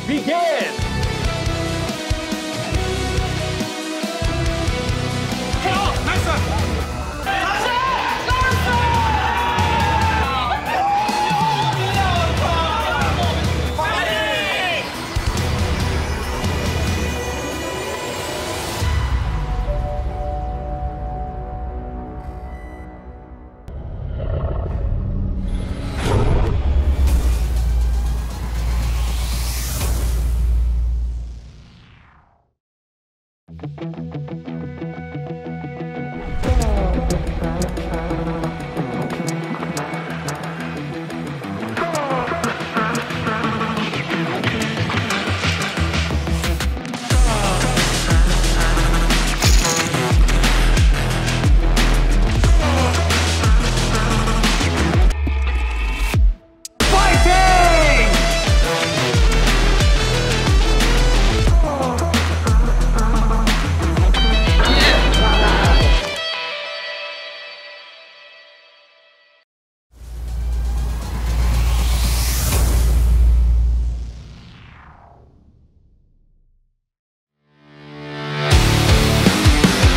begin.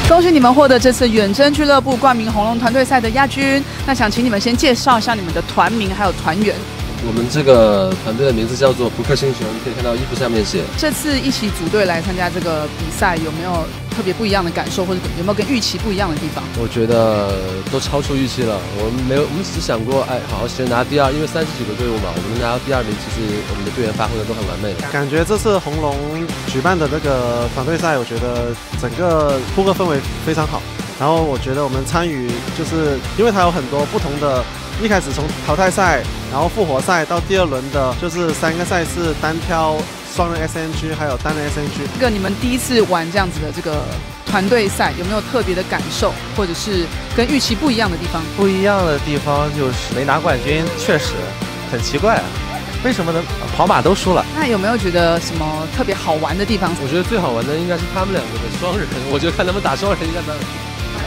恭喜你们获得这次远征俱乐部冠名红龙团队赛的亚军。那想请你们先介绍一下你们的团名还有团员。我们这个团队的名字叫做扑克星球，你可以看到衣服上面写。这次一起组队来参加这个比赛，有没有特别不一样的感受，或者有没有跟预期不一样的地方？我觉得都超出预期了。我们只想过，哎，好好先拿第二，因为30几个队伍嘛，我们拿到第2名，其实我们的队员发挥的都很完美。感觉这次红龙举办的这个团队赛，我觉得整个扑克氛围非常好。然后我觉得我们参与，就是因为它有很多不同的。一开始从淘汰赛，然后复活赛到第2轮的，就是3个赛事，单挑、双人 SNG 还有单人 SNG。这个你们第一次玩这样子的这个团队赛，有没有特别的感受，或者是跟预期不一样的地方？不一样的地方就是没拿冠军，确实很奇怪，为什么呢？跑马都输了。那有没有觉得什么特别好玩的地方？我觉得最好玩的应该是他们2个的双人，我觉得看他们打双人应该蛮有趣。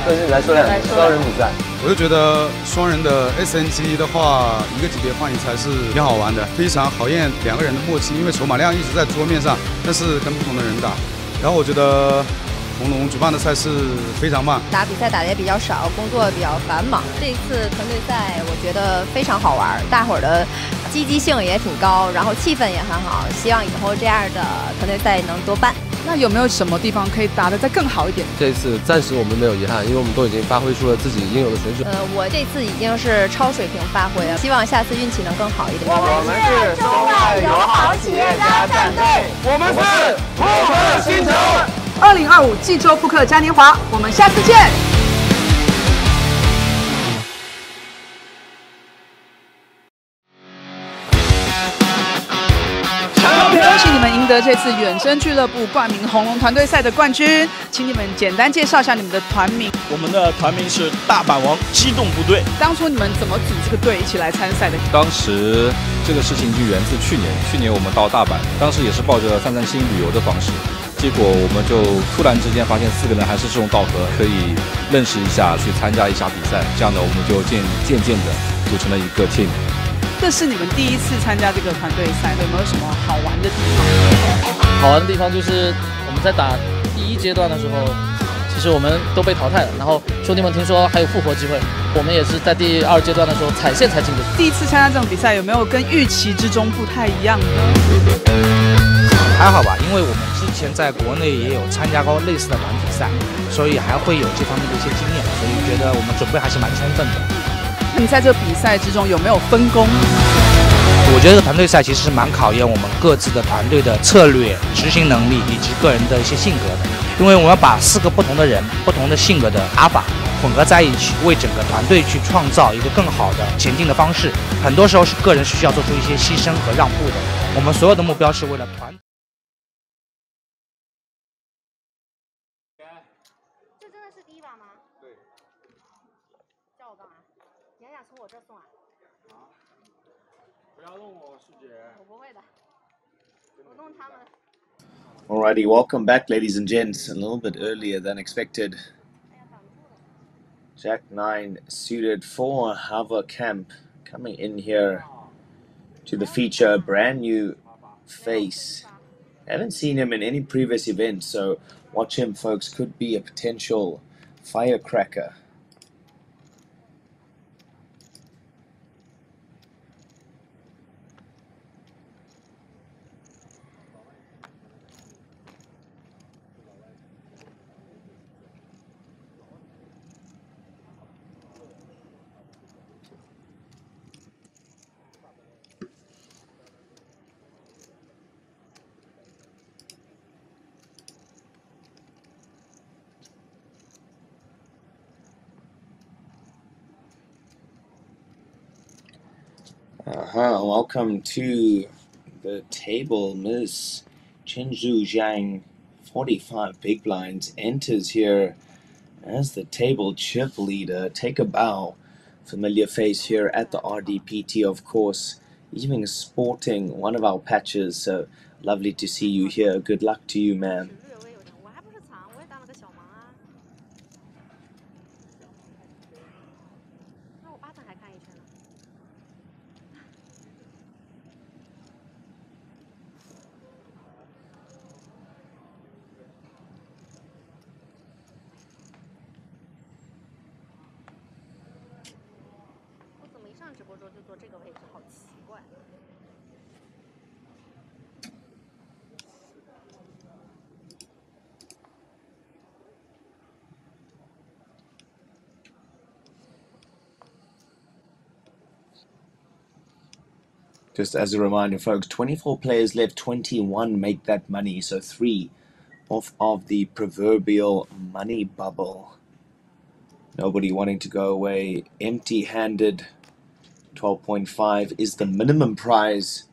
但是来说2个双人比赛。我就觉得双人的 SNG 的话，一个级别换一才是挺好玩的，非常考验2个人的默契，因为筹码量一直在桌面上，但是跟不同的人打。然后我觉得红龙主办的赛事非常棒，打比赛打的也比较少，工作比较繁忙。这一次团队赛我觉得非常好玩，大伙儿的积极性也挺高，然后气氛也很好，希望以后这样的团队赛能多办。那有没有什么地方可以打得再更好一点？这次暂时我们没有遗憾，因为我们都已经发挥出了自己应有的水准。我这次已经是超水平发挥了，希望下次运气能更好一点。我们是中外友好企业家战队，我们是扑克星球。2025济州扑克嘉年华，我们下次见。恭喜你们赢得这次远征俱乐部冠名红龙团队赛的冠军，请你们简单介绍一下你们的团名。我们的团名是大阪王机动部队。当初你们怎么组这个队一起来参赛的？当时这个事情就源自去年我们到大阪，当时也是抱着散散心旅游的方式，结果我们就突然之间发现4个人还是志同道合，可以认识一下，去参加一下比赛，这样的我们就渐渐的组成了一个 team。这是你们第一次参加这个团队赛，有没有什么好玩的地方？好玩的地方就是我们在打第1阶段的时候，其实我们都被淘汰了，然后兄弟们听说还有复活机会，我们也是在第2阶段的时候踩线才进的。第一次参加这种比赛，有没有跟预期之中不太一样呢？还好吧，因为我们之前在国内也有参加过类似的团体赛，所以还会有这方面的一些经验，所以觉得我们准备还是蛮充分的。你在这个比赛之中有没有分工？我觉得团队赛其实是蛮考验我们各自的团队的策略、执行能力以及个人的一些性格的，因为我们要把4个不同的人、不同的性格的打法混合在一起，为整个团队去创造一个更好的前进的方式。很多时候是个人是需要做出一些牺牲和让步的。我们所有的目标是为了团。这真的是第1把吗？对。叫我干嘛？你还想从我这送啊？啊！不要弄我，师姐。我不会的，我弄他们。Alrighty, welcome back, ladies and gents. A little bit earlier than expected. Jack 9 suited for Hava Camp coming in here to the feature, brand new face. Haven't seen him in any previous event, so watch him, folks. Could be a potential firecracker. Welcome to the table. Miss Chenju Zhang, 45 big blinds, enters here as the table chip leader. Take a bow. Familiar face here at the RDPT, of course. Even sporting one of our patches, so lovely to see you here. Good luck to you, man. Just as a reminder, folks, 24 players left, 21 make that money, so 3 off of the proverbial money bubble. Nobody wanting to go away empty-handed. 12.5 is the minimum prize.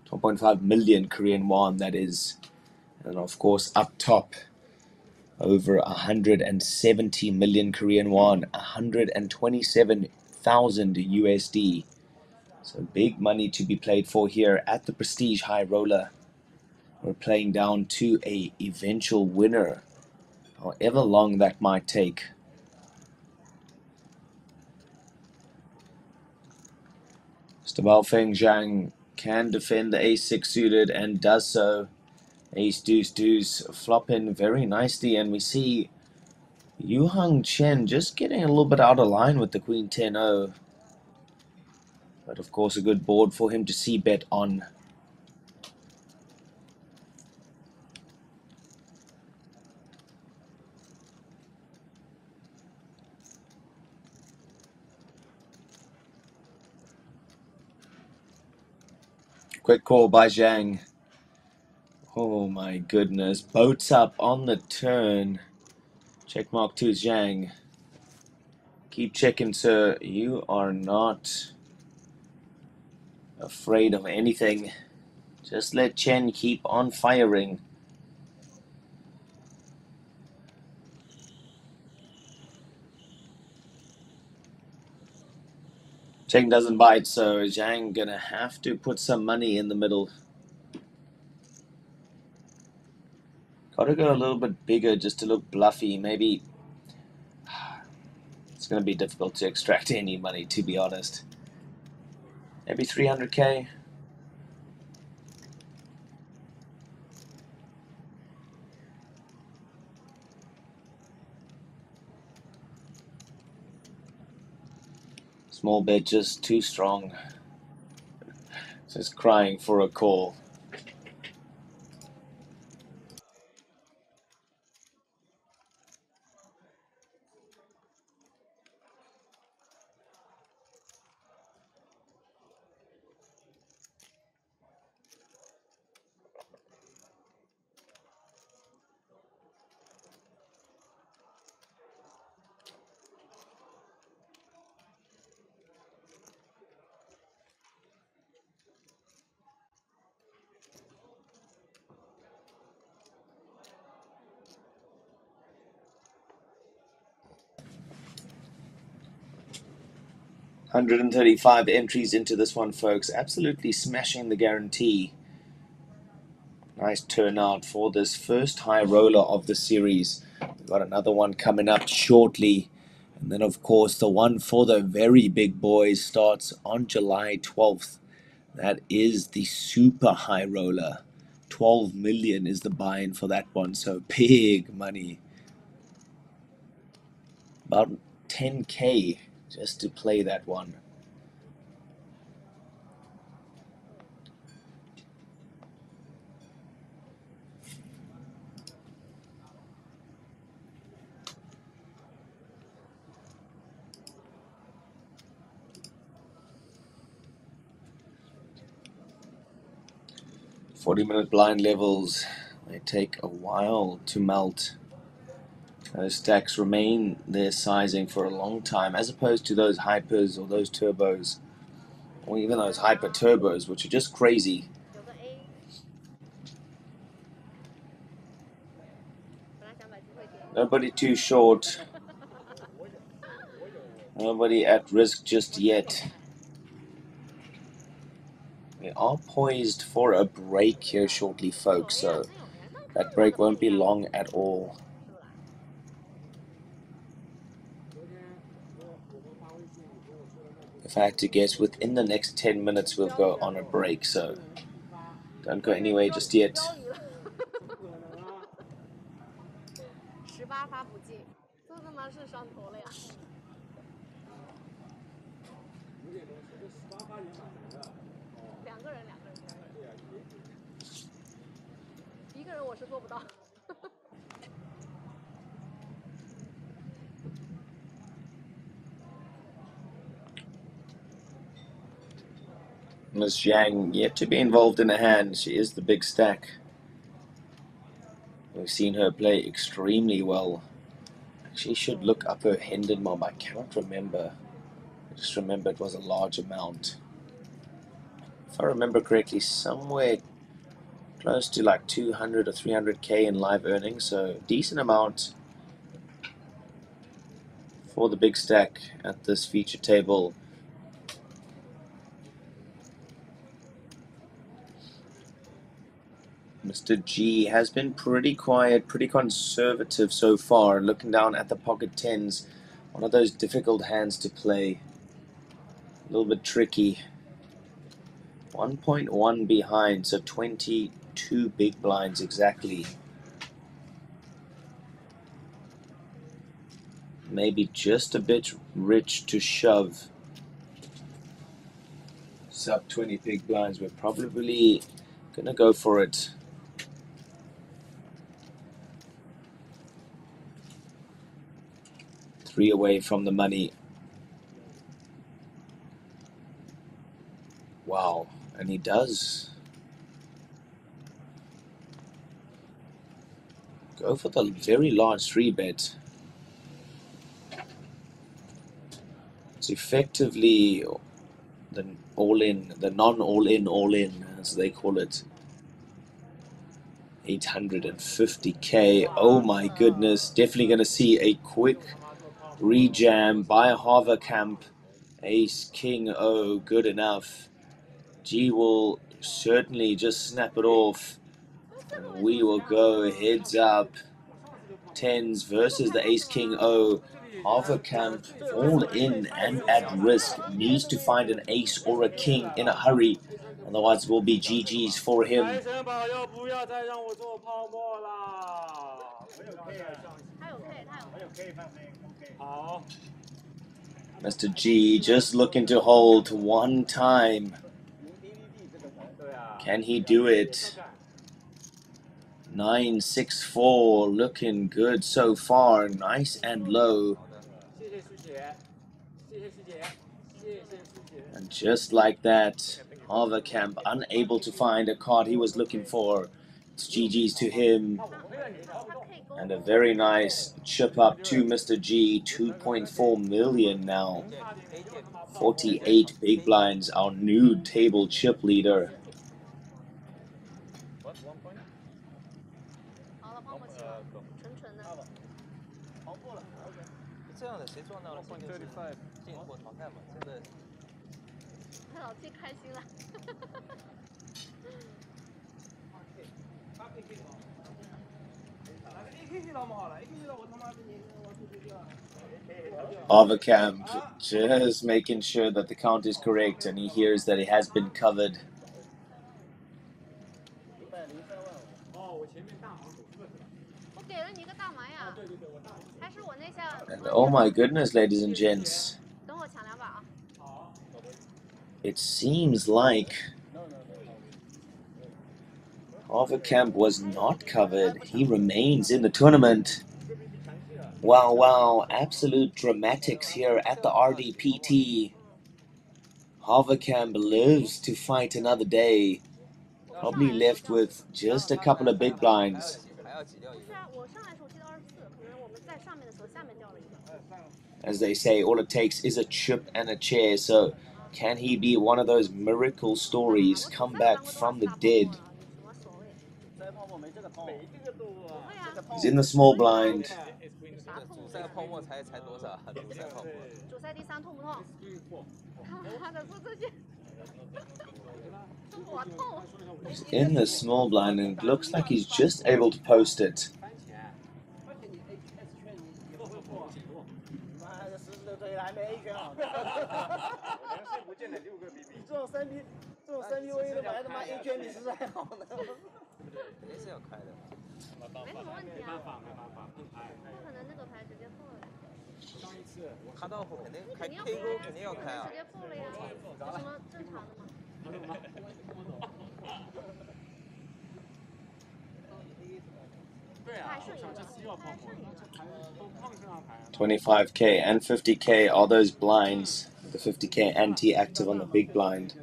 12.5 million Korean won, that is. And of course, up top, over 170 million Korean won, 127,000 USD. So big money to be played for here at the Prestige High Roller. We're playing down to a eventual winner, however long that might take. Mr. Baofeng Zhang can defend the ace-6 suited and does so. Ace-deuce-deuce flop in very nicely, and we see Yu Hang Chen just getting a little bit out of line with the Queen 10-0. But of course a good board for him to see bet on. Quick call by Zhang. Oh my goodness. Boats up on the turn. Checkmark to Zhang. Keep checking, sir. You are not afraid of anything. Just let Chen keep on firing. Chen doesn't bite, so Zhang gonna have to put some money in the middle. Gotta go a little bit bigger just to look bluffy. Maybe it's gonna be difficult to extract any money, to be honest. Maybe 300k. Small bet just too strong. Just crying for a call. $135 entries into this one, folks. Absolutely smashing the guarantee. Nice turnout for this first high roller of the series. We've got another one coming up shortly. And then, of course, the one for the very big boys starts on July 12th. That is the super high roller. 12 million is the buy-in for that one, so big money. About 10k just to play that one. $40-minute blind levels, they take a while to melt. Those stacks remain their sizing for a long time, as opposed to those hypers or those turbos, or even those hyper turbos, which are just crazy. Nobody too short. Nobody at risk just yet. We are poised for a break here shortly, folks, so that break won't be long at all. If I had to guess, within the next 10 minutes we'll go on a break, so don't go anywhere just yet. 18发不进，这他妈是上头了呀！两个人，一个人我是做不到。Ms. Zhang yet to be involved in a hand. She is the big stack. We've seen her play extremely well. She should look up her Hendon mob. I cannot remember. I just remember it was a large amount. If I remember correctly, somewhere close to like 200 or 300k in live earnings, so decent amount for the big stack at this feature table. Mr. G has been pretty quiet, pretty conservative so far, looking down at the pocket tens. One of those difficult hands to play. A little bit tricky. 1.1 behind, so 22 big blinds exactly. Maybe just a bit rich to shove. Sub 20 big blinds, we're probably gonna go for it. Three away from the money. Wow, and he does go for the very large 3-bet. It's effectively the all-in, the non-all-in, all-in, as they call it. 850k. Oh my goodness, definitely going to see a quick rejam by Haverkamp. Ace, King, O, good enough. G will certainly just snap it off. And we will go heads up. Tens versus the Ace, King, O. Haverkamp all in and at risk. Needs to find an ace or a king in a hurry. Otherwise it will be GG's for him. Mr. G just looking to hold one time. Can he do it? 964 looking good so far. Nice and low. And just like that, Haverkamp unable to find a card he was looking for. It's GG's to him. And a very nice chip up to Mr. G. 2.4 million now. 48 big blinds, our new table chip leader. Overcamp just making sure that the count is correct, and he hears that it has been covered. And oh my goodness, ladies and gents, it seems like Overcamp was not covered. He remains in the tournament. Wow, wow, absolute dramatics here at the RDPT. Overcamp lives to fight another day. Probably left with just a couple of big blinds. As they say, all it takes is a chip and a chair. So can he be one of those miracle stories, come back from the dead? He's in the small blind. He's in the small blind, and it looks like he's just able to post it. $25K and $50K are those blinds. The $50K anti-active on the big blind.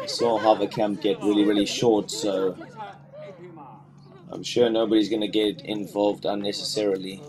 I saw Overcamp get really short, so I'm sure nobody's going to get involved unnecessarily.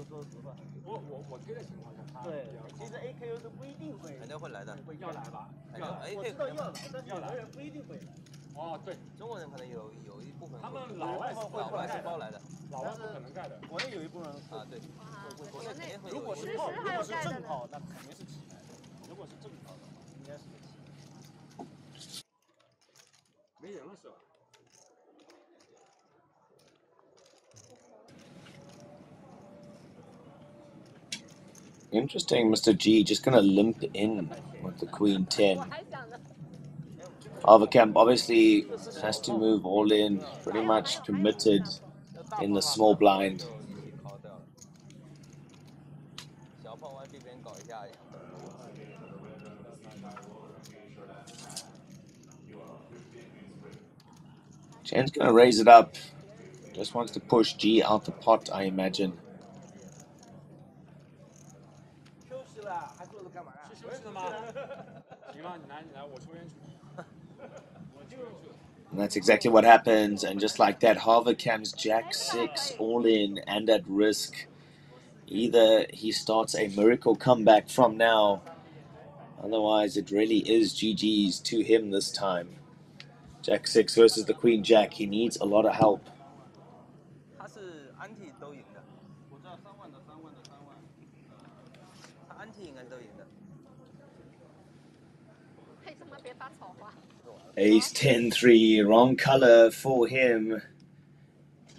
Interesting, Mr. G just gonna limp in with the Queen 10. Overcamp obviously has to move all in, pretty much committed in the small blind. Chen's gonna raise it up. Just wants to push G out the pot, I imagine. And that's exactly what happens, and just like that, Overcamp's Jack 6 all in and at risk. Either he starts a miracle comeback from now, otherwise it really is GG's to him this time. Jack 6 versus the Queen Jack, he needs a lot of help. Ace 10-3, wrong color for him.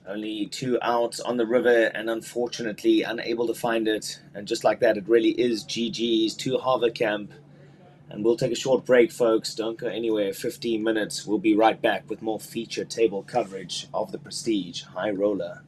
Only 2 outs on the river, and unfortunately unable to find it. And just like that, it really is GG's to Overcamp. And we'll take a short break, folks. Don't go anywhere. 15 minutes. We'll be right back with more feature table coverage of the Prestige High Roller.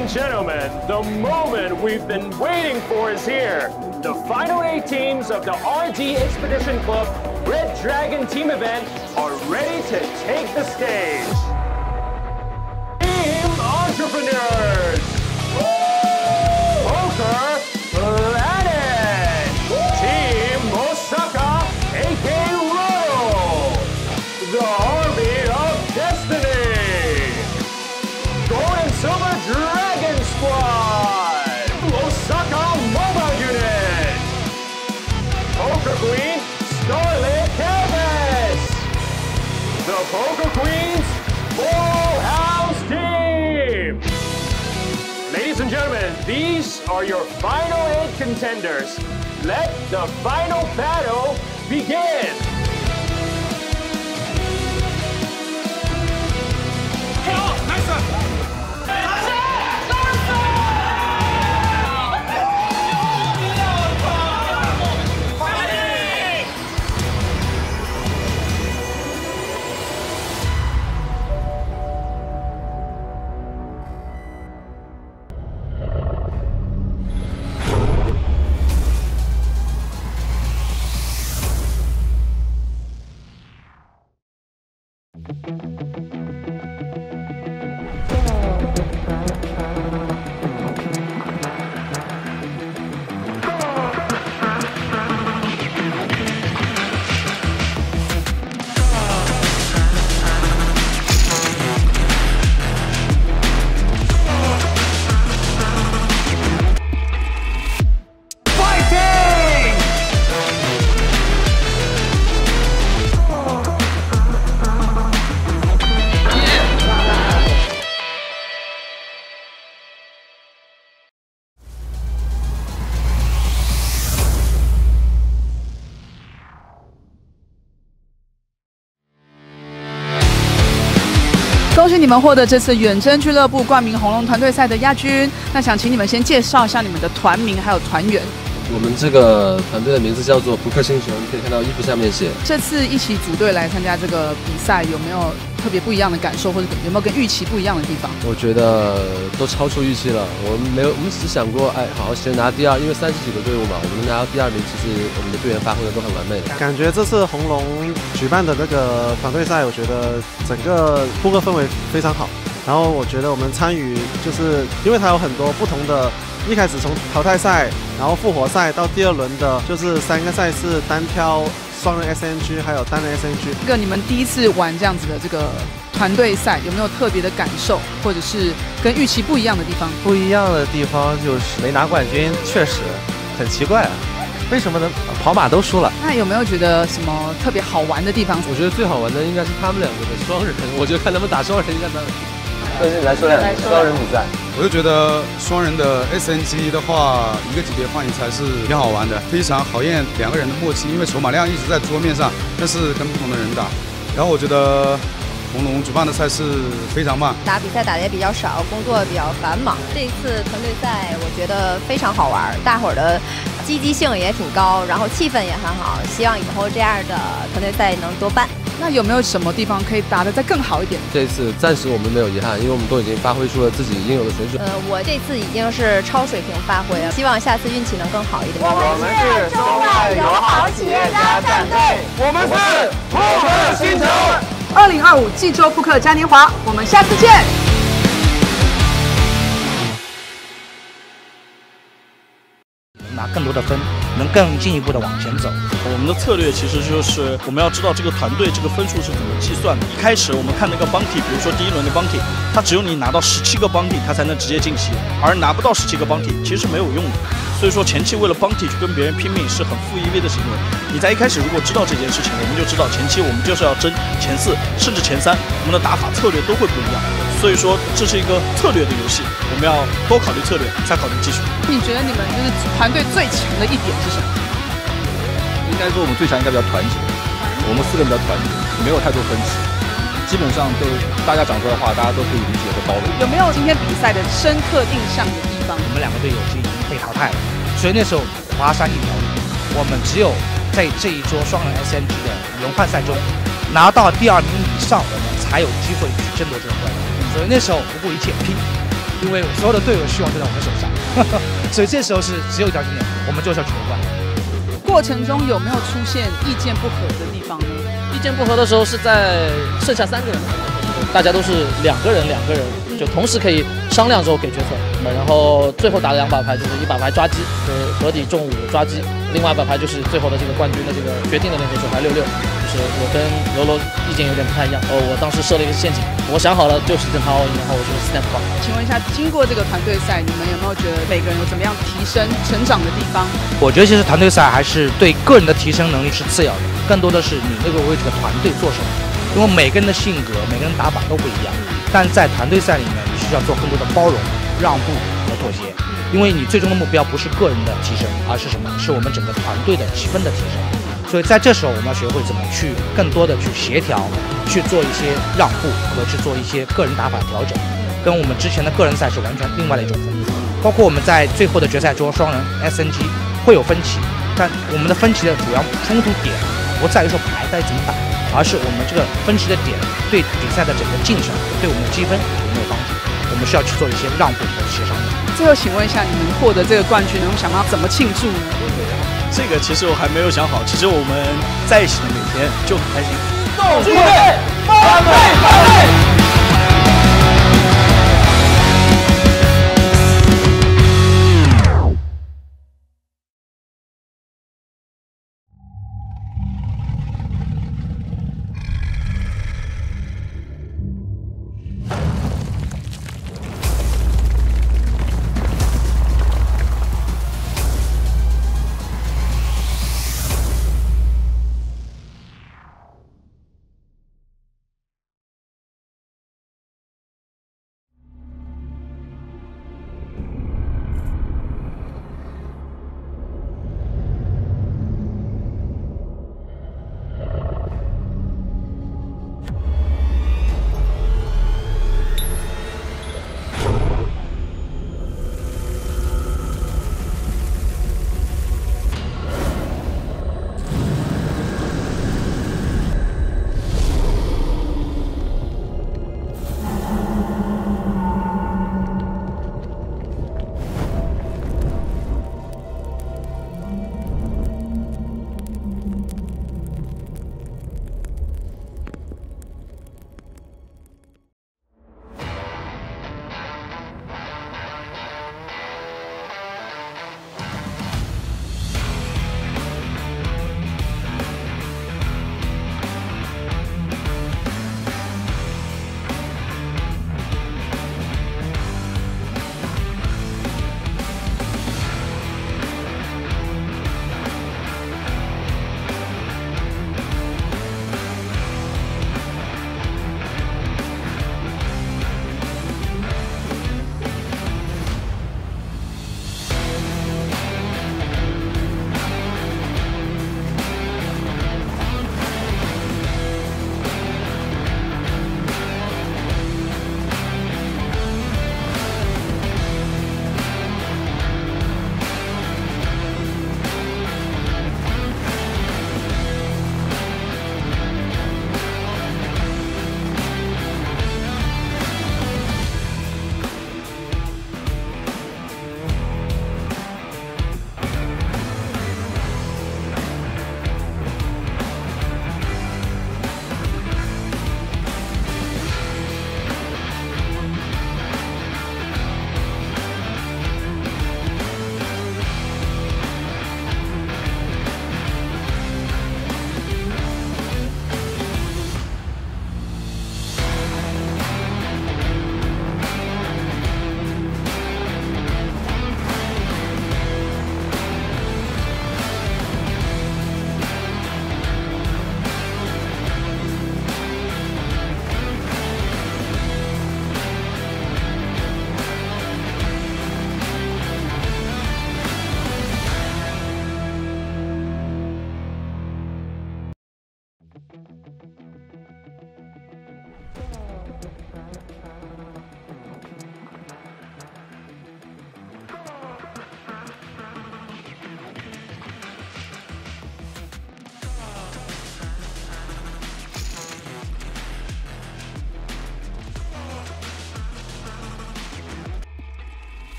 and gentlemen, the moment we've been waiting for is here. The final 8 teams of the RD Expedition Club Red Dragon Team event are ready to take the stage. Team Entrepreneurs! Poker Planet! Team Osaka, aka Royal! The Army of Destiny! Gold and Silver Dragon Squad! Osaka Mobile Unit! Poker Queen, Scarlet Canvas! The Poker Queens, Full House Team! Ladies and gentlemen, these are your final 8 contenders. Let the final battle begin!恭喜你们获得这次远征俱乐部冠名红龙团队赛的亚军。那想请你们先介绍一下你们的团名还有团员。我们这个团队的名字叫做扑克星球，你可以看到衣服上面写。这次一起组队来参加这个比赛，有没有特别不一样的感受，或者有没有跟预期不一样的地方？我觉得都超出预期了。我们只想过，好好先拿第2，因为30几个队伍嘛，我们拿到第2名，其实我们的队员发挥的都很完美的。感觉这次红龙举办的这个团队赛，我觉得整个扑克氛围非常好。然后我觉得我们参与，就是因为它有很多不同的。一开始从淘汰赛，然后复活赛到第2轮的，就是3个赛事，单挑、双人 SNG 还有单人 SNG。这个你们第一次玩这样子的这个团队赛，有没有特别的感受，或者是跟预期不一样的地方？不一样的地方就是没拿冠军，确实很奇怪啊。为什么呢？跑马都输了。那有没有觉得什么特别好玩的地方？我觉得最好玩的应该是他们2个的双人，我觉得看他们打双人应该蛮。来说2个双人比赛。我就觉得双人的 SNG 的话，一个级别换一才是挺好玩的，非常考验2个人的默契，因为筹码量一直在桌面上，但是跟不同的人打。然后我觉得红龙主办的赛事非常棒，打比赛打的也比较少，工作比较繁忙。这一次团队赛我觉得非常好玩，大伙儿的积极性也挺高，然后气氛也很好。希望以后这样的团队赛能多办。那有没有什么地方可以打得再更好一点？这一次暂时我们没有遗憾，因为我们都已经发挥出了自己应有的水准。我这次已经是超水平发挥了，希望下次运气能更好一点。我们是中外友好企业家战队，我们是扑克星球。2025济州扑克嘉年华，我们下次见。拿更多的分，能更进一步的往前走。我们的策略其实就是我们要知道这个团队这个分数是怎么计算的。一开始我们看那个 bounty， 比如说第1轮的 bounty， 它只有你拿到17个 bounty， 它才能直接晋级，而拿不到17个 bounty 其实是没有用的。所以说前期为了 bounty 去跟别人拼命是很负 EV 的行为。你在一开始如果知道这件事情，我们就知道前期我们就是要争前4甚至前3，我们的打法策略都会不一样。所以说这是一个策略的游戏，我们要多考虑策略，再考虑技术。你觉得你们就是团队最强的一点是什么？应该说我们最强应该比较团结，我们4个人比较团结，没有太多分歧，基本上都大家讲出来的话，大家都可以理解和包容。有没有今天比赛的深刻印象的地方？我们2个队友已经被淘汰了，所以那时候华山一条路，我们只有在这一桌双人 SNG 的轮换赛中拿到第2名以上，我们才有机会去争夺这个冠军。所以那时候不顾一切拼，因为所有的队友希望都在我们手上，所以这时候是只有一条信念，我们就是要夺冠。过程中有没有出现意见不合的地方呢？意见不合的时候是在剩下3个人的时候，大家都是2个人，就同时可以商量之后给决策。然后最后打了2把牌，就是1把牌抓鸡，河底中午抓鸡；另外1把牌就是最后的这个冠军的这个决定的那个手牌66。就是我跟柔柔意见有点不太一样，我当时设了一个陷阱，我想好了60正他 all in， 然后我就是 snap 挂。请问一下，经过这个团队赛，你们有没有觉得每个人有怎么样提升、成长的地方？我觉得其实团队赛还是对个人的提升能力是次要的，更多的是你那个为这个团队做什么。因为每个人的性格、每个人打法都不一样，但在团队赛里面，你需要做更多的包容、让步和妥协。因为你最终的目标不是个人的提升，而是什么？是我们整个团队的气氛的提升。所以在这时候，我们要学会怎么去更多的去协调，去做一些让步和去做一些个人打法调整，跟我们之前的个人赛是完全另外的一种风格。包括我们在最后的决赛桌双人 SNG 会有分歧，但我们的分歧的主要冲突点不在于说牌该怎么打，而是我们这个分歧的点对比赛的整个进程、对我们的积分有没有帮助。我们需要去做一些让步和协商。最后，请问一下，你们获得这个冠军，有没有想到怎么庆祝呢？这个其实我还没有想好，其实我们在一起的每天就很开心。动具队，翻倍！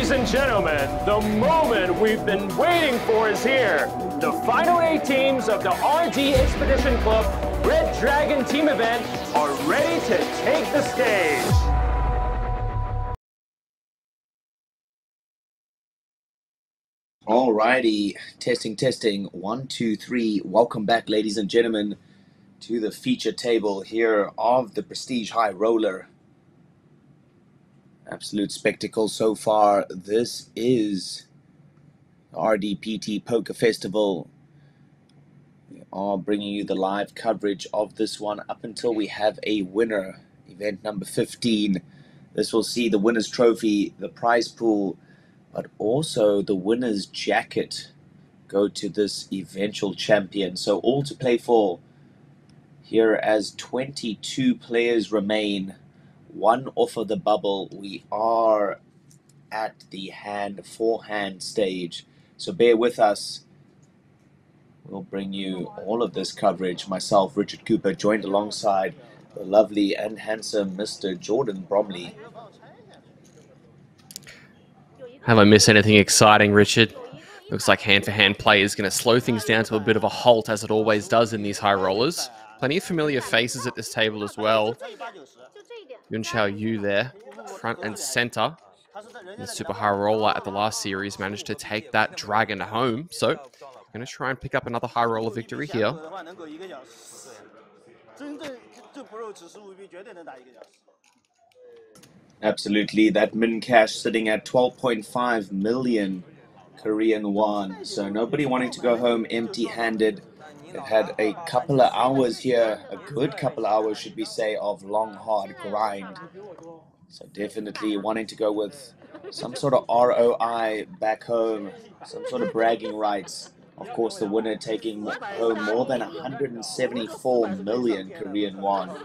Ladies and gentlemen, the moment we've been waiting for is here. The final 8 teams of the RD Expedition Club Red Dragon team event are ready to take the stage. Alrighty, testing. 1, 2, 3. Welcome back, ladies and gentlemen, to the feature table here of the Prestige High Roller. Absolute spectacle so far. This is the RDPT Poker Festival. We are bringing you the live coverage of this one up until we have a winner. Event number 15. This will see the winner's trophy, the prize pool, but also the winner's jacket go to this eventual champion. So all to play for here as 22 players remain. One off of the bubble. We are at the forehand stage. So bear with us. We'll bring you all of this coverage. Myself, Richard Cooper, joined alongside the lovely and handsome Mr. Jordan Bromley. Have I missed anything exciting, Richard? Looks like hand-for-hand play is going to slow things down to a bit of a halt, as it always does in these high rollers. Plenty of familiar faces at this table as well. Yunxiao Yu there, front and center. The super high roller at the last series managed to take that dragon home. So, I'm going to try and pick up another high roller victory here. Absolutely, that min cash sitting at 12.5 million Korean won. So nobody wanting to go home empty-handed. They've had a couple of hours here, a good couple of hours, should we say, of long, hard grind. So definitely wanting to go with some sort of ROI back home, some sort of bragging rights. Of course, the winner taking home more than 174 million Korean won.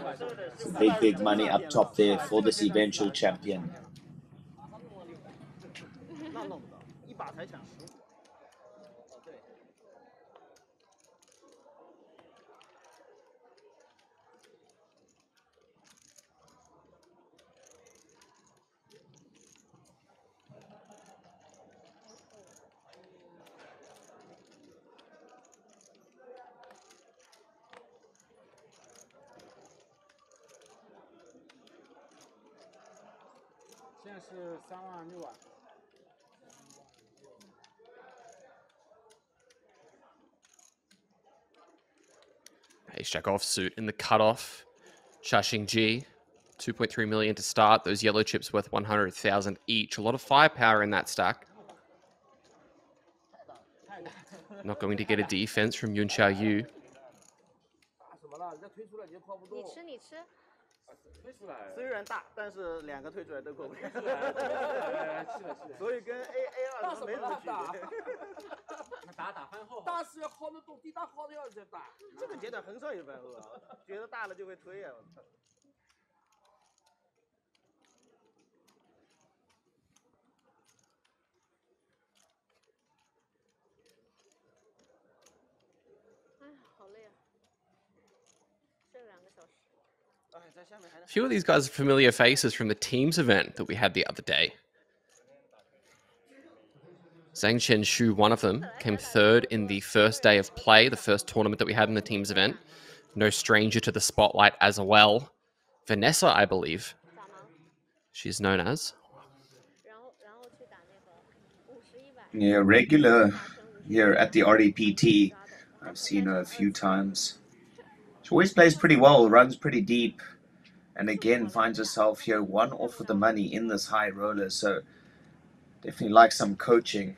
So big money up top there for this eventual champion. Ace Jack offsuit in the cutoff. Shashing G, 2.3 million to start. Those yellow chips worth 100,000 each. A lot of firepower in that stack. Not going to get a defense from Yunxiao Yu. 虽然大，但是2个推出来都过不了，所以跟 A2没什么区别。打饭后，大是要靠得动，地大靠得要再大。这个阶段很少有饭后啊，觉得大了就会推啊。哎，好累啊，睡了2个小时。 A few of these guys are familiar faces from the teams event that we had the other day. Zhang Chen Shu, one of them, came third in the first day of play, the first tournament that we had in the teams event. No stranger to the spotlight as well. Vanessa, I believe, she's known as. Yeah, regular here at the RDPT. I've seen her a few times. She always plays pretty well, runs pretty deep, and again finds herself here one off of the money in this high roller. So definitely like some coaching.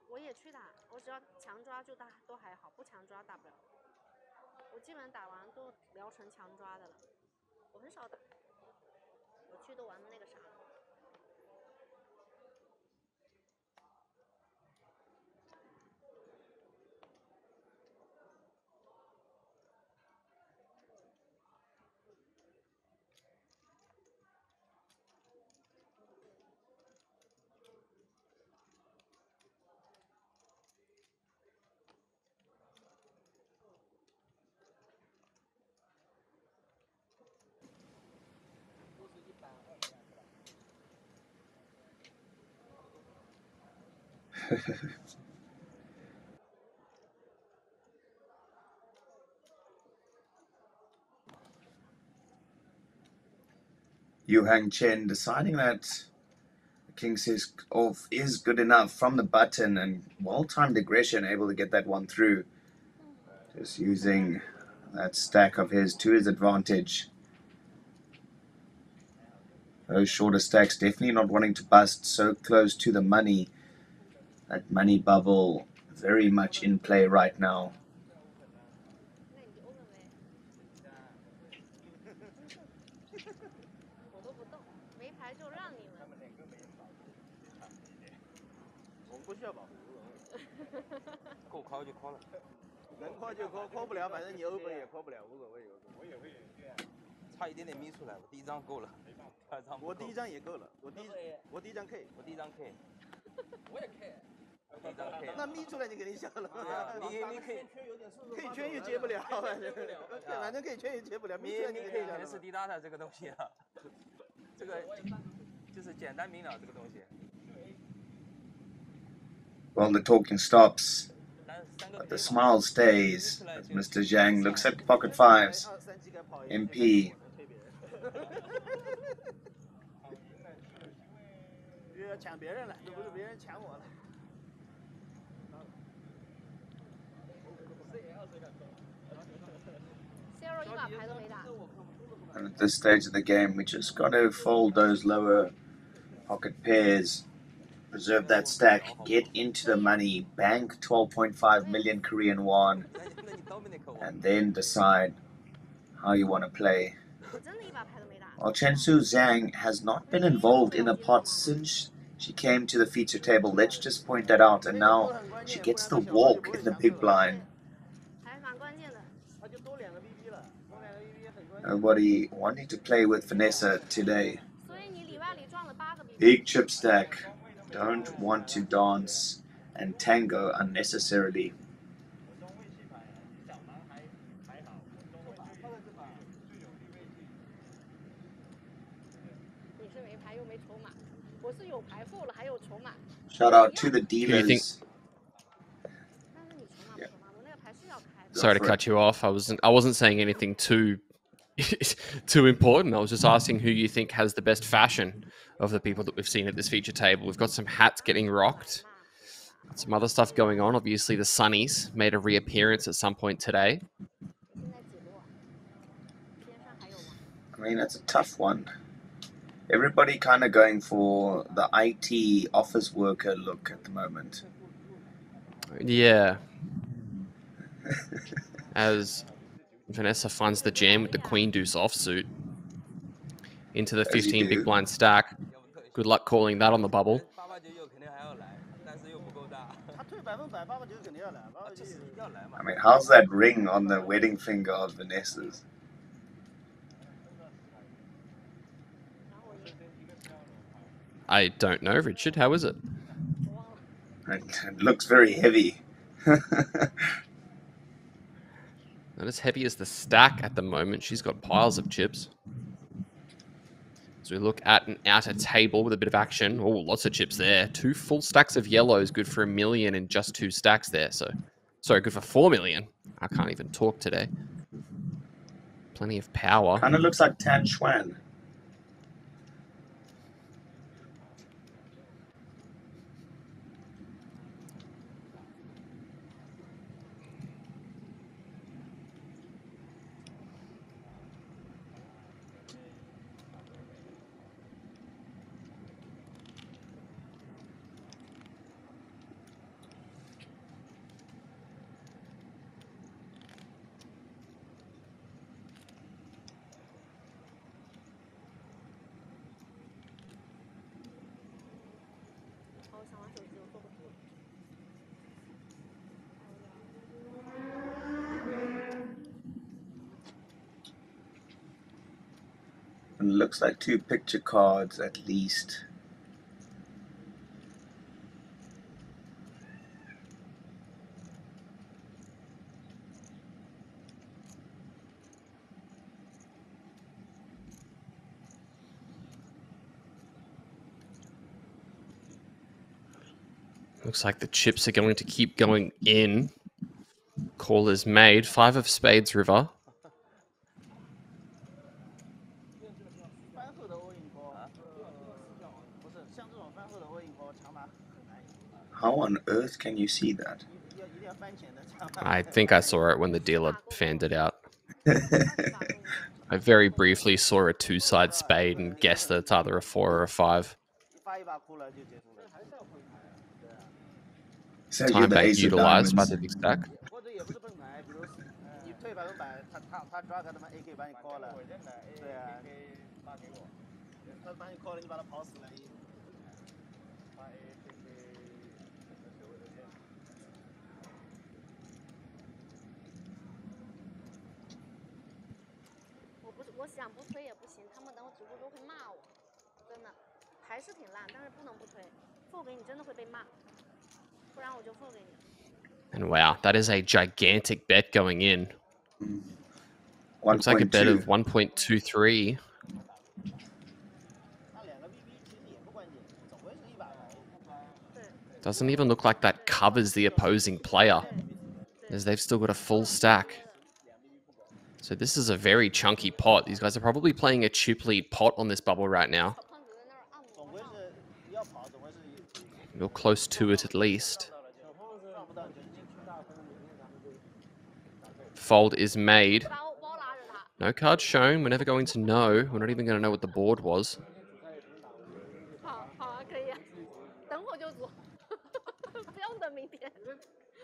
我也去打，我只要强抓就打都还好，不强抓打不了。我基本上打完都聊成强抓的了，我很少打，我去都玩的那个啥。 100 Yu Hang Chen deciding that King 6 off is good enough from the button, and well-timed aggression, able to get that one through. Just using that stack of his to his advantage. Those shorter stacks definitely not wanting to bust so close to the money. That money bubble very much in play right now. call 就 call 了，能 call 就 call，call 不了，反正你 open 也 call 不了，无所谓。我也会，差一点点眯出来，我第一张够了，第二张我第一张也够了，我第一张 K， 我第一张 K， 我也 K。那眯出来你肯定笑了，你可以圈也接不了，反正可以圈也接不了，眯出来你肯定笑了。是滴答的这个东西啊，这个就是简单明了这个东西。Well, the talking stops, but the smile stays as Mr. Zhang looks at pocket fives. MP. And at this stage of the game, we just got to fold those lower pocket pairs. Preserve that stack, get into the money, bank 12.5 million Korean won, and then decide how you want to play. Well, Chensu Zhang has not been involved in a pot since she came to the feature table. Let's just point that out. And now she gets the walk in the big blind. Nobody wanting to play with Vanessa today. Big chip stack. Don't want to dance and tango unnecessarily. Shout out to the dealers. Yeah. Sorry to cut you off. I wasn't saying anything too important. I was just asking who you think has the best fashion of the people that we've seen at this feature table. We've got some hats getting rocked. Some other stuff going on. Obviously, the Sunnies made a reappearance at some point today. I mean, it's a tough one. Everybody kind of going for the IT office worker look at the moment. Yeah. As Vanessa finds the jam with the Queen Deuce offsuit into the 15 big blind stack. Good luck calling that on the bubble. I mean, how's that ring on the wedding finger of Vanessa's? I don't know, Richard. How is it? It looks very heavy. Not as heavy as the stack at the moment. She's got piles of chips. So we look at an outer table with a bit of action. Oh, lots of chips there. 2 full stacks of yellows, good for $1 million in just 2 stacks there. So, sorry, good for $4 million. I can't even talk today. Plenty of power. Kind of looks like Tan Xuan. It looks like 2 picture cards at least. Looks like the chips are going to keep going in. Call is made. 5 of spades, river. How on earth can you see that? I think I saw it when the dealer fanned it out. I very briefly saw a 2-side spade and guessed that it's either a 4 or a 5. Time bank utilized by the big stack. And wow, that is a gigantic bet going in. Looks like a bet of 1.23. Doesn't even look like that covers the opposing player, as they've still got a full stack. So this is a very chunky pot. These guys are probably playing a chip lead pot on this bubble right now. You're close to it at least. Fold is made. No card shown. We're never going to know. We're not even going to know what the board was.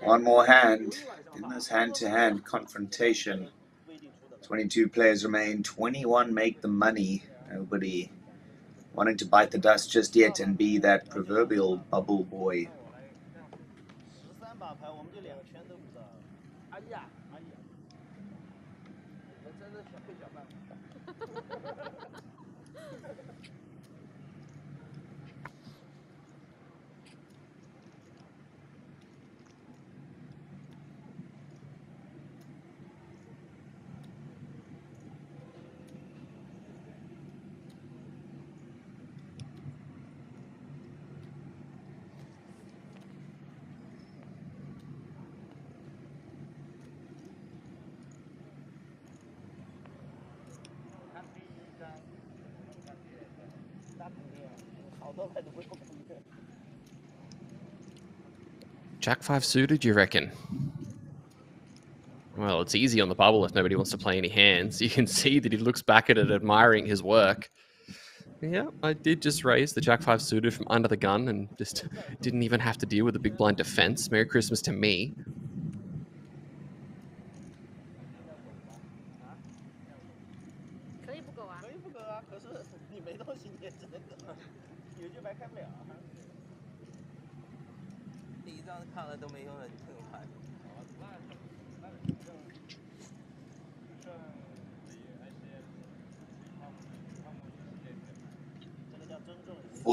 One more hand in this hand-to-hand confrontation. 22 players remain. 21 make the money. Nobody wanting to bite the dust just yet and be that proverbial bubble boy. Jack 5 suited, you reckon? Well, it's easy on the bubble if nobody wants to play any hands. You can see that he looks back at it, admiring his work. Yeah, I did just raise the Jack 5 suited from under the gun and just didn't even have to deal with the big blind defense. Merry Christmas to me.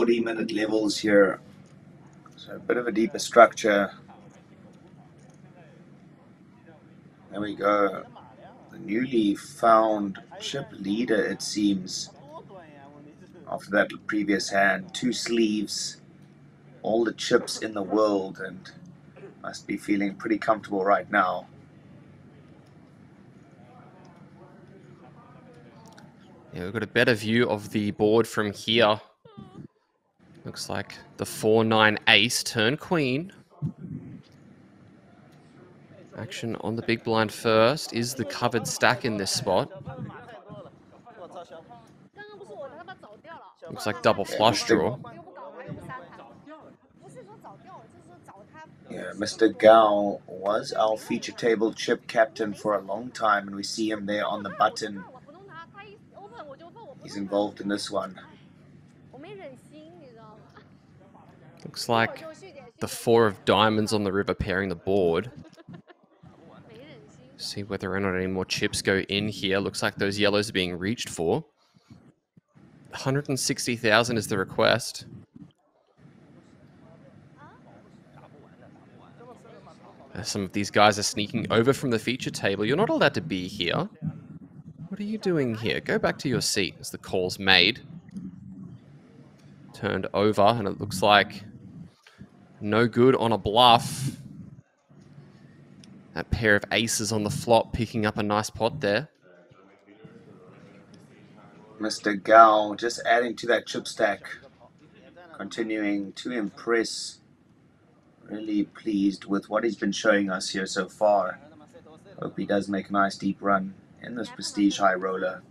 Minute levels here, so a bit of a deeper structure. There we go. The newly found chip leader, it seems, after that previous hand. 2 sleeves, all the chips in the world, and must be feeling pretty comfortable right now. Yeah, we've got a better view of the board from here. Looks like the 4-9 ace turn queen. Action on the big blind first. Is the covered stack in this spot? Looks like double flush draw. Yeah, Mr. Gao was our feature table chip captain for a long time, and we see him there on the button. He's involved in this one. Looks like the 4 of diamonds on the river pairing the board. See whether or not any more chips go in here. Looks like those yellows are being reached for. 160,000 is the request. Some of these guys are sneaking over from the feature table. You're not allowed to be here. What are you doing here? Go back to your seat as the call's made. Turned over, and it looks like No good on a bluff. That pair of aces on the flop picking up a nice pot there. Mr. Gao just adding to that chip stack. Continuing to impress. Really pleased with what he's been showing us here so far. Hope he does make a nice deep run in this prestige high roller.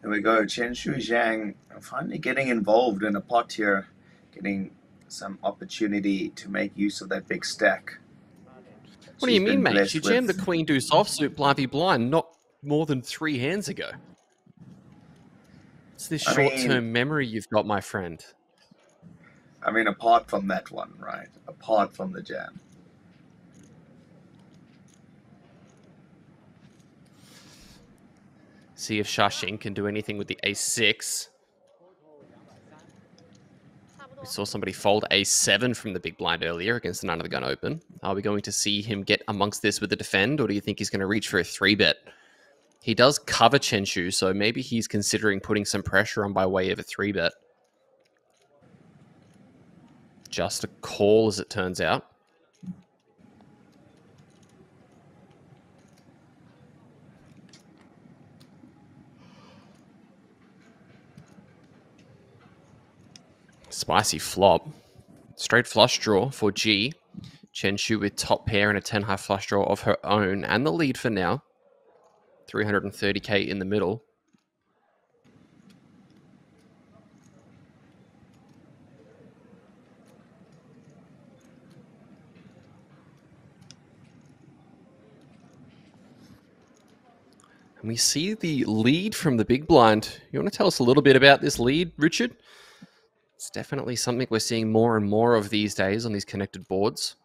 There we go, Chen Shu Zhang finally getting involved in a pot here, getting some opportunity to make use of that big stack. What do you mean, mate? She jammed the queen deuce offsuit blind blind not more than 3 hands ago. It's this short-term memory you've got, my friend. I mean, apart from that one, right? Apart from the jam. See if Shashing can do anything with the ace-6. We saw somebody fold ace-7 from the big blind earlier against an under-the-gun open. Are we going to see him get amongst this with the defend, or do you think he's going to reach for a 3-bet? He does cover Chen Shu, so maybe he's considering putting some pressure on by way of a 3-bet. Just a call, as it turns out. Spicy flop. Straight flush draw for G. Chen Shu with top pair and a 10 high flush draw of her own, and the lead for now. 330k in the middle. And we see the lead from the big blind. You want to tell us a little bit about this lead, Richard? It's definitely something we're seeing more and more of these days on these connected boards.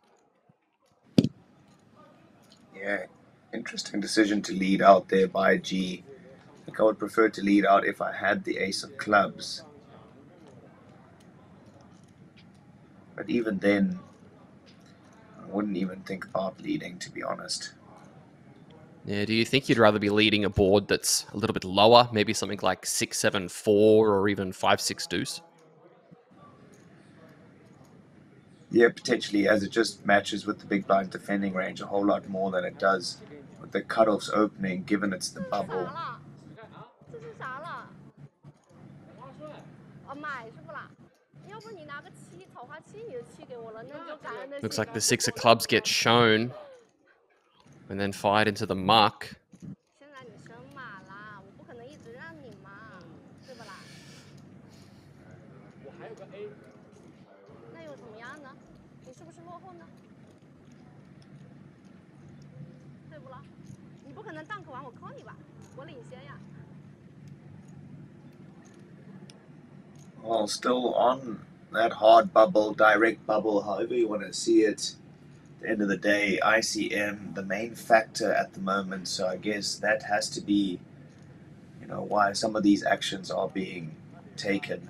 Yeah, interesting decision to lead out there by G. I think I would prefer to lead out if I had the ace of clubs. But even then, I wouldn't even think about leading, to be honest. Yeah, do you think you'd rather be leading a board that's a little bit lower, maybe something like 6-7-4 or even 5-6 deuce? Yeah, potentially, as it just matches with the big blind defending range a whole lot more than it does with the cutoffs opening, given it's the bubble. Looks like the 6 of clubs gets shown and then fired into the muck. Well, still on that hard bubble, direct bubble, however you want to see it. At the end of the day, ICM, the main factor at the moment, so I guess that has to be, you know, why some of these actions are being taken.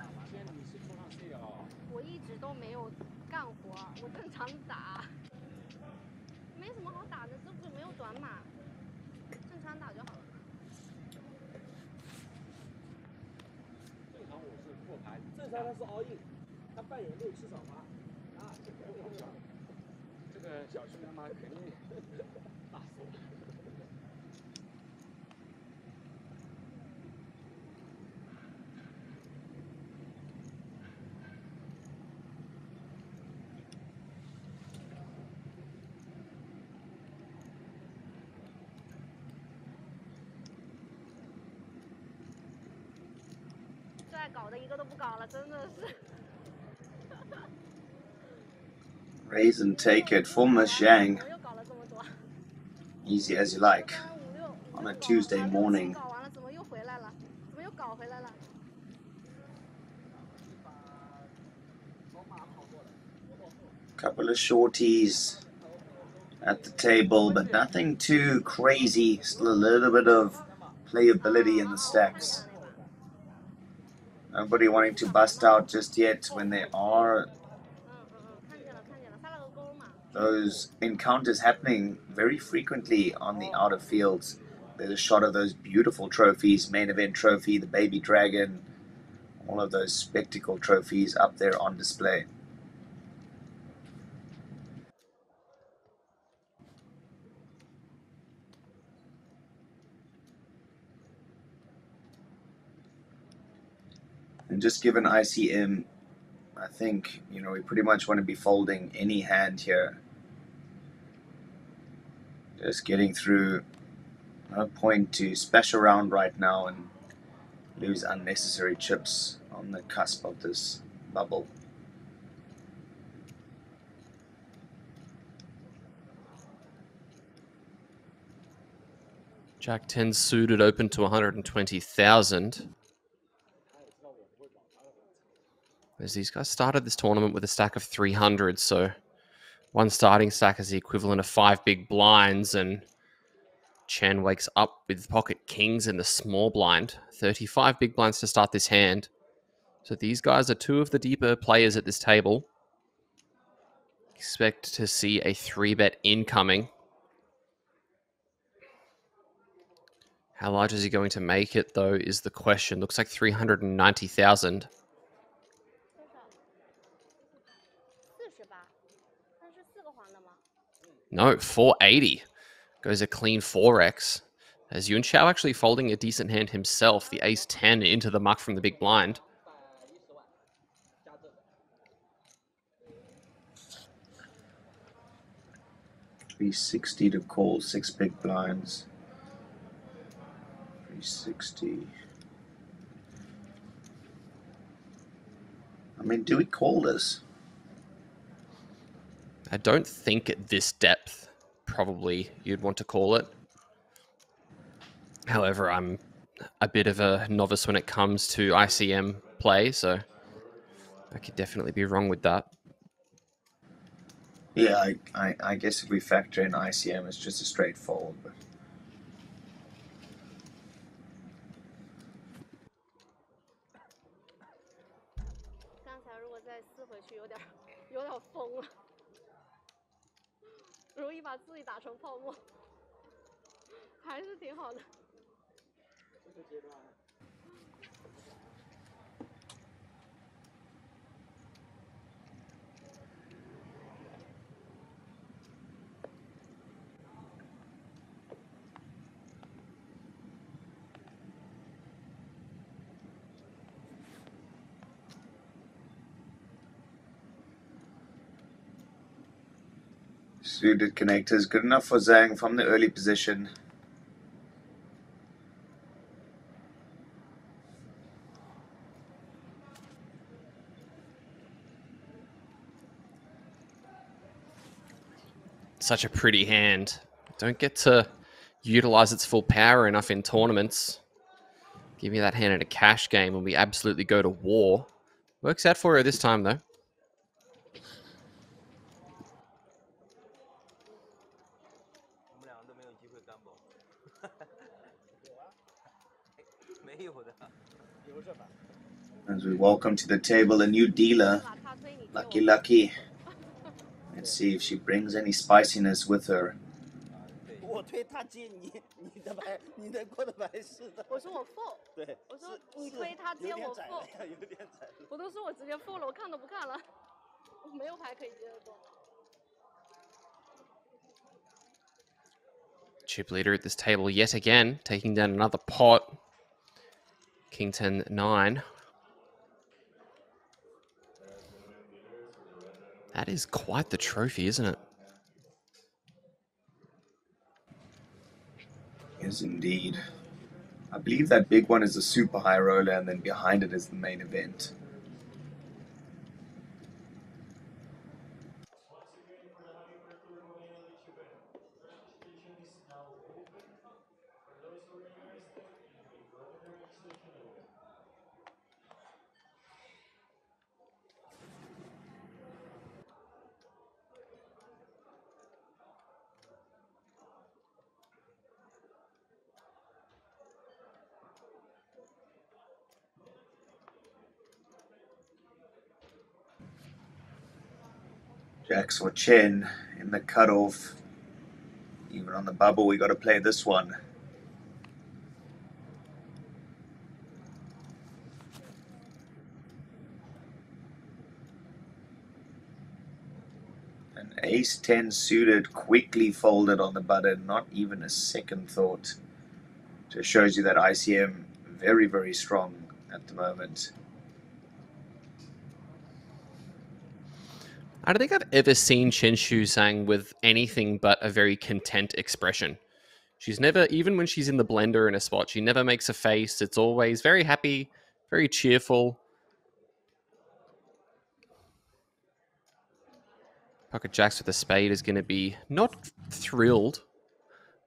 Raise and take it for Miss Zhang. Easy as you like. On a Tuesday morning. Couple of shorties at the table, but nothing too crazy. Still a little bit of playability in the stacks. Nobody wanting to bust out just yet when there are those encounters happening very frequently on the outer fields. There's a shot of those beautiful trophies, main event trophy, the baby dragon, all of those spectacle trophies up there on display. And just given ICM, I think, you know, we pretty much want to be folding any hand here. Just getting through. No point to splash around right now and lose unnecessary chips on the cusp of this bubble. Jack 10 suited open to 120,000. As these guys started this tournament with a stack of 300, so one starting stack is the equivalent of 5 big blinds, and Chen wakes up with pocket kings in the small blind. 35 big blinds to start this hand. So these guys are two of the deeper players at this table. Expect to see a 3-bet incoming. How large is he going to make it, though, is the question. Looks like 390,000. No, 480. Goes a clean 4x. As Yun Xiao actually folding a decent hand himself. The ace-10 into the muck from the big blind. $360 to call 6 big blinds. 360. I mean, do we call this? I don't think at this depth, probably you'd want to call it. However, I'm a bit of a novice when it comes to ICM play, so I could definitely be wrong with that. Yeah, I guess if we factor in ICM, it's just a straight fold. But suited connectors, good enough for Zhang from the early position. Such a pretty hand. Don't get to utilize its full power enough in tournaments. Give me that hand in a cash game and we absolutely go to war. Works out for her this time, though. As we welcome to the table a new dealer, Lucky Lucky. Let's see if she brings any spiciness with her. 我推他接你的牌，你的过的牌是的。我说我 fold， 对，我说你推他接我 fold， 有点窄。我都说我直接 fold 了，我看都不看了，我没有牌可以接得动。Chip leader at this table yet again, taking down another pot. King 10-9. That is quite the trophy, isn't it? Yes, indeed. I believe that big one is a super high roller, and then behind it is the main event. Jacks or Chen in the cutoff. Even on the bubble, we got to play this one. An ace-10 suited, quickly folded on the button, not even a second thought. Just shows you that ICM very, very strong at the moment. I don't think I've ever seen Chen Shuzhang with anything but a very content expression. She's never, even when she's in the blender in a spot, she never makes a face. It's always very happy, very cheerful. Pocket Jacks with a spade is going to be not thrilled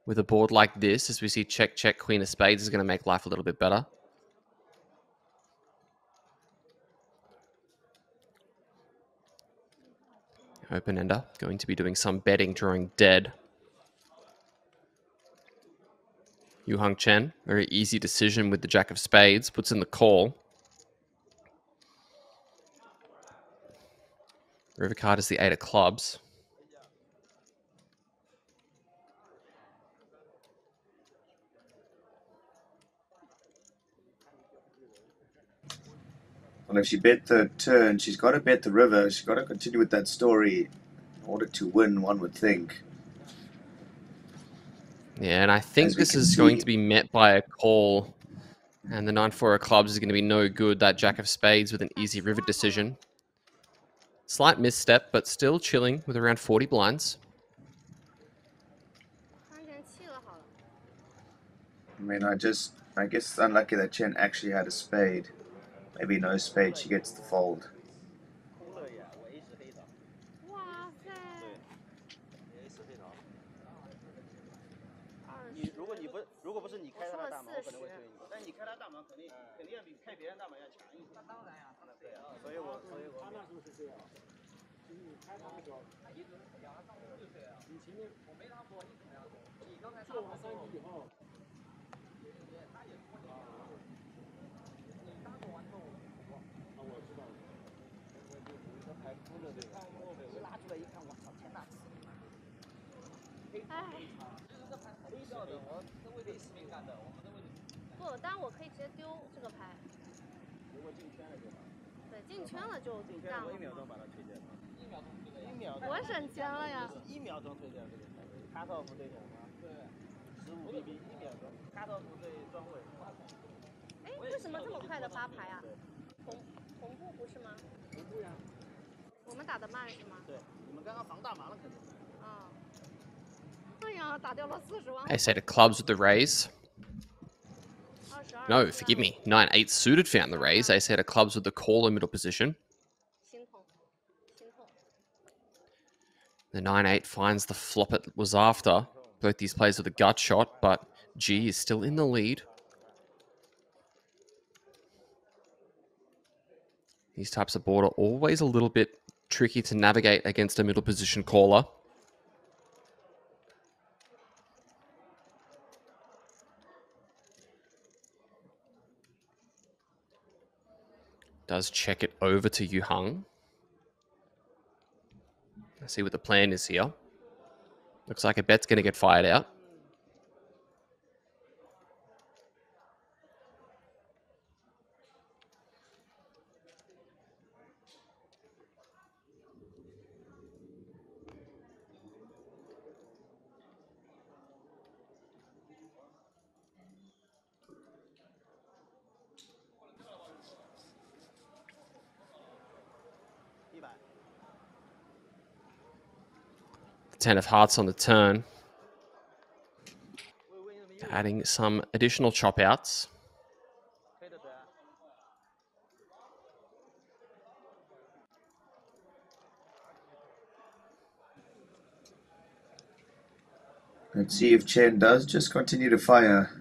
with a board like this. As we see check, check, Queen of Spades is going to make life a little bit better. Open ender, going to be doing some betting, drawing dead. Yu Hung Chen, very easy decision with the Jack of Spades, puts in the call. River card is the 8 of clubs. Well, if she bet the turn, she's got to bet the river. She's got to continue with that story in order to win, one would think. Yeah, and I think this is going to be met by a call. And the 9-4 of clubs is going to be no good. That Jack of Spades with an easy river decision. Slight misstep, but still chilling with around 40 blinds. I mean, I guess it's unlucky that Chen actually had a spade. Maybe no spade, she gets the fold.不，但我可以直接丢这个牌。如果进圈了就好。对，进圈了就干了。1秒钟把它推掉。1秒钟。我省钱了呀。1秒钟推掉这个牌，卡套夫对什么？对，15 BB 1秒钟，卡套夫对庄伟。哎，为什么这么快的发牌啊？同步不是吗？同步呀。我们打得慢是吗？对，你们刚刚防大麻了可能。啊。哎呀，打掉了40万。Ace 8 of clubs with the raise. No, forgive me. 9-8 suited found the raise. Ace 8 of clubs with the call in middle position. The 9-8 finds the flop it was after. Both these players with a gut shot, but G is still in the lead. These types of board are always a little bit tricky to navigate against a middle position caller. Does check it over to Yu Hung. Let's see what the plan is here. Looks like a bet's going to get fired out. The 10 of hearts on the turn. Adding some additional chop outs. Let's see if Chen does just continue to fire.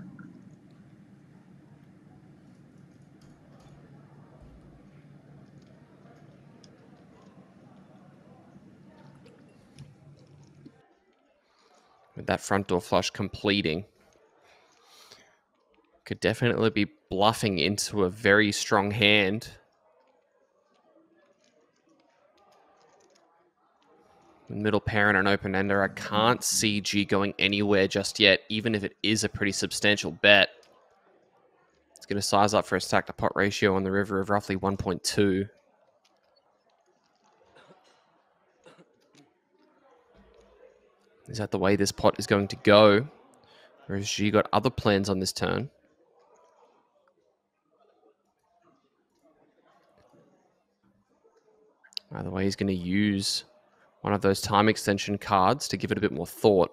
With that front door flush completing. Could definitely be bluffing into a very strong hand. Middle pair and an open ender. I can't see G going anywhere just yet, even if it is a pretty substantial bet. It's going to size up for a stack to pot ratio on the river of roughly 1.2. Is that the way this pot is going to go? Or has G got other plans on this turn? Either way, he's going to use one of those time extension cards to give it a bit more thought.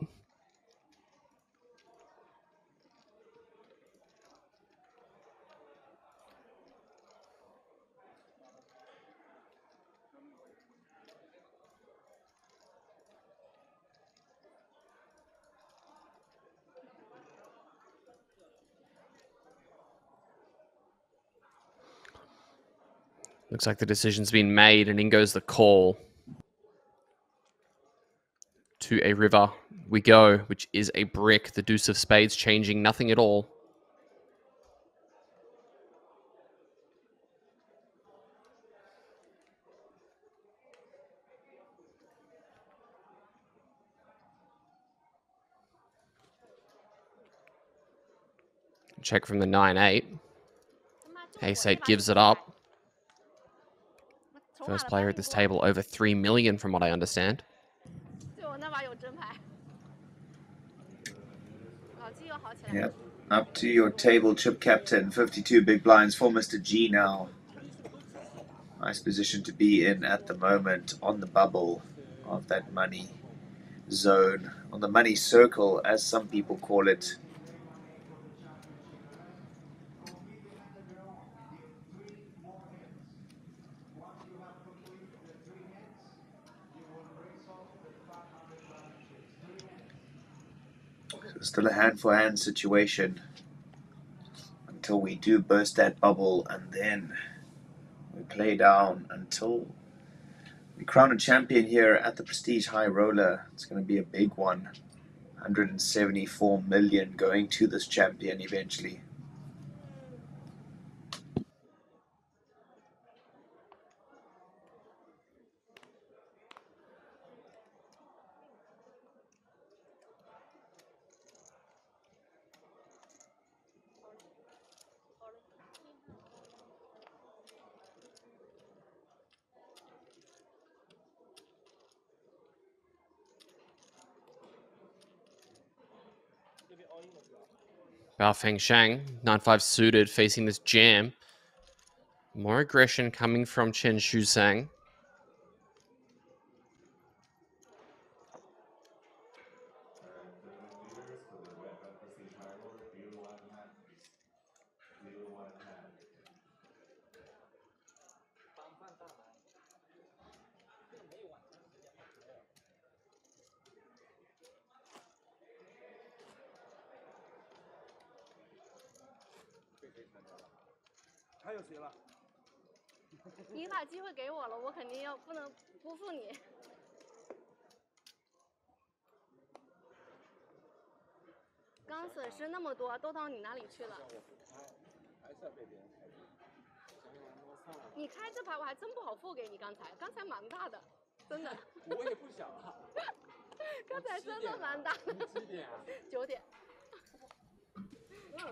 Looks like the decision's been made, and in goes the call. To a river we go, which is a brick. The deuce of spades changing nothing at all. Check from the 9-8. Ace-8 gives it up. First player at this table over 3 million from what I understand. Yep. Up to your table, chip captain. 52 big blinds for Mr. G now. Nice position to be in at the moment on the bubble of that money zone, on the money circle, as some people call it. Still a hand-for-hand situation until we do burst that bubble, and then we play down until we crown a champion here at the Prestige High Roller. It's going to be a big one. 174 million going to this champion eventually. Bao Feng Shang, 9-5 suited, facing this jam. More aggression coming from Chen Shusang.你把机会给我了，我肯定不能辜负你。刚损失那么多，都到你那里去了。你开这牌我还真不好付给你，刚才蛮大的，真的。我也不小啊。刚才真的蛮大的。几点啊？9点。那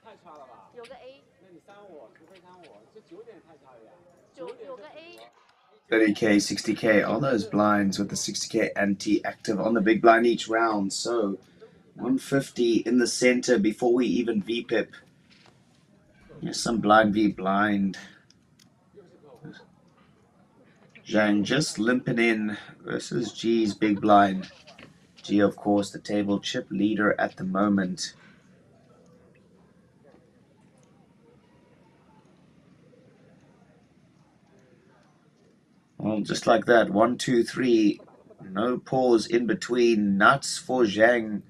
太差了吧？有个 A。那你删我，除非删我，这9点太差了呀。有个 A。 30k, 60k on those blinds with the 60k ante active on the big blind each round. So 150 in the center before we even VPIP. Here's some blind v blind. Zhang just limping in versus G's big blind. G, of course, the table chip leader at the moment. Well, just like that, 1, 2, 3, no pause in between. Nuts for Zhang.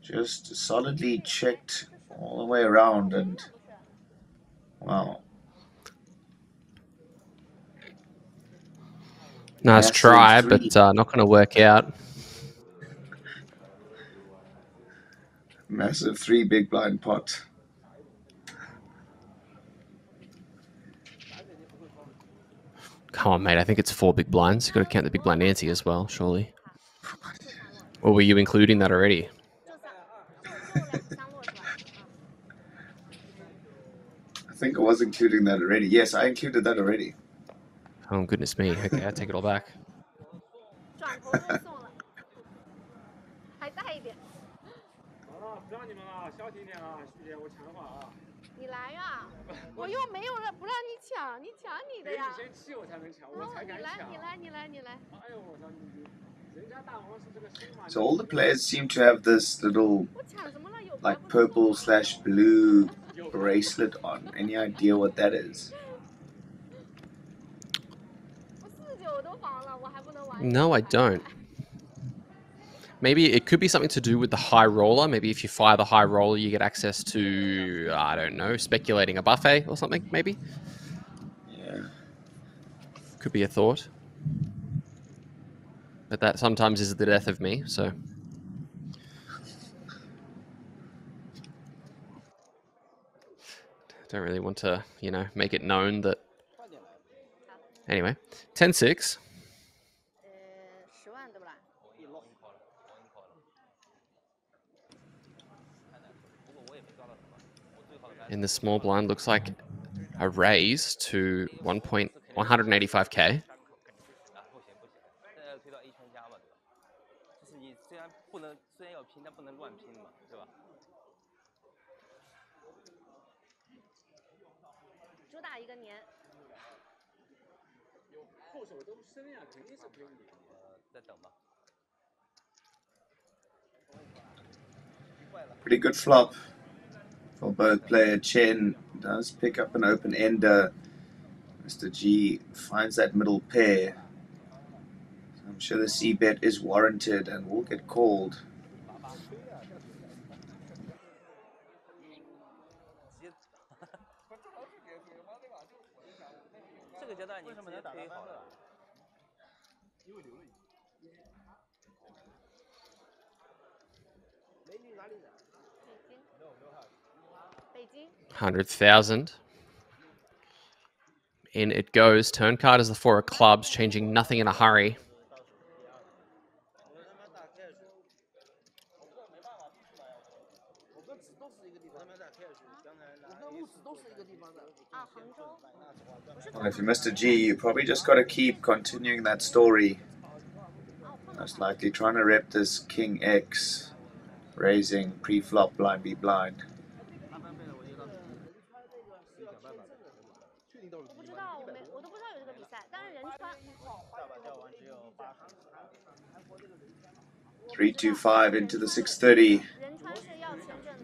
Just solidly checked all the way around, and wow. Nice try, but not going to work out. Massive 3 big blind pot. Come on, mate. I think it's 4 big blinds. You've got to count the big blind ante as well, surely. Or were you including that already? I think I was including that already. Yes, I included that already. Oh, goodness me. Okay, I take it all back. 转头就送了，还带一点。好了，不让你们了，小心点啊，徐姐，我抢话啊。你来呀，我又没有让不让你抢，你抢你的呀。你先气我才能抢，我才敢抢。你来。哎呦，我操你！人家大王是这个新马。So all the players seem to have this little, like, purple/blue bracelet on. Any idea what that is? No, I don't. Maybe it could be something to do with the high roller. Maybe if you fire the high roller, you get access to, I don't know, speculating a buffet or something, maybe? Yeah. Could be a thought. But that sometimes is the death of me, so... Don't really want to, you know, make it known that... Anyway, 10-6. In the small blind, looks like a raise to 185K. Pretty good flop for both player. Chen does pick up an open ender. Mr. G finds that middle pair. I'm sure the C bet is warranted and will get called. $100,000. In it goes. Turn card is the 4 of clubs, changing nothing in a hurry. Well, if you're Mr. G, you probably just got to keep continuing that story. Most likely trying to rep this King X, raising pre-flop blind be blind. $325 into the 630.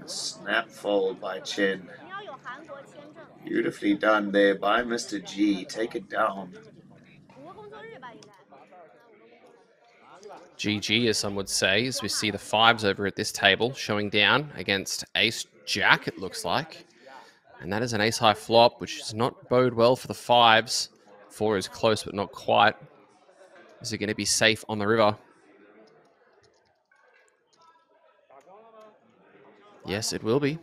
Snap fold by Chen. Beautifully done there by Mr. G. Take it down. GG, as some would say, as we see the 5s over at this table showing down against Ace Jack, it looks like. And that is an ace high flop, which does not bode well for the 5s. 4 is close, but not quite. Is it going to be safe on the river? Yes, it will be.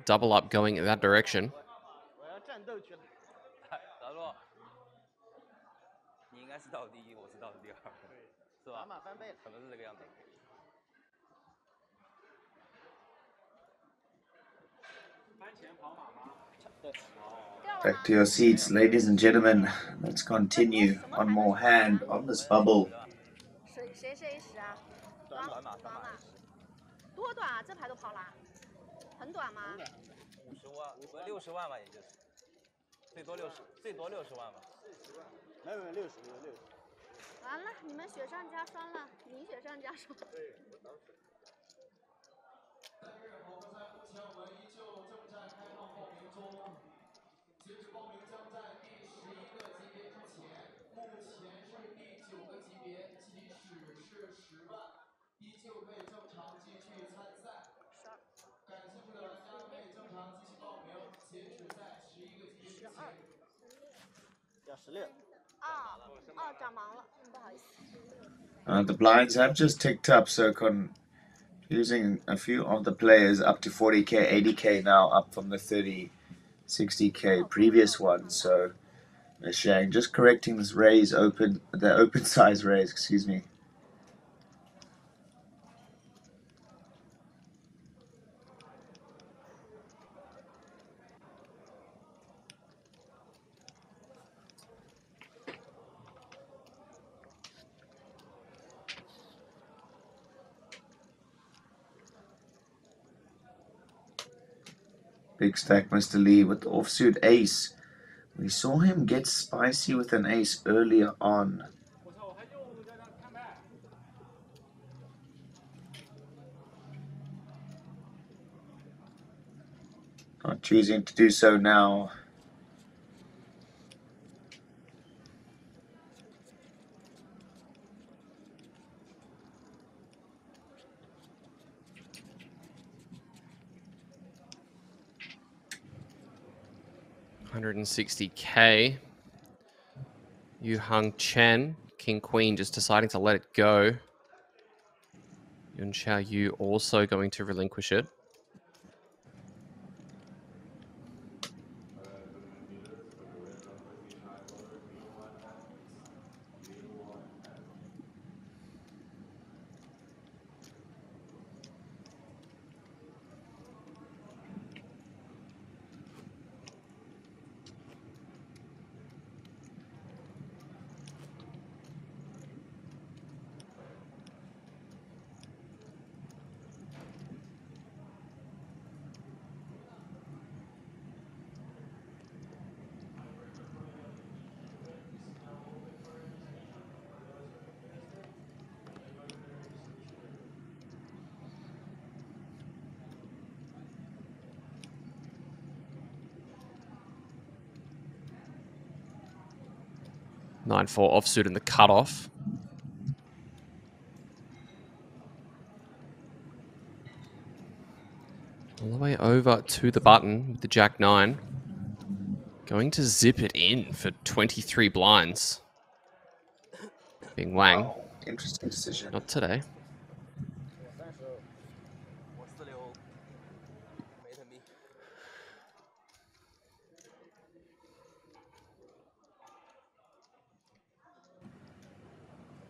Double up going in that direction. Back to your seats, ladies and gentlemen. Let's continue. One more hand on this bubble. 多短啊！这牌都跑了，很短吗？50万，60万吧，也就是，最多60万吧。没有60。完了，你们雪上加霜了，你雪上加霜。对。但是我们在目前我们依旧正在开放报名中，截止报名将在第11个级别之前，目前是第9个级别，起始是10万，依旧可以正常继续参赛。感兴趣的玩家可以正常继续报名，截止在11个级别之前。要16。哦，长盲了，不好意思。The blinds have just ticked up, so using a few of the players up to 40K, 80K now, up from the 30, 60K previous one. So A shame. Just correcting this raise open, the open size raise, excuse me. Big stack, Mr. Lee with the offsuit ace. We saw him get spicy with an ace earlier on. Not choosing to do so now. $160K. Yu Hung Chen, King Queen, just deciding to let it go. Yun Xiao Yu also going to relinquish it. Nine-four offsuit in the cutoff. All the way over to the button with the Jack-9. Going to zip it in for 23 blinds. Bing Wang. Wow. Interesting decision. Not today.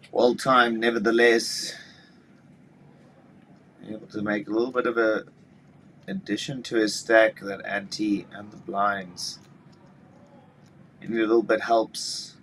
Well timed, nevertheless. Able to make a little bit of a addition to his stack, that ante and the blinds. Any little bit helps.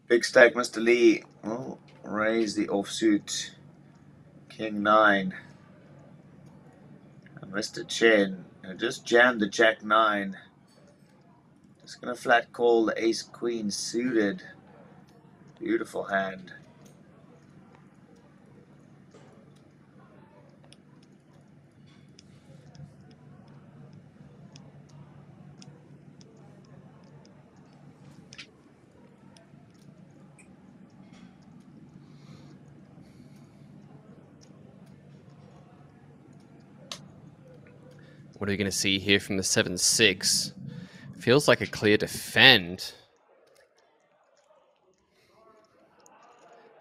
Big stack, Mr. Lee. Oh, raise the offsuit. King 9. And Mr. Chen just jammed the Jack 9. Just gonna flat call the Ace Queen suited. Beautiful hand. What are we going to see here from the 7-6? Feels like a clear defend.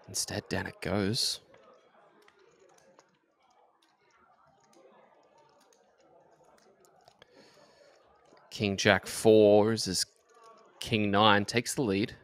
Instead, down it goes. King Jack 4 is his King 9 takes the lead.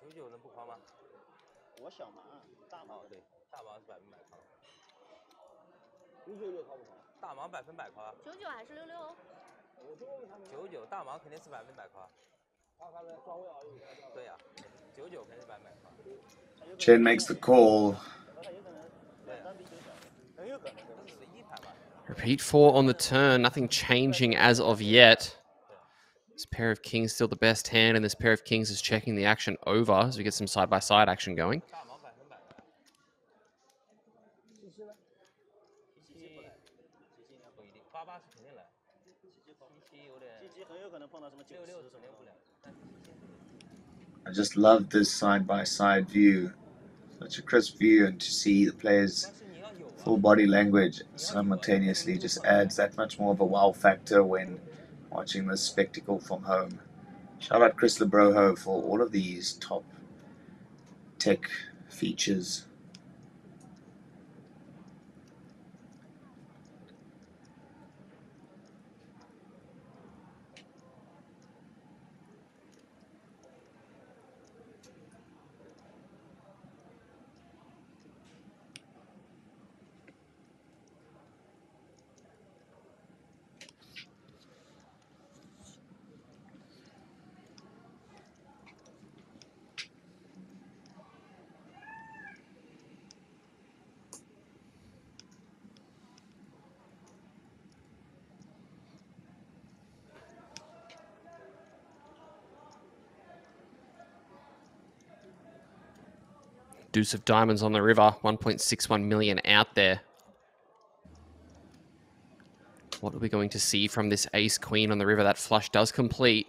99能不框吗？我小盲，大盲对，大盲是100%框。99框不框？大盲100%框。99还是66？ 99大盲肯定是100%框。抓位而已。对呀，99肯定是100%框。 Chen makes the call. Repeat 4 on the turn, nothing changing as of yet. This pair of kings still the best hand, and this pair of kings is checking the action over as we get some side-by-side action going. I just love this side-by-side view. Such a crisp view, and to see the players' full body language simultaneously just adds that much more of a wow factor when watching this spectacle from home. Shout out Chris Lebroho for all of these top tech features. Deuce of diamonds on the river, 1.61 million out there. What are we going to see from this ace queen on the river? That flush does complete.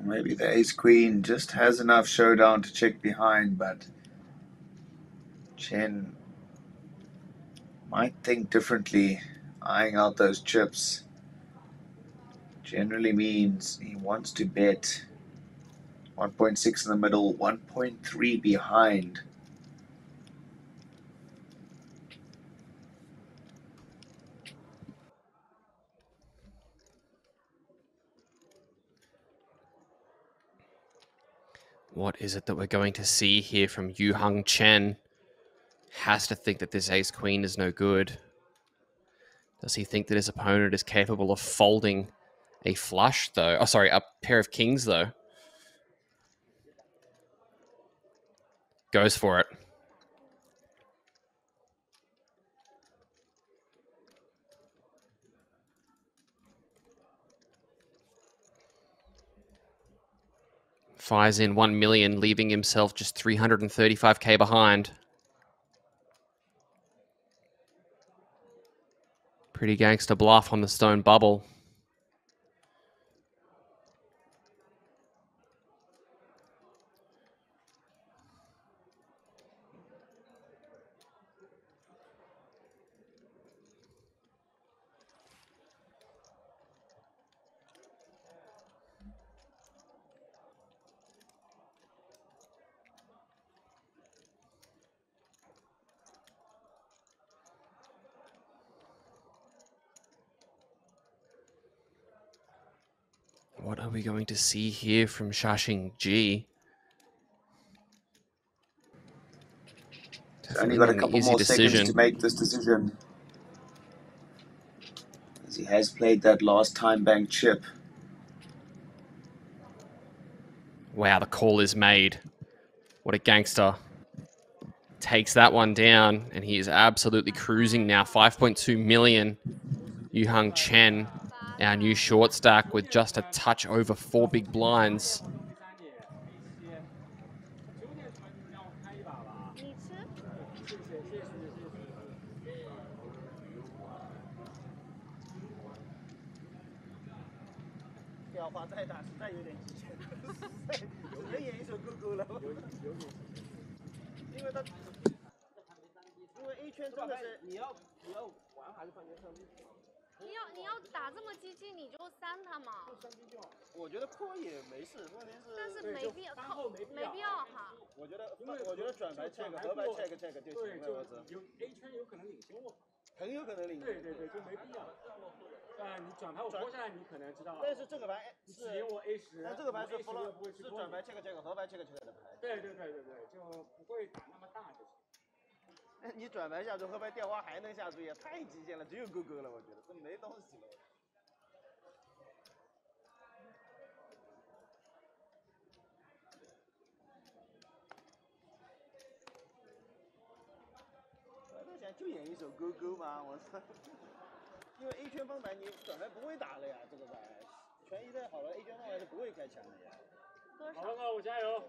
Maybe the ace-queen just has enough showdown to check behind, but Chen might think differently. Eyeing out those chips generally means he wants to bet. 1.6 in the middle, 1.3 behind. What is it that we're going to see here from Yu Hung Chen? Has to think that this ace-queen is no good. Does he think that his opponent is capable of folding a flush, though? Oh, sorry, a pair of kings, though. Goes for it. Fires in 1 million, leaving himself just 335k behind. Pretty gangster bluff on the stone bubble. What are we going to see here from Shashing G? He's only got a couple more seconds to make this decision, as he has played that last time bank chip. Wow, the call is made. What a gangster. Takes that one down, and he is absolutely cruising now. 5.2 million. Yu Hung Chen, our new short stack, with just a touch over 4 big blinds. 因为他，因为 A 圈真的是你要玩还是放圈上去？你要打这么激进，你就删它嘛。我觉得扩也没事，问题是但是没必要，没必要哈。我觉得转牌 check 合牌 check 就行了，我知道。有 A 圈有可能领先我，很有可能领先。对，就没必要。你转牌我拖下来，你可能知道。但是这个牌是只赢我 A10，但这个牌是转牌 check 合牌 check 的牌。对，就不会打那么大就行。你转牌下注，合牌掉花还能下注，也太极限了，只有勾勾了，我觉得这没东西了。我在想，就演一手勾勾嘛，我操！因为 A 圈方牌你转牌不会打了呀，这个牌权益再好了 ，A 圈方牌是不会开强的呀。好了，我加油！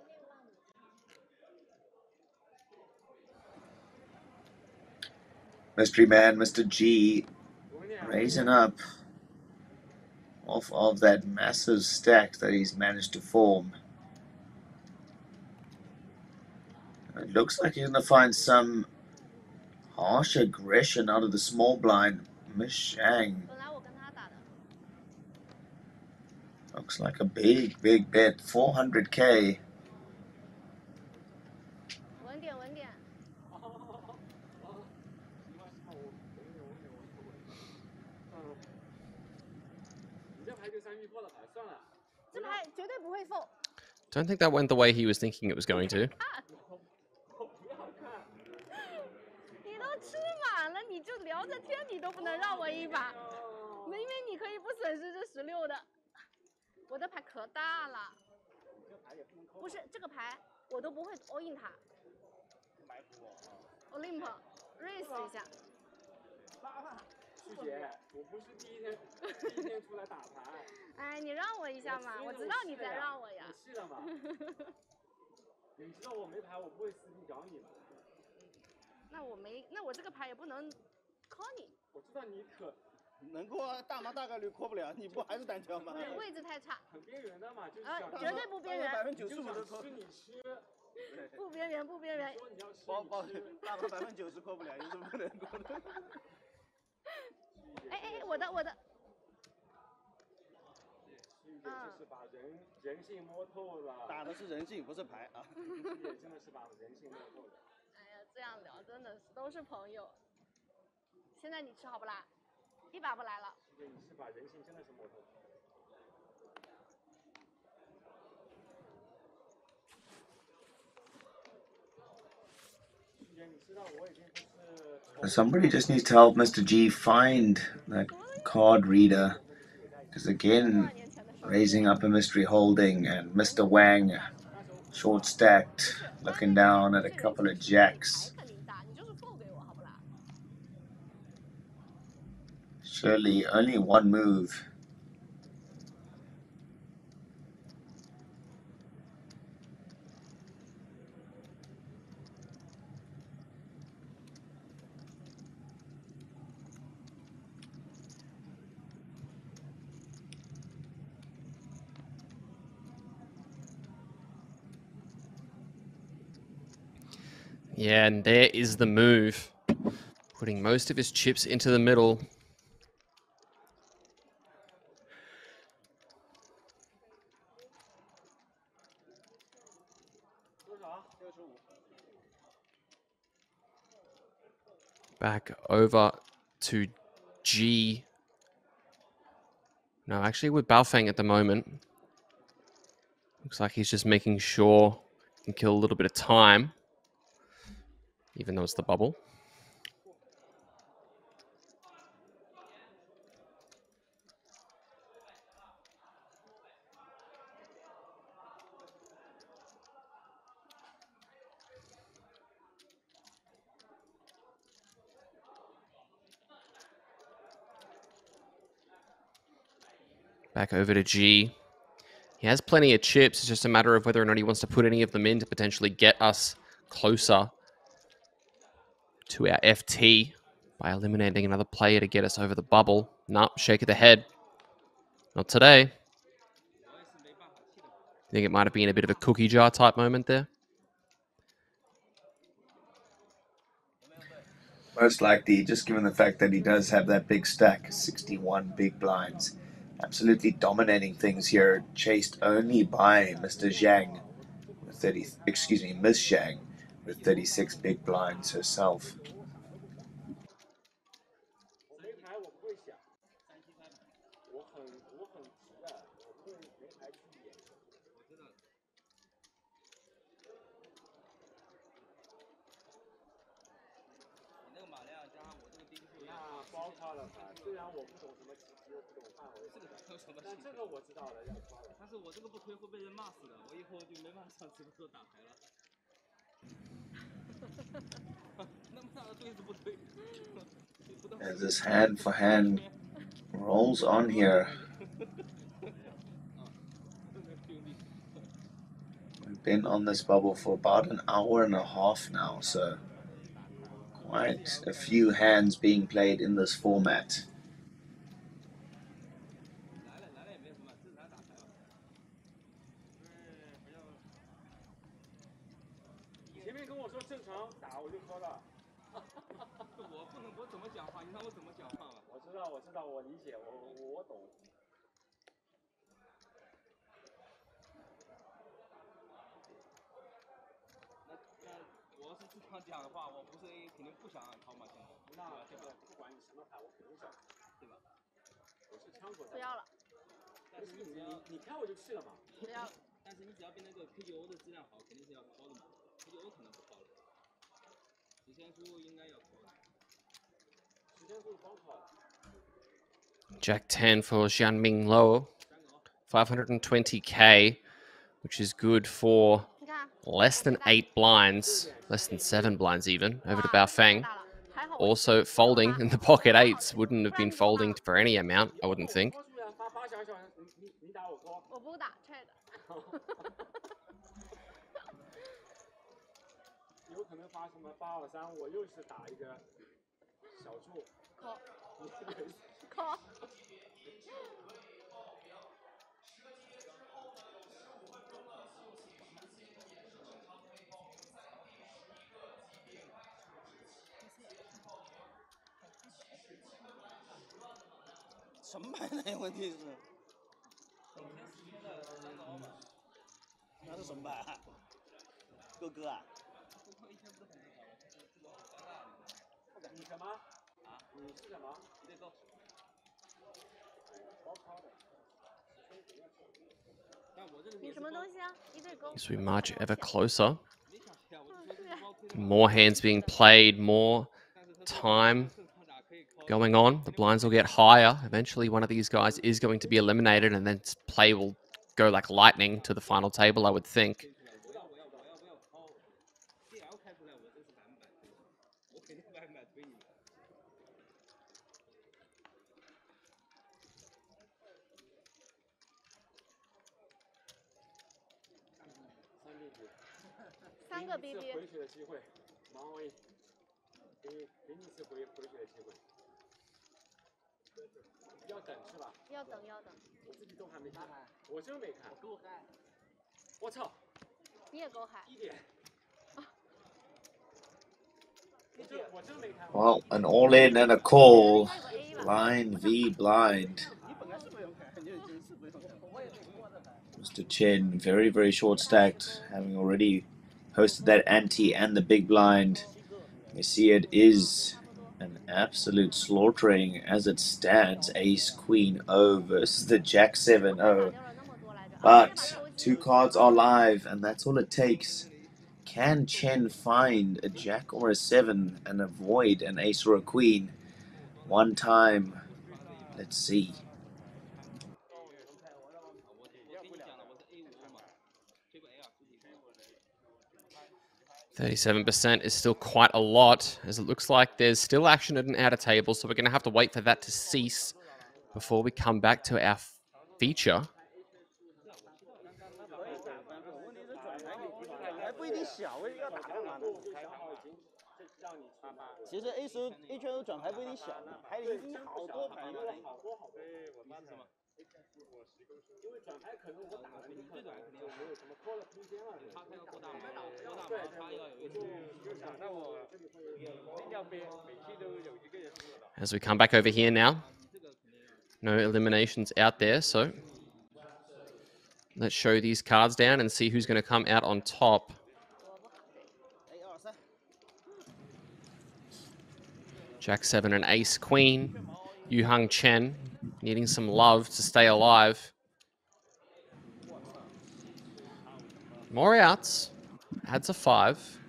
Mystery Man, Mr. G, raising up off of that massive stack that he's managed to form. It looks like he's going to find some harsh aggression out of the small blind. Miss Shang. Looks like a big bet, 400k. Don't think that went the way he was thinking it was going to. 你都吃满了，你就聊着天，你都不能让我一把。明明你可以不损失这16的，我的牌可大了。不是这个牌，我都不会 all in 它。Olymp raise 一下。师姐，我不是第一天出来打牌。哎，你让我一下嘛，我知道你在让我呀。是的嘛。你知道我没牌，我不会死皮找你嘛。那我这个牌也不能 call 你。我知道你可能过大麻大概率过不了，你不还是单挑吗？对，位置太差。很边缘的嘛，就是绝对不边缘。95%都扣。你吃。不边缘，不边缘。大麻90%过不了，有什么不能过的？哎，我的。就是把人性摸透了。打的是人性，不是牌啊。也真的是把人性摸透了。哎呀，这样聊真的是都是朋友。现在你吃好不啦？一把不来了。你是把人性真的是摸透了。你知道我已经不是。 Somebody just needs to help Mr. G find that card reader. Because again, raising up a mystery holding and Mr. Wang short stacked, looking down at a couple of jacks. Surely only one move. Yeah, and there is the move. Putting most of his chips into the middle. Back over to G. No, actually with Baofeng at the moment. Looks like he's just making sure he can kill a little bit of time. Even though it's the bubble. Back over to G. He has plenty of chips. It's just a matter of whether or not he wants to put any of them in to potentially get us closer to our FT by eliminating another player to get us over the bubble. Nope, shake of the head. Not today. I think it might have been a bit of a cookie jar type moment there. Most likely, just given the fact that he does have that big stack, 61 big blinds. Absolutely dominating things here, chased only by Mr. Zhang with 30, excuse me, Miss Zhang with 36 big blinds herself.包抄了吧？虽然我不懂什么棋局，我不懂范围，但这个我知道的要抄的。但是我这个不推会被人骂死的，我以后就没办法上直播桌打牌了。那么大的对子不推。As this hand for hand rolls on here. We've been on this bubble for about an hour and a half now, so quite a few hands being played in this format. 前面跟我说正常打我就喝了。我怎么讲话？你看我怎么讲话嘛？我知道，我理解，我懂。那我要是正常讲的话，我不是 A 肯定不想跑马线的。那这个不管你什么牌，我肯定想，对吧？我是枪手。不要了。但是你开我就去了嘛。不要了。但是你只要比那个 KGO 的质量好，肯定是要抛的嘛。KGO 可能不抛了。时间书应该要抛的。时间书光抛了。Jack 10 for Xianming Lo. 520k, which is good for less than 8 blinds, less than 7 blinds even, over to Baofeng. Also folding in the pocket 8s, wouldn't have been folding for any amount, I wouldn't think. Call. 什么牌呢？问题是，那是什么牌啊？哥哥啊？你什么？啊？你是什么？一对勾。包抄的。你什么东西啊？一对勾。 As we march ever closer, more hands being played, more time going on. The blinds will get higher. Eventually, one of these guys is going to be eliminated, and then play will go like lightning to the final table, I would think. BB 回血的机会，盲威，给你一次回血的机会。要等是吧？要等。我自己都还没看，我真没看。我够嗨！我操！你也够嗨！1点。我真没看。 Well, an all-in and a call. Blind v blind. Mr. Chen, very, very short stacked, having already posted that ante and the big blind. You see it is an absolute slaughtering as it stands. Ace Queen O versus the Jack 7-0. But 2 cards are live, and that's all it takes. Can Chen find a Jack or a 7 and avoid an Ace or a Queen? One time. Let's see. 37% is still quite a lot, as it looks like there's still action at an outer table, so we're going to have to wait for that to cease before we come back to our feature. 其实 A 手 A 圈手转牌不一定小，牌里一好多牌呢。因为转牌可能我打了，你最短肯定没有什么拖了空间了。他开个扩大嘛，扩大 As we come back over here now, no eliminations out there, so let's show these cards down and see who's going to come out on top. Jack 7 and Ace Queen. Yu Hung Chen needing some love to stay alive. More outs. Adds a 5.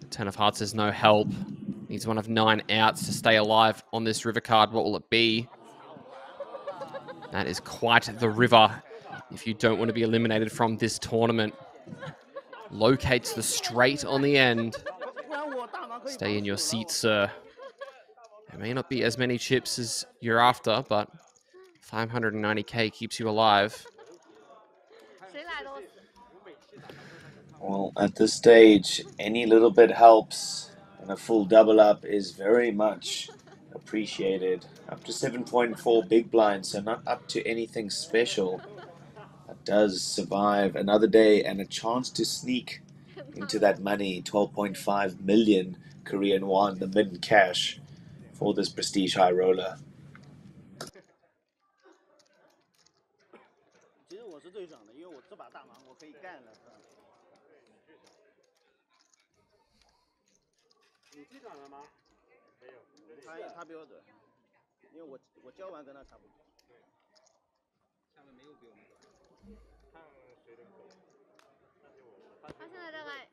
10 of Hearts is no help. Needs one of 9 outs to stay alive on this river card. What will it be? That is quite the river if you don't want to be eliminated from this tournament. Locates the straight on the end. Stay in your seat, sir. There may not be as many chips as you're after, but 590k keeps you alive. Well, at this stage, any little bit helps, and a full double up is very much appreciated. Up to 7.4 big blinds, so not up to anything special. That does survive another day and a chance to sneak into that money, 12.5 million Korean won, the mid cash for this prestige high roller. 其实我是最爽的，因为我这把大盲我可以干了。你最爽了吗？没有，他比我准，因为我教完跟他差不多。下面没有比我们准，看谁的狗。他现在大概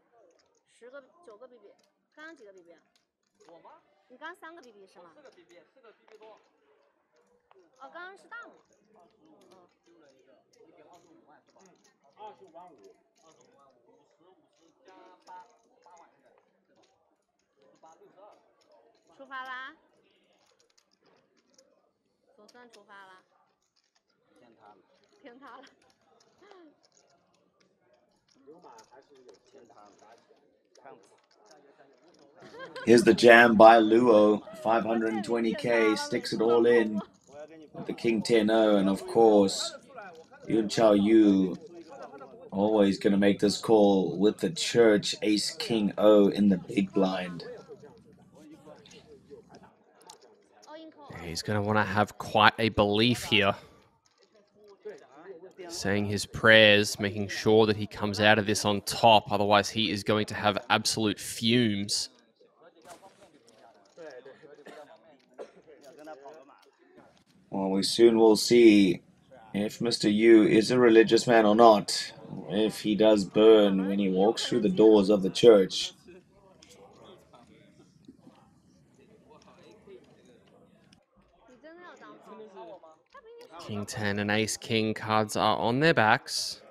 10个、9个 BB， 刚刚几个 BB？ 我吗？你刚3个 BB 是吗？4个 BB，4个 BB 多。哦，刚刚是大吗？ 丢了一个125万是吧？25万5，25万5，50加8万应该对吧？58、62。出发啦！总算出发了。偏塌了。偏塌了。流马还是有偏塌了，看不。 Here's the jam by Luo, 520k, sticks it all in with the King 10-0, and of course, Yun Chao Yu always going to make this call with the church, Ace King O in the big blind. He's going to want to have quite a belief here. Saying his prayers, making sure that he comes out of this on top, otherwise he is going to have absolute fumes. Well, we soon will see if Mr. Yu is a religious man or not, if he does burn when he walks through the doors of the church. King 10 and Ace King cards are on their backs.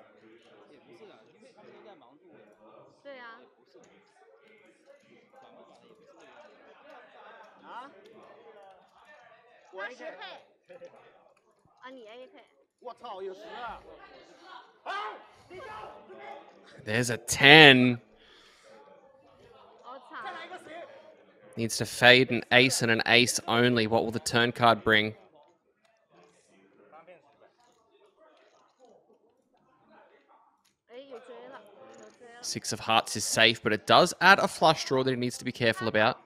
There's a 10. Needs to fade an ace and an ace only. What will the turn card bring? Six of Hearts is safe, but it does add a flush draw that he needs to be careful about.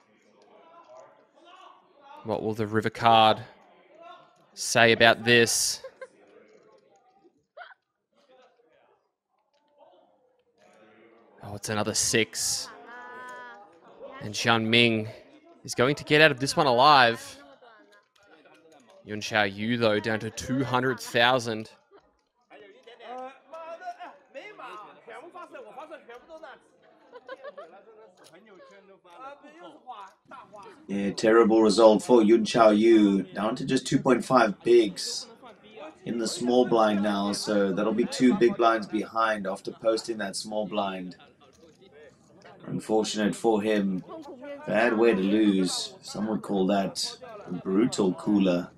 What will the river card say about this? Oh, it's another 6. And Xian Ming is going to get out of this one alive. Yun Chao Yu, though, down to 200,000. Yeah, terrible result for Yun Chao Yu, down to just 2.5 bigs in the small blind now, so that'll be 2 big blinds behind after posting that small blind. Unfortunate for him, bad way to lose. Some would call that a brutal cooler.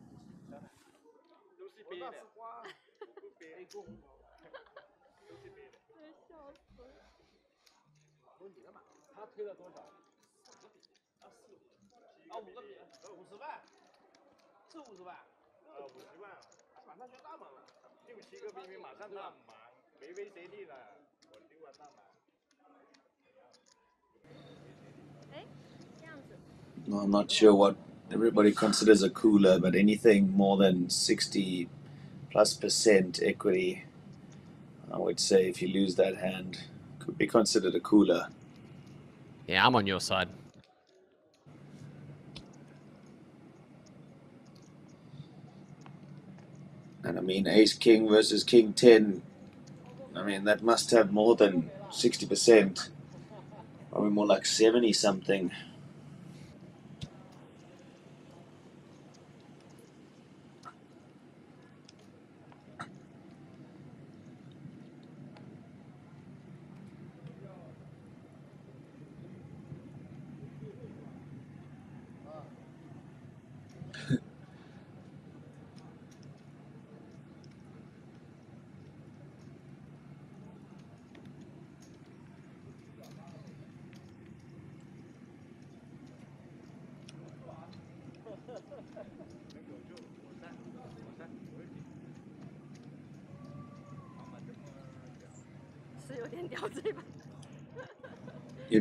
No, I'm not sure what everybody considers a cooler, but anything more than 60+% equity, I would say if you lose that hand, could be considered a cooler. Yeah, I'm on your side. And I mean, ace king versus king 10, I mean, that must have more than 60%, probably more like 70 something.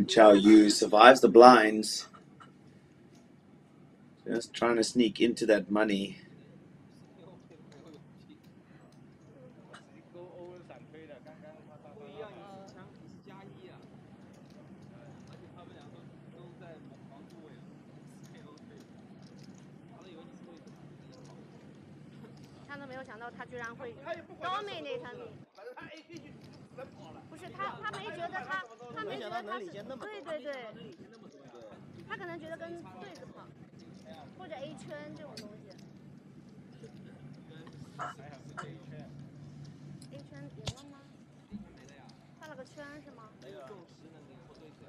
JUL survives the blinds. Just trying to sneak into that money. A 圈这种东西。A 圈赢了吗？画了个圈是吗？没有重石能赢或对子。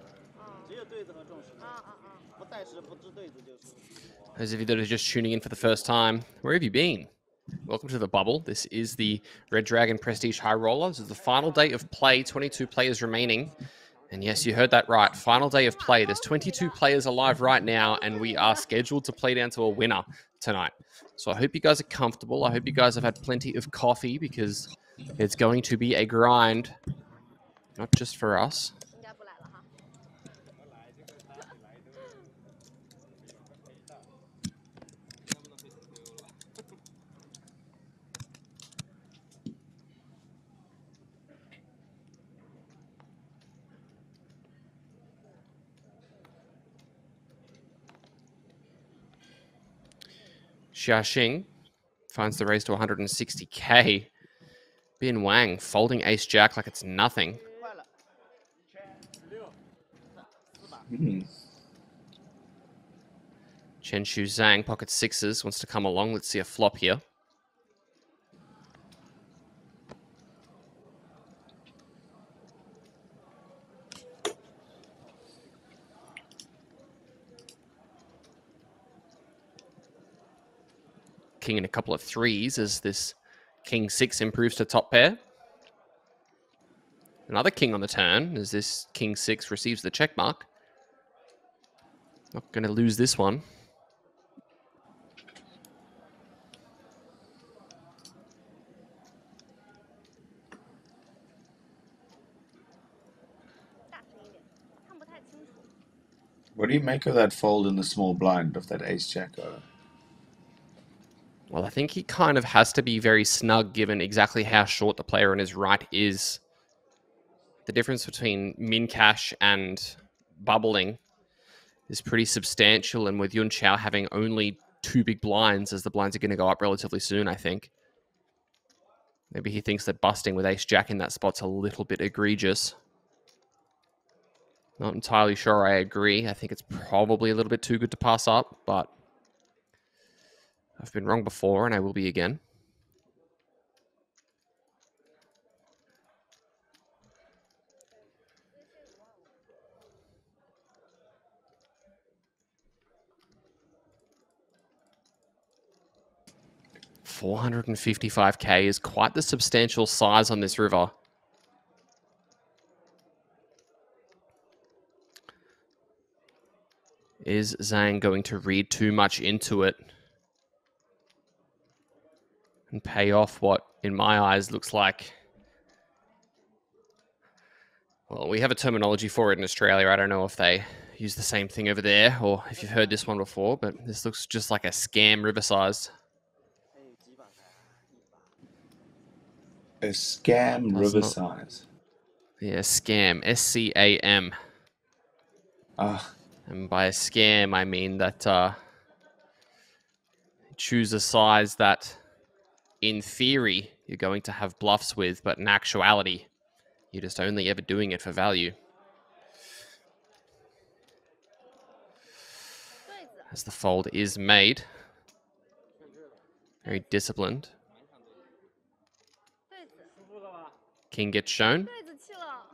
只有对子和重石。不带石不知对子就是。Those of you that are just tuning in for the first time, where have you been? Welcome to the bubble. This is the Red Dragon Prestige High Roller. This is the final day of play, 22 players remaining. And yes, you heard that right. Final day of play. There's 22 players alive right now, and we are scheduled to play down to a winner tonight. So I hope you guys are comfortable. I hope you guys have had plenty of coffee because it's going to be a grind, not just for us. Xiaxing finds the raise to 160k. Bin Wang folding ace jack like it's nothing. Chen Shu Zhang pocket sixes, wants to come along. Let's see a flop here. King and a couple of threes as this king six improves to top pair. Another king on the turn as this king six receives the check mark. Not going to lose this one. What do you make of that fold in the small blind of that ace jack? Well, I think he kind of has to be very snug given exactly how short the player on his right is. The difference between min cash and bubbling is pretty substantial, and with Yun Chao having only 2 big blinds, as the blinds are going to go up relatively soon, I think. Maybe he thinks that busting with ace-jack in that spot's a little bit egregious. Not entirely sure I agree. I think it's probably a little bit too good to pass up, but I've been wrong before, and I will be again. $455k is quite the substantial size on this river. Is Zhang going to read too much into it and pay off what, in my eyes, looks like Well, we have a terminology for it in Australia. I don't know if they use the same thing over there or if you've heard this one before, but this looks just like a scam river size. A scam river size. Yeah, scam. SCAM. And by a scam, I mean that choose a size that, in theory, you're going to have bluffs with, but in actuality, you're just only ever doing it for value. As the fold is made. Very disciplined. King gets shown.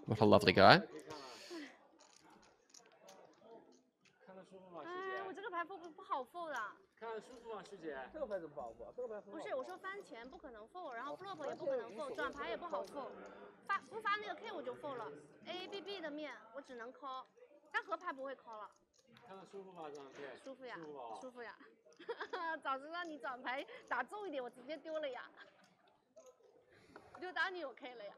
What a lovely guy. 我这个牌不好 fold 的。看着舒服吗，师姐？这个牌怎么不好 fold？ 这个牌不是，我说翻前不可能 fold， 然后 flop 也不可能 fold， 转牌也不好 fold。不发那个 K 我就 fold 了 ，A B B 的面我只能 call， 但合牌不会 call 了。看着舒服吗？这张 K？ 舒服呀，舒服呀。早知道你转牌打重一点，我直接丢了呀。我就当你有 K 了呀。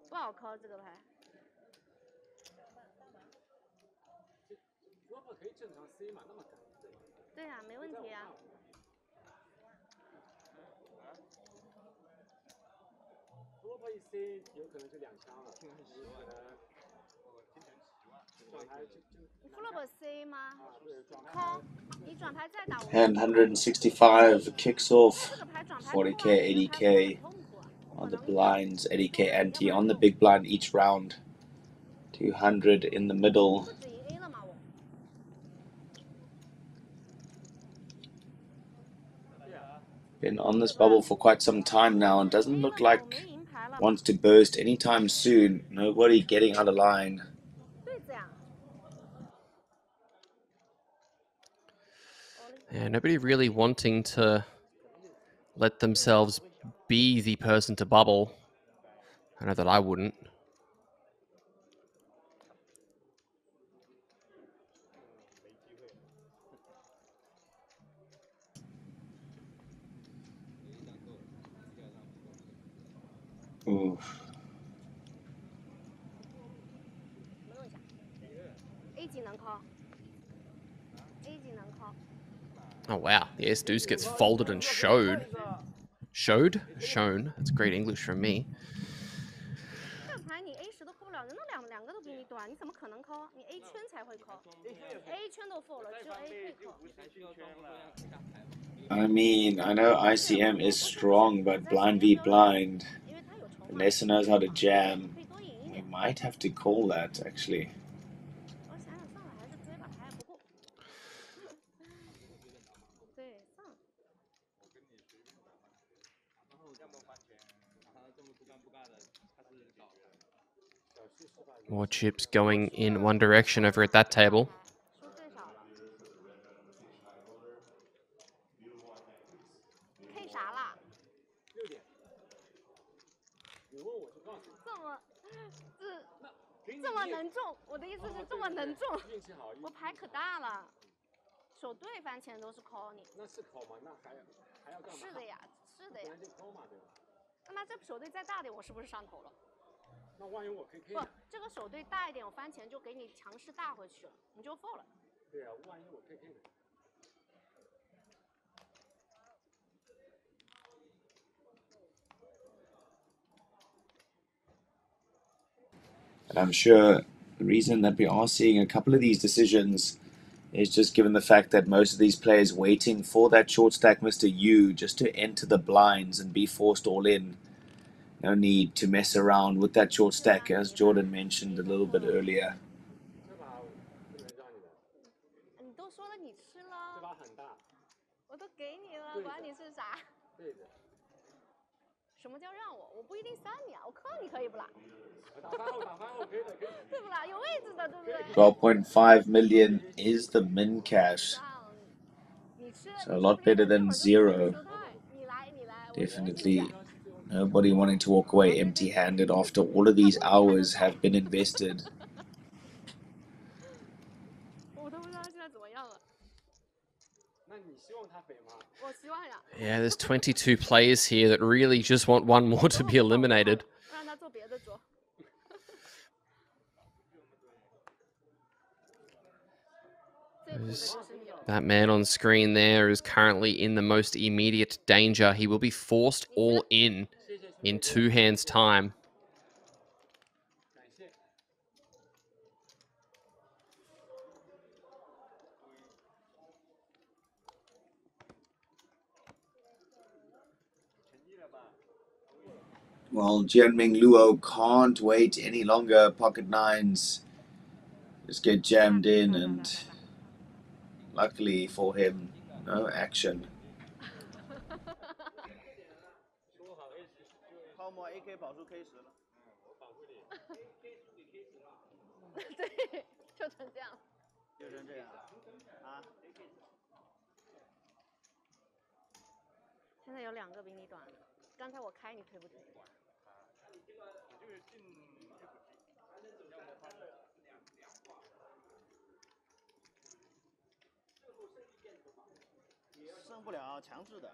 不好 call 这个牌。 可以正常 C 嘛，那么赶，对呀，没问题啊。flop 一 C 有可能就2枪了，有可能转牌就 flop C 吗 ？call， 你转牌再打。And 165 kicks off 40k, 80k on the blinds, 80k ante on the big blind each round, 200 in the middle. Been on this bubble for quite some time now and doesn't look like wants to burst anytime soon. Nobody getting out of line. Yeah, nobody really wanting to let themselves be the person to bubble. I know that I wouldn't. Oof. Oh wow, the ace deuce gets folded and showed. Showed? Shown. That's great English from me. I mean, I know ICM is strong, but blind v blind, Vanessa knows how to jam. We might have to call that, actually. More chips going in one direction over at that table. call 你。那是 call 吗？那还要干嘛？是的呀，是的呀。那就 call 嘛，对吧？那么这手对再大点，我是不是上头了？那万一我 KK 不，这个手对大一点，我翻前就给你强势大回去了，你就 fold 了。对啊，万一我 KK 呢？ And I'm sure the reason that we are seeing a couple of these decisions is just given the fact that most of these players waiting for that short stack Mr. U just to enter the blinds and be forced all in. No need to mess around with that short stack, as Jordan mentioned a little bit earlier. 你都说了你吃了，这把很大，我都给你了，管你是啥。对的。什么叫让我？我不一定三你啊，我克你可以不啦？ 12.5 million is the min cash, so a lot better than 0. Definitely nobody wanting to walk away empty-handed after all of these hours have been invested. Yeah, there's 22 players here that really just want one more to be eliminated. That man on screen there is currently in the most immediate danger. He will be forced all in 2 hands' time. Well, Jianming Luo can't wait any longer. Pocket nines just get jammed in, and luckily for him, no action. 泡沫 AK 保出 K10了。对，就成这样。就成这样啊！现在有2个比你短，刚才我开你推不推？胜不了，强制的。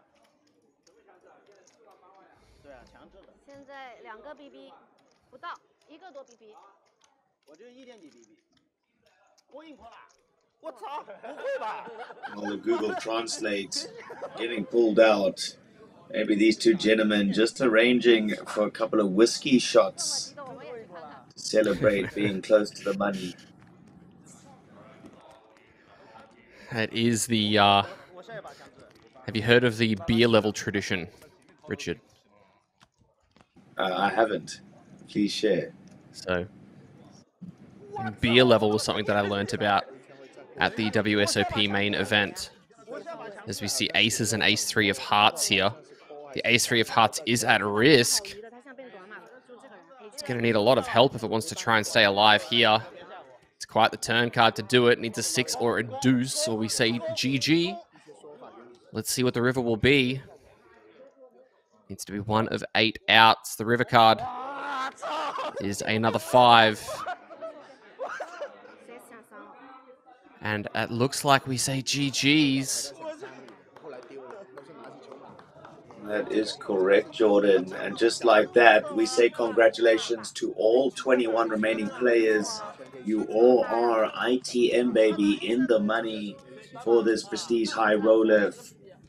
对啊，强制的。现在2个 BB 不到，1个多 BB。我就1点几 BB。我硬破了。我操，不会吧 Well, the Google Translate getting pulled out. Maybe these two gentlemen just arranging for a couple of whiskey shots to celebrate being close to the money. That is the, have you heard of the beer level tradition, Richard? I haven't. Please share. So, beer level was something that I learnt about at the WSOP main event. As we see aces and ace-3 of hearts here. The ace-3 of hearts is at risk. It's going to need a lot of help if it wants to try and stay alive here. It's quite the turn card to do it. Needs a 6 or a deuce, or we say GG. Let's see what the river will be. Needs to be 1 of 8 outs. The river card is another 5. And it looks like we say GG's. That is correct, Jordan. And just like that, we say congratulations to all 21 remaining players. You all are ITM, baby, in the money for this Prestige High Roller.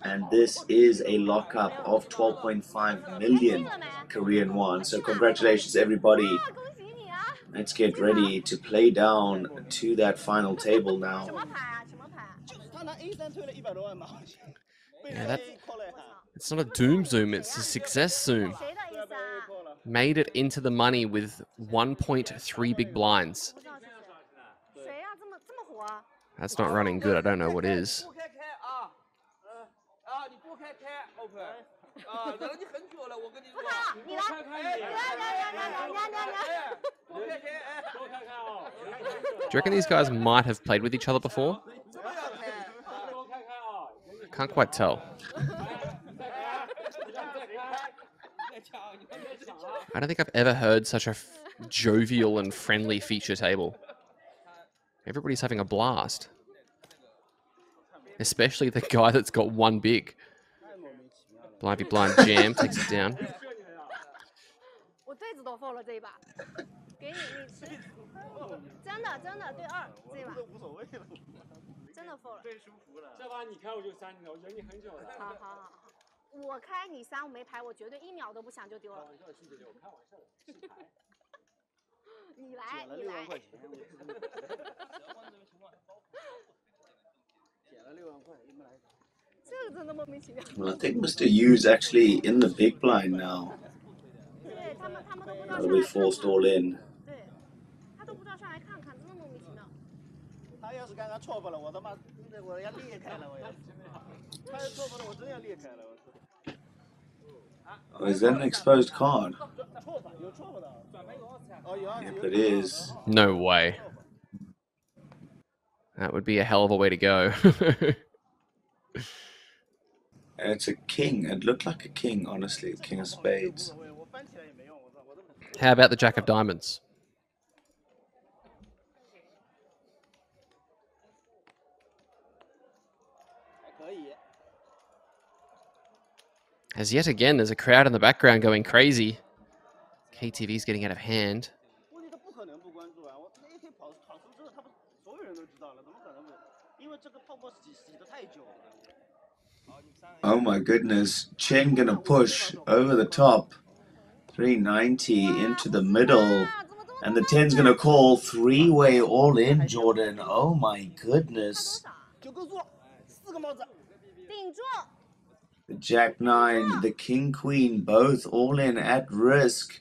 And this is a lockup of 12.5 million Korean won. So congratulations, everybody. Let's get ready to play down to that final table now. Yeah, it's not a doom zoom, it's a success zoom. Made it into the money with 1.3 big blinds. That's not running good, I don't know what is. Do you reckon these guys might have played with each other before? I can't quite tell. I don't think I've ever heard such a jovial and friendly feature table. Everybody's having a blast. Especially the guy that's got 1 big. Blind v blind jam takes it down. Well, I think Mr. Yu's actually in the big blind now. Will be forced all in. Oh, is that an exposed card? Yep, it is. No way. That would be a hell of a way to go. And it's a king. It looked like a king, honestly. King of spades. How about the Jack of Diamonds? As yet again, there's a crowd in the background going crazy. KTV's getting out of hand. Oh my goodness. Chen gonna push over the top. 390 into the middle. And the 10's gonna call three-way all in, Jordan. Oh my goodness. The Jack 9, the King Queen, both all in at risk.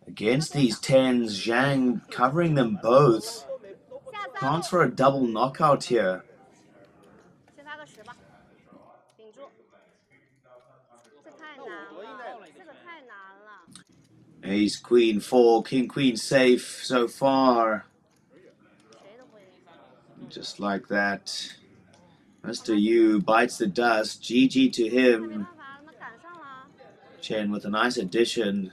Against these 10s, Zhang covering them both. Chance for a double knockout here. Ace, Queen, 4, King, Queen safe so far. Just like that. Mr. Yu bites the dust. GG to him. Chen with a nice addition.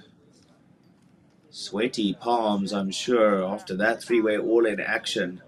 Sweaty palms, I'm sure, after that three-way all-in action.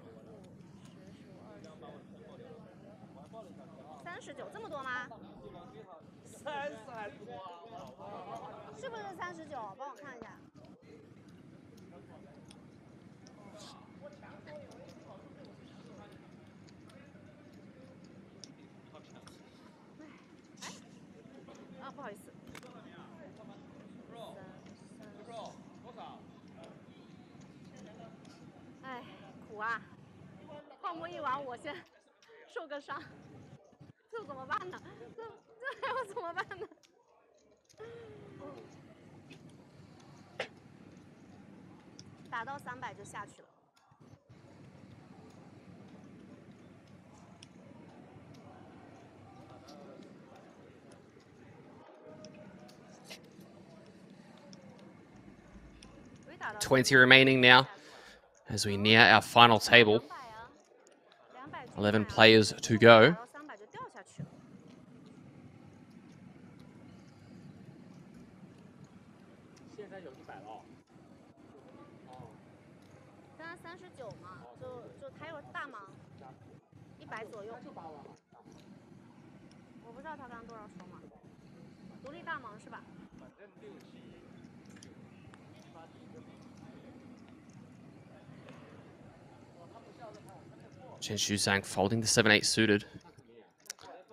打到300就下去了。20 remaining now as we near our final table. 11 players to go. Chen Shuzhang folding the 7-8 suited.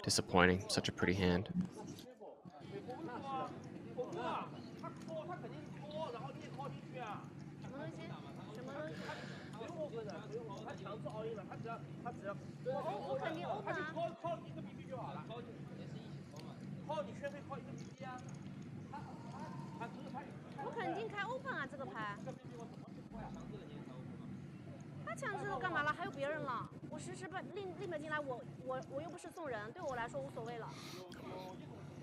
Disappointing. Such a pretty hand.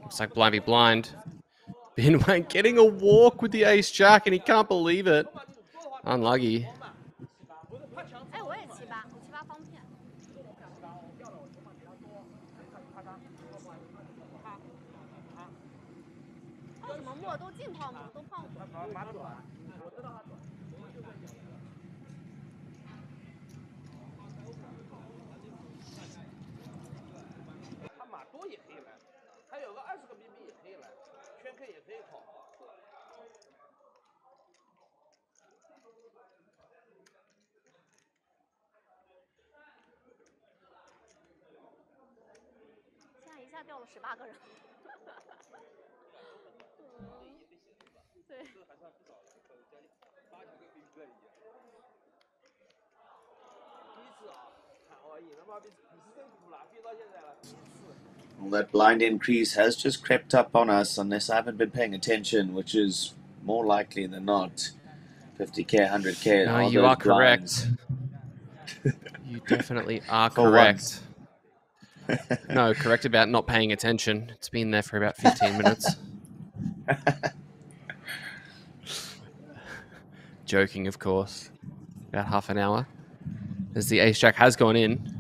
Looks like blind be blind. Bin Wang getting a walk with the ace jack and he can't believe it. Unlucky. Well, that blind increase has just crept up on us unless I haven't been paying attention, which is more likely than not. 50k, 100k. No, you are correct. You definitely are correct. No, correct about not paying attention. It's been there for about 15 minutes. Joking, of course. About half an hour. As the ace jack has gone in.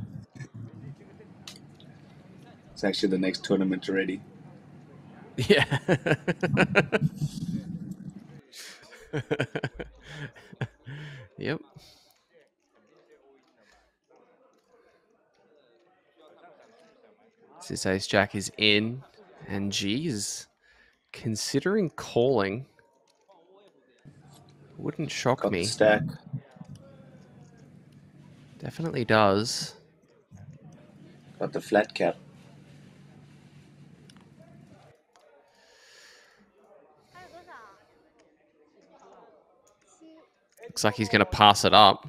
It's actually the next tournament already. Yeah. Yep. This ace jack is in, and G is considering calling. Wouldn't shock Got me. the stack. Definitely does. Got the flat cap. Looks like he's going to pass it up.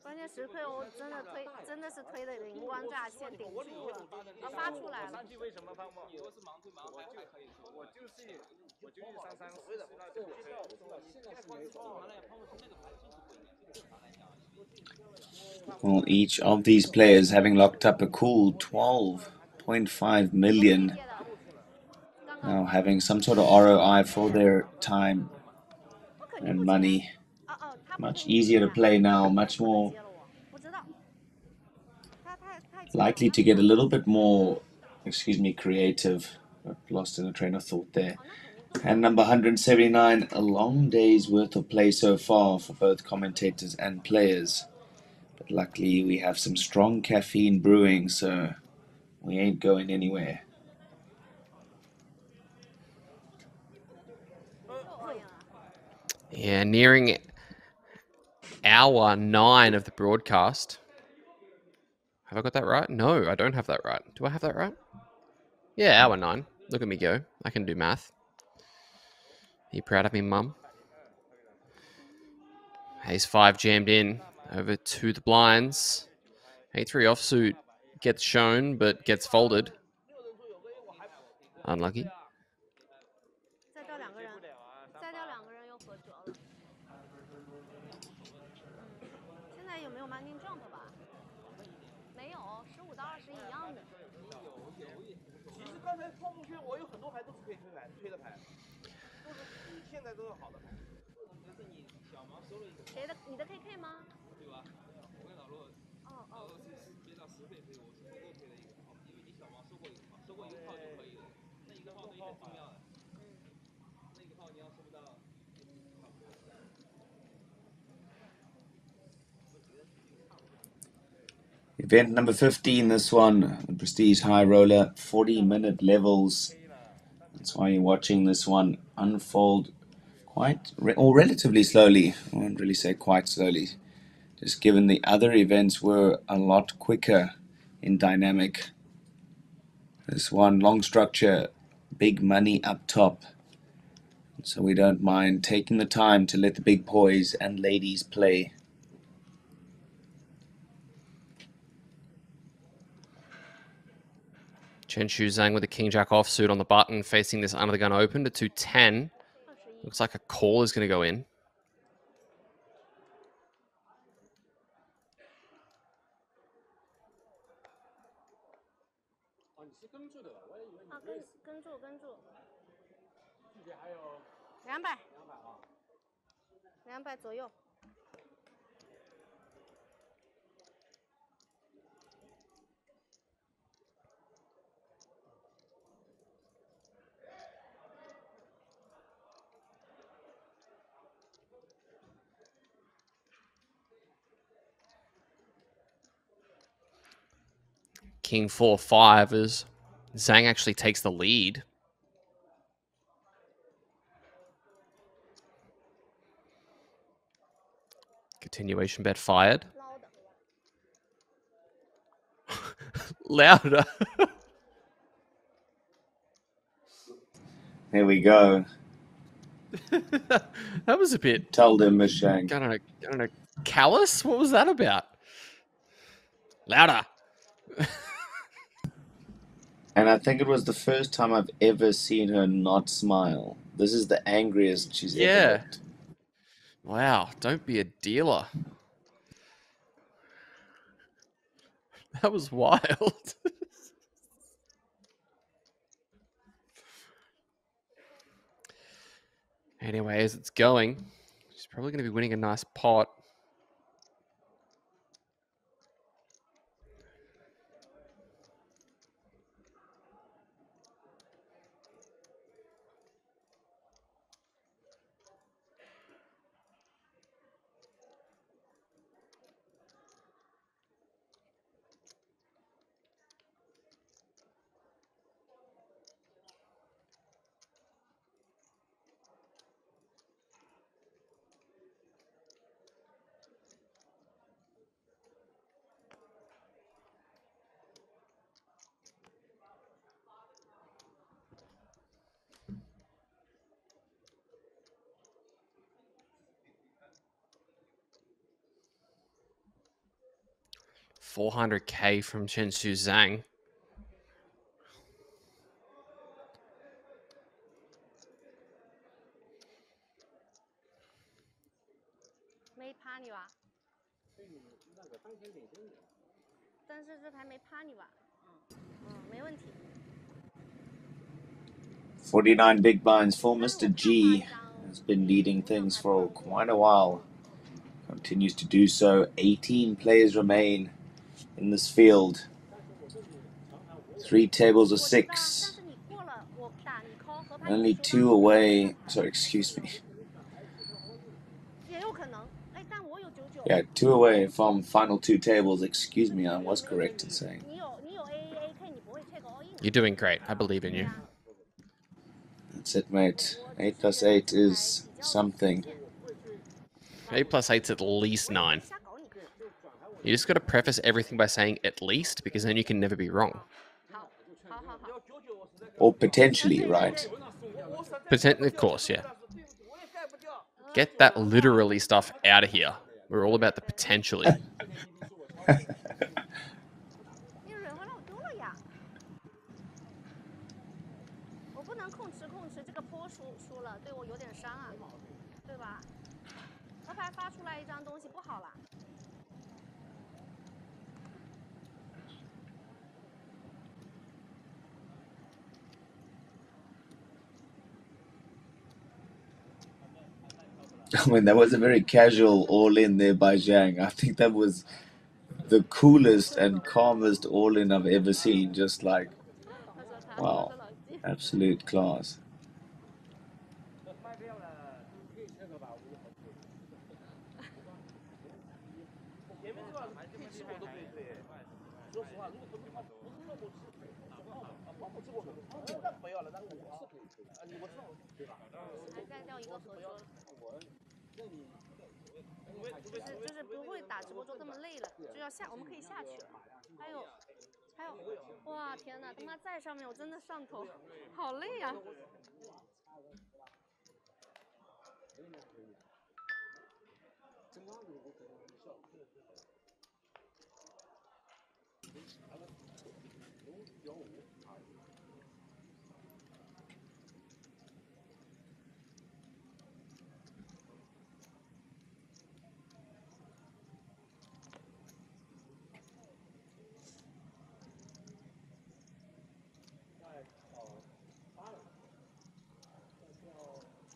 关键时刻我真的是推的灵光乍现，顶住了，发出来了。为什么放不？我是盲推盲拍就可以说，我就是33所谓的Well, each of these players having locked up a cool 12.5 million. Now having some sort of ROI for their time and money. Much easier to play now, much more likely to get a little bit more, creative. Got lost in a train of thought there. And number 179, a long day's worth of play so far for both commentators and players. But luckily we have some strong caffeine brewing, so we ain't going anywhere. Yeah, nearing hour 9 of the broadcast. Have I got that right? No, I don't have that right. Do I have that right? Yeah, hour 9. Look at me go. I can do math. Are you proud of me, Mum? Ace 5 jammed in over to the blinds. A3 offsuit gets shown, but gets folded. Unlucky. KK 吗？对吧？我跟老陆，老陆是接到10倍推，我是不够推的一个号，因为你小毛收过一个号，收过一个号就可以了。那一个号对你很重要的，那个号你要收不到。Event number 15, this one, the Prestige High Roller, 40-minute levels. That's why you're watching this one unfold relatively slowly. I won't really say quite slowly, just given the other events were a lot quicker in dynamic. This one, long structure, big money up top. So we don't mind taking the time to let the big boys and ladies play. Chen Shu Zhang with a King Jack offsuit on the button, facing this under the gun open to 210. Looks like a call is going to go in. $200左右。King 4-5 as Zhang actually takes the lead. Continuation bet fired. Louder. Here we go. That was a bit... Told him, Miss Shang. I don't know. Callous? What was that about? Louder. And I think it was the first time I've ever seen her not smile. This is the angriest she's ever looked. Wow, don't be a dealer. That was wild. Anyway, as it's going, she's probably going to be winning a nice pot. 400k from Chen Xu Zhang. 没趴你吧？但是这牌没趴你吧？没问题。 49 big blinds for Mr. G. Has been leading things for quite a while. Continues to do so. 18 players remain in this field. 3 tables of 6. Only 2 away. Sorry, excuse me. Yeah, 2 away from final 2 tables. Excuse me, I was correct in saying. You're doing great. I believe in you. That's it, mate. 8 plus 8 is something. 8 plus 8's at least 9. You just got to preface everything by saying at least, because then you can never be wrong. Or potentially, right? Of course, yeah. Get that literally stuff out of here. We're all about the potentially. 对吧？河牌发出来一张东西不好啦。I mean, that was a very casual all-in there by Zhang. I think that was the coolest and calmest all-in I've ever seen. Just like, wow, absolute class.还有，哇天哪！他妈在上面，我真的上头，好累呀、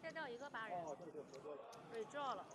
再掉一个8人，redraw 了。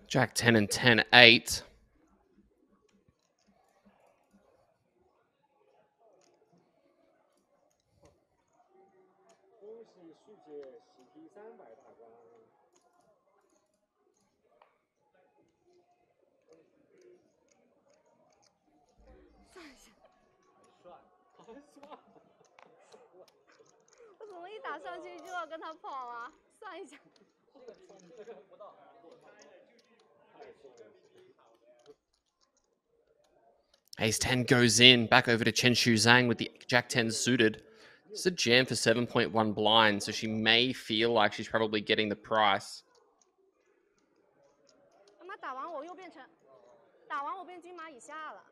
Jack 10 and 10 8. Ace 10 goes in, back over to Chen Xu Zhang with the Jack 10 suited. It's a jam for 7.1 blind, so she may feel like she's probably getting the price. 他妈打完我又变成，打完我变金马以下了。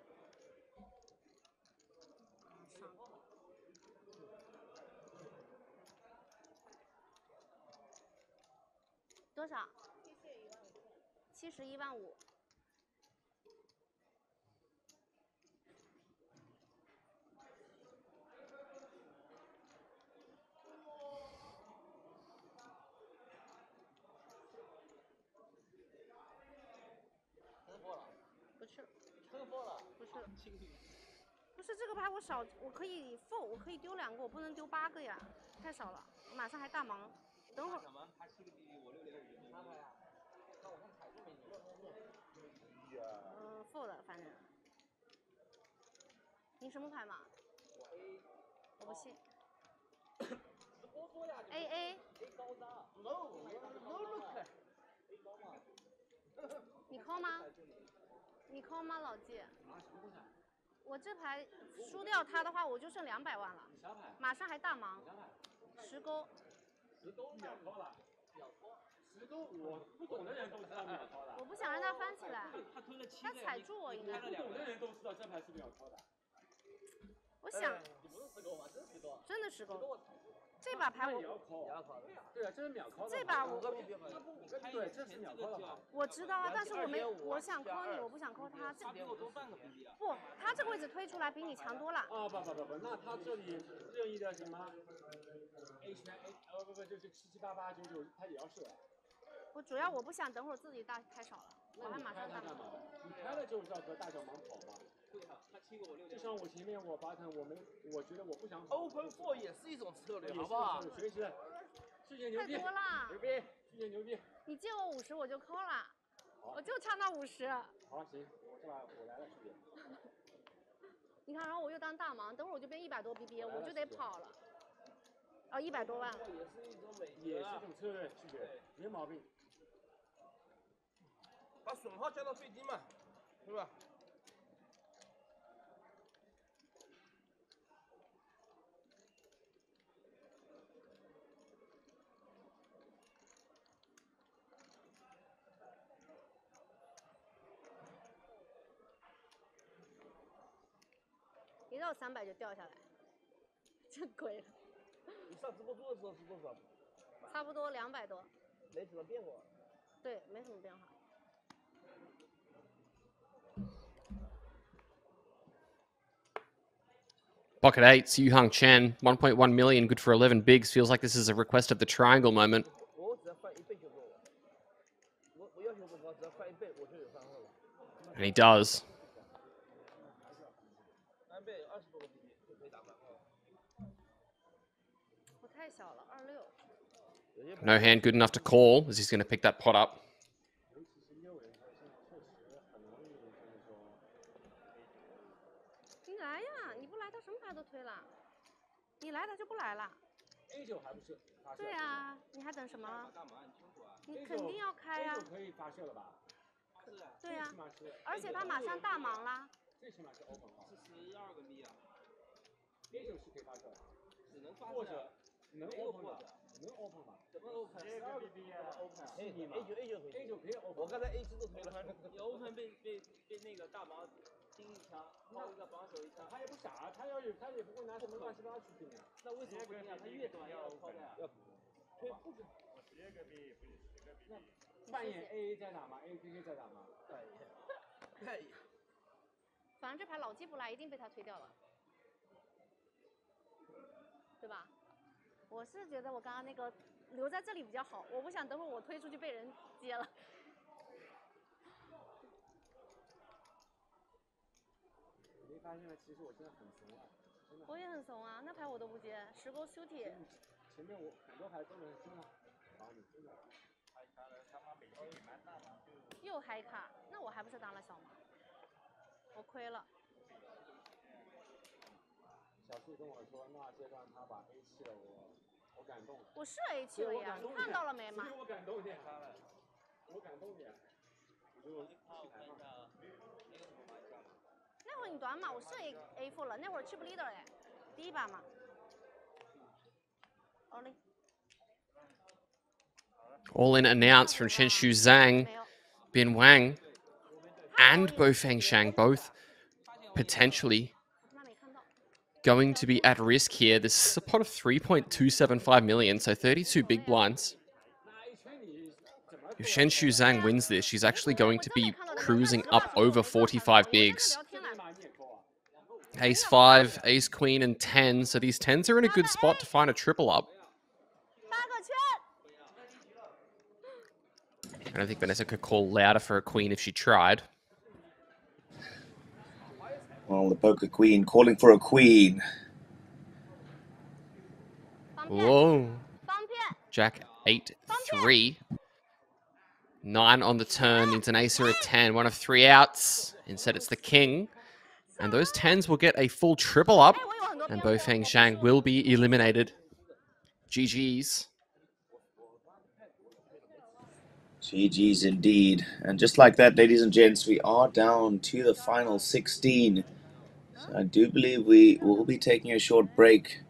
多少？71.5万。不是，不是这个牌我少，我可以 fold， 我可以丢2个，我不能丢8个呀，太少了，我马上还大盲。等会儿。他7个 BB， 我6点5。啥牌呀？那我看彩就没你。fold 反正。你什么牌嘛？我 A。我不信。多说呀。AA。A 高的。No。A 高嘛。你call吗？你call吗，老纪？我这牌输掉他的话，我就剩200万了。马上还大盲。10勾。10勾秒扣了。秒扣。10勾，我不懂的人都知道秒扣的。我不想让他翻起来。他推了7个。他踩住我应该。不懂的人都知道这牌是秒扣的。我想。你不是10勾吗？真10勾。真的10勾。这把牌我也要扣。对啊，这是秒扣的。这把我对，这是秒扣的。我知道啊，但是我想扣你，我不想扣他。他比我多半个 BB 啊。不，他这个位置推出来比你强多了。啊不，那他这里任意的什么 A 圈 A 不就是77899，他也要射。我主要我不想等会儿自己大开少了，我还马上大盲。你开了就是要和大小盲跑嘛。对啊，他7个我6点。就像我前面我8层，我觉得我不想跑。Open 4也是一种策略，好不好？学习。世界牛逼。太多了。牛逼，世界牛逼。你借我50我就扣了，我就差那50。好，行，我来了，师姐。你看，然后我又当大盲，等会儿我就变100多 BB， 我就得跑了。100多万。也是一种美，也是一种策略，师姐，没毛病。把损耗降到最低嘛，是吧？一到300就掉下来，真亏了。你上直播桌的时候是多少？差不多200多。没怎么变过。对，没什么变化。Pocket 8s, Yuhang Chen, 1.1 million, good for 11 bigs. Feels like this is a request of the triangle moment. And he does. No hand good enough to call, as he's going to pick that pot up. 你来呀！你不来，他什么牌都推了。你来，他就不来了。A9还不是？对啊，你还等什么？你肯定要开呀。可以发射了吧？对呀，而且他马上大盲啦。最起码是 open 啊。是12个 B 啊。A9是可以发射的，只能发射。或者能 open 的，能 open 吧？怎么 open？12个 B 啊 ，open 啊。A9 可以 open。我刚才 A7都推了。你 open 被那个大盲。盯一枪，后一个防守一枪，他也不傻，他也不会拿什么乱七八糟去盯啊。那为什么不盯啊？他越短要抛的呀。推不止。10个 B 不是10个 B。那扮演 AA 在打吗 ？AKK 在打吗？可以。反正这牌老纪不来，一定被他推掉了，对吧？我是觉得我刚刚那个留在这里比较好，我不想等会儿我推出去被人接了。发现了，其实我现在很怂啊，真的。我也很怂啊，那牌我都不接，10勾修体。前面我很多牌都能真的把你真的。嗨卡了，他妈每次也蛮大嘛。又嗨卡，那我还不是当了小盲？我亏了。小树跟我说，那阶段他把 A7了，我感动了。我是 A7了呀，你看到了没嘛？我感动点，我感动点。我就我看一下。那会儿你短码，我是 A4 了，那会儿 chip leader 哎，第一把嘛。All in announced from Chenshu Zhang, Bin Wang, and Bofeng Shang, both potentially going to be at risk here. This is a pot of 3.275 million, so 32 big blinds. If Shen Shu Zhang wins this, she's actually going to be cruising up over 45 bigs. Ace 5, Ace Queen, and 10. So these 10s are in a good spot to find a triple up. I don't think Vanessa could call louder for a queen if she tried. Well, the poker queen calling for a queen. Whoa. Jack 8-3. 9 on the turn, needs an ace or a 10. One of 3 outs. Instead, it's the king. And those 10s will get a full triple up. And Bofeng Zhang will be eliminated. GG's. GG's indeed. And just like that, ladies and gents, we are down to the final 16. So I do believe we will be taking a short break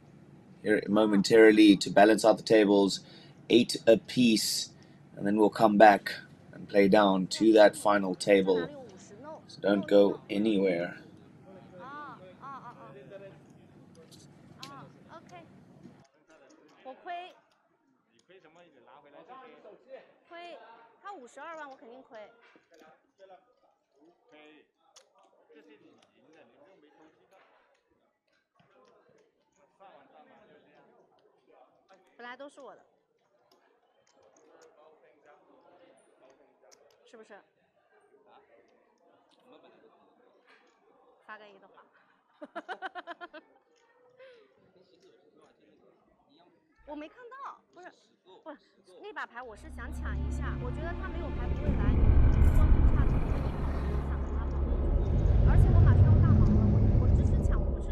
here momentarily to balance out the tables. 8 apiece. And then we'll come back and play down to that final table. So don't go anywhere.我没看到，不是，那把牌我是想抢一下，我觉得他没有牌不会来，光差这么一跑，我想跟他跑，而且我马上要大盲了，我支持抢，我不是。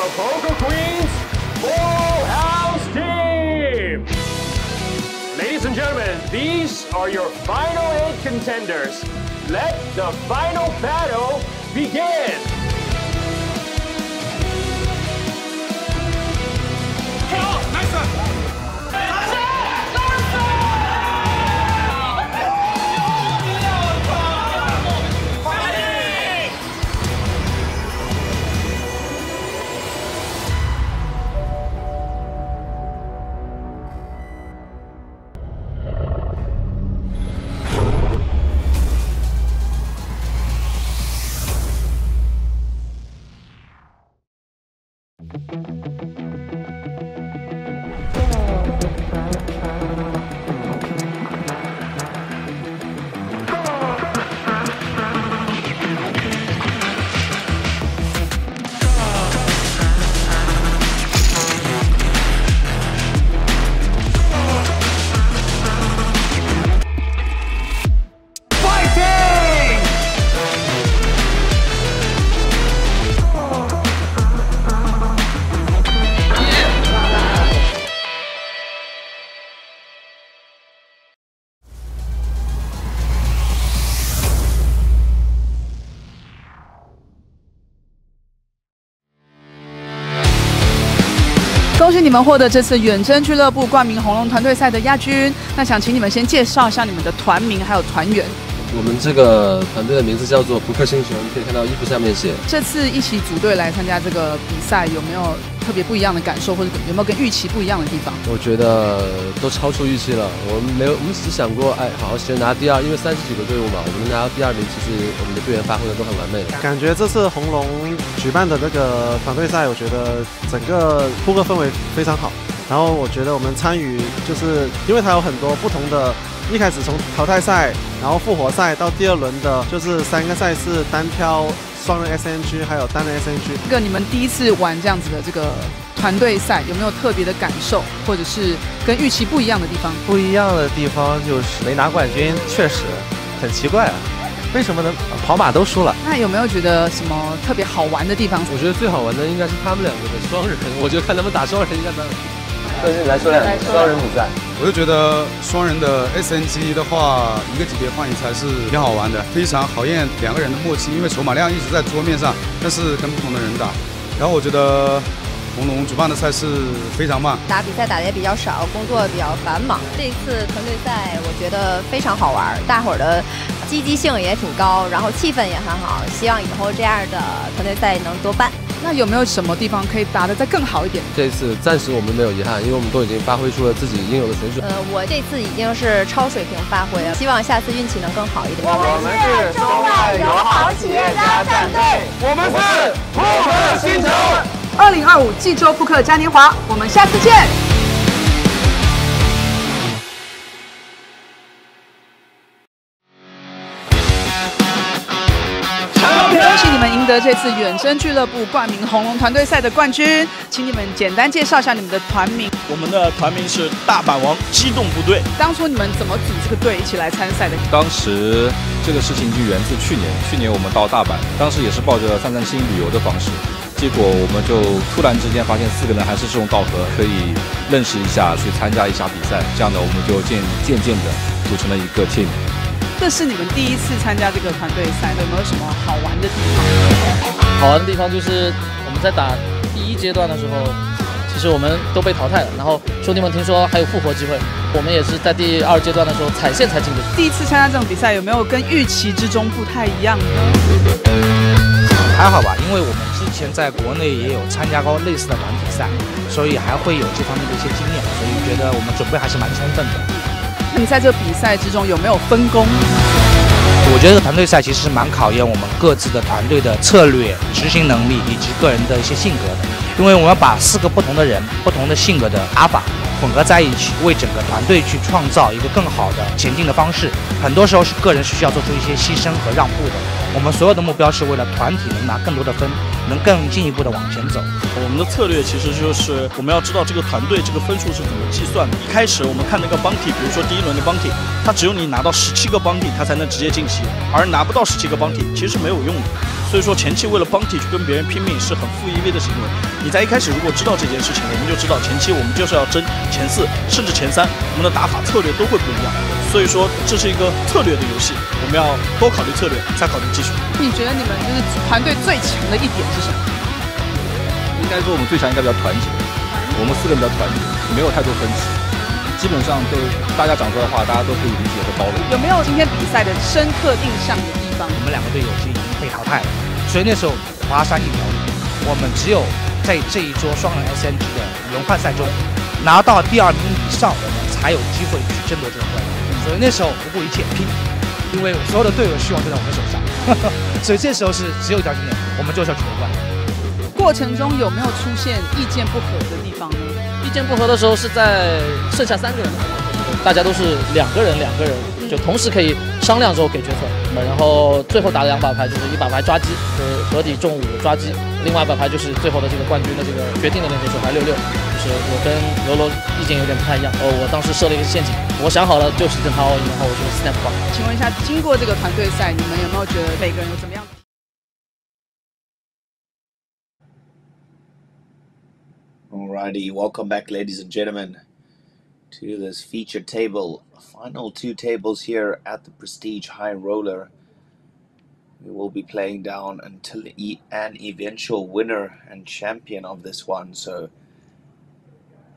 the Poker Queens Full House Team. Ladies and gentlemen, these are your final 8 contenders. Let the final battle begin.恭喜你们获得这次远征俱乐部冠名红龙团队赛的亚军。那想请你们先介绍一下你们的团名还有团员。我们这个团队的名字叫做扑克星球，你可以看到衣服上面写。这次一起组队来参加这个比赛，有没有特别不一样的感受，或者有没有跟预期不一样的地方？我觉得都超出预期了。我们只想过，好好先拿第2，因为30几个队伍嘛，我们拿到第2名，其实我们的队员发挥的都很完美。感觉这次红龙举办的这个团队赛，我觉得整个扑克氛围非常好。然后我觉得我们参与，就是因为它有很多不同的。一开始从淘汰赛，然后复活赛到第2轮的，就是3个赛事，单挑、双人 SNG 还有单人 SNG。这个你们第一次玩这样子的这个团队赛，有没有特别的感受，或者是跟预期不一样的地方？不一样的地方就是没拿冠军，确实很奇怪啊，为什么呢？跑马都输了。那有没有觉得什么特别好玩的地方？我觉得最好玩的应该是他们2个的双人，我觉得看他们打双人应该蛮。来说2个双人比赛。我就觉得双人的 SNG 的话，一个级别换一才是挺好玩的，非常考验2个人的默契，因为筹码量一直在桌面上，但是跟不同的人打。然后我觉得红龙主办的赛事非常棒，打比赛打的也比较少，工作比较繁忙。这一次团队赛我觉得非常好玩，大伙儿的积极性也挺高，然后气氛也很好。希望以后这样的团队赛能多办。那有没有什么地方可以打得再更好一点？这次暂时我们没有遗憾，因为我们都已经发挥出了自己应有的水准。我这次已经是超水平发挥了，希望下次运气能更好一点。我们是中外友好企业家战队，我们是扑克星球。2025济州扑克嘉年华，我们下次见。恭喜你们赢得这次远征俱乐部冠名红龙团队赛的冠军，请你们简单介绍一下你们的团名。我们的团名是大阪王机动部队。当初你们怎么组这个队一起来参赛的？当时这个事情就源自去年我们到大阪，当时也是抱着散散心旅游的方式，结果我们就突然之间发现4个人还是志同道合，可以认识一下，去参加一下比赛，这样的我们就渐渐的组成了一个 team。这是你们第一次参加这个团队赛，有没有什么好玩的地方？好玩的地方就是我们在打第1阶段的时候，其实我们都被淘汰了。然后兄弟们听说还有复活机会，我们也是在第2阶段的时候踩线才进的。第一次参加这种比赛，有没有跟预期之中不太一样呢？还好吧，因为我们之前在国内也有参加过类似的团体赛，所以还会有这方面的一些经验，所以觉得我们准备还是蛮充分的。你在这个比赛之中有没有分工？我觉得团队赛其实蛮考验我们各自的团队的策略、执行能力以及个人的一些性格的，因为我们要把4个不同的人、不同的性格的阿法混合在一起，为整个团队去创造一个更好的前进的方式。很多时候是个人是需要做出一些牺牲和让步的。我们所有的目标是为了团体能拿更多的分，能更进一步的往前走。我们的策略其实就是我们要知道这个团队这个分数是怎么计算的。一开始我们看那个 bounty， 比如说第1轮的 bounty， 它只有你拿到17个 bounty， 它才能直接晋级，而拿不到17个 bounty 其实是没有用的。所以说前期为了bounty去跟别人拼命是很负意味的行为。你在一开始如果知道这件事情，我们就知道前期我们就是要争前4甚至前3，我们的打法策略都会不一样。所以说这是一个策略的游戏，我们要多考虑策略，再考虑技术。你觉得你们就是团队最强的一点是什么？应该说我们最强应该比较团结，我们4个人比较团结，没有太多分歧。基本上都大家讲出来的话，大家都可以理解和包容。有没有今天比赛的深刻印象的地方？我们2个队友其实已经被淘汰了，所以那时候华山一条路，我们只有在这一桌双人 SNG 的轮换赛中拿到第2名以上，我们才有机会去争夺这个冠军。所以那时候不顾一切拼，因为所有的队友希望就在我们手上，所以这时候是只有一条信念，我们就是要取得冠军。过程中有没有出现意见不合的地方呢？意见不合的时候是在剩下3个人，大家都是2个人，就同时可以商量之后给决策。然后最后打的2把牌就是1把牌抓鸡，合底中5抓鸡，另外1把牌就是最后的这个冠军的这个决定的那个手牌66。就是我跟柔柔意见有点不太一样，我当时设了一个陷阱，我想好了就是跟他 all in， 然后我就 snap 挂。请问一下，经过这个团队赛，你们有没有觉得每个人有怎么样？ Alrighty, welcome back, ladies and gentlemen, to this featured table. Final 2 tables here at the Prestige High Roller. We will be playing down until an eventual winner and champion of this one. So,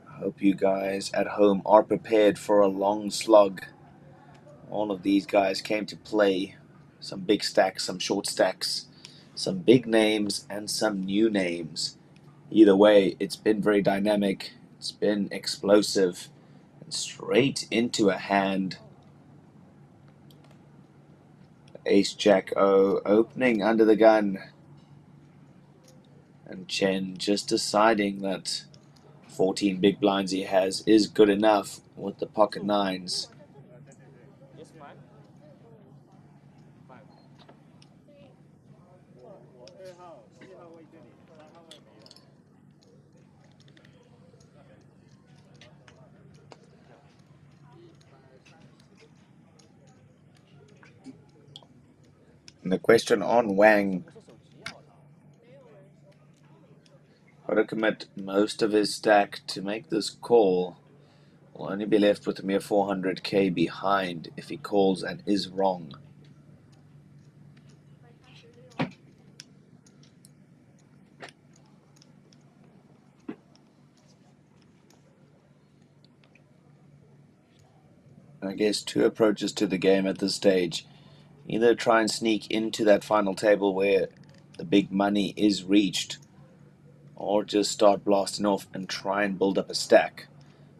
I hope you guys at home are prepared for a long slog. All of these guys came to play. Some big stacks, some short stacks, some big names, and some new names. Either way, it's been very dynamic, it's been explosive, and straight into a hand. Ace Jack O opening under the gun. And Chen just deciding that 14 big blinds he has is good enough with the pocket 9s. And the question on Wang, how to commit most of his stack to make this call. Will only be left with a mere 400k behind if he calls and is wrong. I guess 2 approaches to the game at this stage. Either try and sneak into that final table where the big money is reached, or just start blasting off and try and build up a stack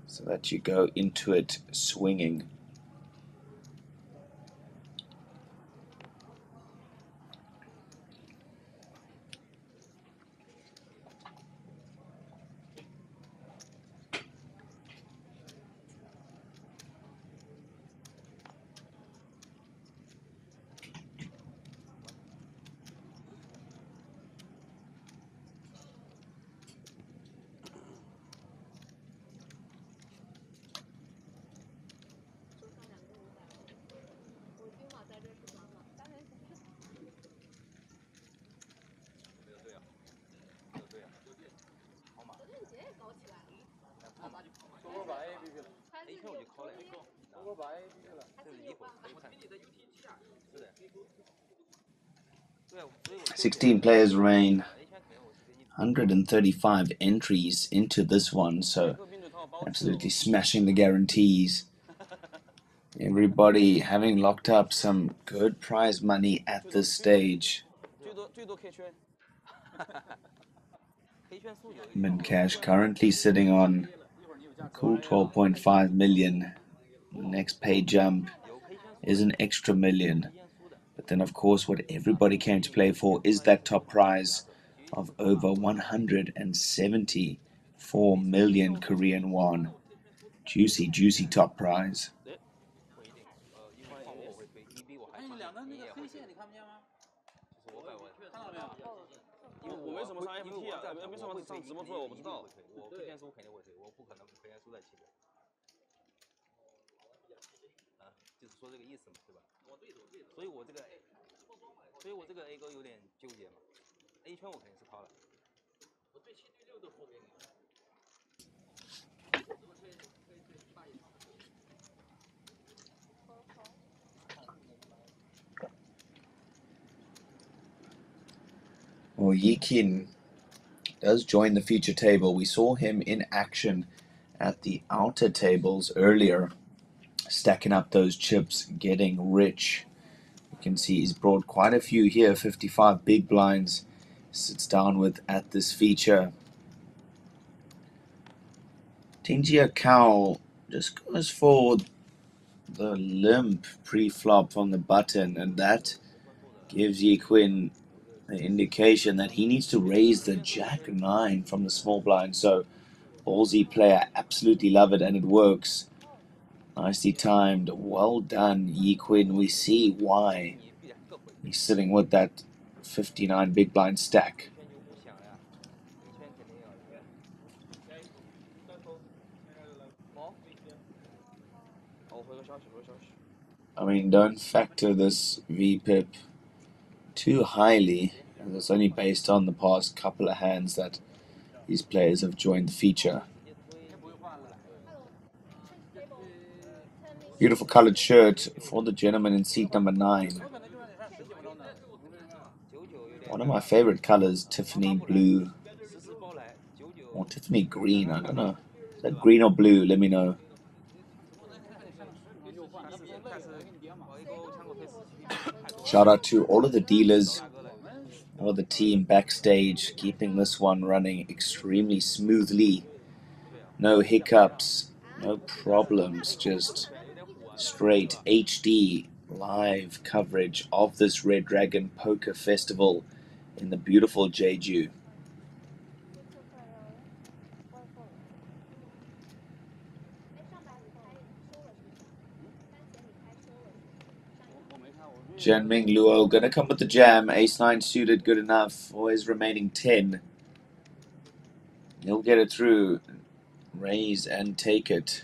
so that you go into it swinging. $16 players remain, 135 entries into this one, so absolutely smashing the guarantees. Everybody having locked up some good prize money at this stage. Min cash currently sitting on a cool 12.5 million. The next pay jump is an extra million. But then, of course, what everybody came to play for is that top prize of over 174 million Korean won. Juicy, juicy top prize. 所以我这个 A 勾有点纠结嘛。A 圈我肯定是抛了。我对7对6都投给你。 Well, Yikin does join the feature table. We saw him in action at the outer tables earlier, stacking up those chips, getting rich. You can see he's brought quite a few here, 55 big blinds, sits down with at this feature. Tingjia Cow just goes for the limp pre-flop from the button, and that gives Yiquin the indication that he needs to raise the Jack-9 from the small blind. So ballsy player, absolutely love it, and it works. Nicely timed, well done, Yiquin. We see why he's sitting with that 59 big blind stack. I mean, don't factor this VPIP too highly, as it's only based on the past couple of hands that these players have joined the feature. Beautiful colored shirt for the gentleman in seat number 9. One of my favorite colors, Tiffany blue. Or Tiffany green, I don't know. Is that green or blue? Let me know. Shout out to all of the dealers, all of the team backstage, keeping this one running extremely smoothly. No hiccups, no problems, just straight HD live coverage of this Red Dragon Poker Festival in the beautiful Jeju. Jianming Luo gonna come with the jam. Ace-9 suited, good enough for his remaining 10. He'll get it through. Raise and take it.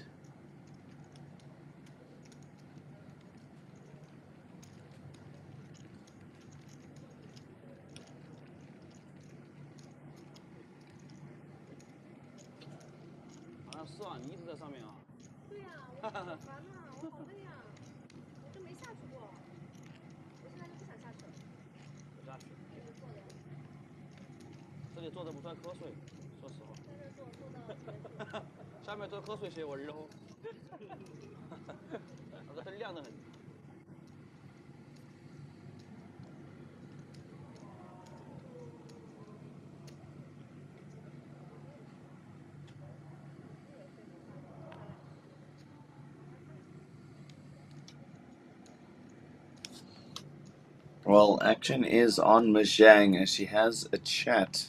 Well, action is on Ms. Zhang as she has a chat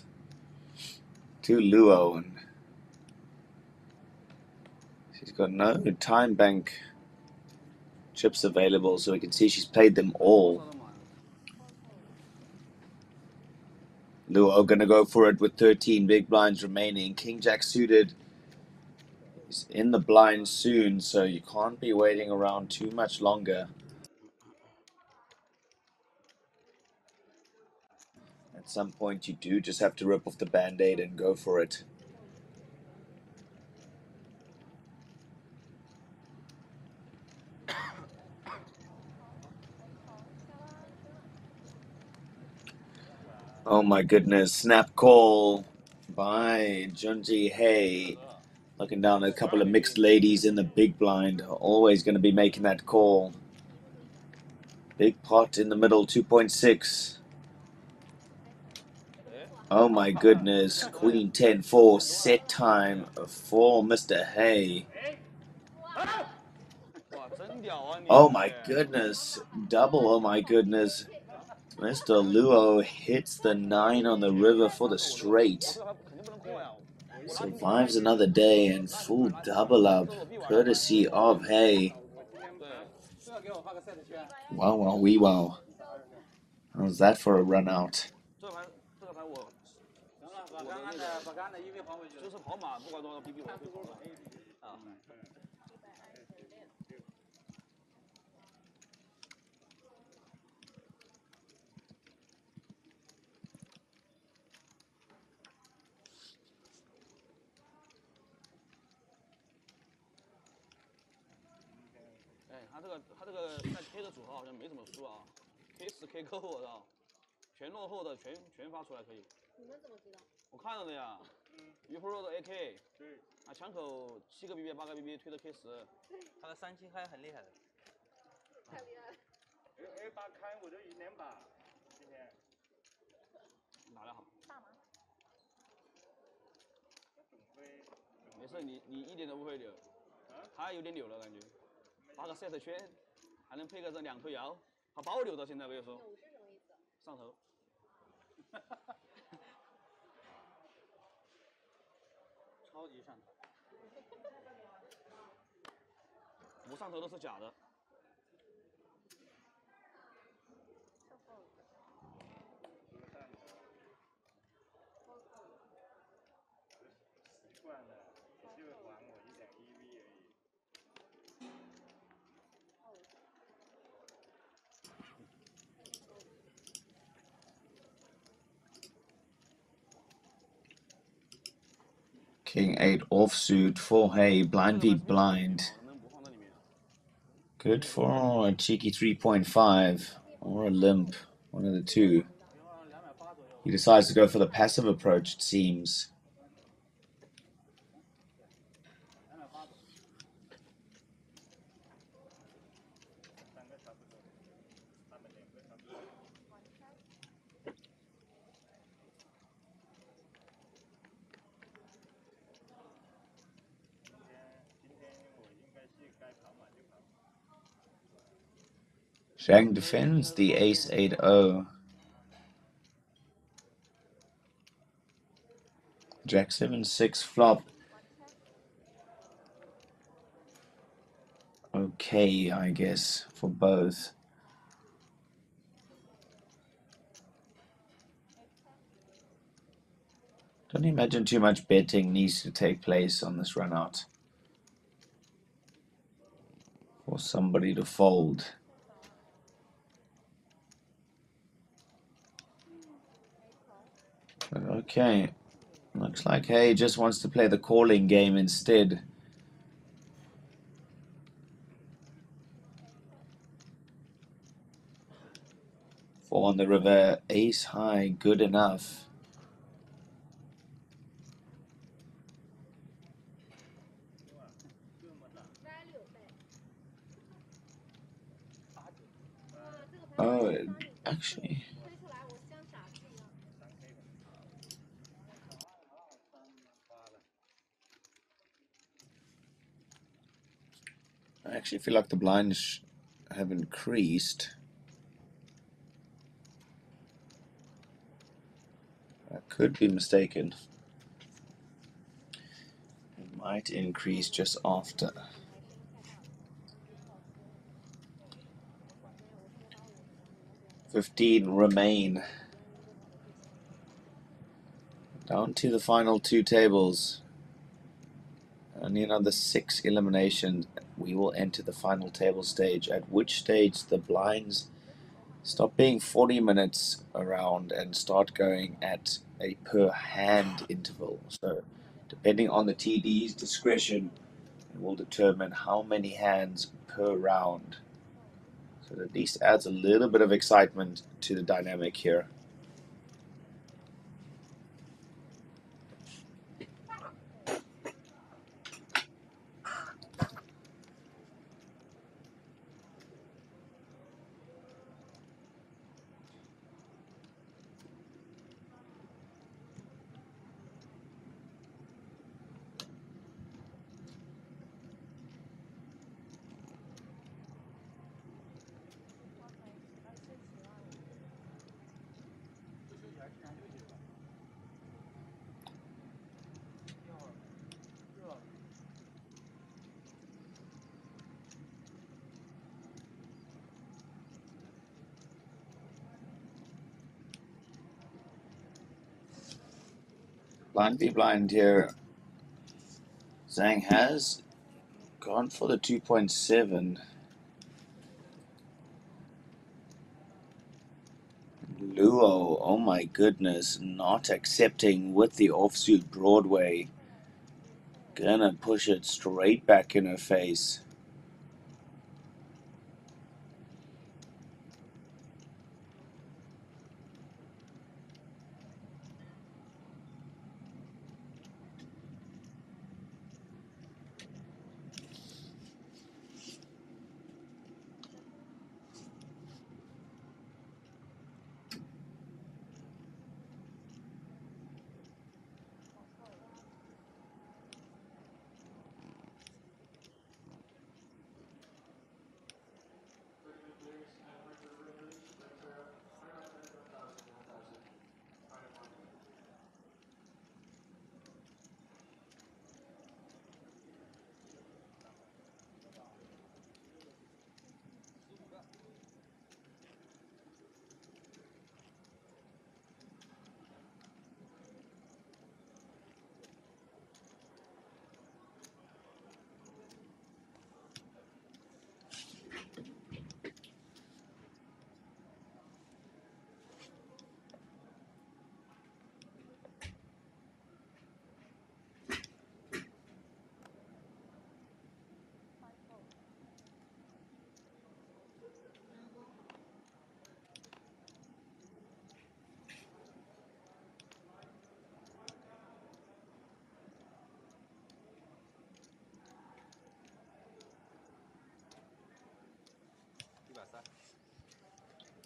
to Luo, and she's got no time bank chips available, so we can see she's played them all. Luo gonna go for it with 13 big blinds remaining. King Jack suited is in the blind soon, so you can't be waiting around too much longer. At some point you do just have to rip off the band-aid and go for it. Oh my goodness, snap call by Junji Hei. Looking down at a couple of mixed ladies in the big blind. Always going to be making that call. Big pot in the middle, 2.6. Oh my goodness, Queen 10-4, set time for Mr. Hay. Oh my goodness, double oh my goodness. Mr. Luo hits the 9 on the river for the straight. Survives another day and full double up, courtesy of Hay. Wow, wow, wee wow. How's that for a run out? 他这个在 K 的组合好像没怎么输啊 ，K10 K 扣我操，全落后的全发出来可以。你们怎么知道？我看到的呀。UPRO 的 AK， 对，啊枪口7个 BB 8个 BB 推的 K10，他的3星还很厉害的。太厉害了。A8开我就1连把，今天。打得好。大吗？没事，你一点都不会扭，他有点扭了感觉，发个 set 圈，还能配个这2头摇，他把我扭到现在，我跟你说。扭是什么意思？上头。超级上头。不上头都是假的。习惯了，就玩我1点1V 而已。King 8 offsuit, 4 blind v blind. Good for a cheeky 3.5 or a limp, one of the two. He decides to go for the passive approach, it seems. Zhang defends the ace 8-0. Jack 7-6 flop. Okay, I guess, for both. Don't imagine too much betting needs to take place on this run out for somebody to fold. But okay, looks like Hay just wants to play the calling game instead. Four on the river, ace high, good enough. Oh, actually. I actually feel like the blinds have increased. I could be mistaken. It might increase just after. $15 remain. Down to the final 2 tables. Only another 6 eliminations. We will enter the final table stage, at which stage the blinds stop being 40 minutes around and start going at a per hand interval. So depending on the TD's discretion, it will determine how many hands per round. So at least adds a little bit of excitement to the dynamic here. Blind v blind here. Zhang has gone for the 2.7. Luo, oh my goodness, not accepting with the offsuit Broadway. Gonna push it straight back in her face.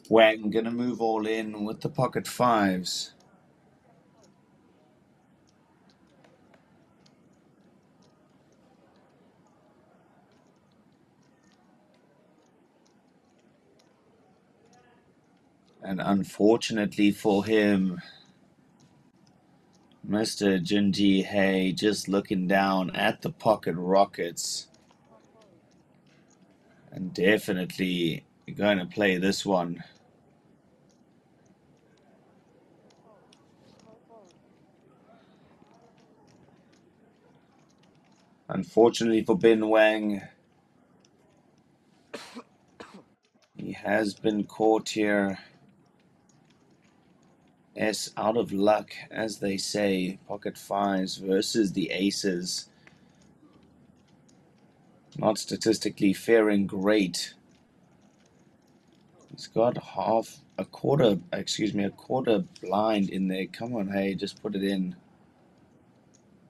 Wang gonna move all in with the pocket fives. And unfortunately for him, Mr. Junji Hei just looking down at the pocket rockets. And definitely going to play this one. Unfortunately for Bin Wang, he has been caught here. S out of luck, as they say. Pocket fives versus the aces. Not statistically faring great. He's got a quarter blind in there. Come on, hey, just put it in.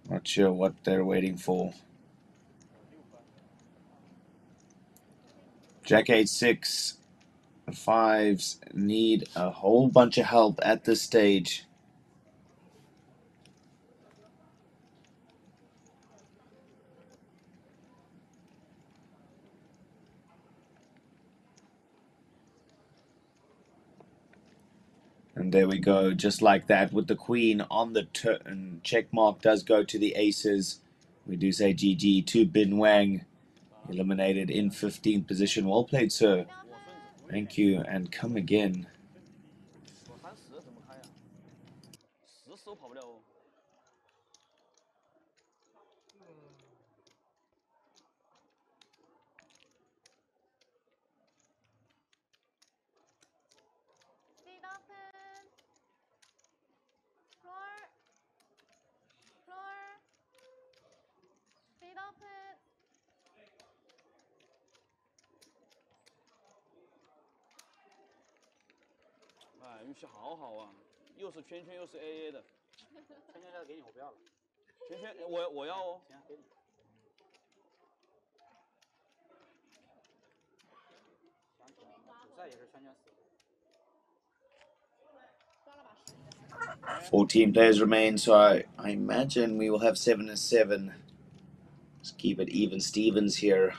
Not sure what they're waiting for. Jack 8-6. The fives need a whole bunch of help at this stage. And there we go, just like that, with the queen on the turn. Check mark does go to the aces. We do say GG to Bin Wang. Eliminated in 15th position. Well played, sir. Thank you, and come again.哎，运气好好啊，又是圈圈又是 AA 的。圈圈要给你，我不要了。圈圈我要哦。行，给你。主赛也是圈圈死。14 players remain, so I imagine we will have 7 and 7. Let's keep it even Stevens here.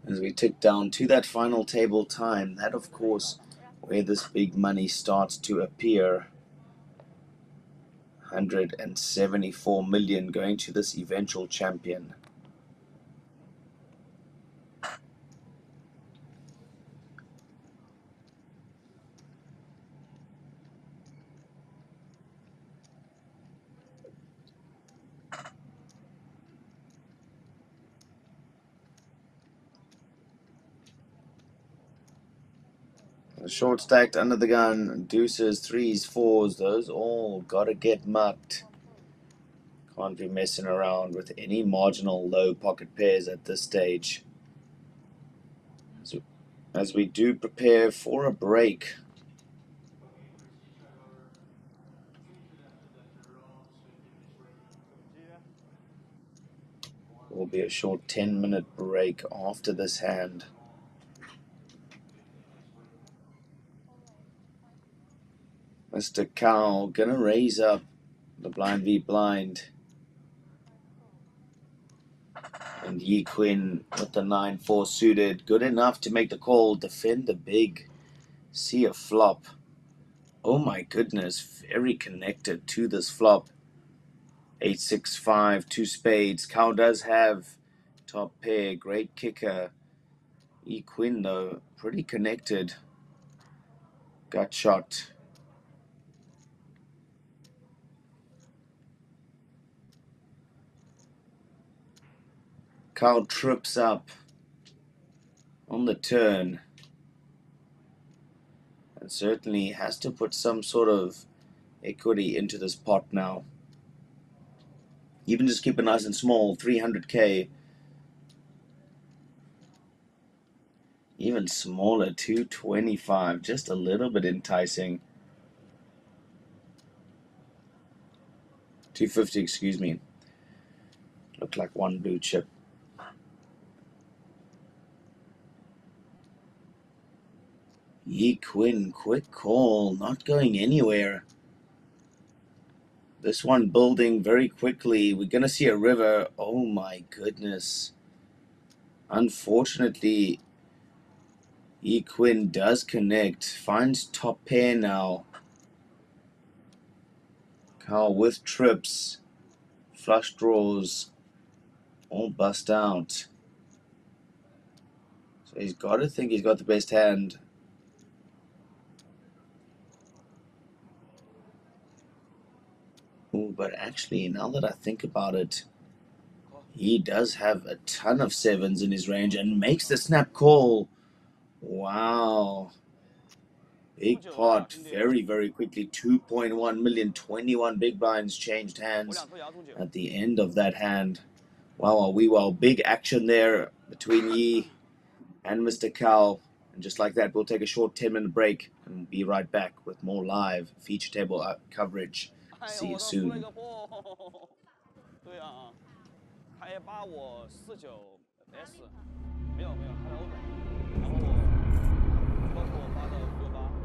As we tick down to that final table time, that of course where this big money starts to appear. 174 million going to this eventual champion. Short stacked under the gun, deuces, threes, fours, those all gotta get mucked. Can't be messing around with any marginal low pocket pairs at this stage. So, as we do prepare for a break. Will be a short 10-minute break after this hand. Mr. Cow gonna raise up the blind v blind. And Yi Quinn with the 9-4 suited. Good enough to make the call. Defend the big. See a flop. Oh my goodness. Very connected to this flop. 8-6-5. 2 spades. Cow does have top pair. Great kicker. Yi Quinn though. Pretty connected. Gut shot. Cow trips up on the turn. And certainly has to put some sort of equity into this pot now. Even just keep it nice and small, 300k. Even smaller, 225, just a little bit enticing. 250, excuse me. Looked like one blue chip. Yi Quinn, quick call, not going anywhere. This one building very quickly. We're going to see a river. Oh my goodness. Unfortunately, Yi Quinn does connect. Finds top pair now. Carl with trips. Flush draws. All bust out. So he's got to think he's got the best hand. Ooh, but actually, now that I think about it, he does have a ton of sevens in his range and makes the snap call. Wow. Big pot, very, very quickly. 2.1 million, 21 big blinds changed hands at the end of that hand. Wow, wow, big action there between Yi and Mr. Cow. And just like that, we'll take a short 10-minute break and be right back with more live feature table coverage. See you soon. 对啊，他也把我49S， 没有，他在欧本，然后包括我发的568。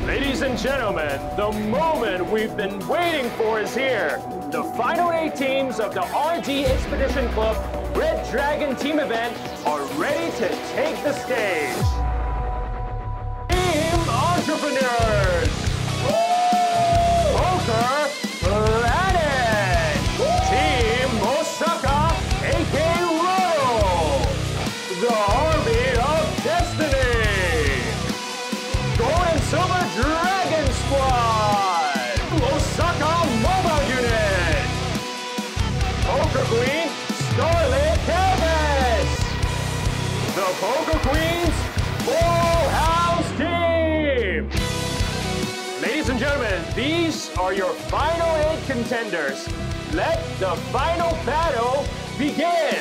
Ladies and gentlemen, the moment we've been waiting for is here. The final 8 teams of the RD Expedition Club Red Dragon team event are ready to take the stage. Team Entrepreneurs! Poker Planet! Team Osaka These are your final 8 contenders. Let the final battle begin.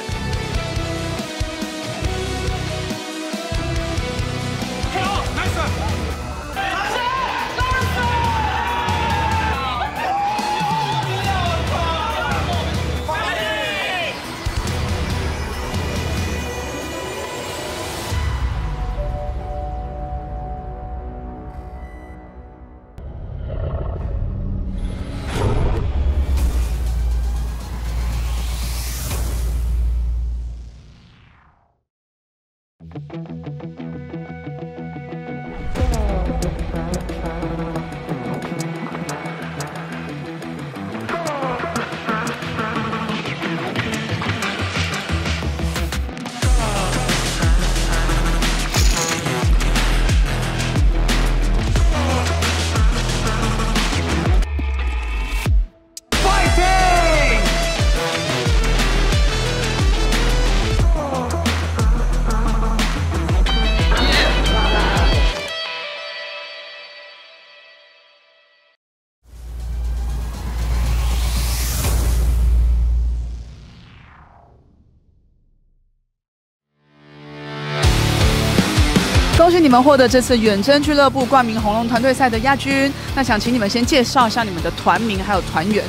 恭喜你们获得这次远征俱乐部冠名红龙团队赛的亚军。那想请你们先介绍一下你们的团名还有团员。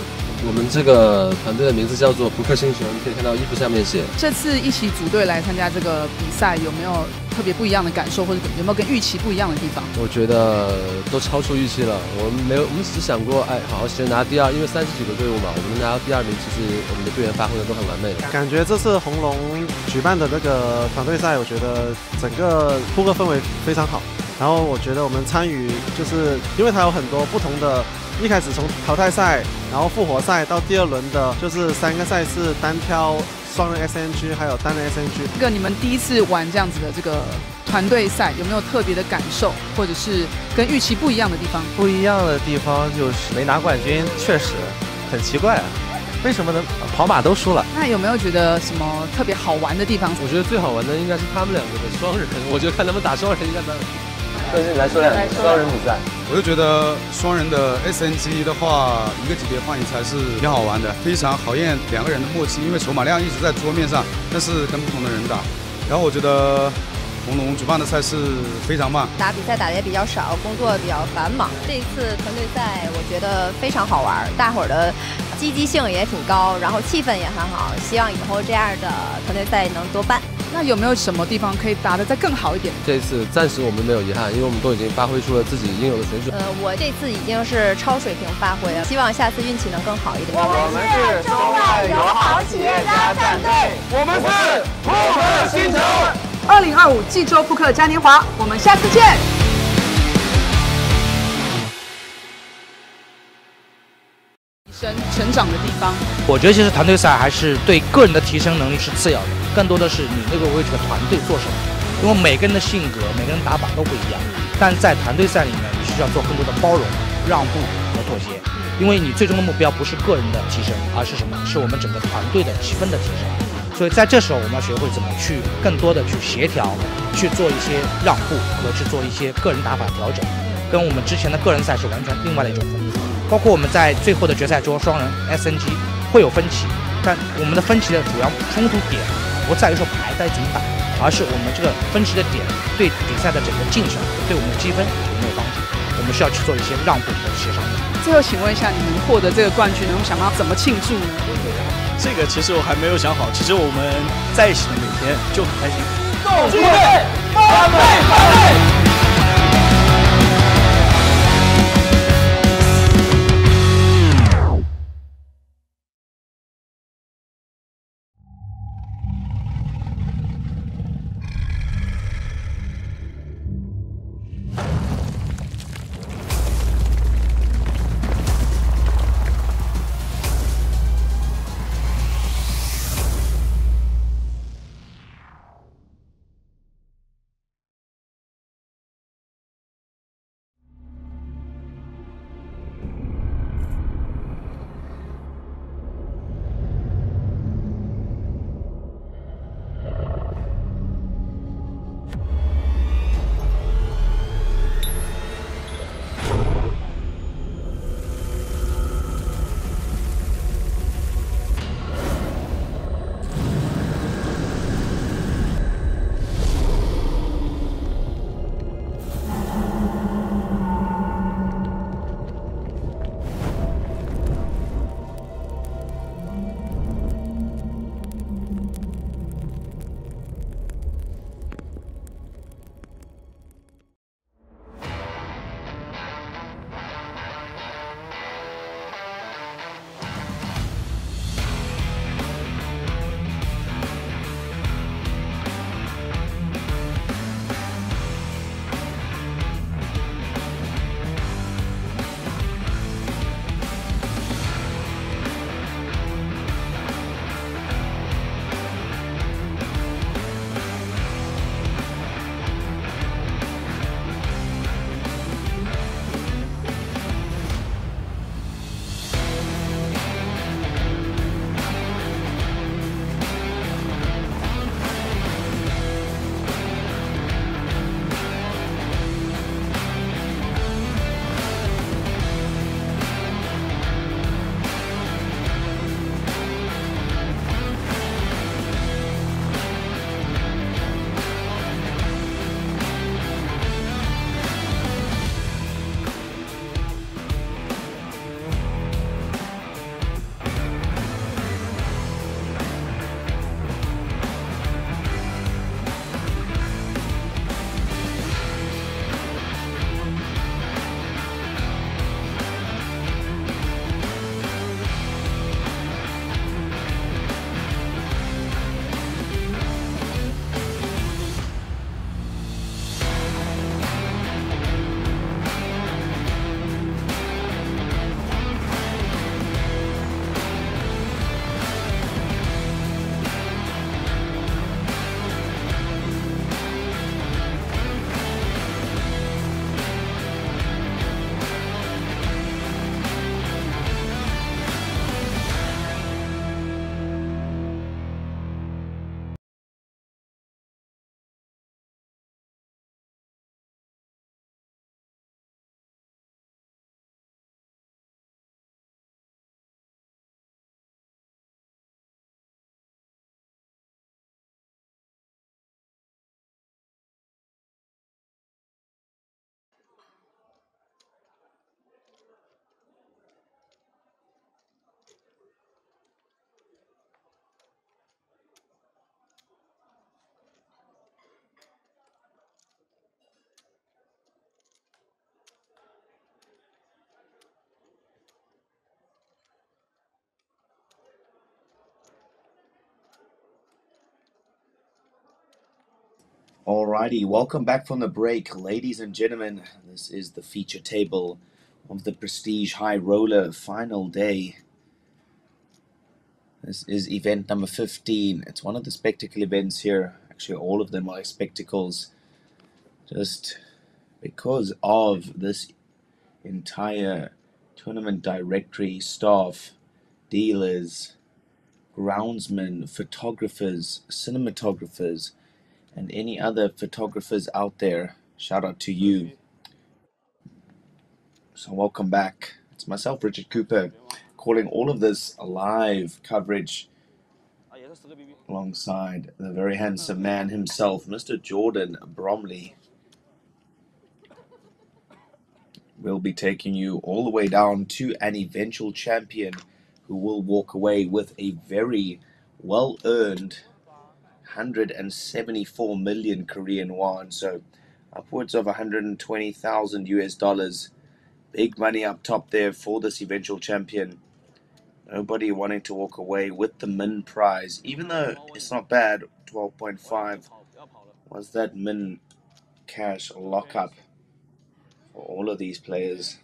我们这个团队的名字叫做扑克星球，你可以看到衣服上面写。这次一起组队来参加这个比赛，有没有特别不一样的感受，或者有没有跟预期不一样的地方？我觉得都超出预期了。我们只想过，好好先拿第二，因为30几个队伍嘛，我们拿到第2名，其实我们的队员发挥的都很完美了。感觉这次红龙举办的这个团队赛，我觉得整个扑克氛围非常好。然后我觉得我们参与，就是因为它有很多不同的。一开始从淘汰赛，然后复活赛到第2轮的，就是3个赛事，单挑、双人 SNG 还有单人 SNG。这个你们第一次玩这样子的这个团队赛，有没有特别的感受，或者是跟预期不一样的地方？不一样的地方就是没拿冠军，确实很奇怪啊，为什么呢？跑马都输了。那有没有觉得什么特别好玩的地方？我觉得最好玩的应该是他们2个的双人，我觉得看他们打双人应该蛮有趣。但是来说两双人比赛，我就觉得双人的 SNG 的话，一个级别换一才是挺好玩的，非常考验2个人的默契，因为筹码量一直在桌面上，但是跟不同的人打。然后我觉得红龙举办的赛事非常棒，打比赛打的也比较少，工作比较繁忙。这一次团队赛我觉得非常好玩，大伙儿的积极性也挺高，然后气氛也很好，希望以后这样的团队赛能多办。那有没有什么地方可以打得再更好一点？这一次暂时我们没有遗憾，因为我们都已经发挥出了自己应有的水准。我这次已经是超水平发挥了，希望下次运气能更好一点。我们是中外友好企业家战队，我们是扑克星球。2025济州扑克嘉年华，我们下次见。成长的地方，我觉得其实团队赛还是对个人的提升能力是次要的，更多的是你那个为这个团队做什么。因为每个人的性格、每个人打法都不一样，但在团队赛里面，你需要做更多的包容、让步和妥协。因为你最终的目标不是个人的提升，而是什么？是我们整个团队的气氛的提升。所以在这时候，我们要学会怎么去更多的去协调，去做一些让步和去做一些个人打法调整，跟我们之前的个人赛是完全另外的一种风格。包括我们在最后的决赛桌双人 SNG 会有分歧，但我们的分歧的主要冲突点不在于说牌该怎么打，而是我们这个分歧的点对比赛的整个进程、对我们的积分有没有帮助。我们需要去做一些让步和协商。最后，请问一下，你们获得这个冠军，你们想要怎么庆祝呢？这个其实我还没有想好，其实我们在一起的每天就很开心。动机队，翻倍翻倍。Alrighty, welcome back from the break, ladies and gentlemen. This is the feature table of the Prestige High Roller final day. This is event number 15. It's one of the spectacle events here. Actually, all of them are spectacles. Just because of this entire tournament directory, staff, dealers, groundsmen, photographers, cinematographers, and any other photographers out there. Shout out to you. So welcome back. It's myself, Richard Cooper, calling all of this live coverage alongside the very handsome man himself, Mr. Jordan Bromley. We'll be taking you all the way down to an eventual champion who will walk away with a very well-earned 174 million Korean won, so upwards of 120,000 US dollars. Big money up top there for this eventual champion. Nobody wanting to walk away with the min prize, even though it's not bad. 12.5 was that min cash lockup for all of these players.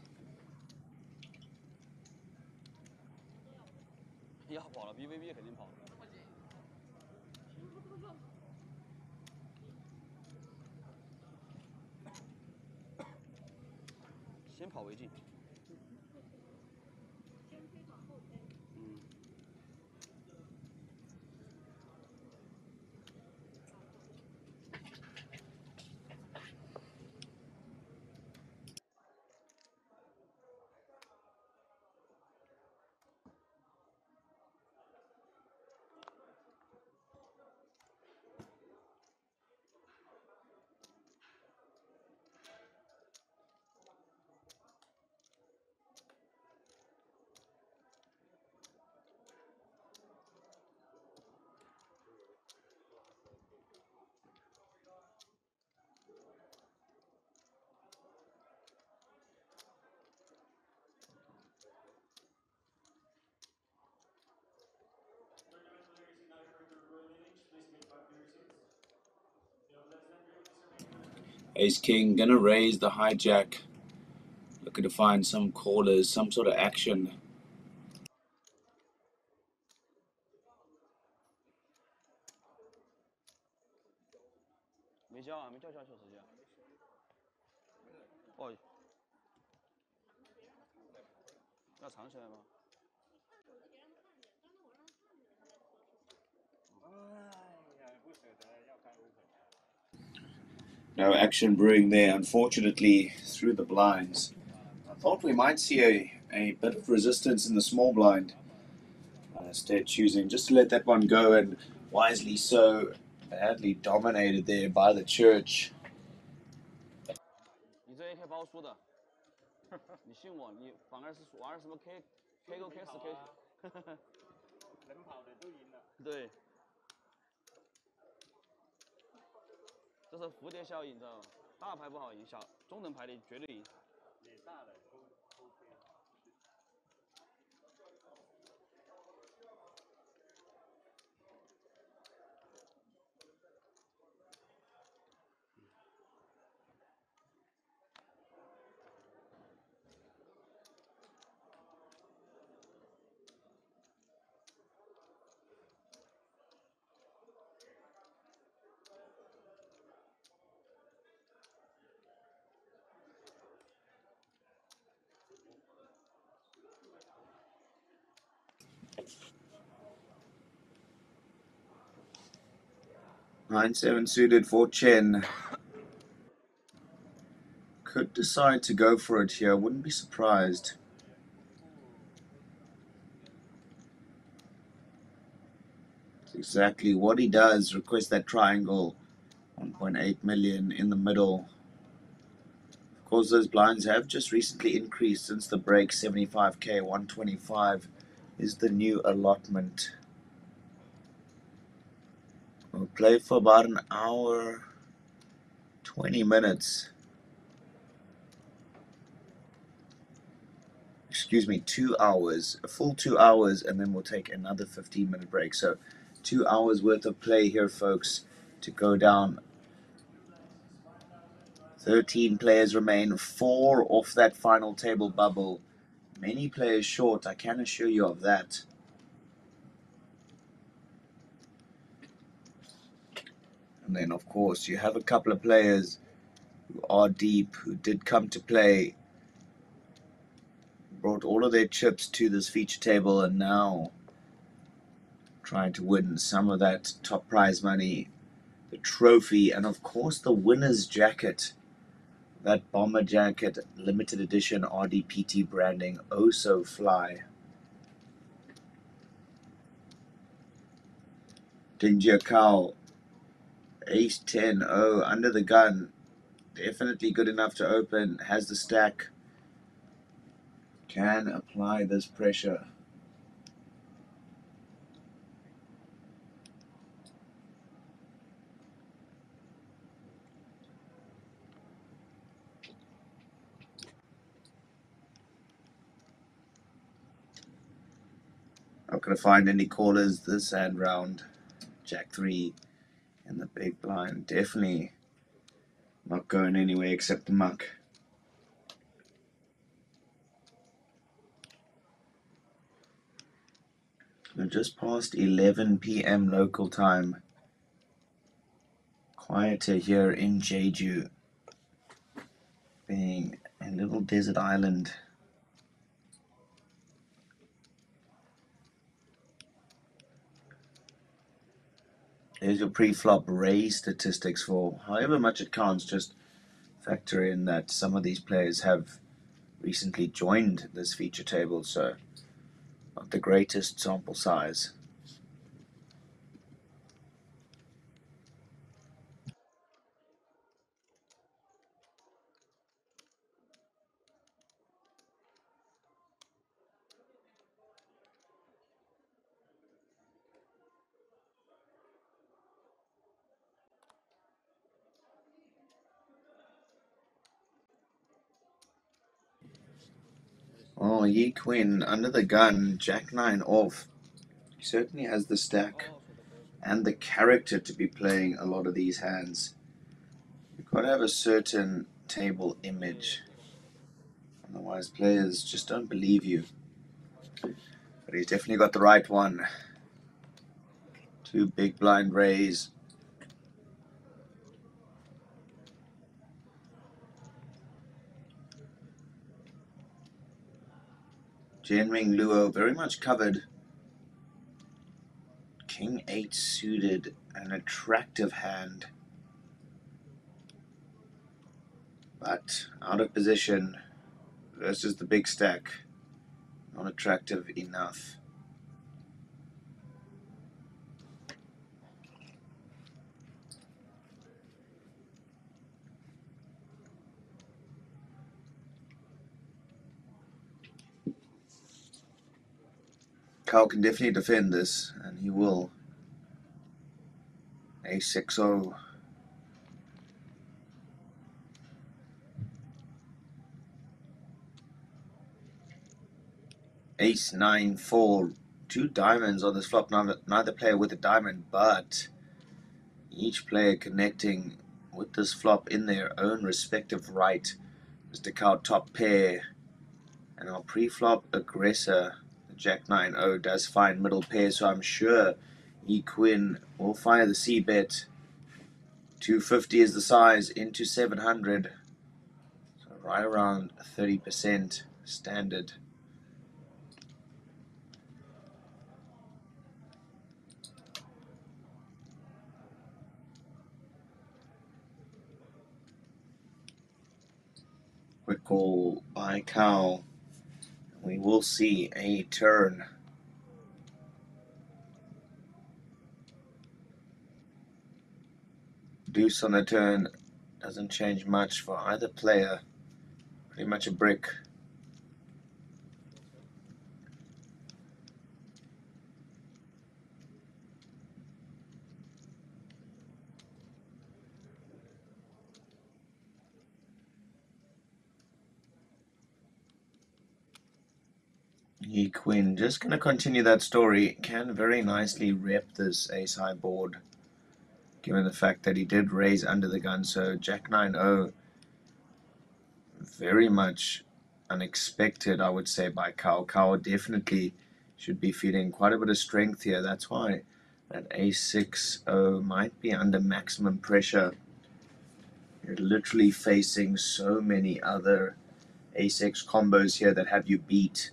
Ace King gonna raise the hijack. Looking to find some callers, some sort of action. No action brewing there, unfortunately, through the blinds. I thought we might see a bit of resistance in the small blind. Instead choosing just to let that one go, and wisely so, badly dominated there by the church. Nine seven suited for Chen. Could decide to go for it here, wouldn't be surprised. That's exactly what he does, request that triangle. 1.8 million in the middle. Of course, those blinds have just recently increased since the break. 75k, 125 is the new allotment. We'll play for about an hour, 20 minutes. Excuse me, 2 hours, a full 2 hours, and then we'll take another 15-minute break. So 2 hours worth of play here, folks, to go down 13 players remain, 4 off that final table bubble. Many players short, I can assure you of that. And then, of course, you have a couple of players who are deep, who did come to play, brought all of their chips to this feature table, and now trying to win some of that top prize money, the trophy, and of course the winner's jacket. That bomber jacket, limited edition RDPT branding, oh so fly. Dingia Cow, ace 10, oh, under the gun. Definitely good enough to open, has the stack. Can apply this pressure. Not going to find any callers this hand round. Jack 3 in the big blind. Definitely not going anywhere except the muck. We're just past 11 p.m. local time. Quieter here in Jeju, being a little desert island. There's your pre-flop raise statistics for however much it counts. Just factor in that some of these players have recently joined this feature table, so not the greatest sample size. Oh, Yi Quinn under the gun, Jack 9 off. He certainly has the stack and the character to be playing a lot of these hands. You've got to have a certain table image, otherwise players just don't believe you. But he's definitely got the right one. 2 big blind raise. Jianming Luo very much covered. King 8 suited, an attractive hand, but out of position versus the big stack, not attractive enough. Carl can definitely defend this, and he will. Ace 6-0. Ace 9-4. 2 diamonds on this flop. Neither player with a diamond, but each player connecting with this flop in their own respective right. Mr. Cow top pair, and our pre-flop aggressor, the Jack 9-0, does find middle pair, so I'm sure Yi Quinn will fire the C-bet. 250 is the size into 700, so right around 30% standard. Quick call by Cow. We will see a turn. Deuce on the turn doesn't change much for either player. Pretty much a brick. Yi Quinn just going to continue that story. Can very nicely rep this ace-high board, given the fact that he did raise under the gun. So Jack 9-0 very much unexpected, I would say, by Kao. Kao definitely should be feeling quite a bit of strength here. That's why that A6-0 might be under maximum pressure. You're literally facing so many other ace-X combos here that have you beat.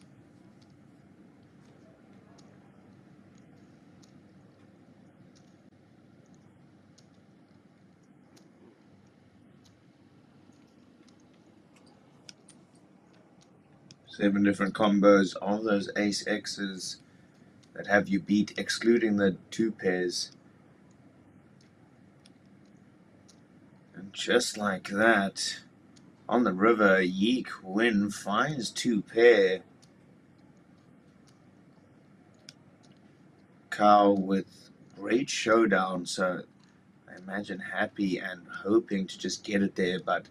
Seven different combos of those ace-X's that have you beat, excluding the two pairs. And just like that, on the river, Yi Qin finds two pair. Kao with great showdown, so I imagine happy and hoping to just get it there, but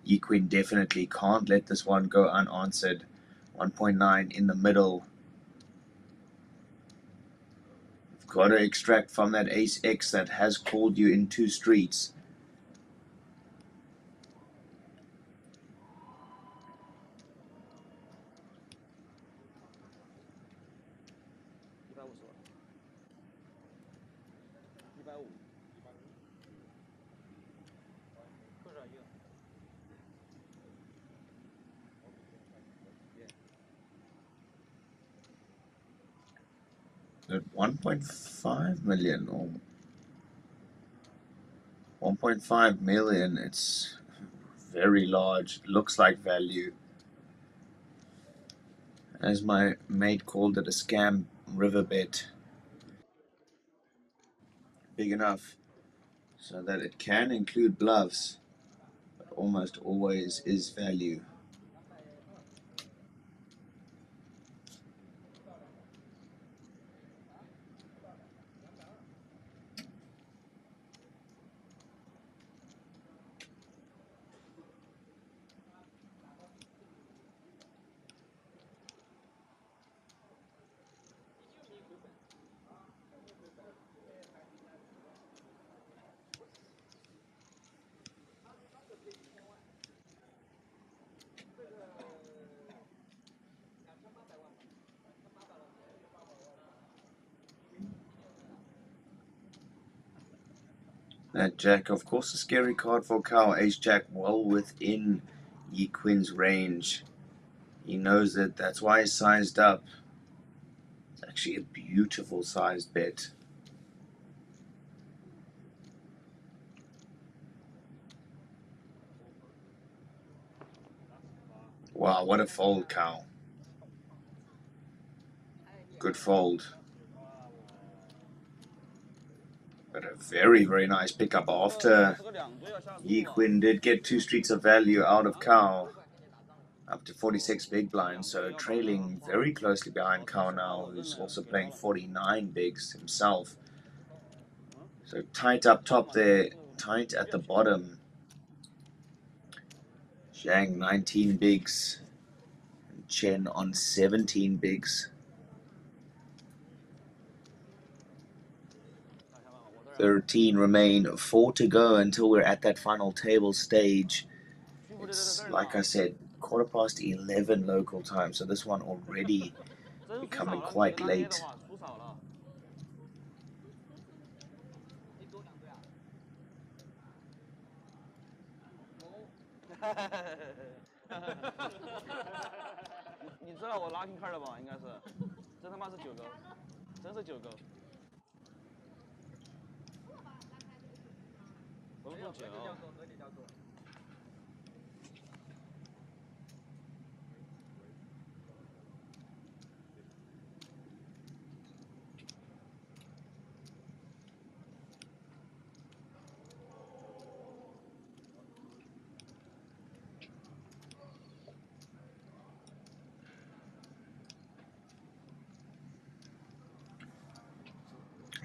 Yi Qin definitely can't let this one go unanswered. 1.9 in the middle. You've got to extract from that ace-X that has called you in two streets. At 1.5 million or 1.5 million, it's very large. Looks like value. As my mate called it, a scam river bet. Big enough so that it can include bluffs, but almost always is value. That Jack, of course, a scary card for Kao. Ace-Jack well within Yi Qin's range. He knows it, that's why he's sized up. It's actually a beautiful sized bet. Wow, what a fold, Kao. Good fold. But a very, very nice pickup after Yi Qin did get two streets of value out of Kao. Up to 46 big blinds, so trailing very closely behind Kao now, who's also playing 49 bigs himself. So tight up top there, tight at the bottom. Zhang 19 bigs, and Chen on 17 bigs. 13 remain, 4 to go until we're at that final table stage. It's, like I said, 11:15 local time, so this one already becoming quite late.你知道我 lucky card 了吧？应该是，这他妈是9勾，真是9勾。不用9。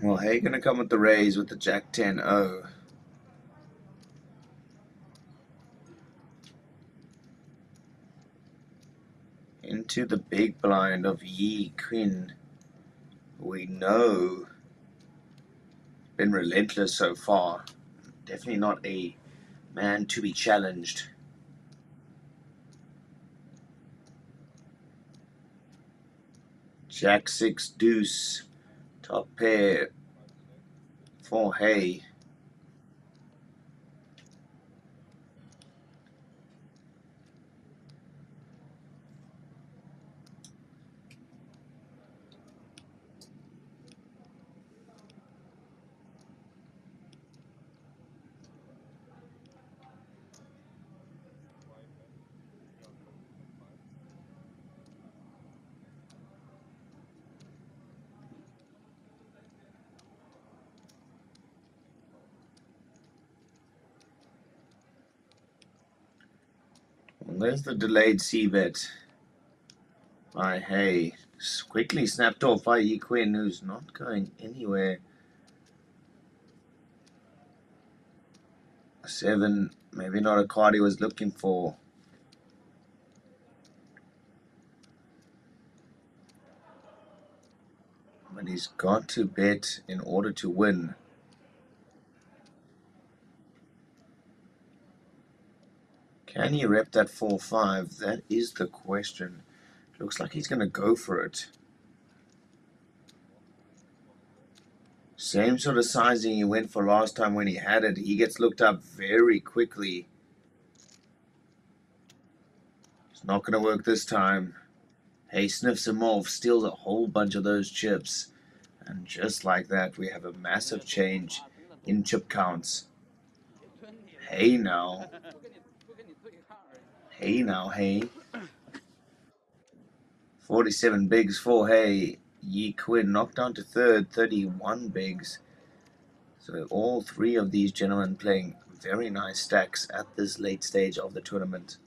Well, Hay gonna come with the raise with the Jack 10-0. Into the big blind of Yi Qin. We know been relentless so far. Definitely not a man to be challenged. Jack 6 deuce, top pair for Hay. And there's the delayed c-bet by Hay. Quickly snapped off by Quinn, who's not going anywhere. 7, maybe not a card he was looking for. But he's got to bet in order to win. Can he rep that 4-5? That is the question. Looks like he's going to go for it. Same sort of sizing he went for last time when he had it. He gets looked up very quickly. It's not going to work this time. Hey, sniffs him off, steals a whole bunch of those chips. And just like that, we have a massive change in chip counts. Hey now. Hey now, Hey. 47 bigs for Hay. Quinn knocked down to third, 31 bigs. So all three of these gentlemen playing very nice stacks at this late stage of the tournament.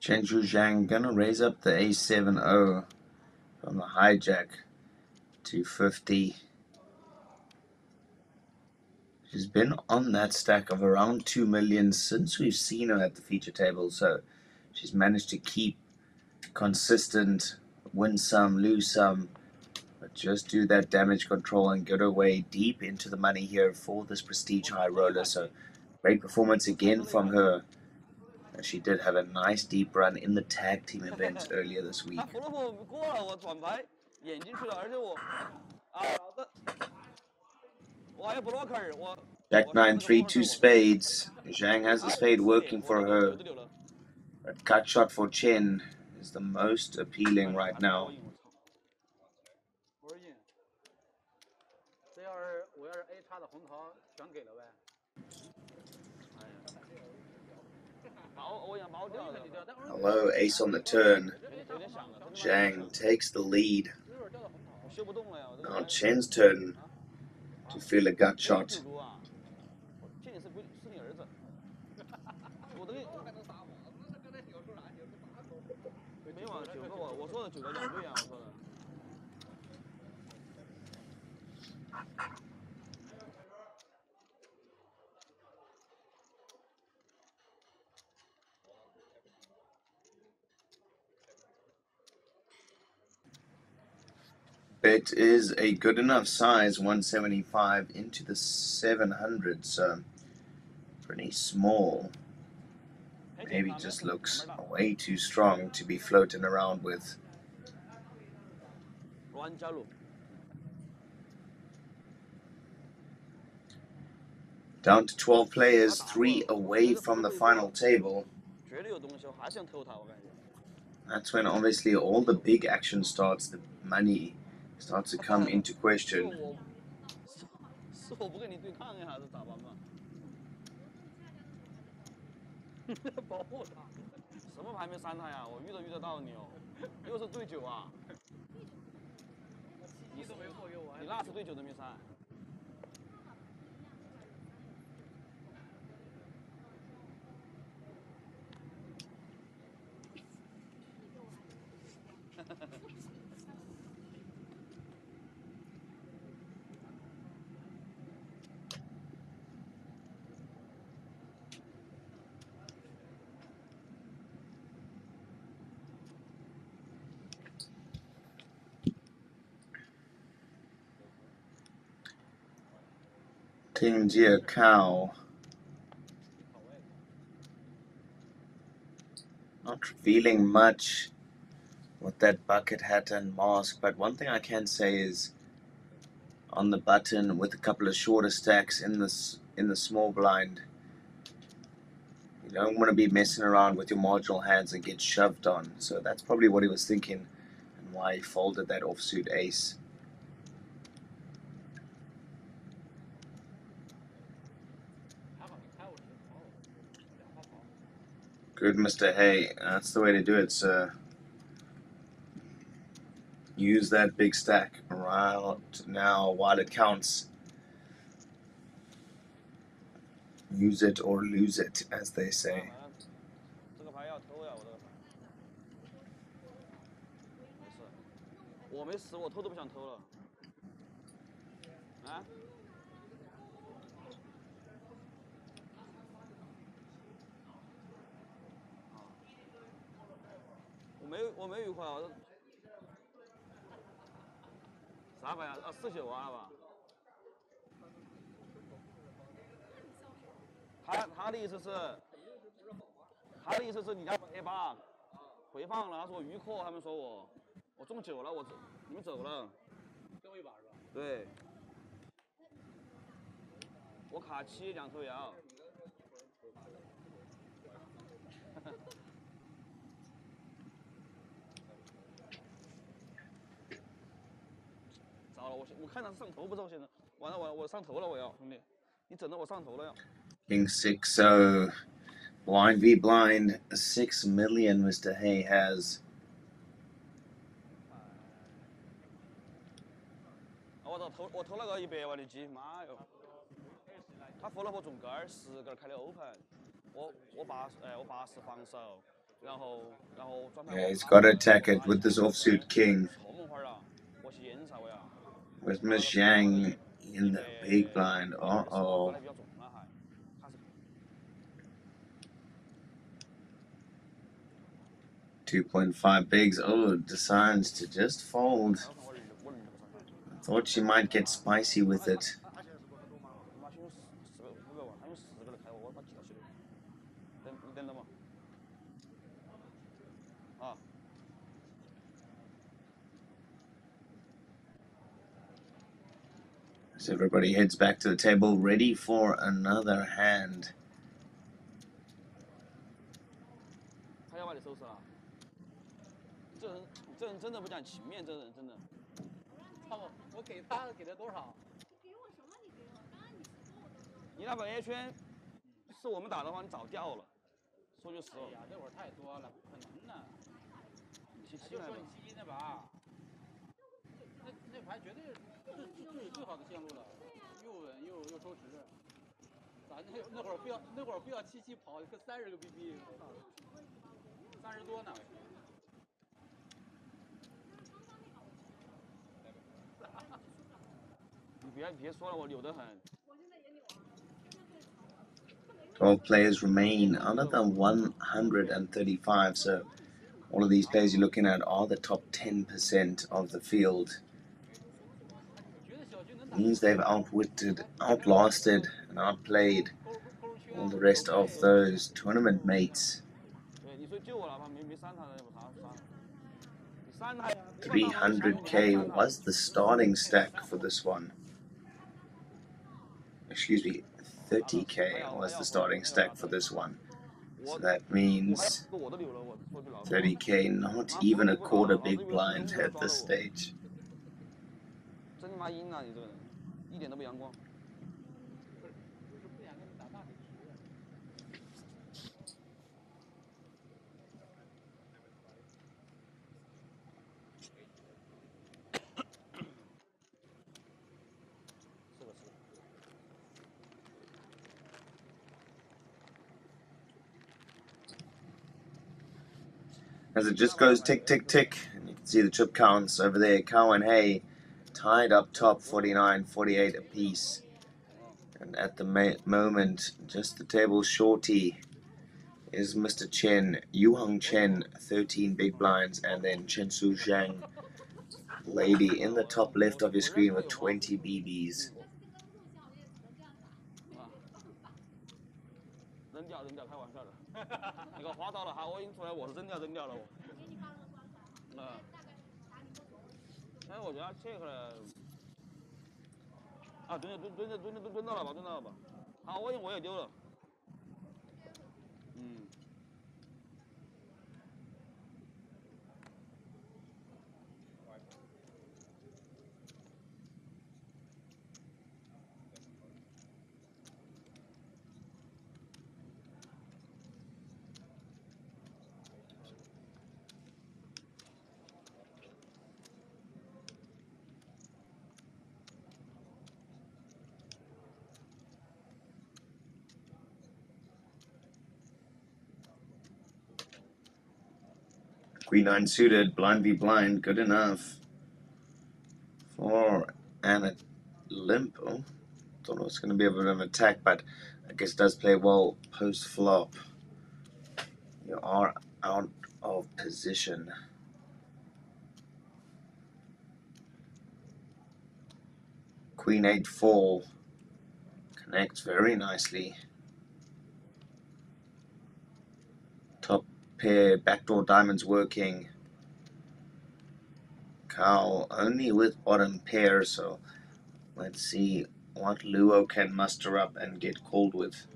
Jeju Zhang gonna raise up the A7-0 from the hijack to 50. She's been on that stack of around 2 million since we've seen her at the feature table, so she's managed to keep consistent, win some, lose some, but just do that damage control and get her way deep into the money here for this prestige high roller. So great performance again from her. She did have a nice deep run in the tag team event earlier this week. Jack 9, 3, 2 spades. Zhang has a spade working for her. But cut shot for Chen is the most appealing right now. Hello, ace on the turn. Zhang takes the lead. Now Chen's turn to feel a gut shot. Bet is a good enough size, 175 into the 700, so pretty small. Maybe just looks way too strong to be floating around with. Down to 12 players, 3 away from the final table. That's when obviously all the big action starts, the money starts to come into question. 保护他。什么牌没删他呀？我遇得到你哦，又是对酒啊！你都没过给我，你那次对酒都没删。Team Cow. Not revealing much with that bucket hat and mask, but one thing I can say is on the button with a couple of shorter stacks in the small blind, you don't want to be messing around with your marginal hands and get shoved on. So that's probably what he was thinking and why he folded that offsuit ace. Good, Mr. Hay. That's the way to do it, sir. Use that big stack right now while it counts. Use it or lose it, as they say. 这个牌要偷呀，我这个牌。没事，我没死，我偷都不想偷了。啊？我没有愉快啊。啥牌啊？49啊吧。他的意思是，你家A8回放了，他说余扣，他们说我中9了，你们走了。最后一把是吧？对。我卡7，2头摇。糟了，我看他上头不知道现在，完了我上头了，我要兄弟，你整的我上头了要。King 6-0. Blind v blind. 6 million Mr. Hay has. 我投了个100万的机，妈哟！他佛了佛中杆10个开的欧盘，我80防守，然后专门。Yeah, he's got to attack it with this offsuit king. 错门花了，我是严啥我呀？ With Miss Zhang in the big blind. Uh-oh. 2.5 bigs. Oh, decides to just fold. I thought she might get spicy with it. So everybody heads back to the table, ready for another hand. 他要把你收拾了，这人真的不讲情面，这人真的。我给他多少？给我什么？你给我，刚刚你说我都说。你那把 A 圈，是我们打的话，你早掉了。说句实话。哎呀，这会儿太多了，不可能的。就说你71那把，那牌绝对是最好的线路了，又稳又收直。咱那会儿不要77跑，个30个 BB， 30多呢。你别说了，我扭得很。 12 players remain out of the 135, so all of these players you're looking at are the top 10% of the field. Means they've outwitted, outlasted, and outplayed all the rest of those tournament mates. 300k was the starting stack for this one. Excuse me, 30k was the starting stack for this one. So that means 30k, not even a quarter big blind at this stage. 真他妈阴啊！你这个人，一点都不阳光。as it just goes tick, tick, tick. And you can see the trip counts over there. Cow and Hay tied up top, 49-48 apiece. And at the moment, just the table shorty is Mr. Chen, Yu Hong Chen, 13 big blinds, and then Chen Su Zhang, lady in the top left of your screen with 20 BBs. 扔掉，开玩笑的。你给我划到了哈，我已经出来，我是扔掉了我。哎，我觉得切回来。啊，蹲到了吧。好，我也丢了。嗯。 Queen 9 suited, blind v blind, good enough for an limp. Oh, thought it was going to be a bit of an attack, but I guess it does play well post flop. You are out of position. Queen 8-4 connects very nicely. Top pair, backdoor diamonds working. Cow only with bottom pair, so let's see what Luo can muster up and get called with.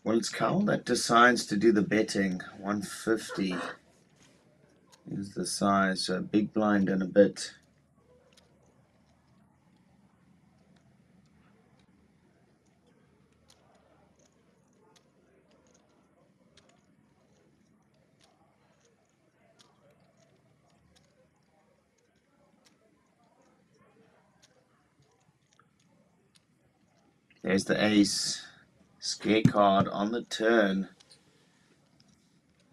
Well, it's Cow that decides to do the betting. 150 is the size, so big blind and a bit. There's the ace. Scare card on the turn.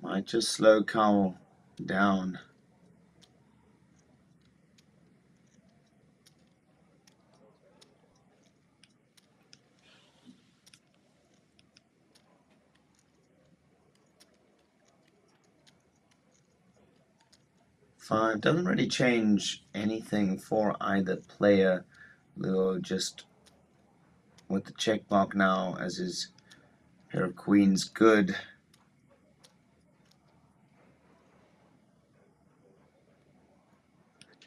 Might just slow Cow down. Five doesn't really change anything for either player. Luo just with the check mark now as his pair of queens good.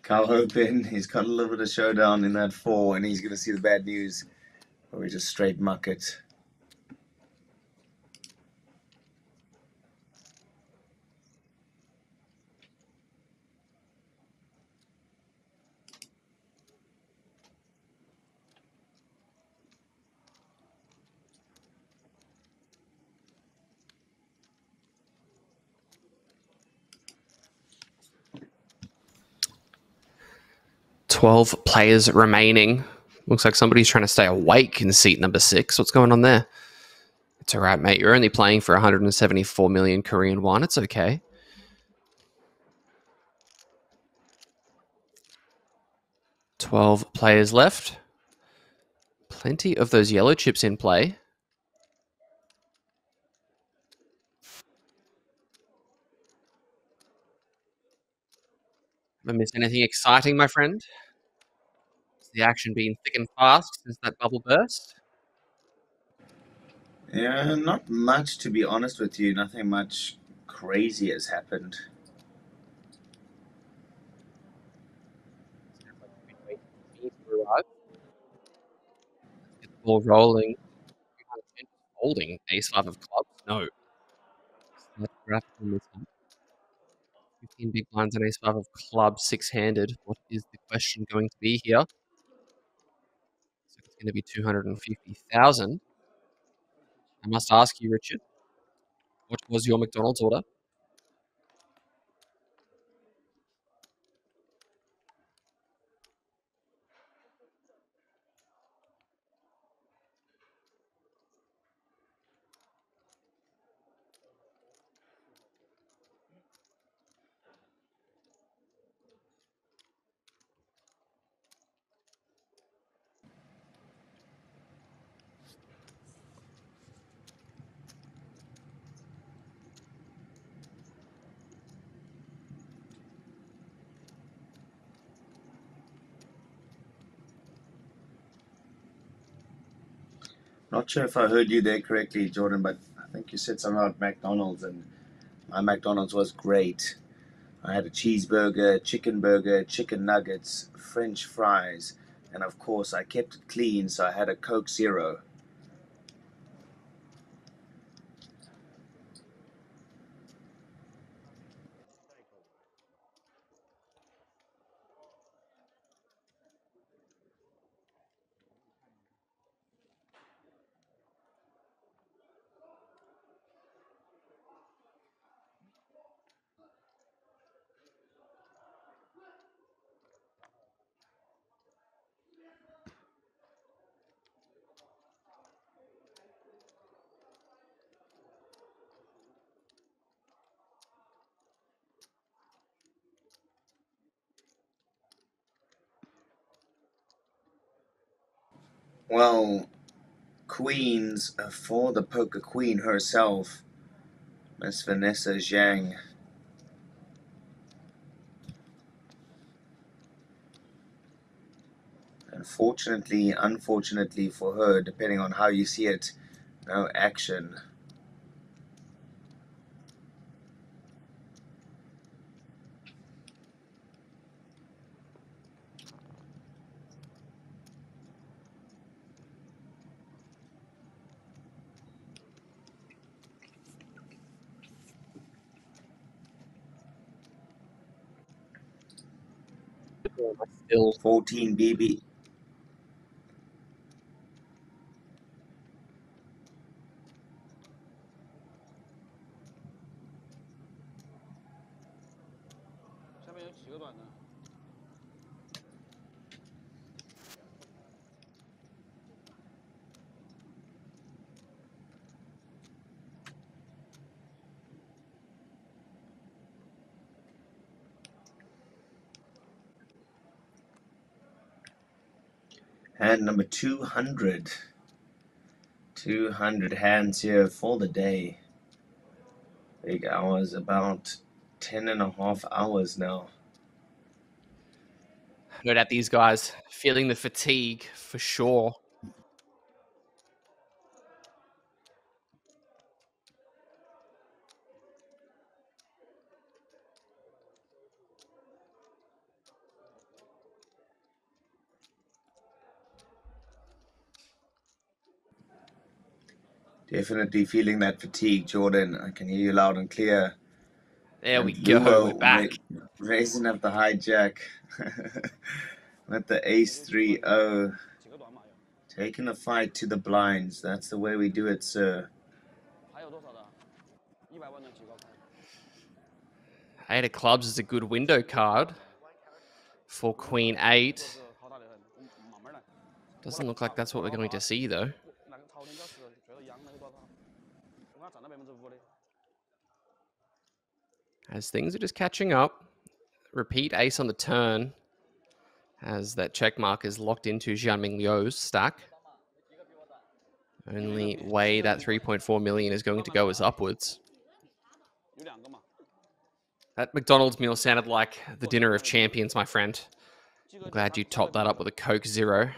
Cow open, he's got a little bit of showdown in that 4 and he's going to see the bad news or we just straight muck it. $12 players remaining. Looks like somebody's trying to stay awake in seat number 6. What's going on there? It's all right, mate. You're only playing for 174 million Korean won. It's okay. $12 players left. Plenty of those yellow chips in play. Have I missed anything exciting, my friend? Has the action been thick and fast since that bubble burst? Yeah, not much to be honest with you. Nothing much crazy has happened. Get the ball rolling. Holding ace 5 of clubs. No. 15 big blinds and ace-5 of clubs, six-handed. What is the question going to be here? So it's going to be 250,000. I must ask you, Richard, what was your McDonald's order? Not sure if I heard you there correctly, Jordan, but I think you said something about McDonald's, and my McDonald's was great. I had a cheeseburger, chicken burger, chicken nuggets, French fries, and of course I kept it clean, so I had a Coke Zero. Well, queens for the poker queen herself, Miss Vanessa Zhang. Unfortunately for her, depending on how you see it, no action. Still 14 BB. Hand number 200. 200 hands here for the day. Big hours, about 10.5 hours now. No doubt these guys feeling the fatigue for sure. Definitely feeling that fatigue, Jordan. I can hear you loud and clear. There and we go, we're back. Raising up the hijack with the ace-3-0. Taking the fight to the blinds. That's the way we do it, sir. 8 of clubs is a good window card for Queen 8. Doesn't look like that's what we're going to see, though. As things are just catching up. Repeat ace on the turn. As that check mark is locked into Jianming Liu's stack. Only way that 3.4 million is going to go is upwards. That McDonald's meal sounded like the dinner of champions, my friend. I'm glad you topped that up with a Coke Zero.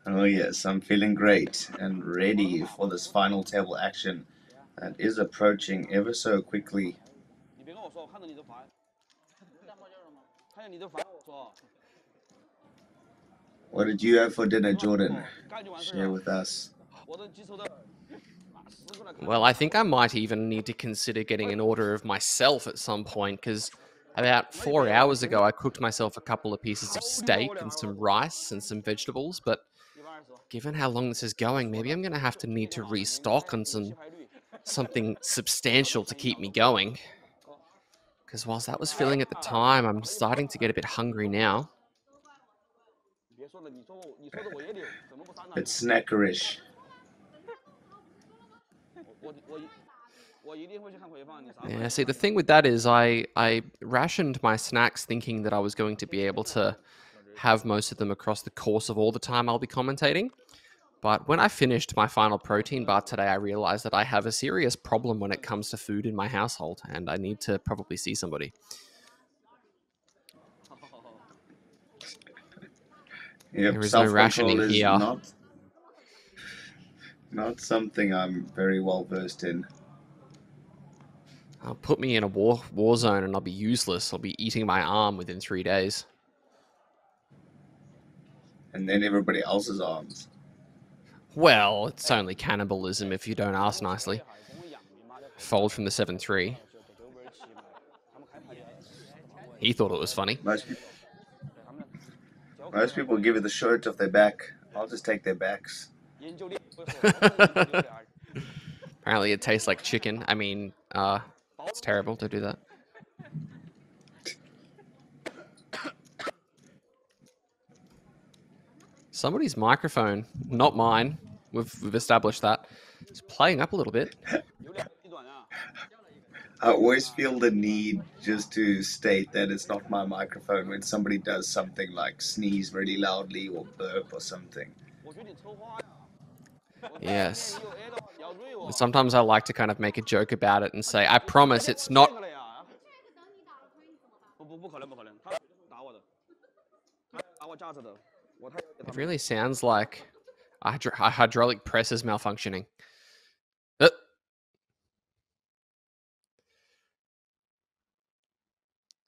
Oh yes, I'm feeling great and ready for this final table action that is approaching ever so quickly. What did you have for dinner, Jordan? Share with us. Well, I think I might even need to consider getting an order of myself at some point, because about 4 hours ago I cooked myself a couple of pieces of steak and some rice and some vegetables, but given how long this is going, maybe I'm going to have to need to restock on something substantial to keep me going. Because whilst that was filling at the time, I'm starting to get a bit hungry now. It's snackerish. Yeah, see, the thing with that is I rationed my snacks thinking that I was going to be able to have most of them across the course of all the time I'll be commentating. But when I finished my final protein bar today, I realized that I have a serious problem when it comes to food in my household, and I need to probably see somebody. Yep, There is no rationing here. Not something I'm very well versed in. Put me in a war zone and I'll be useless. I'll be eating my arm within 3 days. And then everybody else's arms. Well, it's only cannibalism if you don't ask nicely. Fold from the 7-3. He thought it was funny. Most people give it the shirt off their back. I'll just take their backs. Apparently it tastes like chicken. I mean, it's terrible to do that. Somebody's microphone, not mine. We've established that. It's playing up a little bit. I always feel the need just to state that it's not my microphone when somebody does something like sneeze really loudly or burp or something. Yes. Sometimes I like to kind of make a joke about it and say, I promise it's not... It really sounds like a hydraulic press is malfunctioning.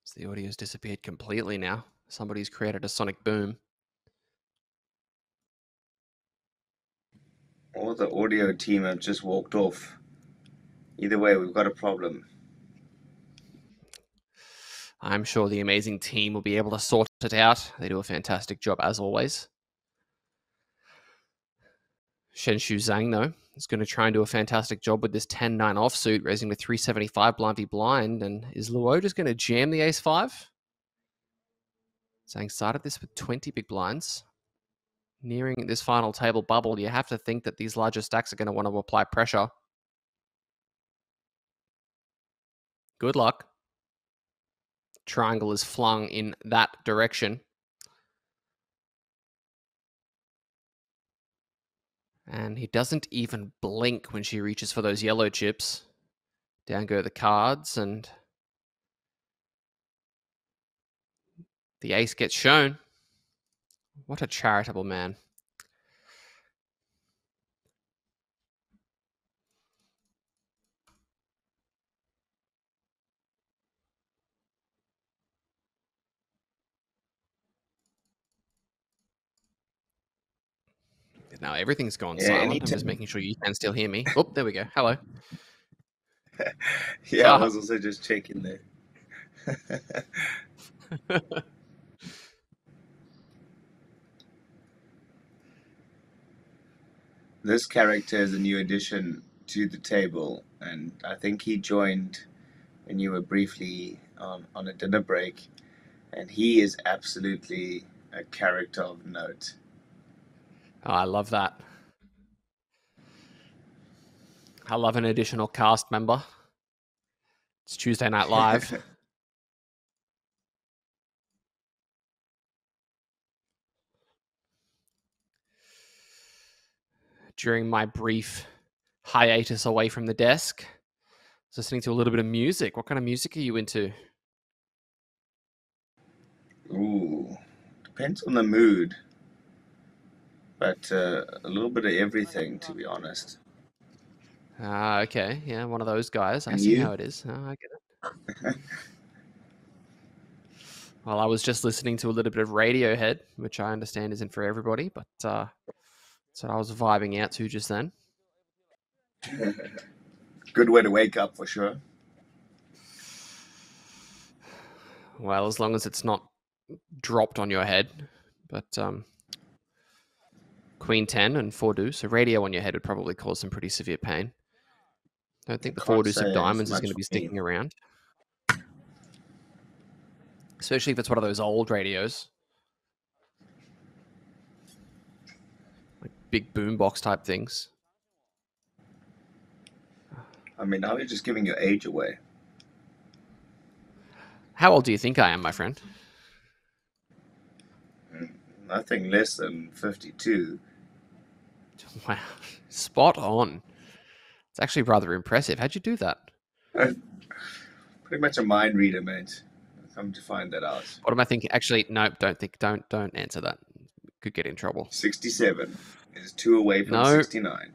So the audio's disappeared completely now. Somebody's created a sonic boom. Or the audio team have just walked off. Either way, we've got a problem. I'm sure the amazing team will be able to sort it out. They do a fantastic job as always. Shenshu Zhang, though, is going to try and do a fantastic job with this 10-9 offsuit, raising with 375 blind v blind. And is Luo just going to jam the ace-5? Zhang started this with 20 big blinds. Nearing this final table bubble, you have to think that these larger stacks are going to want to apply pressure. Good luck. Triangle is flung in that direction. And he doesn't even blink when she reaches for those yellow chips. Down go the cards, and the ace gets shown. What a charitable man. Now everything's gone silent. I'm just making sure you can still hear me. Oh, there we go. Hello. Yeah, I was also just checking there. This character is a new addition to the table, and I think he joined when you were briefly on a dinner break, and he is absolutely a character of note. Oh, I love that. I love an additional cast member. It's Tuesday Night Live. During my brief hiatus away from the desk, I was listening to a little bit of music. What kind of music are you into? Ooh, depends on the mood. But a little bit of everything, to be honest. Ah, okay. Yeah, one of those guys. I And see you? how it is. Oh, I get it. Well, I was just listening to a little bit of Radiohead, which I understand isn't for everybody, but that's what I was vibing out to just then. Good way to wake up for sure. Well, as long as it's not dropped on your head. But Queen 10 and 4 deuce. So radio on your head would probably cause some pretty severe pain. I don't think the 4 deuce of diamonds is going to be sticking around. Especially if it's one of those old radios. Like big boombox type things. I mean, now you're just giving your age away. How old do you think I am, my friend? Nothing less than 52. Wow. Spot on. It's actually rather impressive. How'd you do that? Pretty much a mind reader, mate. I've come to find that out. What am I thinking? Actually, no, don't answer that. Could get in trouble. 67 is 2 away from 69.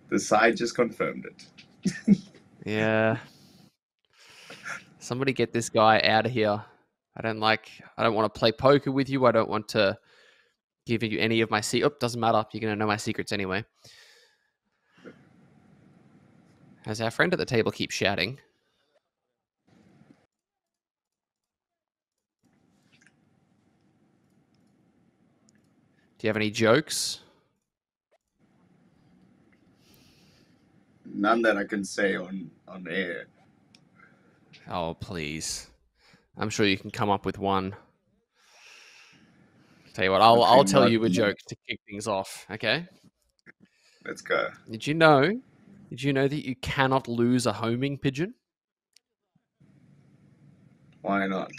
The side just confirmed it. Yeah. Somebody get this guy out of here. I don't want to play poker with you. I don't want to give you any of my secrets. Oh, doesn't matter. You're going to know my secrets anyway. As our friend at the table keeps shouting. Do you have any jokes? None that I can say on air. Oh, please. I'm sure you can come up with one. Tell you what, I'll tell you a joke to kick things off, okay? Let's go. Did you know that you cannot lose a homing pigeon? Why not?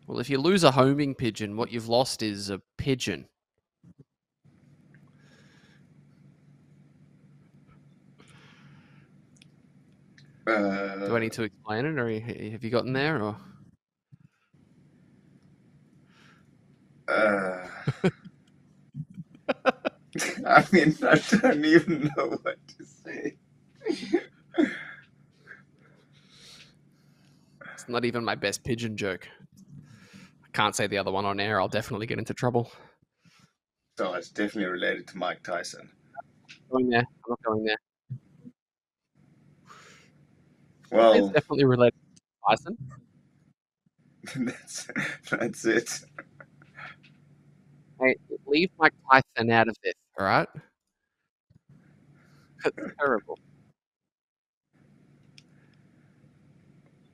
Well, if you lose a homing pigeon, what you've lost is a pigeon. Do I need to explain it, or have you gotten there? Or I mean, I don't even know what to say. It's not even my best pigeon joke. I can't say the other one on air. I'll definitely get into trouble. So it's definitely related to Mike Tyson. Going there. I'm not going there. Well, it's definitely related to Tyson. That's it. Hey, leave Mike Tyson out of this, all right? That's terrible.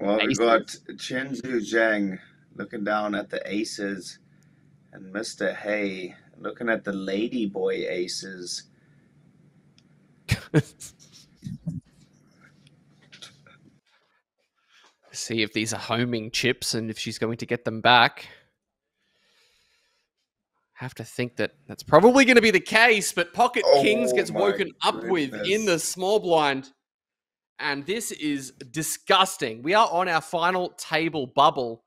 Well, we got Chen Zhang looking down at the aces, and Mr. Hay looking at the ladyboy aces. See if these are homing chips and if she's going to get them back. Have to think that that's probably going to be the case, but Pocket Kings gets woken up with in the small blind. And this is disgusting. We are on our final table bubble.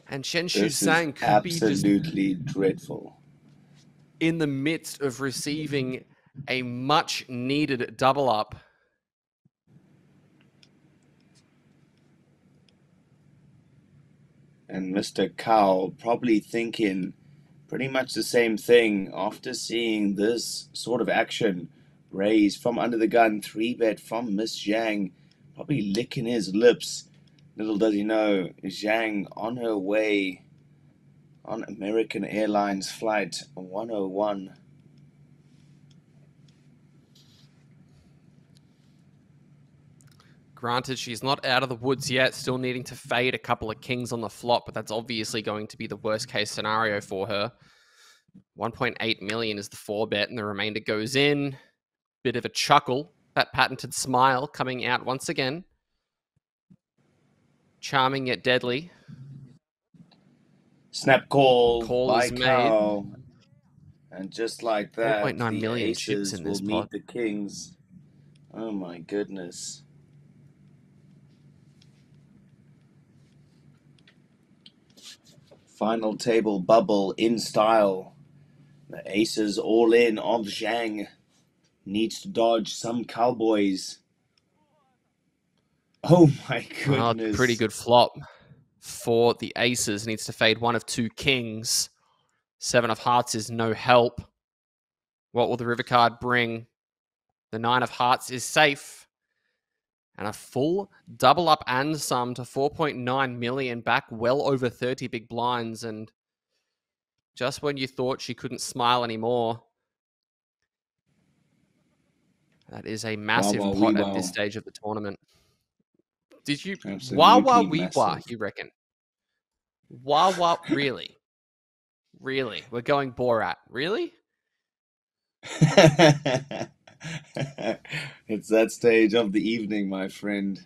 And Shen Shu Sang could be absolutely dreadful. In the midst of receiving a much needed double up. And Mr. Cow probably thinking pretty much the same thing after seeing this sort of action. Raise from under the gun, 3-bet from Miss Zhang, probably licking his lips. Little does he know, Zhang on her way on American Airlines Flight 101. Granted, she's not out of the woods yet, still needing to fade a couple of kings on the flop, but that's obviously going to be the worst case scenario for her. 1.8 million is the 4-bet, and the remainder goes in. Bit of a chuckle. That patented smile coming out once again. Charming yet deadly. Snap call by is Cow. And just like that, 4.9 million chips in this will pot. meet the kings. Oh my goodness. Final table bubble in style. The aces all in of Zhang. Needs to dodge some cowboys. Oh my goodness. Pretty good flop for the aces. Needs to fade one of two kings. 7 of hearts is no help. What will the river card bring? The 9 of hearts is safe. And a full double up and some to 4.9 million, back well over 30 big blinds. And just when you thought she couldn't smile anymore, that is a massive pot at this stage of the tournament. Did you... Wah wah wee wah, you reckon? Wah wah, really? Really? We're going Borat. Really? It's that stage of the evening, my friend.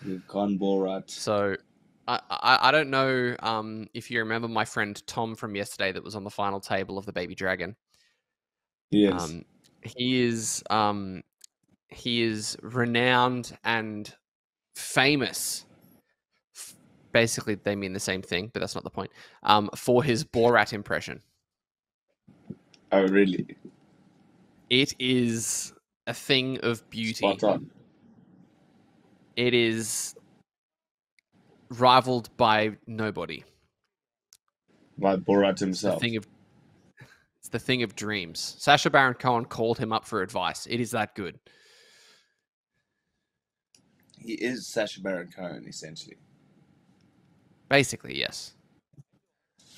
We've gone Borat. So, I don't know if you remember my friend Tom from yesterday that was on the final table of the Baby Dragon. Yes. He is renowned and famous. Basically, they mean the same thing, but that's not the point. For his Borat impression. Oh, really? It is a thing of beauty. Spot on. It is rivaled by nobody. By Borat himself. It's the thing of dreams. Sacha Baron Cohen called him up for advice. It is that good. He is Sacha Baron Cohen, essentially. Basically, yes.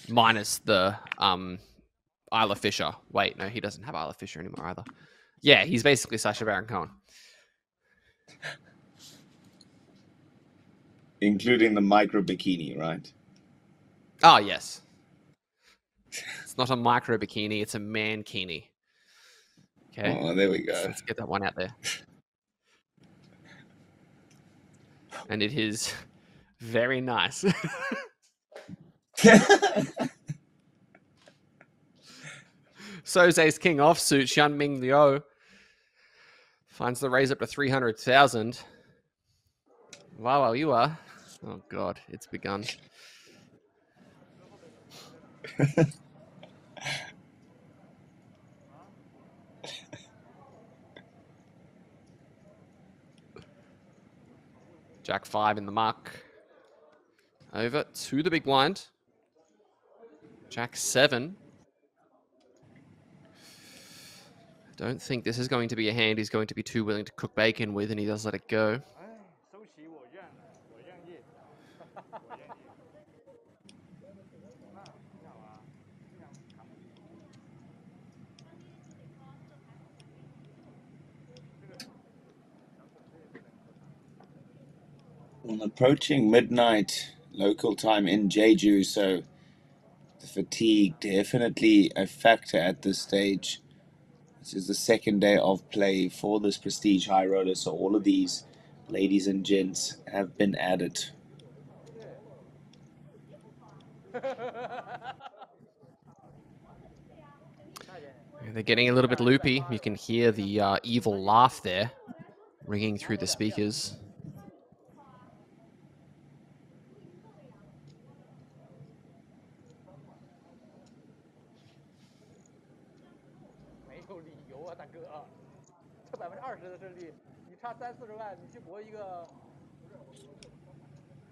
Minus the Isla Fisher. Wait, no, he doesn't have Isla Fisher anymore either. Yeah, he's basically Sacha Baron Cohen. Including the micro bikini, right? Oh, yes. It's not a micro bikini, it's a mankini. Okay. Oh, there we go. So let's get that one out there. And it is very nice. So's ace king offsuit, Xianming Liu finds the raise up to 300,000. Wow, you are. Oh god, it's begun. Jack 5 in the muck. Over to the big blind. Jack 7. Don't think this is going to be a hand he's going to be too willing to cook bacon with, and he does let it go. Well, approaching midnight local time in Jeju, so the fatigue definitely a factor at this stage. This is the second day of play for this Prestige High Roller, so all of these ladies and gents have been added. They're getting a little bit loopy. You can hear the evil laugh there ringing through the speakers.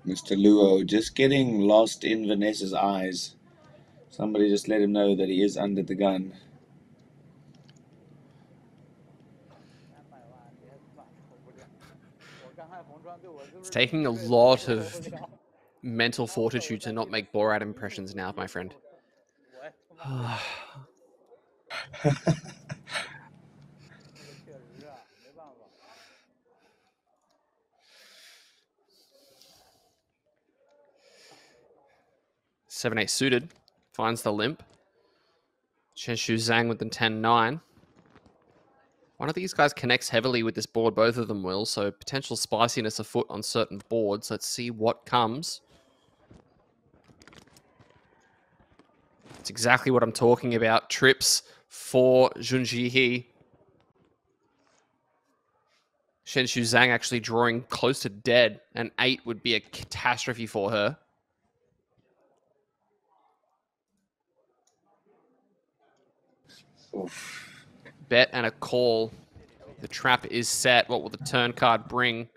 Mr. Luo just getting lost in Vanessa's eyes. Somebody just let him know that he is under the gun. It's taking a lot of mental fortitude to not make Borat impressions now, my friend. 7-8 suited. Finds the limp. Chenshu Zhang with the 10-9. One of these guys connects heavily with this board. Both of them will. So potential spiciness afoot on certain boards. Let's see what comes. It's exactly what I'm talking about. Trips for Junji He. Chenshu Zhang actually drawing close to dead. An 8 would be a catastrophe for her. Oof. Bet and a call. The trap is set. What will the turn card bring?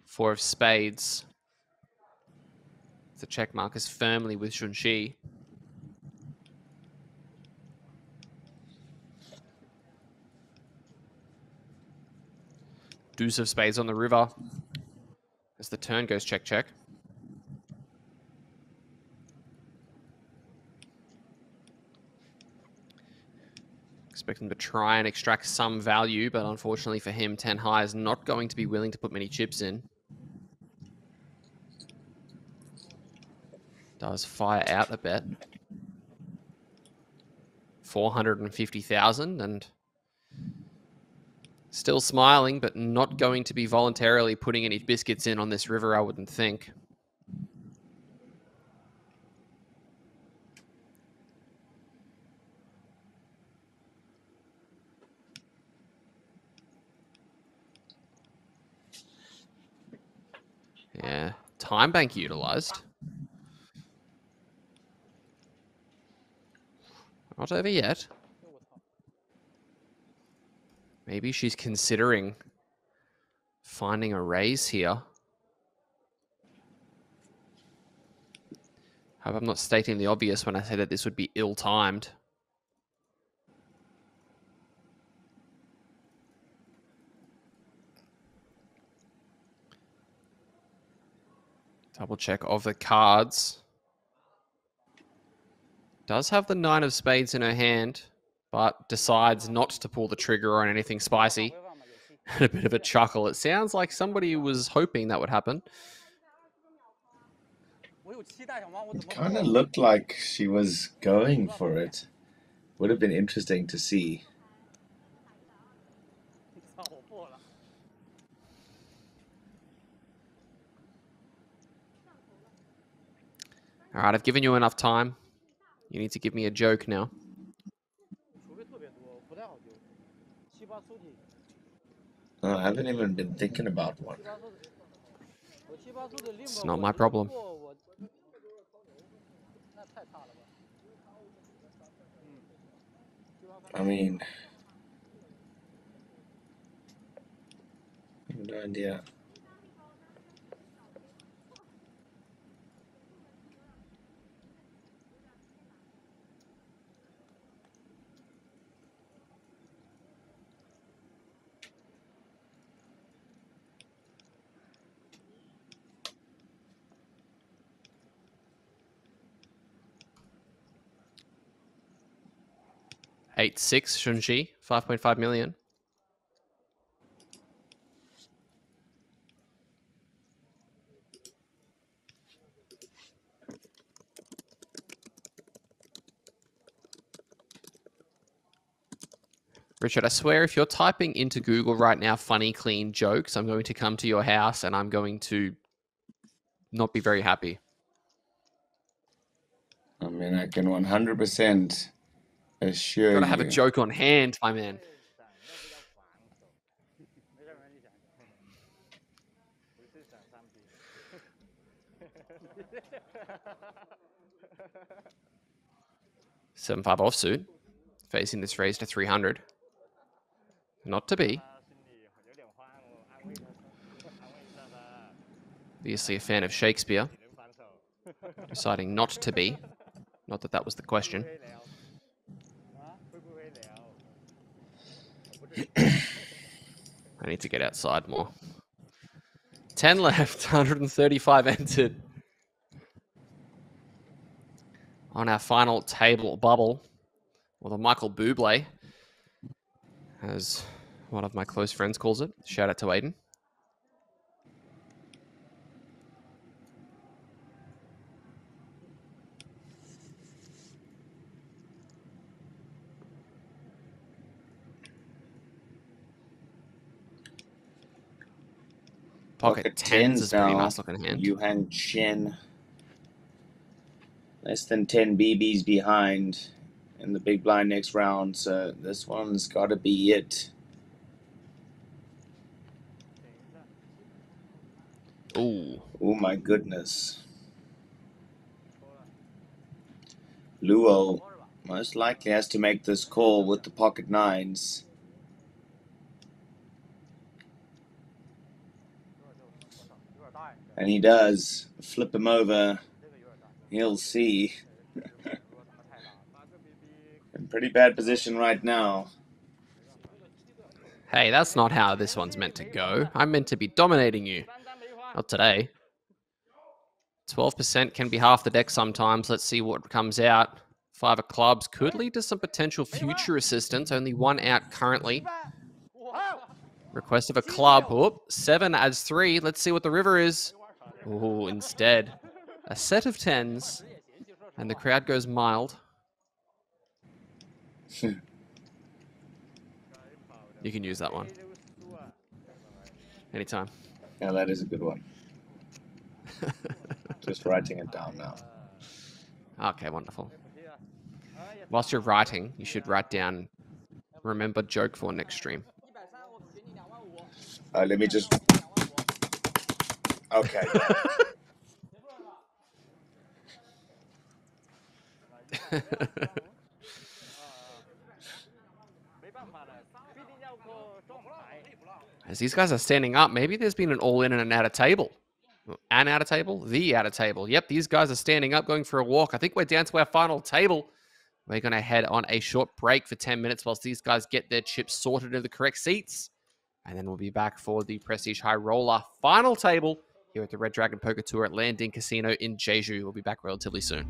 4 of spades. The check mark is firmly with Junji. deuce of spades on the river. As the turn goes check, check. Expect him to try and extract some value, but unfortunately for him, 10 high is not going to be willing to put many chips in. Does fire out a bet. 450,000 and still smiling, but not going to be voluntarily putting any biscuits in on this river, I wouldn't think. Yeah, time bank utilized. Not over yet. Maybe she's considering finding a raise here. Hope I'm not stating the obvious when I say that this would be ill-timed. Double check of the cards. Does have the 9 of spades in her hand, but decides not to pull the trigger on anything spicy. And a bit of a chuckle. It sounds like somebody was hoping that would happen. It kind of looked like she was going for it. Would have been interesting to see. All right, I've given you enough time. You need to give me a joke now. Oh, I haven't even been thinking about one. It's not my problem. I mean, I have no idea. $8.6, shouldn't she? 5.5 million. Richard, I swear if you're typing into Google right now funny, clean jokes, I'm going to come to your house and I'm going to not be very happy. I mean, I can 100% assure you. Gotta have a joke on hand, my man. $7-5 offsuit, facing this raise to 300. Not to be. Obviously a fan of Shakespeare. Deciding not to be. Not that that was the question. I need to get outside more. 10 left, 135 entered. On our final table bubble, or the Michael Bublé, as one of my close friends calls it. Shout out to Aiden. Pocket tens is a pretty nice looking hand. Yuhan Chen. Less than 10 BBs behind in the big blind next round, so this one's got to be it. Ooh. Oh my goodness. Luo most likely has to make this call with the pocket nines. And he does. Flip him over. He'll see. In pretty bad position right now. Hey, that's not how this one's meant to go. I'm meant to be dominating you. Not today. 12% can be half the deck sometimes. Let's see what comes out. 5 of clubs could lead to some potential future assistance. Only 1 out currently. Request of a club. Whoop. 7 adds 3. Let's see what the river is. Oh, instead, a set of 10s. And the crowd goes mild. You can use that one. Anytime. Yeah, that is a good one. Just writing it down now. Okay, wonderful. Whilst you're writing, you should write down, remember joke for next stream. Let me just... Okay. As these guys are standing up, maybe there's been an all-in and an out-of-table. An out-of-table? The out-of-table. Yep, these guys are standing up, going for a walk. I think we're down to our final table. We're going to head on a short break for 10 minutes whilst these guys get their chips sorted into the correct seats. And then we'll be back for the Prestige High Roller final table here at the Red Dragon Poker Tour at Landing Casino in Jeju. We'll be back relatively soon.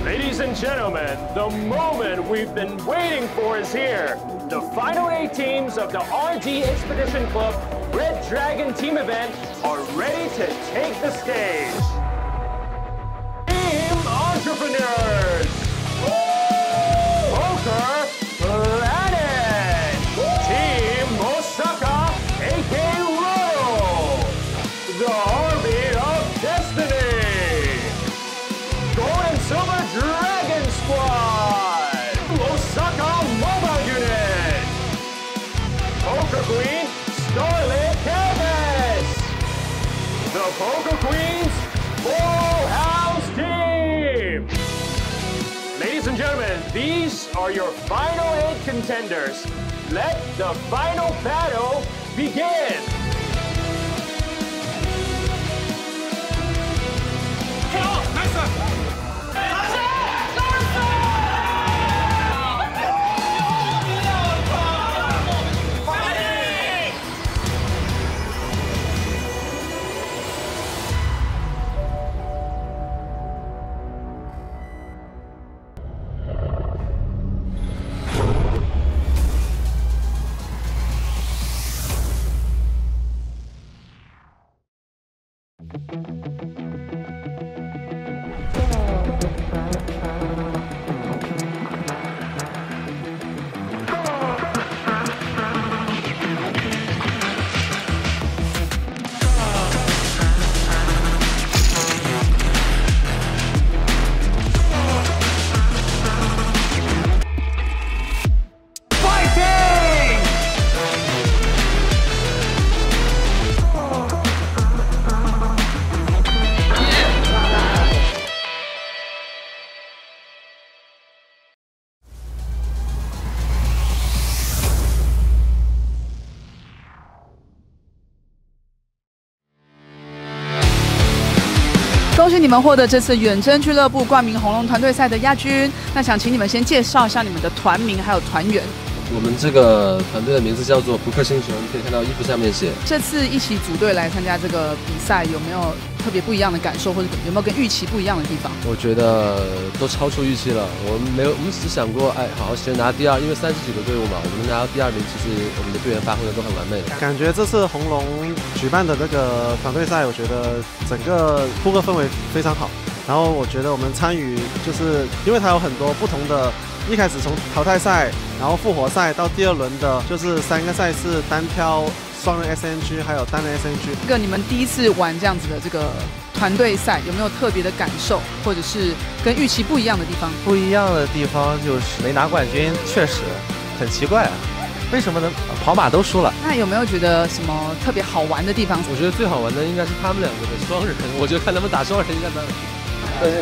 Ladies and gentlemen, the moment we've been waiting for is here. The final 8 teams of the RD Expedition Club Red Dragon team event are ready to take the stage. Team Entrepreneurs! Poker Planet! Team Osaka, a.k.a. Royal! The Army of Destiny! Gold and Silver Dragon Squad! Osaka Mobile Unit! Poker Queen, Starlit Canvas! The Poker Queens, Full House Team! Ladies and gentlemen, these are your final 8 contenders. Let the final battle begin!恭喜你们获得这次远征俱乐部冠名红龙团队赛的亚军。那想请你们先介绍一下你们的团名还有团员。我们这个团队的名字叫做扑克星球，你可以看到衣服上面写。这次一起组队来参加这个比赛，有没有特别不一样的感受，或者有没有跟预期不一样的地方？我觉得都超出预期了。我们只想过，好好先拿第2，因为30几个队伍嘛，我们拿到第2名，其实我们的队员发挥的都很完美。感觉这次红龙举办的这个团队赛，我觉得整个扑克氛围非常好。然后我觉得我们参与，就是因为它有很多不同的。一开始从淘汰赛，然后复活赛到第2轮的，就是3个赛事，单挑、双人 SNG 还有单人 SNG。这个你们第一次玩这样子的这个团队赛，有没有特别的感受，或者是跟预期不一样的地方？不一样的地方就是没拿冠军，确实很奇怪啊，为什么呢？跑马都输了。那有没有觉得什么特别好玩的地方？我觉得最好玩的应该是他们2个的双人，我觉得看他们打双人应该蛮。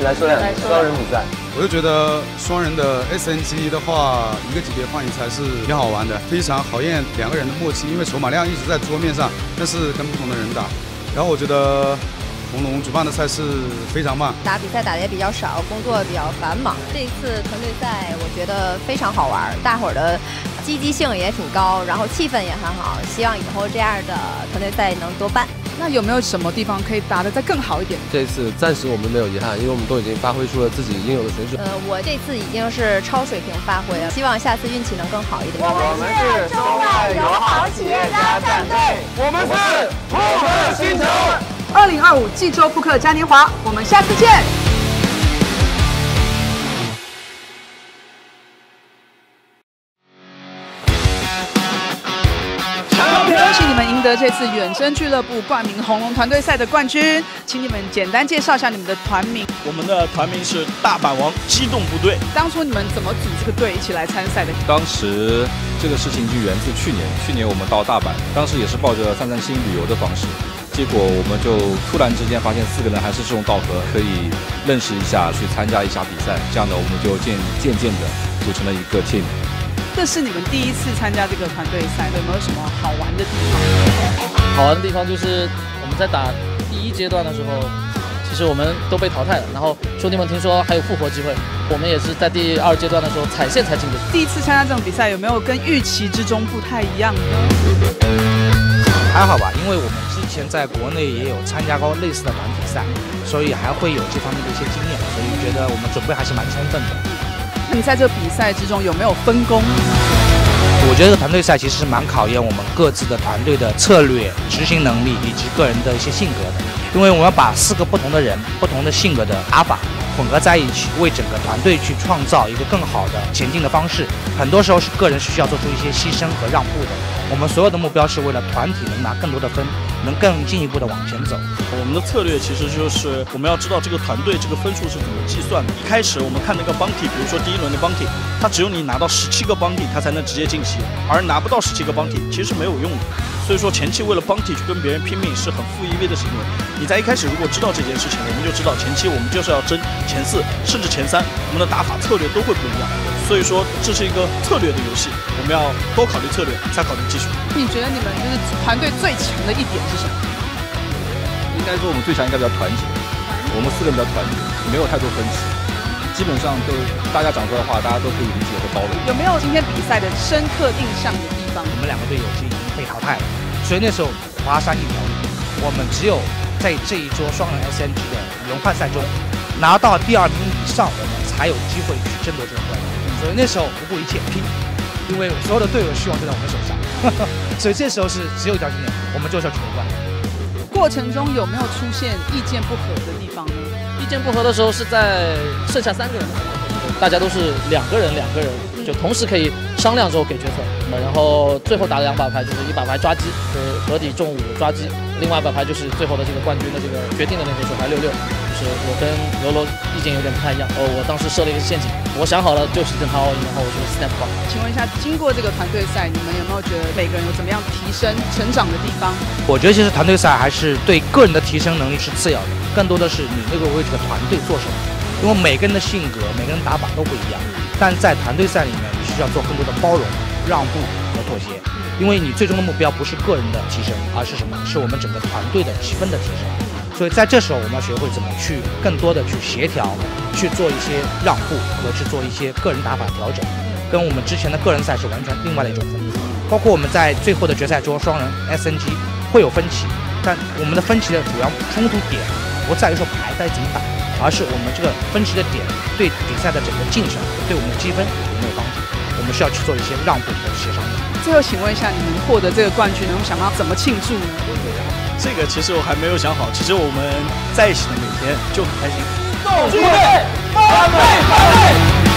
来说两个双人比赛，我就觉得双人的 SNG 的话，一个级别换一才是挺好玩的，非常考验2个人的默契，因为筹码量一直在桌面上，但是跟不同的人打。然后我觉得红龙主办的赛事非常棒，打比赛打的也比较少，工作比较繁忙。这一次团队赛我觉得非常好玩，大伙儿的积极性也挺高，然后气氛也很好。希望以后这样的团队赛能多办。那有没有什么地方可以打得再更好一点？这一次暂时我们没有遗憾，因为我们都已经发挥出了自己应有的水准。我这次已经是超水平发挥了，希望下次运气能更好一点。我们是中外友好企业家战队，我们是扑克星球。2025济州扑克嘉年华，我们下次见。恭喜你们赢得这次远征俱乐部冠名红龙团队赛的冠军，请你们简单介绍一下你们的团名。我们的团名是大阪王机动部队。当初你们怎么组这个队一起来参赛的？当时这个事情就源自去年我们到大阪，当时也是抱着散散心旅游的方式，结果我们就突然之间发现4个人还是志同道合，可以认识一下，去参加一下比赛，这样的我们就渐渐的组成了一个 team。这是你们第一次参加这个团队赛，有没有什么好玩的地方？好玩的地方就是我们在打第1阶段的时候，其实我们都被淘汰了。然后兄弟们听说还有复活机会，我们也是在第2阶段的时候踩线才进的。第一次参加这种比赛，有没有跟预期之中不太一样呢？还好吧，因为我们之前在国内也有参加过类似的团体赛，所以还会有这方面的一些经验，所以觉得我们准备还是蛮充分的。那你在这个比赛之中有没有分工？我觉得团队赛其实是蛮考验我们各自的团队的策略、执行能力以及个人的一些性格的，因为我们要把4个不同的人、不同的性格的打法混合在一起，为整个团队去创造一个更好的前进的方式。很多时候是个人是需要做出一些牺牲和让步的。我们所有的目标是为了团体能拿更多的分，能更进一步的往前走。我们的策略其实就是我们要知道这个团队这个分数是怎么计算的。一开始我们看那个bounty，比如说第1轮的bounty，它只有你拿到17个bounty，它才能直接晋级，而拿不到17个bounty其实是没有用的。所以说前期为了bounty去跟别人拼命是很负EV的行为。你在一开始如果知道这件事情，我们就知道前期我们就是要争前4甚至前3，我们的打法策略都会不一样。所以说这是一个策略的游戏，我们要多考虑策略，再考虑技术。你觉得你们就是团队最强的一点是什么？应该说我们最强应该比较团结，我们4个人比较团结，没有太多分歧，基本上都大家讲出来的话，大家都可以理解和包容。有没有今天比赛的深刻印象的地方？我们2个队友已经被淘汰了，所以那时候华山一条路，我们只有在这一桌双人 SNG 的轮换赛中拿到第2名以上，我们才有机会去争夺这个冠军。所以那时候不顾一切拼，因为所有的队友希望就在我们手上，所以这时候是只有一条信念，我们就是要取得冠军。过程中有没有出现意见不合的地方呢？意见不合的时候是在剩下3个人的时候，大家都是2个人，就同时可以商量之后给决策。然后最后打的2把牌就是1把牌抓鸡，就是合体中5抓鸡；另外1把牌就是最后的这个冠军的这个决定的那个手牌66。就是我跟柔柔意见有点不太一样，我当时设了一个陷阱，我想好了就是跟他 all in， 然后我就 snap 挂。请问一下，经过这个团队赛，你们有没有觉得每个人有怎么样提升、成长的地方？我觉得其实团队赛还是对个人的提升能力是次要的，更多的是你那个为这个团队做什么。因为每个人的性格、每个人打法都不一样，但在团队赛里面，你需要做更多的包容、让步和妥协，因为你最终的目标不是个人的提升，而是什么？是我们整个团队的气氛的提升。所以在这时候，我们要学会怎么去更多的去协调，去做一些让步和去做一些个人打法调整，跟我们之前的个人赛是完全另外的一种风格。包括我们在最后的决赛桌双人 SNG 会有分歧，但我们的分歧的主要冲突点不在于说牌该怎么打，而是我们这个分歧的点对比赛的整个进程、对我们的积分有没有帮助。我们需要去做一些让步和协商的。最后，请问一下，你们获得这个冠军，能想到怎么庆祝呢？这个其实我还没有想好，其实我们在一起的每天就很开心。动具队，翻倍！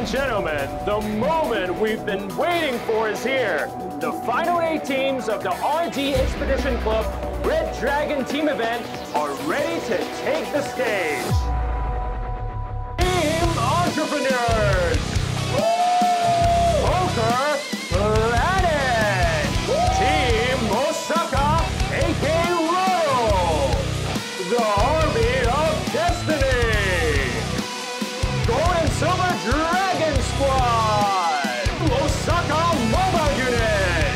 and gentlemen, the moment we've been waiting for is here. The final 8 teams of the RD Expedition Club Red Dragon team event are ready to take the stage. Team Entrepreneurs! Poker Planet! Team Osaka, a.k.a. Royal! The Army of Destiny! Gold and Silver Dragon Squad! Osaka Mobile Unit!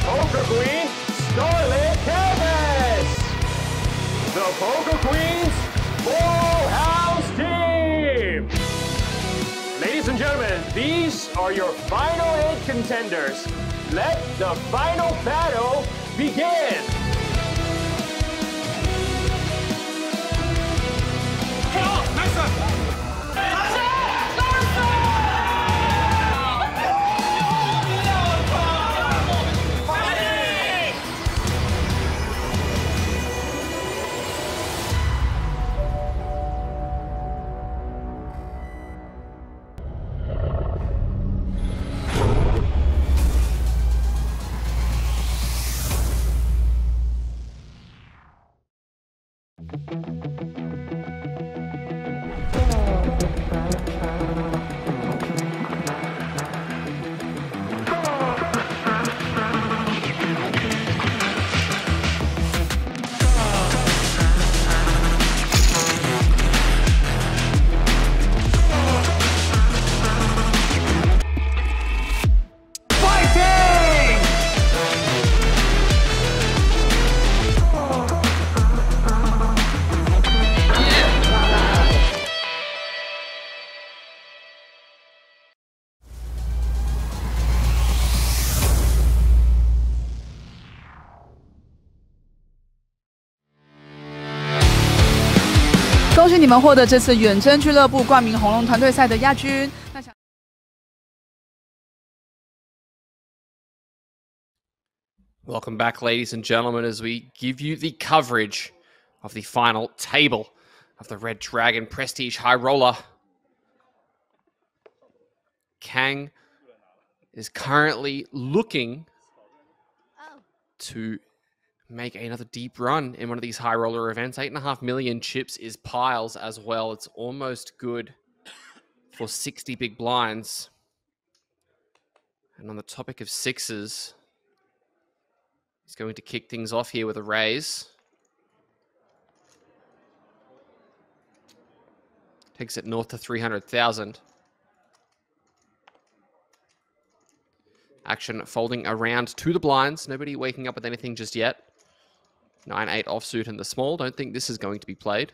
Poker Queen, Scarlet Canvas! The Poker Queens Full House Team! Ladies and gentlemen, these are your final 8 contenders. Let the final battle begin!恭喜你们获得这次远征俱乐部冠名红龙团队赛的亚军。那想 Welcome back, ladies and gentlemen, as we give you the coverage of the final table of the Red Dragon Prestige High Roller. Kang is currently looking to make another deep run in one of these high roller events. 8.5 million chips is piles as well. It's almost good for 60 big blinds. And on the topic of sixes, he's going to kick things off here with a raise. Takes it north to 300,000. Action folding around to the blinds. Nobody waking up with anything just yet. 9-8 offsuit in the small. Don't think this is going to be played.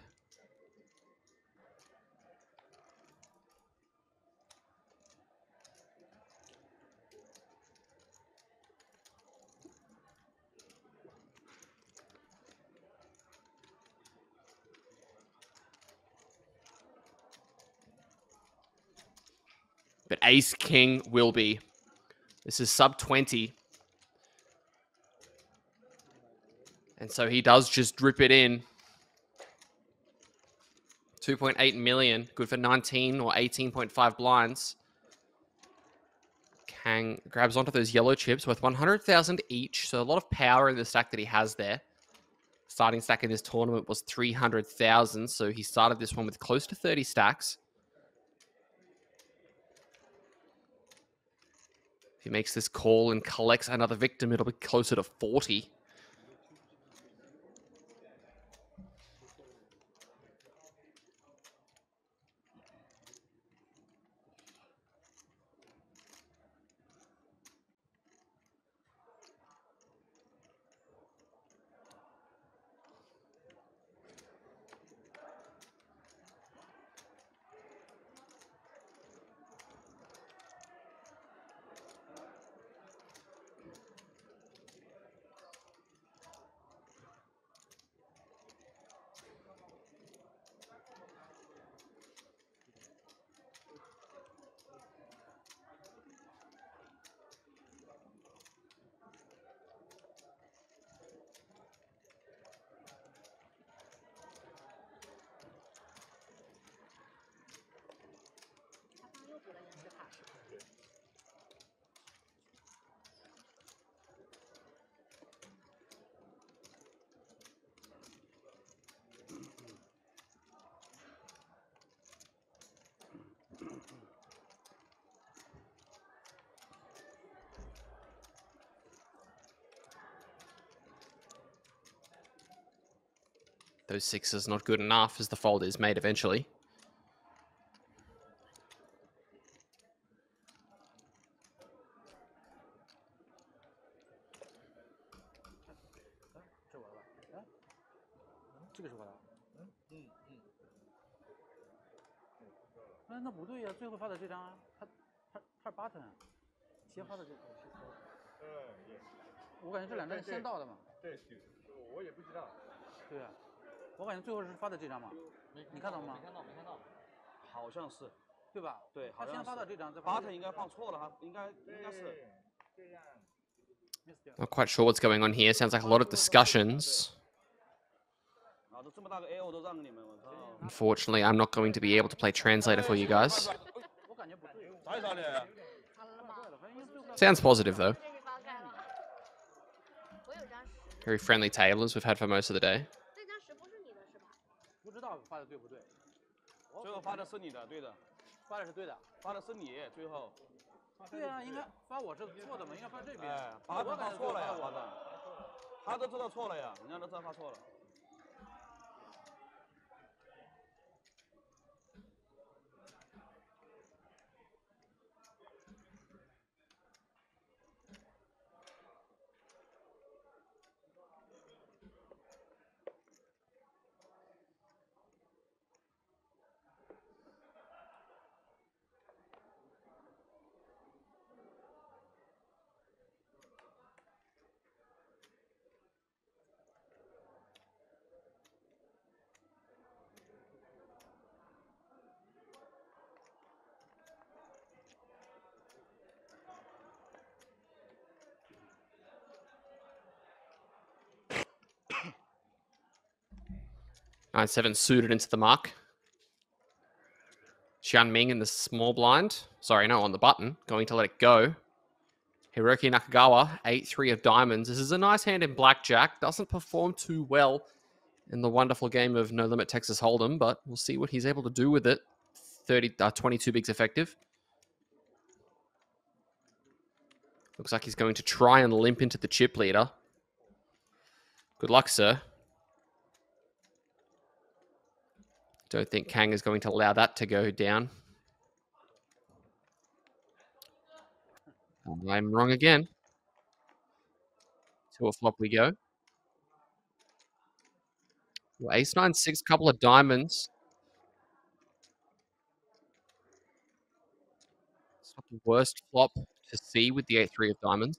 But Ace King will be. This is sub 20. And so he does just drip it in. 2.8 million, good for 19 or 18.5 blinds. Kang grabs onto those yellow chips worth 100,000 each. So a lot of power in the stack that he has there. Starting stack in this tournament was 300,000. So he started this one with close to 30 stacks. If he makes this call and collects another victim, it'll be closer to 40. Those sixes not good enough as the fold is made eventually.那不对呀，最后发的这张啊，他是8层，先发的这个。我感觉这两张是先到的嘛。对，我也不知道。对啊，我感觉最后是发的这张嘛。你看到吗？没看到。好像是，对吧？对，他先发的这张，再发。8层应该放错了哈，应该是这样。Not quite sure what's going on here. Sounds like a lot of discussions. Unfortunately, I'm not going to be able to play translator for you guys. Sounds positive, though. Very friendly tablers we've had for most of the day. 不知道发的对不对？最后发的是你的，对的，发的是对的，发的是你最后。对啊，应该发我是错的嘛，应该发这边。哎，发错了呀，发的，他都知道错了呀，人家都知道发错了。9-7 suited into the mark. Xianming in the small blind. Sorry, no, on the button. Going to let it go. Hiroki Nakagawa, 8-3 of diamonds. This is a nice hand in blackjack. Doesn't perform too well in the wonderful game of No Limit Texas Hold'em, but we'll see what he's able to do with it. 22 bigs effective. Looks like he's going to try and limp into the chip leader. Good luck, sir. Don't think Kang is going to allow that to go down. I'm wrong again. To a flop we go. Well, ace 9-6, couple of diamonds. It's not the worst flop to see with the 8-3 of diamonds.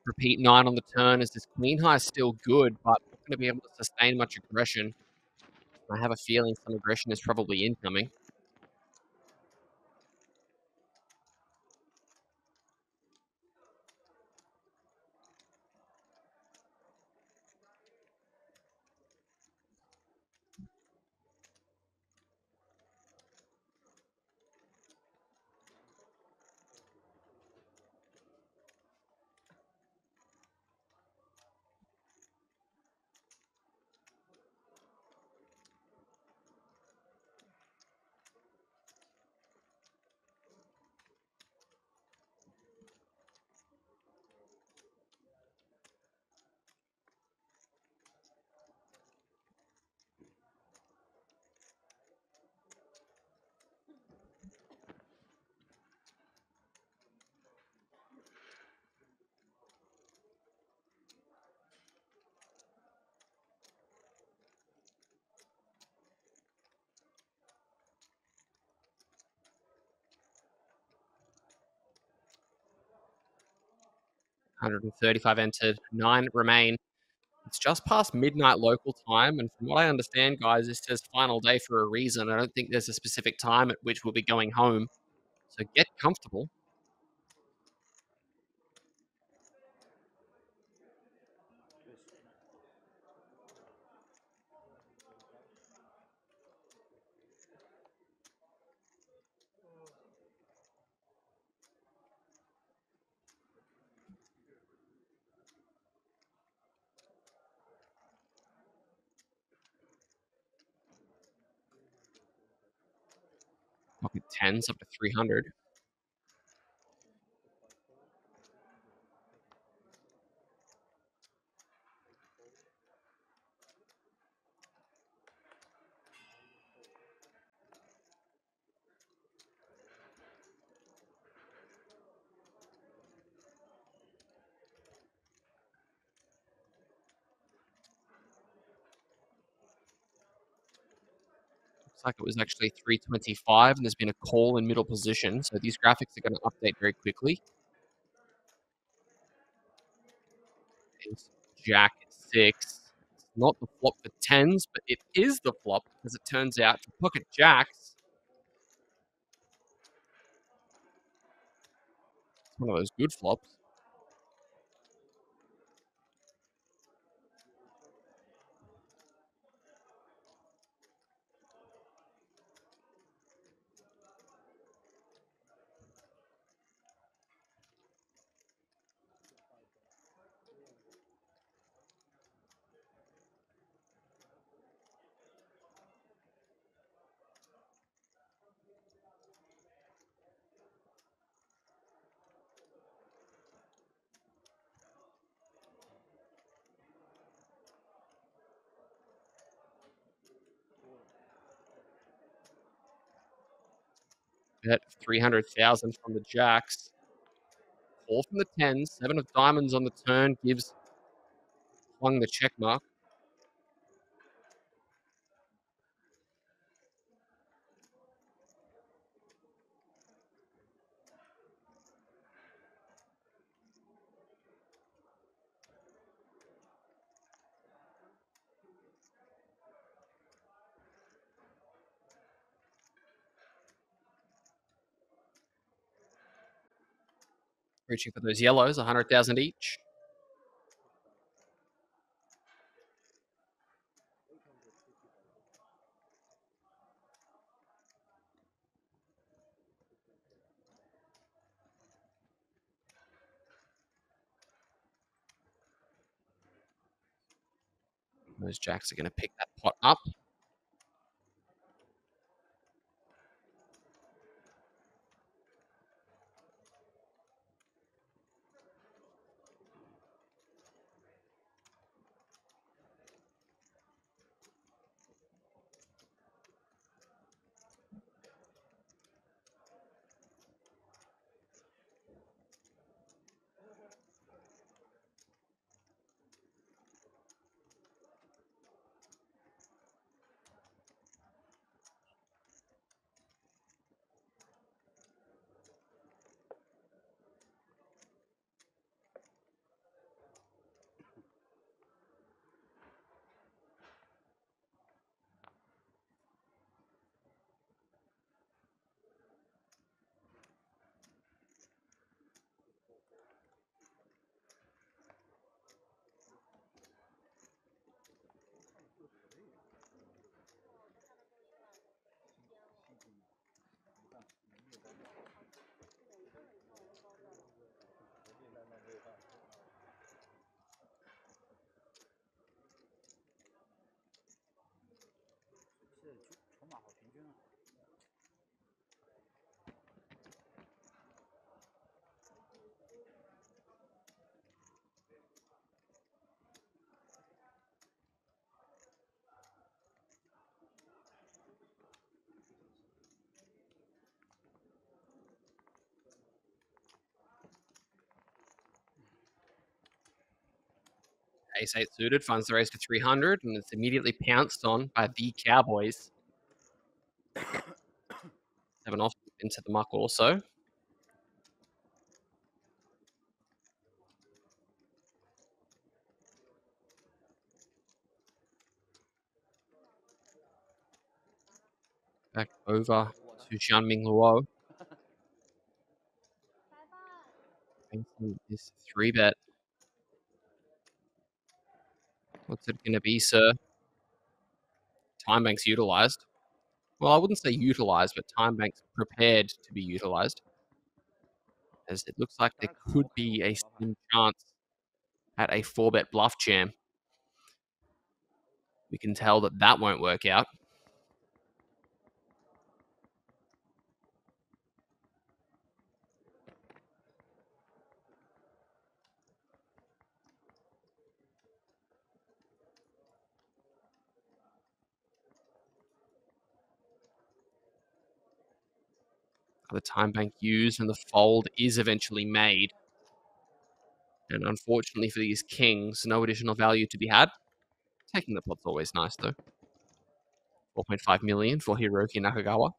Repeat 9 on the turn as this queen high is still good, but not going to be able to sustain much aggression. I have a feeling some aggression is probably incoming. $135 entered, 9 remain. It's just past midnight local time, and from what I understand, guys, this says final day for a reason. I don't think there's a specific time at which we'll be going home. So get comfortable. Pocket 10s up to 300. Looks like it was actually 325, and there's been a call in middle position. So these graphics are going to update very quickly. It's Jack 6. It's not the flop for 10s, but it is the flop, as it turns out, for pocket jacks. It's one of those good flops. Bet 300,000 from the jacks. 4 from the 10s. 7 of diamonds on the turn gives Huang the check mark. Reaching for those yellows, 100,000 each. Those jacks are going to pick that pot up. Ace-8 suited finds the raise to 300, and it's immediately pounced on by the Cowboys. 7 off into the muck also. Back over to Xianming Luo. Making this 3-bet. What's it going to be, sir? Time bank's utilized. Well, I wouldn't say utilized, but time bank's prepared to be utilized. As it looks like there could be a slim chance at a 4-bet bluff jam. We can tell that that won't work out. The time bank used and the fold is eventually made. And unfortunately for these kings, no additional value to be had. Taking the pot's always nice, though. 4.5 million for Hiroki Nakagawa.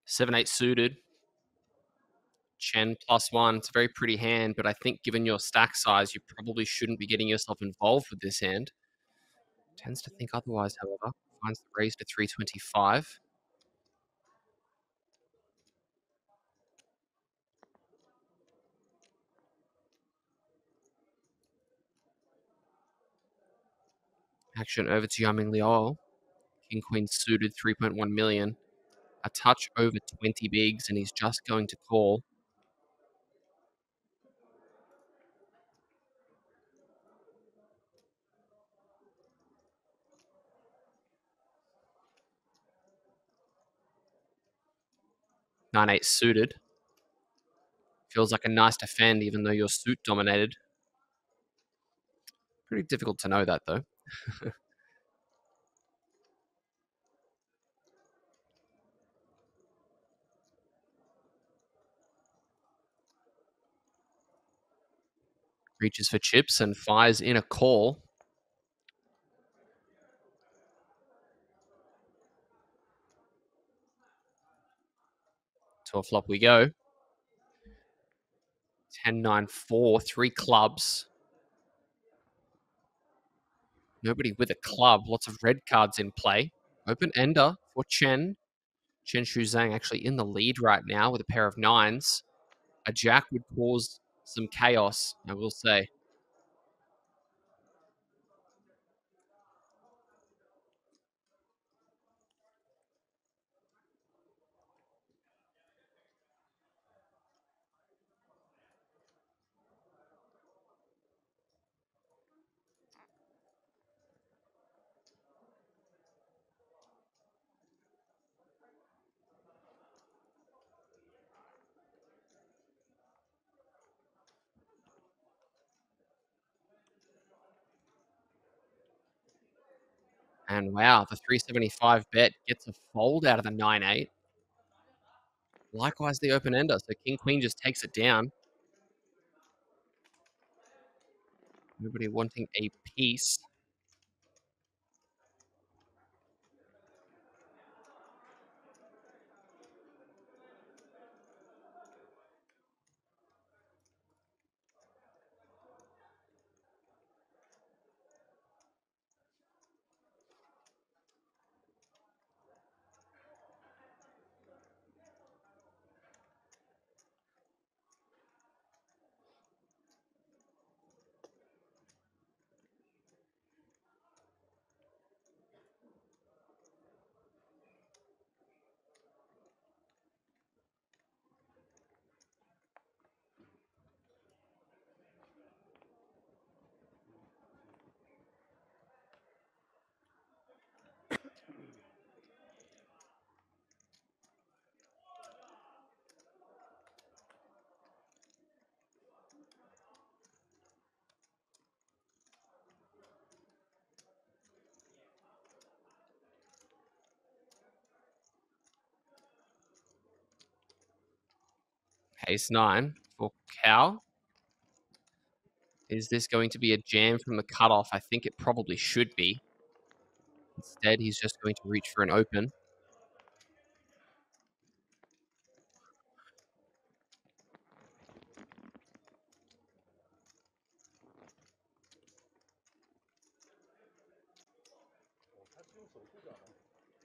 Seven, 8 suited. Chen +1. It's a very pretty hand, but I think given your stack size, you probably shouldn't be getting yourself involved with this hand. Tends to think otherwise, however. Finds the raise to 325. Action over to Yaming Liao. King Queen suited 3.1 million. A touch over 20 bigs, and he's just going to call. Nine, 8 suited. Feels like a nice defend, even though you're suit dominated. Pretty difficult to know that, though. Reaches for chips and fires in a call. To a flop we go. 10, 9, 4, 3 clubs. Nobody with a club. Lots of red cards in play. Open ender for Chen. Chen Shuzhang actually in the lead right now with a pair of 9s. A jack would cause some chaos, I will say. And wow, the 375 bet gets a fold out of the 9-8. Likewise, the open ender. So King Queen just takes it down. Nobody wanting a piece. Ace 9 for Cow. Is this going to be a jam from the cutoff? I think it probably should be. Instead, he's just going to reach for an open.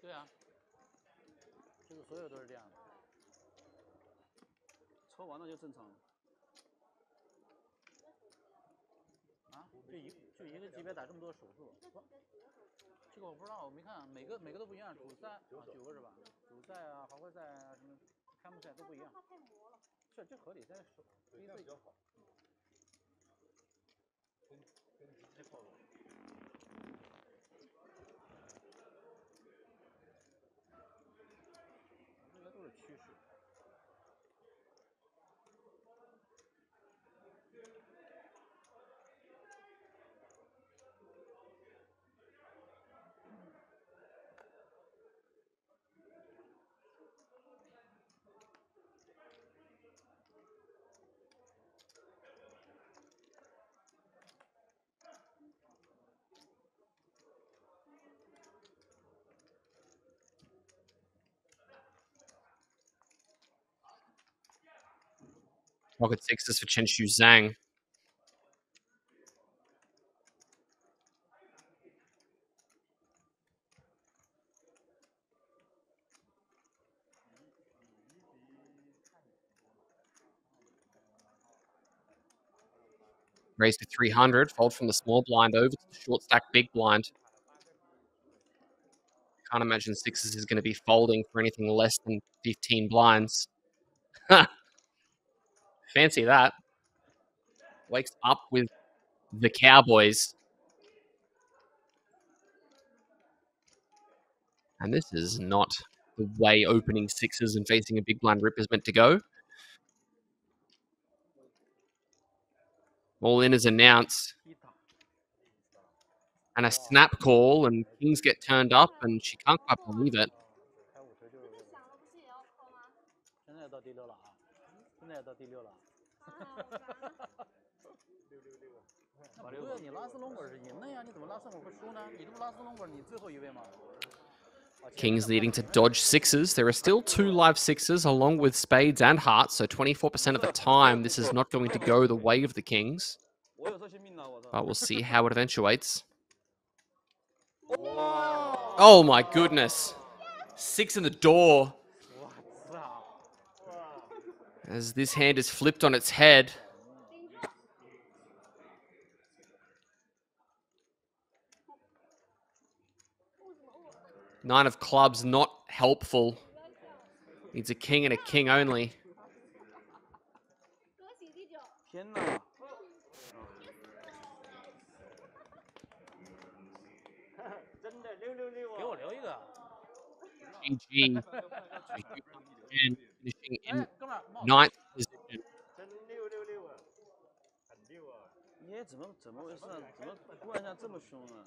对啊，这个所有都是这样的，抽完了就正常了。啊，就一个级别打这么多手速，这个我不知道，我没看，每个都不一样，主赛啊9个是吧？主赛啊、华冠赛啊、什么开幕赛都不一样。是，这合理，但是第一次比较好。这些都是趋势。Pocket sixes for Chen Shu Zhang. Raised to 300, fold from the small blind over to the short stack big blind. Can't imagine sixes is going to be folding for anything less than 15 blinds. Fancy that. Wakes up with the Cowboys. And this is not the way opening sixes and facing a big blind rip is meant to go. All in is announced. And a snap call, and kings get turned up, and she can't quite believe it. 现在到第6了啊！现在到第6了。那不对，你拉斯隆格是赢的呀，你怎么拉斯隆格会输呢？你这么拉斯隆格，你最后一位吗？ Kings needing to dodge sixes. There are still 2 live sixes along with spades and hearts, so 24% of the time this is not going to go the way of the Kings. But we'll see how it eventuates. Oh my goodness. 6 in the door. As this hand is flipped on its head. Nine of clubs, not helpful. Needs a king and a king only. GG. Finishing in 9th position. 你怎么回事？怎么突然间这么凶啊？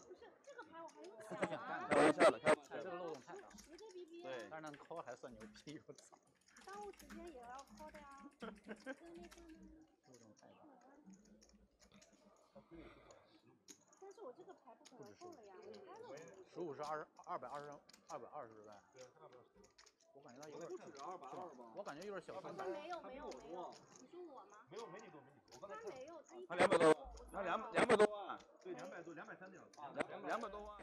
开玩笑的，这个漏洞太大。对，但是能抠还算牛逼，我操！当务之间也要抠的呀。漏洞太大。但是我这个牌不可能够了呀，15是220呗。我感觉他有点不止220吧？我感觉有点小300。没有，你说我吗？没有，没你多。我刚才没有，他200多，他200多万，对，200多，230点，200多万。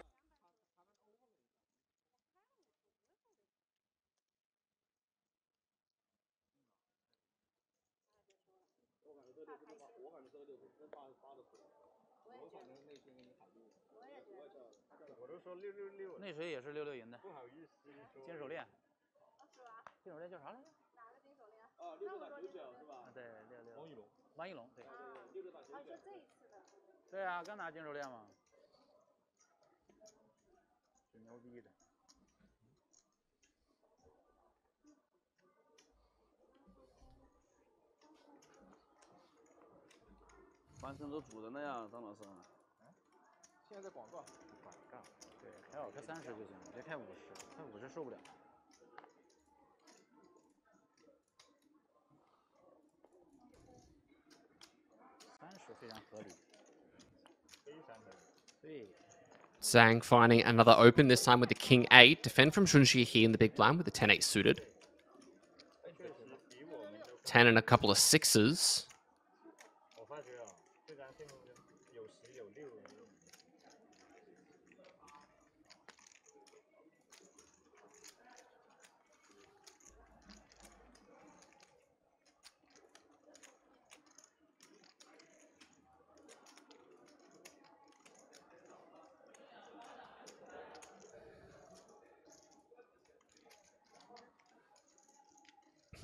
我反正这个6真发的出来，我反正内心给你喊6，我也觉得，我都说666，那谁也是66赢的，不好意思，金手链，是吧？金手链叫啥来着？哪个金手链？啊，6打9角是吧？对，66。王一龙，对。6打9角。是这一次的。对啊，刚拿金手链嘛。挺牛逼的。翻身都煮人了呀，张老师。现在在广告。对，开好开30就行，别开50，开50受不了。非常合理，对。 Zhang finding another open, this time with the King 8. Defend from Junxi here in the big blind with the 10-8 suited. 10 and a couple of sixes.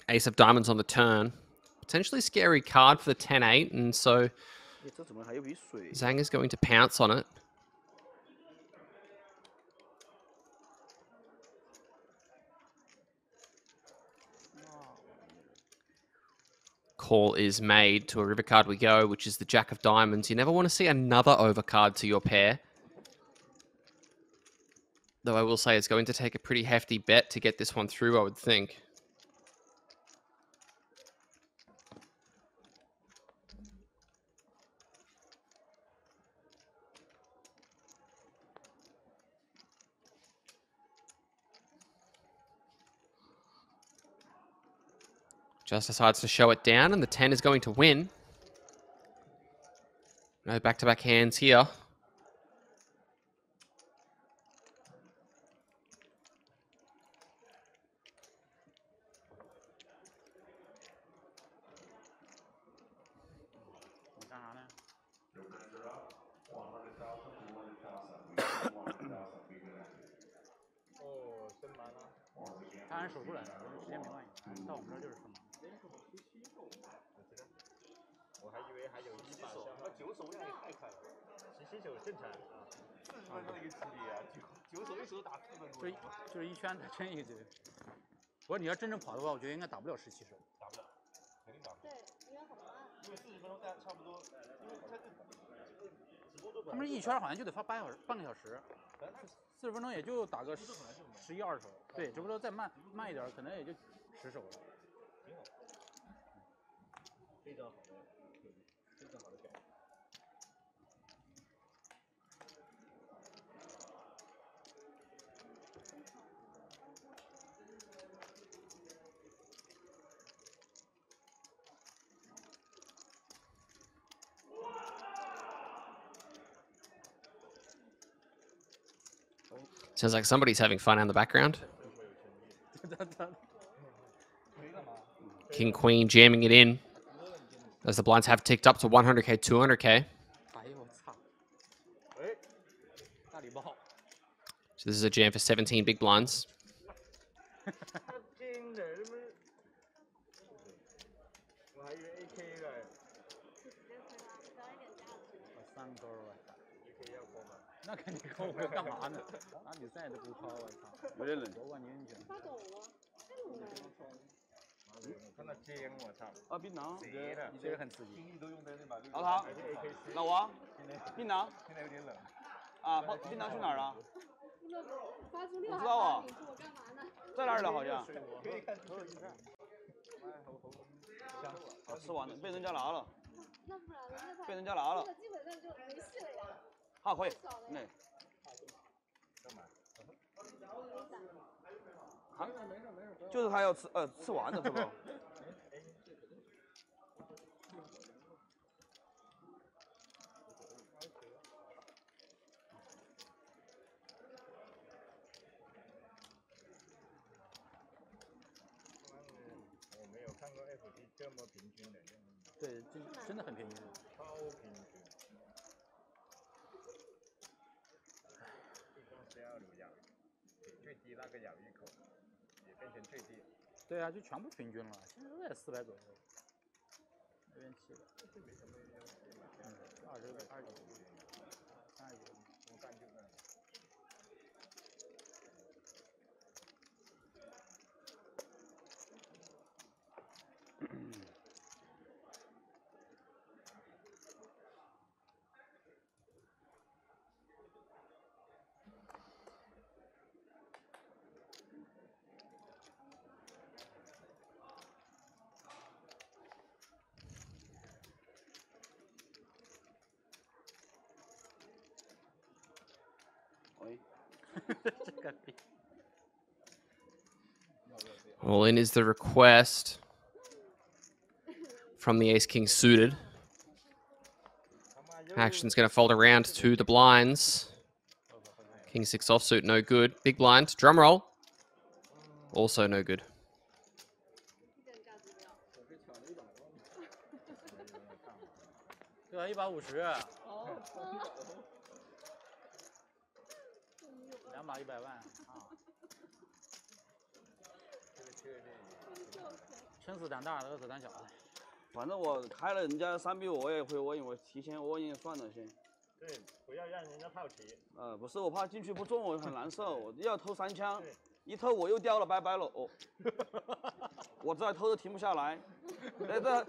Ace of diamonds on the turn. Potentially scary card for the 10-8, and so Zhang is going to pounce on it. Call is made. To a river card we go, which is the Jack of Diamonds. You never want to see another overcard to your pair. Though I will say it's going to take a pretty hefty bet to get this one through, I would think. Just decides to show it down, and the 10 is going to win. No back-to-back hands here.就是一圈他真一直。不过你要真正跑的话，我觉得应该打不了17手。打不了，肯定打不了。对，因为很慢。因为40分钟差不多，因为他直播都。他们一圈好像就得发半个小时，40分钟也就打个11、20手。对，直播再慢一点，可能也就10手了。挺好。非常好的，非常好的表现。 Sounds like somebody's having fun in the background. King, Queen jamming it in. As the blinds have ticked up to 100k, 200k. So this is a jam for 17 big blinds.那肯定扣我干嘛呢？打比赛都不掏，我操！有点冷。夺冠军去。发抖了，太冷了。看那尖，我操！啊，槟榔，这个很刺激。老唐，老王，槟榔。现在有点冷。啊，槟榔去哪儿了？我知道啊。在哪儿了？好像。可以看所有比赛。吃完了，被人家拿了。那不然呢？被人家拿了。基本上就没戏了呀。 好，可以。哎。啊？就是他要吃完了是不？我没有看过 FT 这么平均的。对，真的很平均，超平均。 最低那个咬一口，也变成最低。对啊，就全部平均了，现在都在400左右。那边700，这没什么优势。20个、20几个、30几个，我干就干。All in is the request from the ace-king suited. Action's going to fold around to the blinds. King 6 offsuit, no good. Big blind, drum roll. Also no good. $150。2把100万啊！撑死胆大的，饿死胆小的。反正我开了人家3比5，我也会窝赢，我提前窝赢算了先。对，不要让人家套棋。不是，我怕进去不中，我很难受。我要偷3枪，一偷我又掉了，拜拜了。哦，我再偷都停不下来。你看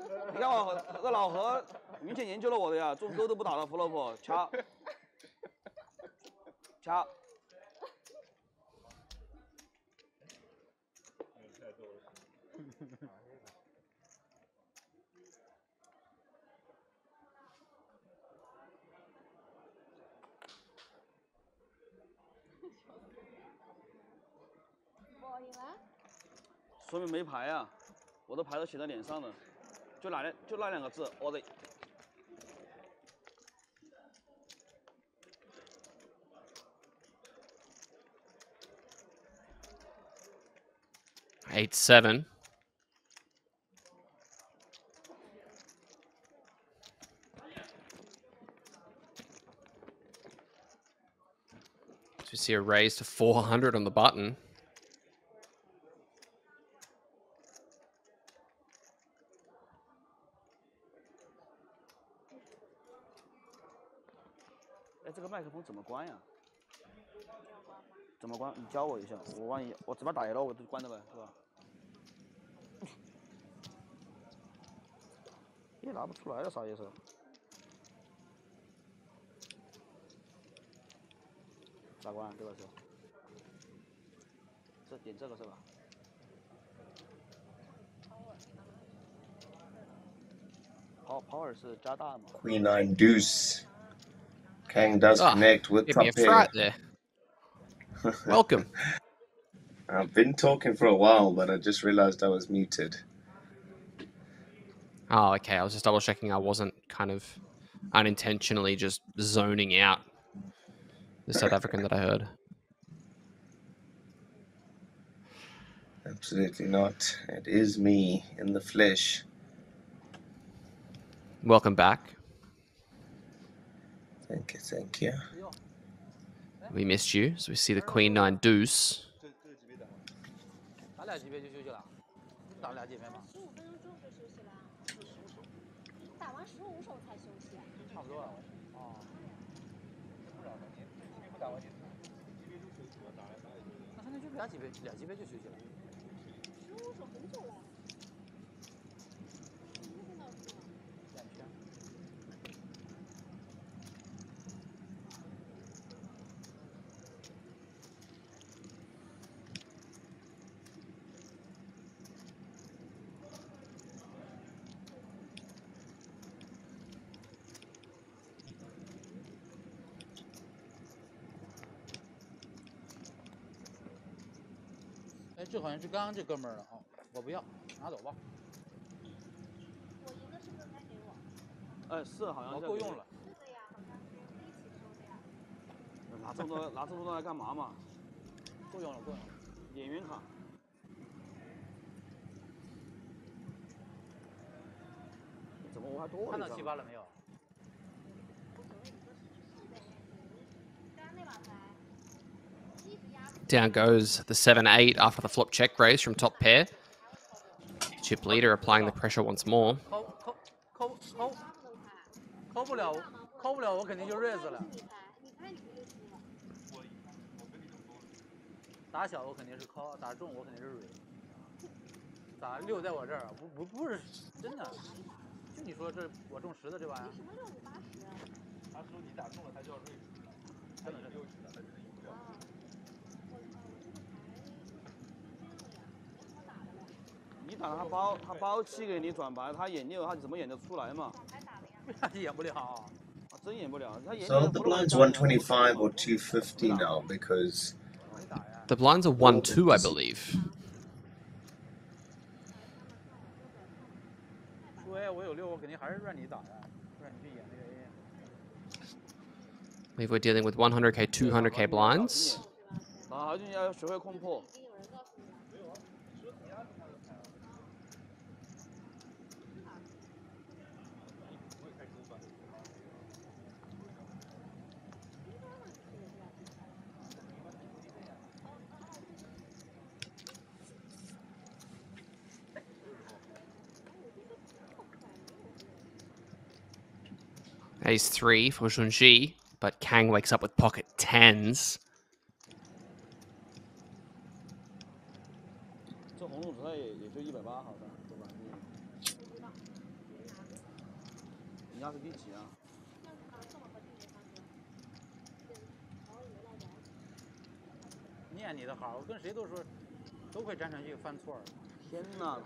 我这老何明显研究了我的呀，中钩都不打了，弗洛普掐。说明没牌啊，我的牌都写在脸上了，就那2个字 ，order。8-7. So we see a raise to 400 on the button.哎，这个麦克风怎么关呀？怎么关？你教我一下，我万一我这把打赢了，我就关了呗，是吧？也拿不出来了，啥意思？咋关？这个是？这点这个是吧？Power 是加大吗 Queen 9 deuce. Kang does connect with give top me a pair. fright there. Welcome. I've been talking for a while, but I just realized I was muted. Oh, okay. I was just double checking I wasn't kind of unintentionally just zoning out the South African that I heard. Absolutely not. It is me in the flesh. Welcome back. Thank you, thank you. We missed you. So we see the Queen 9 deuce. 打2级别就休息了，打2级别吗？15分钟之后就休息了。打完15手才休息。差不多了。哦。不打完就。那现在就2级别就休息了。15手很久了。哎，这好像是刚刚这哥们儿的啊，我不要，拿走吧。我赢的是不是该给我？是好像我够用了。是的呀，好像是一起收的呀。拿这么多来干嘛嘛？够用了。演员卡。怎么我还多了？看到7、8了没有？Down goes the 7-8 after the flop check raise from top pair. Chip leader applying the pressure once more. 扣不了，我肯定就 raise 了。打小我肯定是 call， 打中我肯定是 raise。打6在我这儿，不是真的。就你说这我中10的这玩意儿。什么6、5、80？他说你打中了，他就要 raise。真的是60的，他就是赢不了。你打他包7给你转白，他演6，他怎么演得出来嘛？为啥演不了？真演不了，他演。So the blind's 125 or 250 now because The blinds are 1-2, I believe. I believe we're dealing with 100k, 200k blinds. Ace 3 for Junji, but Kang wakes up with pocket 10s. 这红路子也就180好像，对吧？你家是第几啊？念你的好，我跟谁都说，都会沾上去犯错。天哪，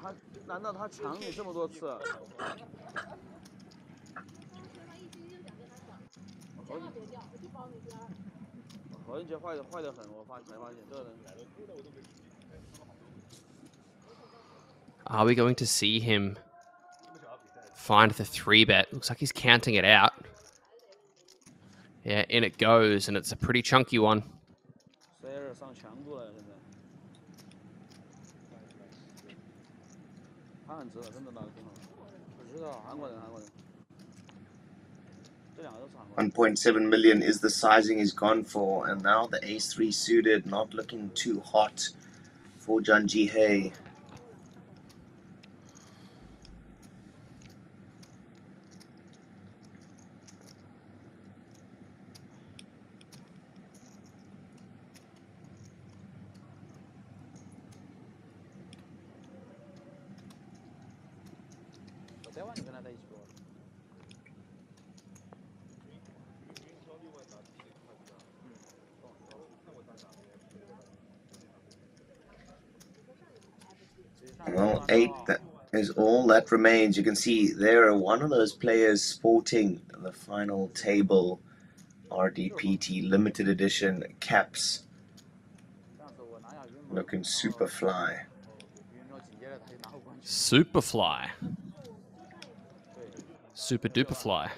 难道他抢你这么多次？何云杰坏的很，我才发现这人。Are we going to see him find the 3-bet? Looks like he's counting it out. Yeah, in it goes, and it's a pretty chunky one. 上强度了，现在。他很值的，真的打得挺好。我知道，韩国人。这两个都是韩国人。 1.7 million is the sizing he's gone for, and now the ace 3 suited, not looking too hot for Junji Hei. Well, 8, that is all that remains. You can see there one of those players sporting the final table RDPT limited edition caps, looking super fly. Super fly. Super duper fly.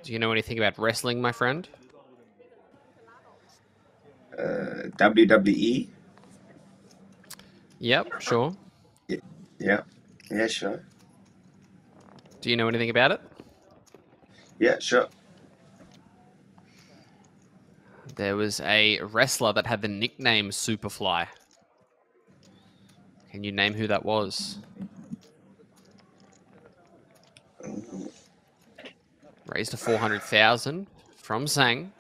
Do you know anything about wrestling, my friend? WWE? Yep, sure. Yeah, sure. Do you know anything about it? Yeah, sure. There was a wrestler that had the nickname Superfly. Can you name who that was? Raised to 400,000 from Zhang.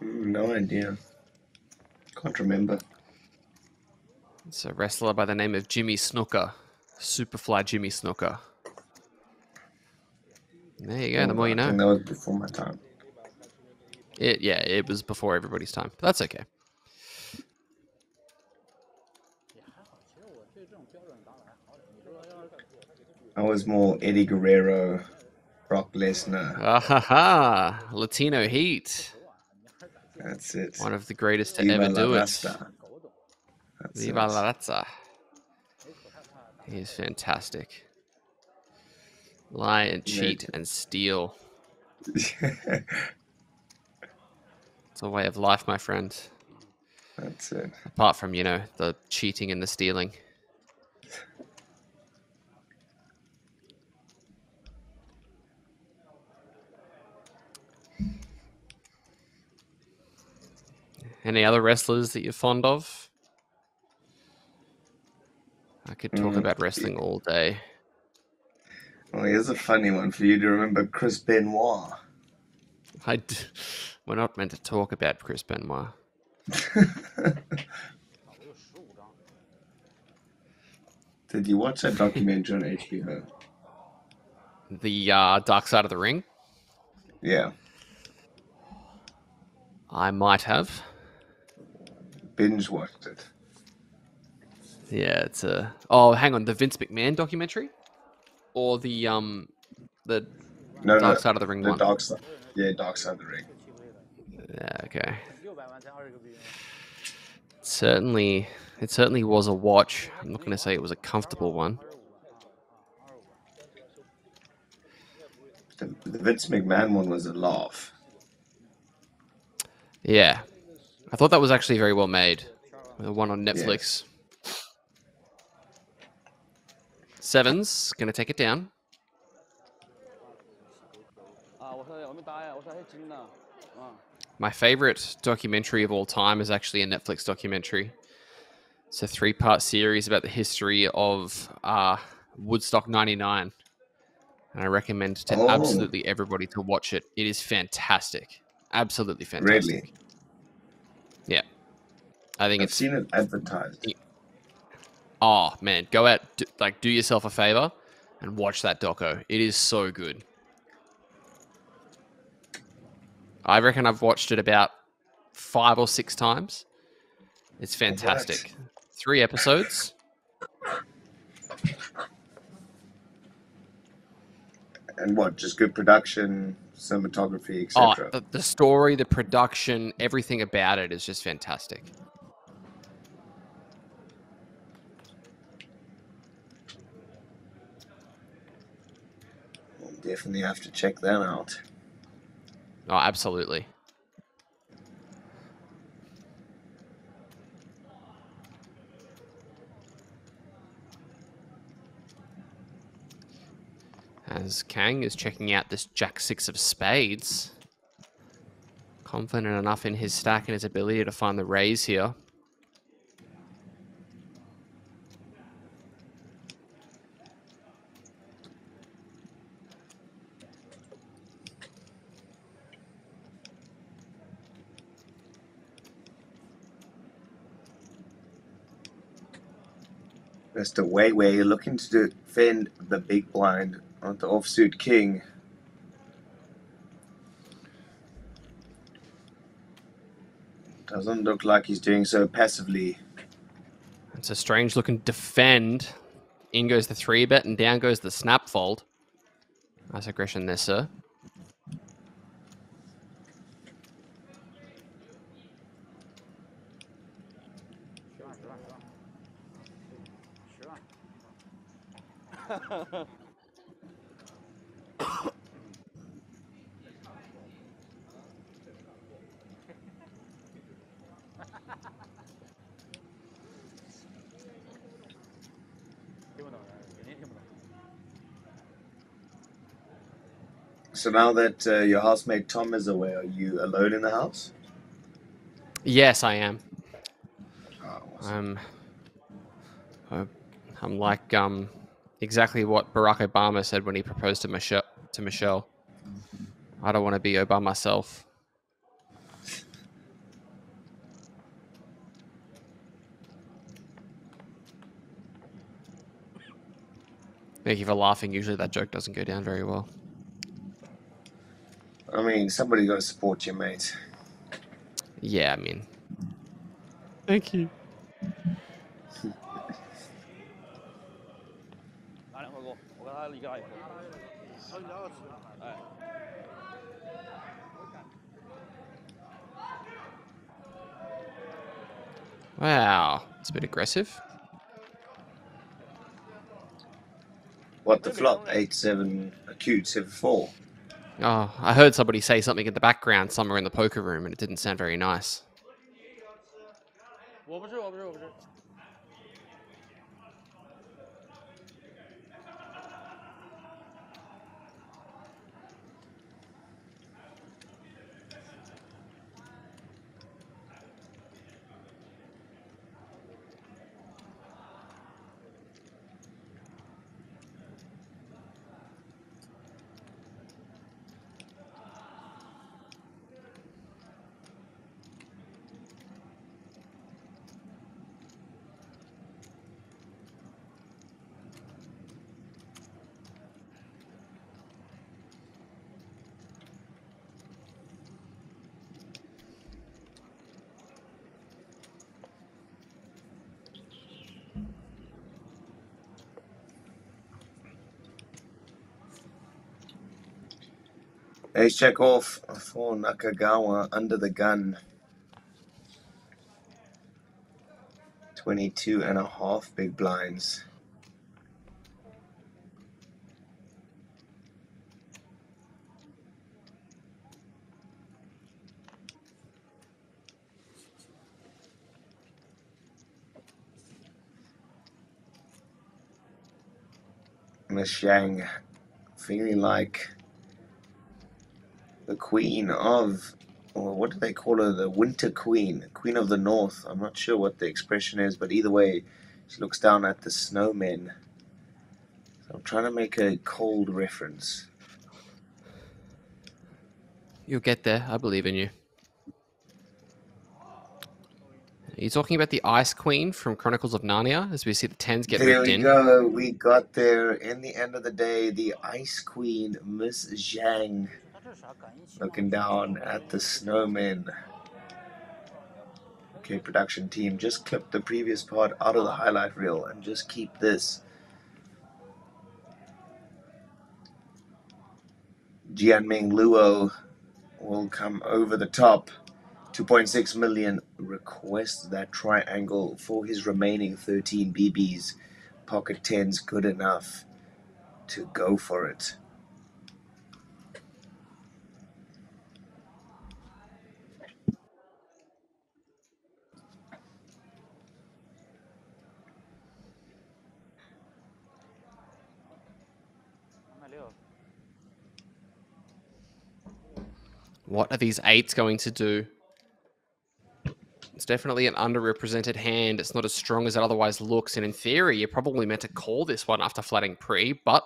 No idea. Can't remember. It's a wrestler by the name of Jimmy Snuka. Superfly Jimmy Snuka. There you go, the more you know. I think that was before my time. It was before everybody's time. But that's okay. I was more Eddie Guerrero, Brock Lesnar. Ahaha! Latino Heat. That's it. One of the greatest to Viva ever do la it. Rasta. Viva la Raza. He is fantastic. Lie and cheat and steal. It's a way of life, my friend. That's it. Apart from, you know, the cheating and the stealing. Any other wrestlers that you're fond of? I could talk about wrestling all day. Well, here's a funny one for you to remember. Chris Benoit. We're not meant to talk about Chris Benoit. Did you watch that documentary on HBO? The Dark Side of the Ring? Yeah. I might have. Binge watched it. Yeah, it's a. Oh, hang on, the Vince McMahon documentary, or the Dark Side of the Ring one. Dark Side. Yeah, Dark Side of the Ring. Yeah, okay. It certainly was a watch. I'm not going to say it was a comfortable one. The Vince McMahon one was a laugh. Yeah, I thought that was actually very well made. The one on Netflix. Sevens going to take it down. My favorite documentary of all time is actually a Netflix documentary. It's a 3-part series about the history of Woodstock 99. And I recommend to absolutely everybody to watch it. It is fantastic. Absolutely fantastic. Really? Yeah. I think I've seen it advertised. Oh, man. Go out, do yourself a favor and watch that doco. It is so good. I reckon I've watched it about 5 or 6 times. It's fantastic. 3 episodes. And what? Just good production, cinematography, etc. Oh, the story, the production, everything about it is just fantastic. We'll definitely have to check that out. Oh, absolutely. As Kang is checking out this Jack 6 of spades. Confident enough in his stack and his ability to find the raise here. Mr. Weiwei looking to defend the big blind on the offsuit king. Doesn't look like he's doing so passively. It's a strange looking defend. In goes the 3-bet and down goes the snap fold. Nice aggression there, sir. So now that your housemate Tom is away, are you alone in the house? Yes, I am. Oh, awesome. I'm like exactly what Barack Obama said when he proposed to Michelle. I don't want to be Obama myself. Thank you for laughing. Usually that joke doesn't go down very well. I mean, somebody got to support you, mate. Yeah, I mean. Thank you. Wow, it's a bit aggressive. What the flop? 8-7 acute 7-4. Oh, I heard somebody say something in the background somewhere in the poker room, and it didn't sound very nice. Ace check off for Nakagawa under the gun. 22.5 big blinds. Miss Zhang feeling like the queen of, or what do they call her, the winter queen, queen of the north. I'm not sure what the expression is, but either way, she looks down at the snowmen. So I'm trying to make a cold reference. You'll get there. I believe in you. Are you talking about the Ice Queen from Chronicles of Narnia, as we see the 10s get There ripped we in? go. We got there. In the end of the day, the Ice Queen, Miss Zhang, looking down at the snowmen. Okay, production team, just clip the previous part out of the highlight reel and just keep this. Jianming Luo will come over the top. 2.6 million requests that triangle for his remaining 13 BBs. Pocket 10's good enough to go for it. What are these 8s going to do? It's definitely an underrepresented hand. It's not as strong as it otherwise looks. And in theory, you're probably meant to call this one after flatting pre, but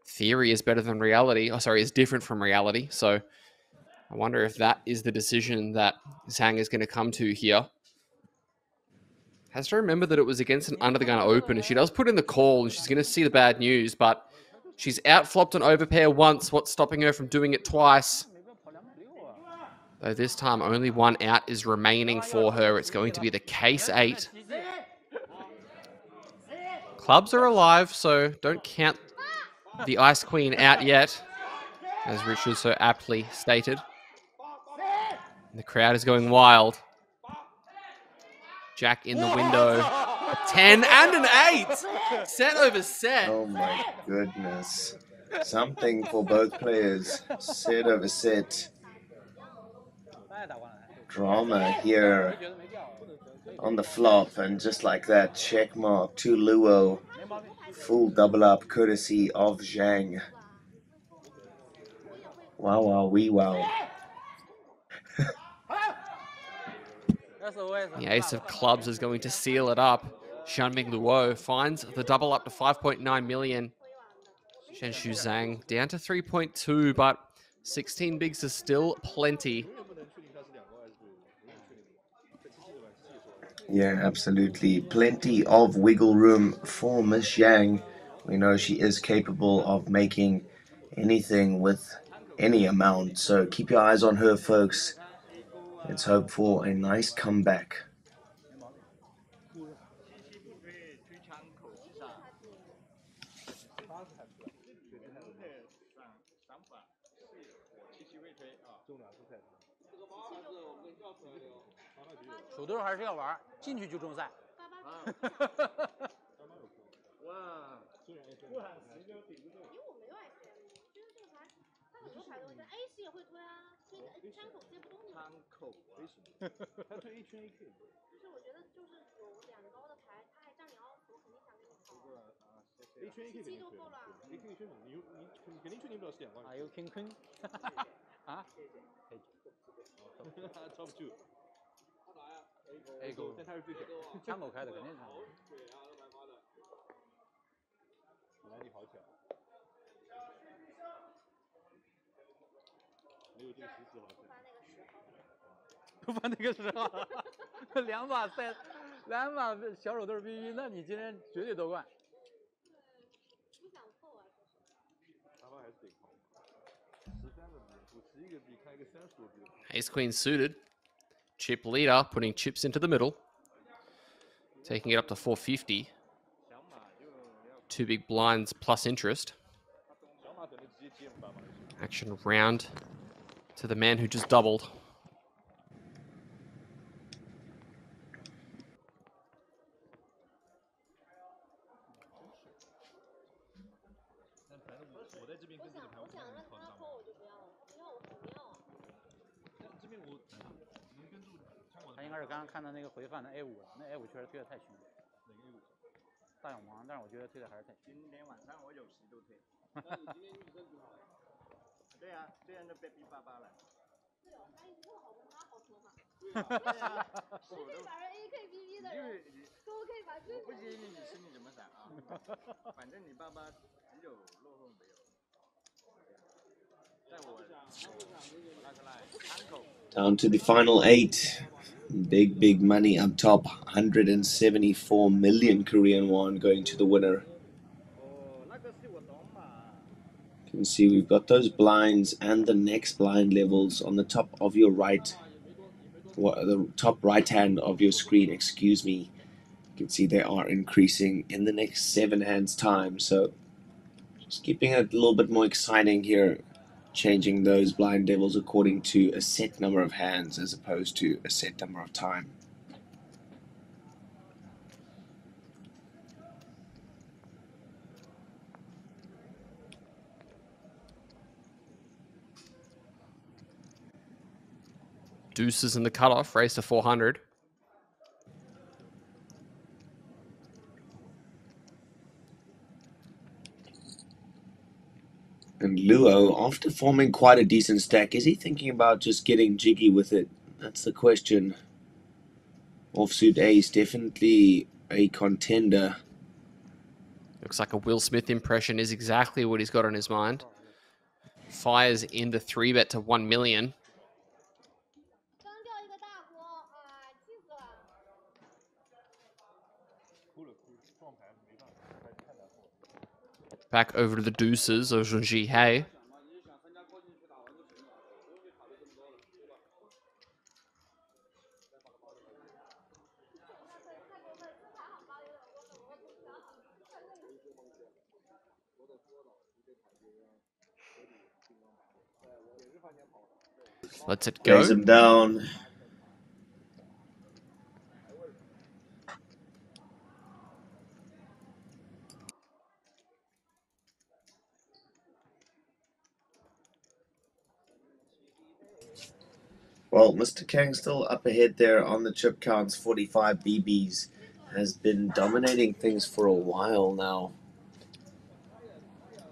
theory is better than reality. Oh, sorry, is different from reality. So I wonder if that is the decision that Zhang is going to come to here. Has to remember that it was against an under the gun open, and she does put in the call, and she's going to see the bad news, but she's outflopped an overpair once. What's stopping her from doing it twice? Though this time only one out is remaining for her. It's going to be the case 8. Clubs are alive, so don't count the Ice Queen out yet, as Richard so aptly stated. The crowd is going wild. Jack in the window. A 10 and an 8! Set over set. Oh my goodness. Something for both players. Set over set. Drama here on the flop, and just like that, check mark to Luo. Full double up courtesy of Zhang. Wow, wow, wee wow. The ace of clubs is going to seal it up. Xianming Luo finds the double up to 5.9 million. Zhenshu Zhang down to 3.2, but 16 bigs is still plenty. Yeah, absolutely. Plenty of wiggle room for Miss Zhang. We know she is capable of making anything with any amount. So keep your eyes on her, folks. Let's hope for a nice comeback.手头还是要玩，进去就中赛。哇，因为我没有 SM， 我觉得这个牌他很多牌都是 A 也会推啊，推枪口接不动。枪口为什么？他推一圈 AK。就是我觉得就是有两高的牌，他还占你奥斯，我肯定想给你跑。A 圈 AK 都够了。AK 一圈你肯定确定不了是两高。还有 King Queen。啊？Top 2。A 勾，但他是最小，枪口开的肯定是。对啊，都白发的。原来你好巧。没有这个10好。不发那个10号，两把小手豆BB，那你今天绝对夺冠。不想凑啊，说实话。他们还是得靠。13个比，51个比，看一个35个比。 Ace Queen suited. Chip leader, putting chips into the middle. Taking it up to 450. 2 big blinds plus interest. Action round to the man who just doubled.他应该是刚刚看到那个回放的 A5了，那 A5确实推的太凶了。哪个 A5？大永王，但是我觉得推的还是太凶。今天晚上我有10度推。对啊，这样就别逼巴巴了。对哦，他一直这么好跟他好说话。对啊，是可以把人 AKBB 的人，都可以把这。不介意你心里怎么想啊，反正你爸爸只有落后没有。在我拿出来参口。Down to the final 8. Big money up top. 174 million Korean won going to the winner. You can see we've got those blinds and the next blind levels on the top of your right, the top right hand of your screen, excuse me. You can see they are increasing in the next 7 hands time, so just keeping it a little bit more exciting here, changing those blind levels according to a set number of hands as opposed to a set number of time. Deuces in the cutoff, race to 400. And Luo, after forming quite a decent stack, is he thinking about just getting jiggy with it? That's the question. Offsuit ace, definitely a contender. Looks like a Will Smith impression is exactly what he's got on his mind. Fires in the 3-bet to 1 million. Back over to the deuces of Junji Hei. Lets it go. Lays him down. Well, Mr. Kang still up ahead there on the chip counts. 45 BBs. Has been dominating things for a while now.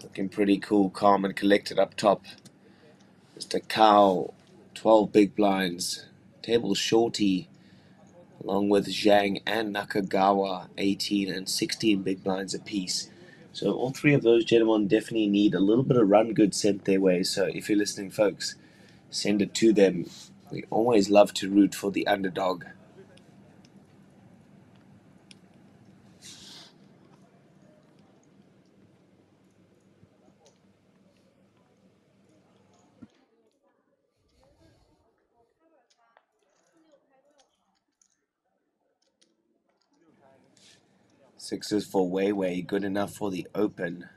Looking pretty cool, calm and collected up top. Mr. Cow, 12 big blinds. Table Shorty, along with Zhang and Nakagawa, 18 and 16 big blinds apiece. So all three of those gentlemen definitely need a little bit of run good sent their way. So if you're listening, folks, send it to them. We always love to root for the underdog. Sixes for Weiwei, good enough for the open.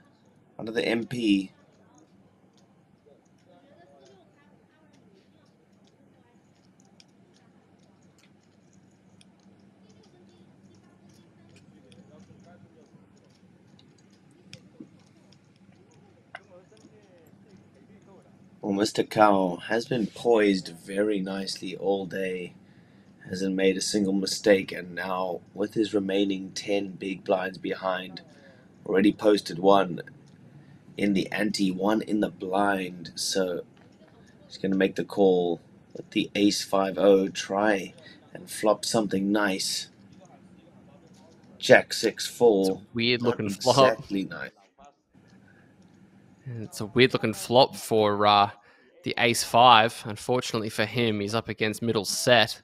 Under the MP. Well, Mr. Cow has been poised very nicely all day. Hasn't made a single mistake, and now with his remaining 10 big blinds behind, already posted one in the ante, one in the blind, so he's going to make the call with the ace 5-0, try and flop something nice. Jack 6-4, weird looking not flop. Exactly nice. It's a weird looking flop for the ace-5. Unfortunately for him, he's up against middle set.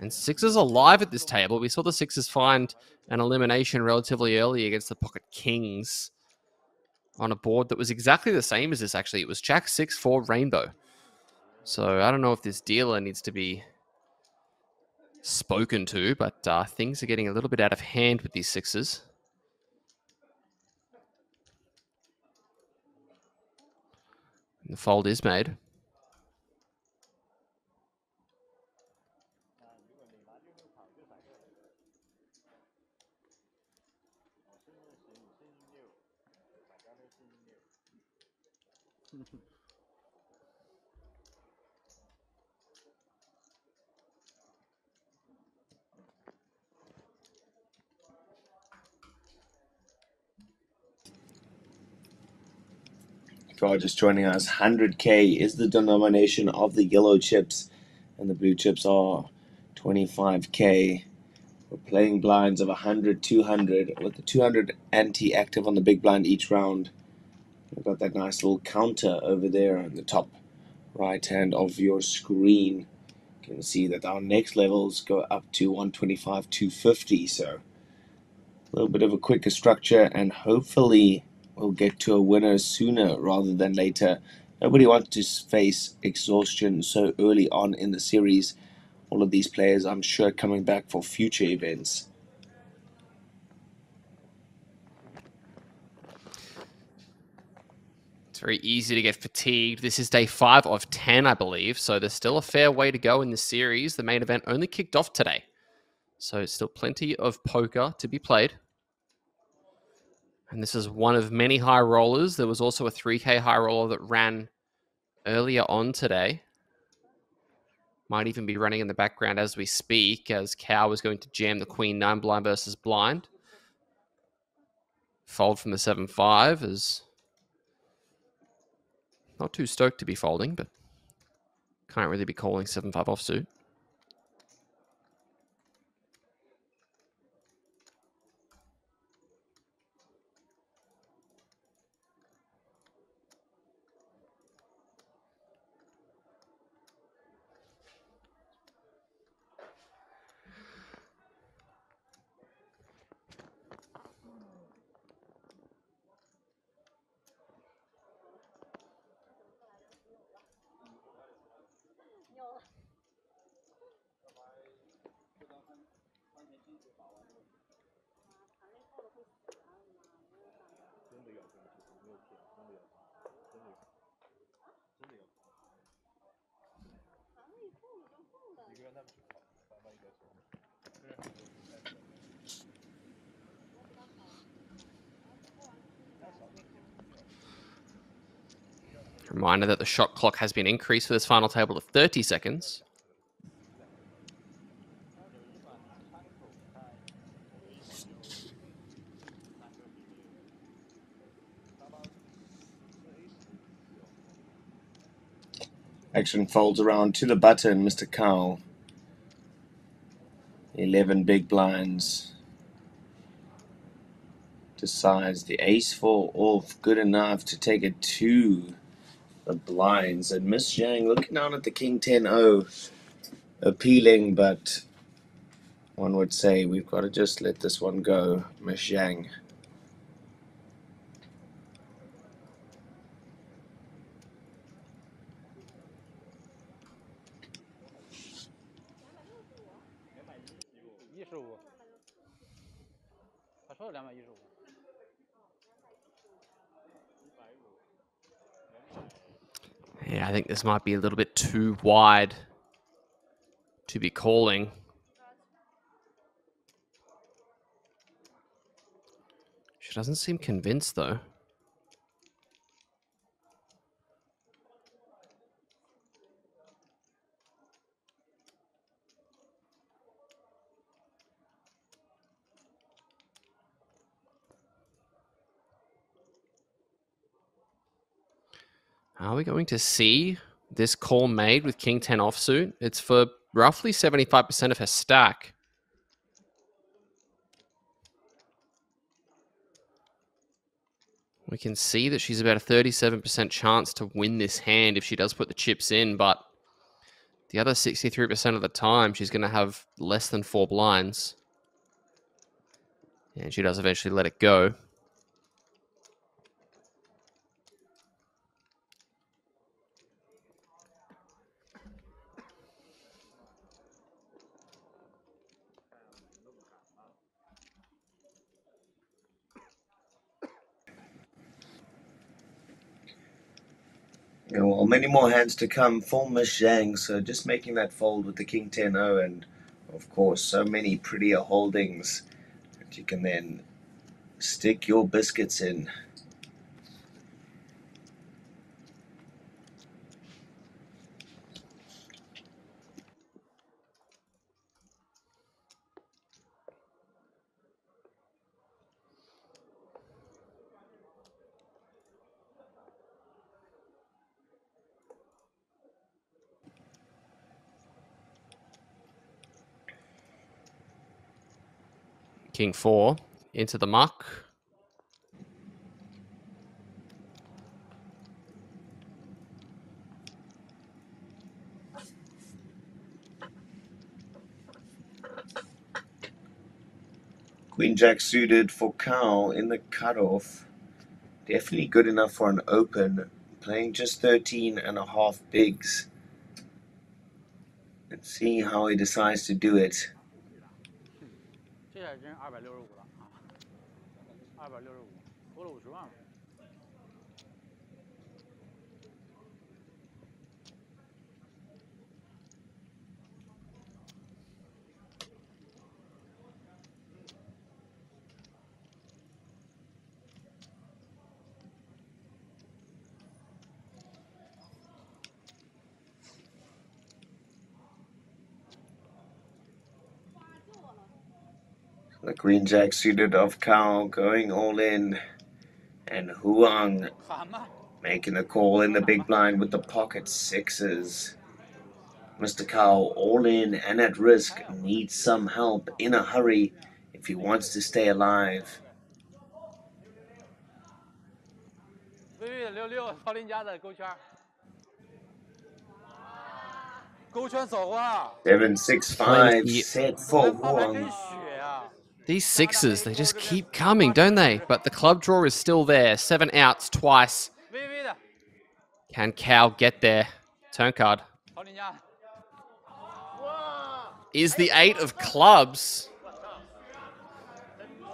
And sixes are live at this table. We saw the sixes find an elimination relatively early against the pocket kings on a board that was exactly the same as this, actually. It was Jack 6-4 rainbow. So I don't know if this dealer needs to be spoken to, but things are getting a little bit out of hand with these sixes. The fold is made. If you are just joining us, 100k is the denomination of the yellow chips, and the blue chips are 25k. We're playing blinds of 100, 200, with the 200 anti-active on the big blind each round. We've got that nice little counter over there on the top right hand of your screen. You can see that our next levels go up to 125, 250, so a little bit of a quicker structure, and hopefully we'll get to a winner sooner rather than later. Nobody wants to face exhaustion so early on in the series. All of these players, I'm sure, coming back for future events. It's very easy to get fatigued. This is day 5 of 10, I believe, so there's still a fair way to go in this series. The main event only kicked off today, so still plenty of poker to be played. And this is one of many high rollers. There was also a 3K high roller that ran earlier on today. Might even be running in the background as we speak, as Cow is going to jam the Queen 9 blind versus blind. Fold from the 7-5 is not too stoked to be folding, but can't really be calling 7-5 offsuit. Reminder that the shot clock has been increased for this final table to 30 seconds. Action folds around to the button, Mr. Cow. 11 big blinds. Decides the ace-4 off, good enough to take it to the blinds. And Miss Zhang looking down at the King 10-0. Appealing, but one would say we've got to just let this one go, Miss Zhang. Yeah, I think this might be a little bit too wide to be calling. She doesn't seem convinced, though. Are we going to see this call made with King 10 offsuit? It's for roughly 75% of her stack. We can see that she's about a 37% chance to win this hand if she does put the chips in, but the other 63% of the time, she's going to have less than 4 blinds. And she does eventually let it go. Yeah, well, many more hands to come for Miss Zhang, so just making that fold with the King 10-0 and, of course, so many prettier holdings that you can then stick your biscuits in. King 4 into the muck. Queen Jack suited for Cow in the cutoff. Definitely good enough for an open. Playing just 13.5 bigs. Let's see how he decides to do it. 这下真265了啊，265，多了50万了。The Queen Jack suited of Cow going all in. And Huang making a call in the big blind with the pocket sixes. Mr. Cow all in and at risk, needs some help in a hurry if he wants to stay alive. 微微的66，曹林家的勾圈，勾圈走啊 7-6-5 set for Huang. These sixes, they just keep coming, don't they? But the club draw is still there. 7 outs twice. Can Cow get there? Turn card. Is the 8 of clubs.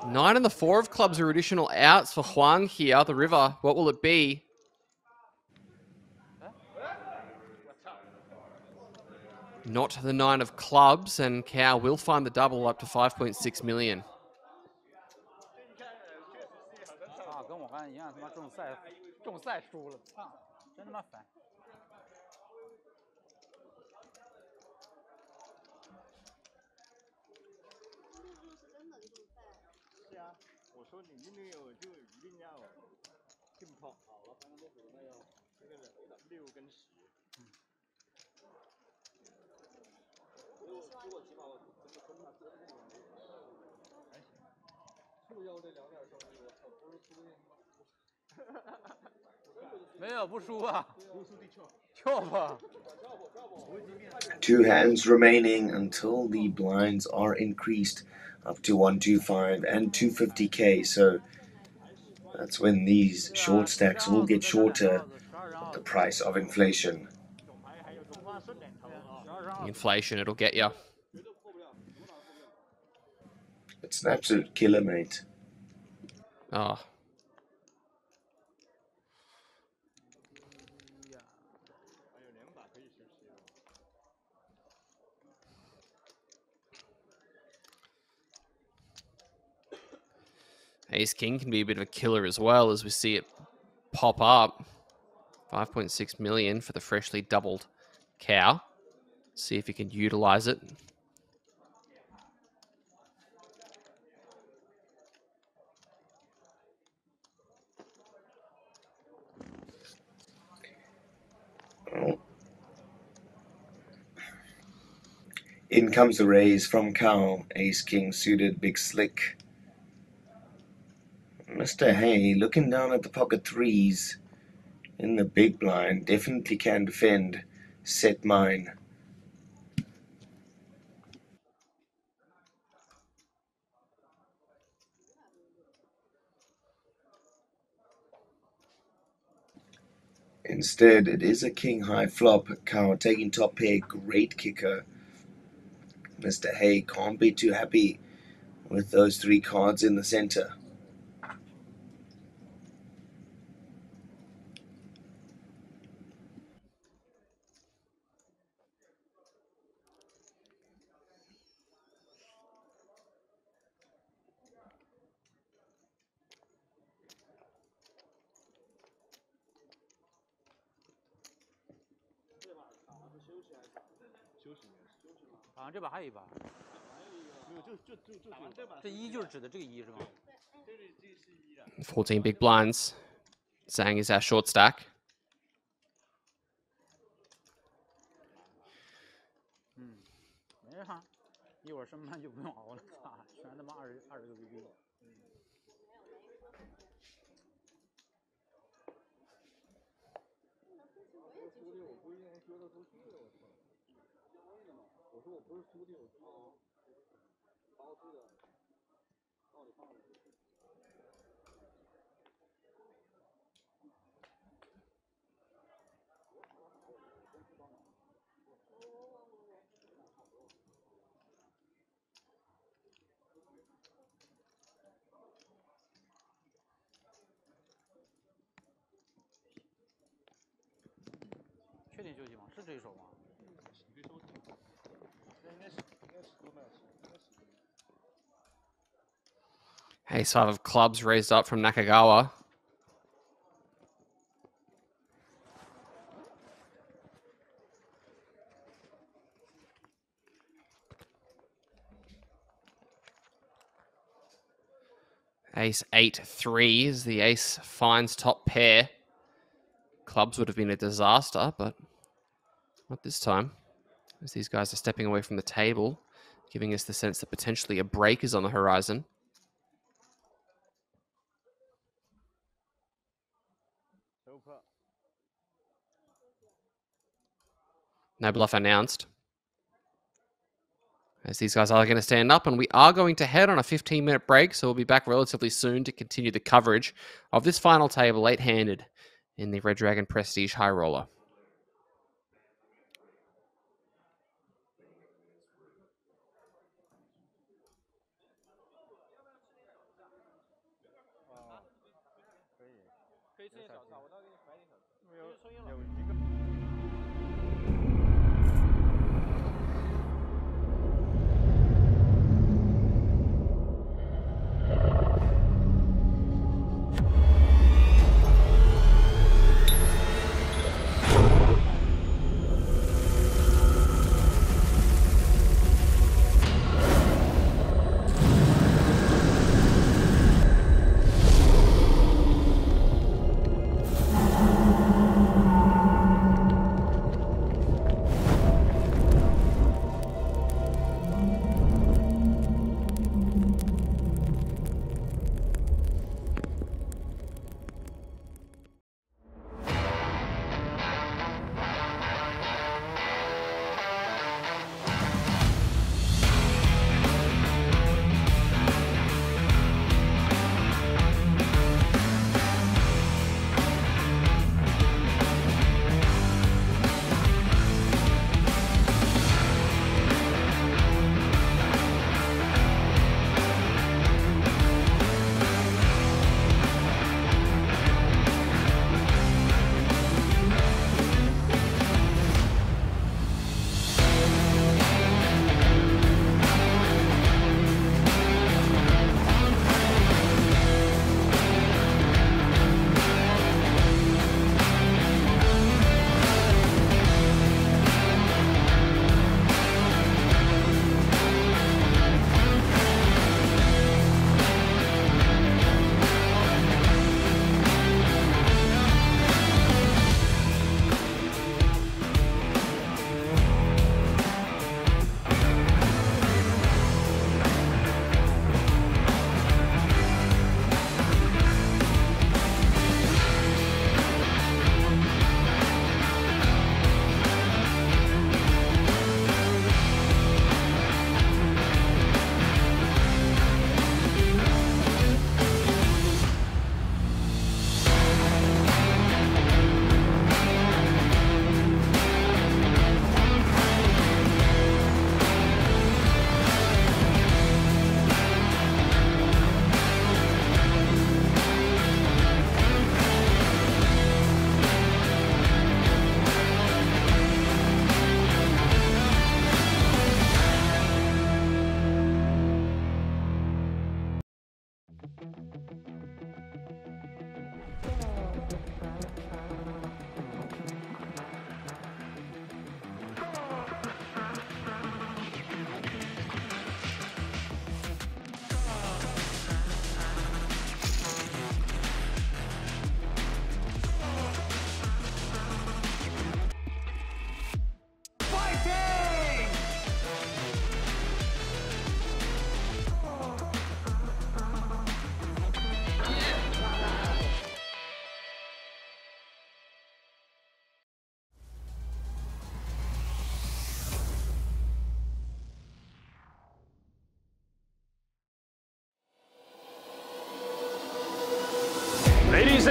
9 and the 4 of clubs are additional outs for Huang here, the river. What will it be? Not the 9 of clubs, and Cow will find the double up to 5.6 million. 啊，跟我刚才一样，他妈重赛输了，操，真他妈烦。是啊，我说你一定有就一定要进跑好了，刚刚都属于那个6跟10。如果起码真的分了，真的还行。触腰这2点收益，我操，不是输的没有不输啊，跳吧。 2 hands remaining until the blinds are increased up to 125 and 250k. So that's when these short stacks will get shorter at the price of inflation. Inflation, it'll get you. It's an absolute killer, mate. Oh. Ace King can be a bit of a killer as well, as we see it pop up. 5.6 million for the freshly doubled Cow. See if he can utilize it. Oh. In comes the raise from Cow. Ace King suited, big slick. Mr. Hay looking down at the pocket threes in the big blind. Definitely can defend. Set mine. Instead, it is a king high flop. Cow taking top pair. Great kicker. Mr. Hay can't be too happy with those 3 cards in the center. 好像这把还有一把。没有，就这一就是指的这个一是吗14 big blinds. Zhang is our short stack. 没事哈，一会儿升班就不用熬了，操，全他妈20个 BB。我说我不是输的，我说包出的，到底放哪？确定休息吗？是这一手吗？Ace 5 of clubs raised up from Nakagawa. Ace 8-3 as the ace finds top pair. Clubs would have been a disaster, but not this time, as these guys are stepping away from the table, giving us the sense that potentially a break is on the horizon. No bluff announced. As these guys are going to stand up, and we are going to head on a 15-minute break, so we'll be back relatively soon to continue the coverage of this final table, 8-handed, in the Red Dragon Prestige High Roller.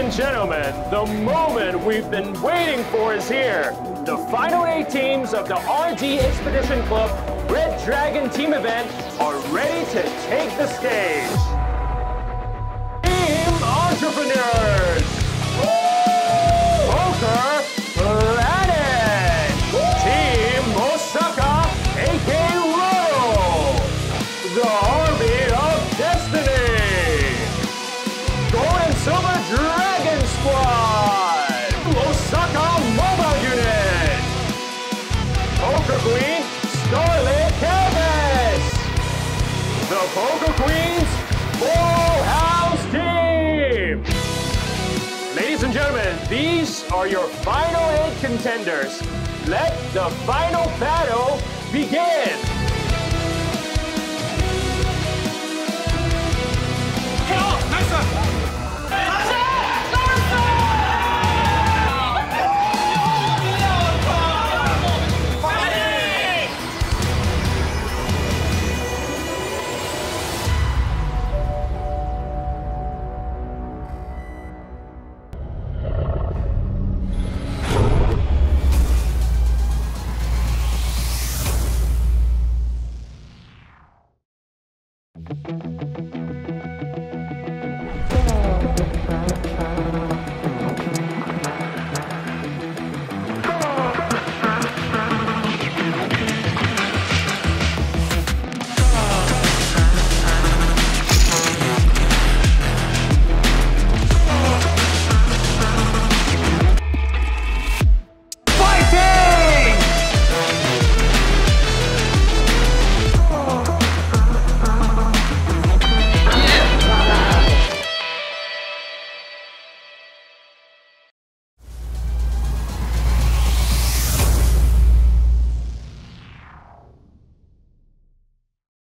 and gentlemen, the moment we've been waiting for is here. The final 8 teams of the RD Expedition Club Red Dragon team event are ready to take the stage. Team Entrepreneurs! Poker Planet! Team Osaka, A.K. Roll! The Army of Destiny! Gold and Silver Dragon Squad! Osaka Mobile Unit! Poker Queen, Scarlet Canvas! The Poker Queens Full House Team! Ladies and gentlemen, these are your final 8 contenders. Let the final battle begin!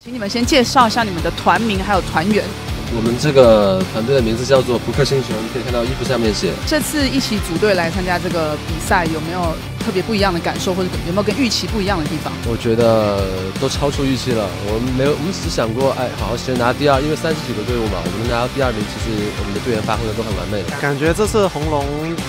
请你们先介绍一下你们的团名还有团员。我们这个团队的名字叫做扑克星球，你可以看到衣服上面写。这次一起组队来参加这个比赛，有没有特别不一样的感受，或者有没有跟预期不一样的地方？我觉得都超出预期了。我们只想过，好好先拿第2，因为30几个队伍嘛，我们拿到第2名，其实我们的队员发挥的都很完美。感觉这次红龙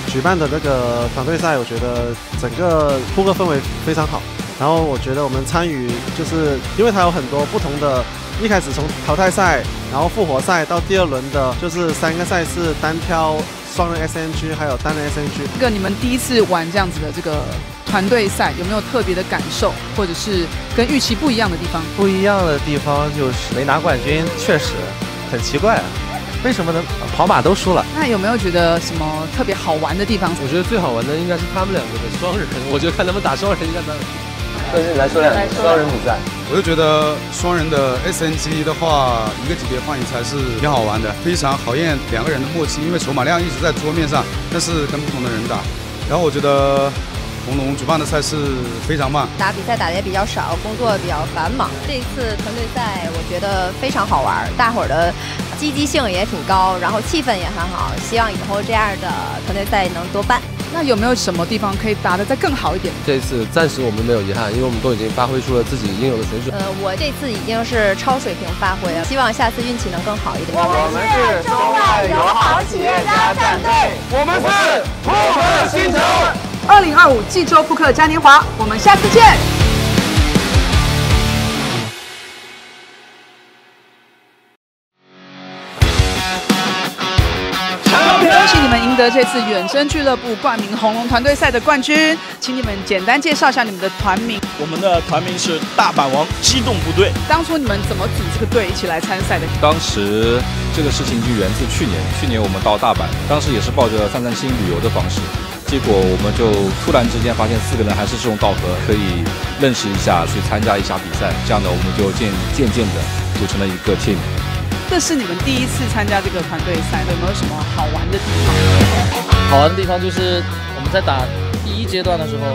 举办的这个团队赛，我觉得整个扑克氛围非常好。然后我觉得我们参与，就是因为它有很多不同的，一开始从淘汰赛，然后复活赛到第2轮的，就是3个赛事，单挑、双人 SNG 还有单人 SNG。这个你们第一次玩这样子的这个团队赛，有没有特别的感受，或者是跟预期不一样的地方？不一样的地方就是没拿冠军，确实很奇怪啊。为什么呢？跑马都输了。那有没有觉得什么特别好玩的地方？我觉得最好玩的应该是他们2个的双人，我觉得看他们打双人应该蛮有趣。来说两个双人比赛，我就觉得双人的 SNG 的话，一个级别换一才是挺好玩的，非常考验2个人的默契，因为筹码量一直在桌面上，但是跟不同的人打。然后我觉得红龙举办的赛事非常棒，打比赛打的也比较少，工作比较繁忙。这一次团队赛我觉得非常好玩，大伙儿的积极性也挺高，然后气氛也很好。希望以后这样的团队赛能多办。那有没有什么地方可以打得再更好一点？这一次暂时我们没有遗憾，因为我们都已经发挥出了自己应有的水准。我这次已经是超水平发挥了，希望下次运气能更好一点。我们是中外友好企业家战队，我们是扑克星球。2025济州扑克嘉年华，我们下次见。恭喜你们赢得这次远征俱乐部冠名红龙团队赛的冠军，请你们简单介绍一下你们的团名。我们的团名是大阪王机动部队。当初你们怎么组这个队一起来参赛的？当时这个事情就源自去年我们到大阪，当时也是抱着散散心旅游的方式，结果我们就突然之间发现4个人还是志同道合，可以认识一下，去参加一下比赛，这样的我们就渐渐的组成了一个 team。这是你们第一次参加这个团队赛，有没有什么好玩的地方？好玩的地方就是我们在打第1阶段的时候，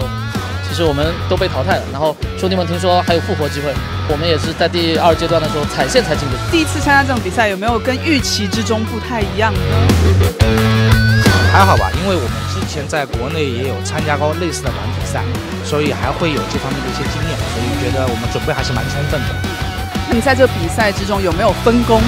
其实我们都被淘汰了。然后兄弟们听说还有复活机会，我们也是在第2阶段的时候踩线才进的。第一次参加这种比赛，有没有跟预期之中不太一样呢？还好吧，因为我们之前在国内也有参加过类似的团体赛，所以还会有这方面的一些经验，所以觉得我们准备还是蛮充分的。你在这个比赛之中有没有分工？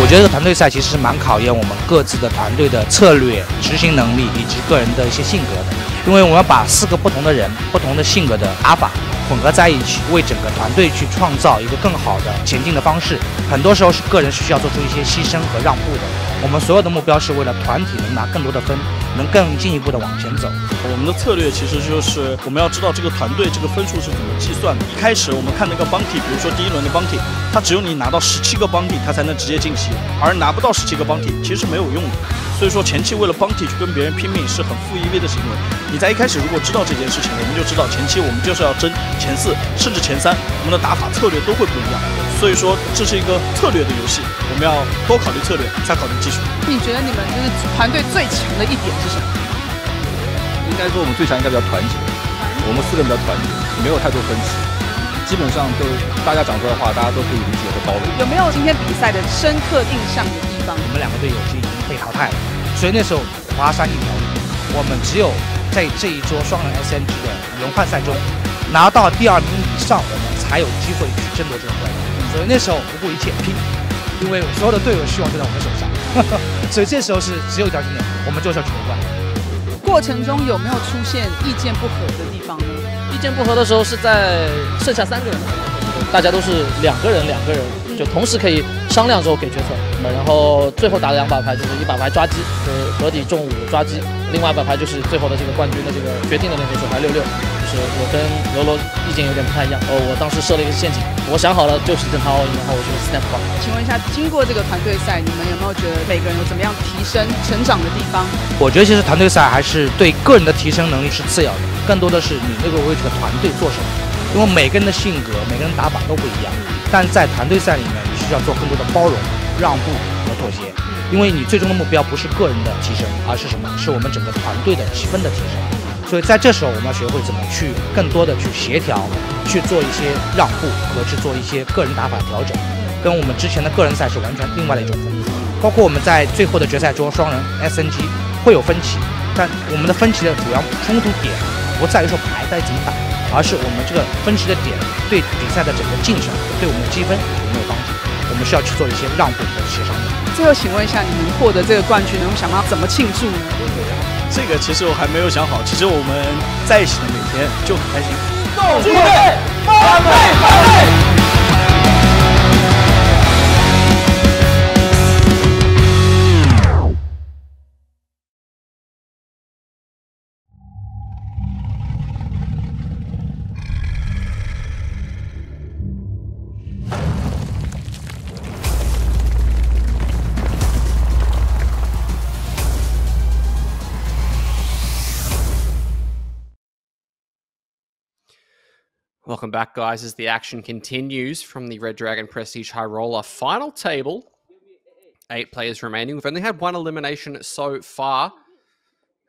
我觉得团队赛其实是蛮考验我们各自的团队的策略、执行能力以及个人的一些性格的，因为我们要把4个不同的人、不同的性格的打法混合在一起，为整个团队去创造一个更好的前进的方式。很多时候是个人需要做出一些牺牲和让步的。我们所有的目标是为了团体能拿更多的分，能更进一步的往前走。我们的策略其实就是我们要知道这个团队这个分数是怎么计算的。一开始我们看那个 bounty， 比如说第1轮的 bounty， 它只有你拿到17个 bounty， 它才能直接晋级，而拿不到17个 bounty 其实是没有用的。所以说前期为了 bounty 去跟别人拼命是很负 EV 的行为。你在一开始如果知道这件事情，我们就知道前期我们就是要争前4甚至前3，我们的打法策略都会不一样。所以说这是一个策略的游戏，我们要多考虑策略，再考虑技术。你觉得你们就是团队最强的一点是什么？应该说我们最强应该比较团结，我们4个人比较团结，没有太多分歧，基本上都大家讲出来的话，大家都可以理解和包容。有没有今天比赛的深刻印象的地方？我们2个队友其实已经被淘汰了，所以那时候华山一条路，我们只有在这一桌双人 SNG 的轮换赛中拿到第2名以上，我们才有机会去争夺这个冠军。所以那时候不顾一切拼，因为所有的队友希望就在我们手上，所以这时候是只有一条信念，我们就是要取得冠军。过程中有没有出现意见不合的地方呢？意见不合的时候是在剩下3个人，大家都是2个人，就同时可以商量之后给决策。然后最后打的2把牌就是1把牌抓鸡，就是合底中5抓鸡；另外1把牌就是最后的这个冠军的这个决定的那个手牌66。就是我跟罗罗意见有点不太一样，我当时设了一个陷阱，我想好了就是跟他 all in，然后我就 snap 吧。请问一下，经过这个团队赛，你们有没有觉得每个人有怎么样提升、成长的地方？我觉得其实团队赛还是对个人的提升能力是次要的，更多的是你那个为这个团队做什么。因为每个人的性格、每个人打法都不一样，但在团队赛里面，你需要做更多的包容、让步和妥协，因为你最终的目标不是个人的提升，而是什么？是我们整个团队的气氛的提升。所以在这时候，我们要学会怎么去更多的去协调，去做一些让步和去做一些个人打法调整，跟我们之前的个人赛是完全另外的一种风格。包括我们在最后的决赛桌双人 SNG 会有分歧，但我们的分歧的主要冲突点不在于说牌该怎么打，而是我们这个分歧的点对比赛的整个进程、对我们的积分有没有帮助。我们需要去做一些让步和协商的。最后，请问一下，你们获得这个冠军，能想到怎么庆祝呢？这个其实我还没有想好，其实我们在一起的每天就很开心。动机队，反对！ Welcome back, guys, as the action continues from the Red Dragon Prestige High Roller final table. 8 players remaining. We've only had 1 elimination so far.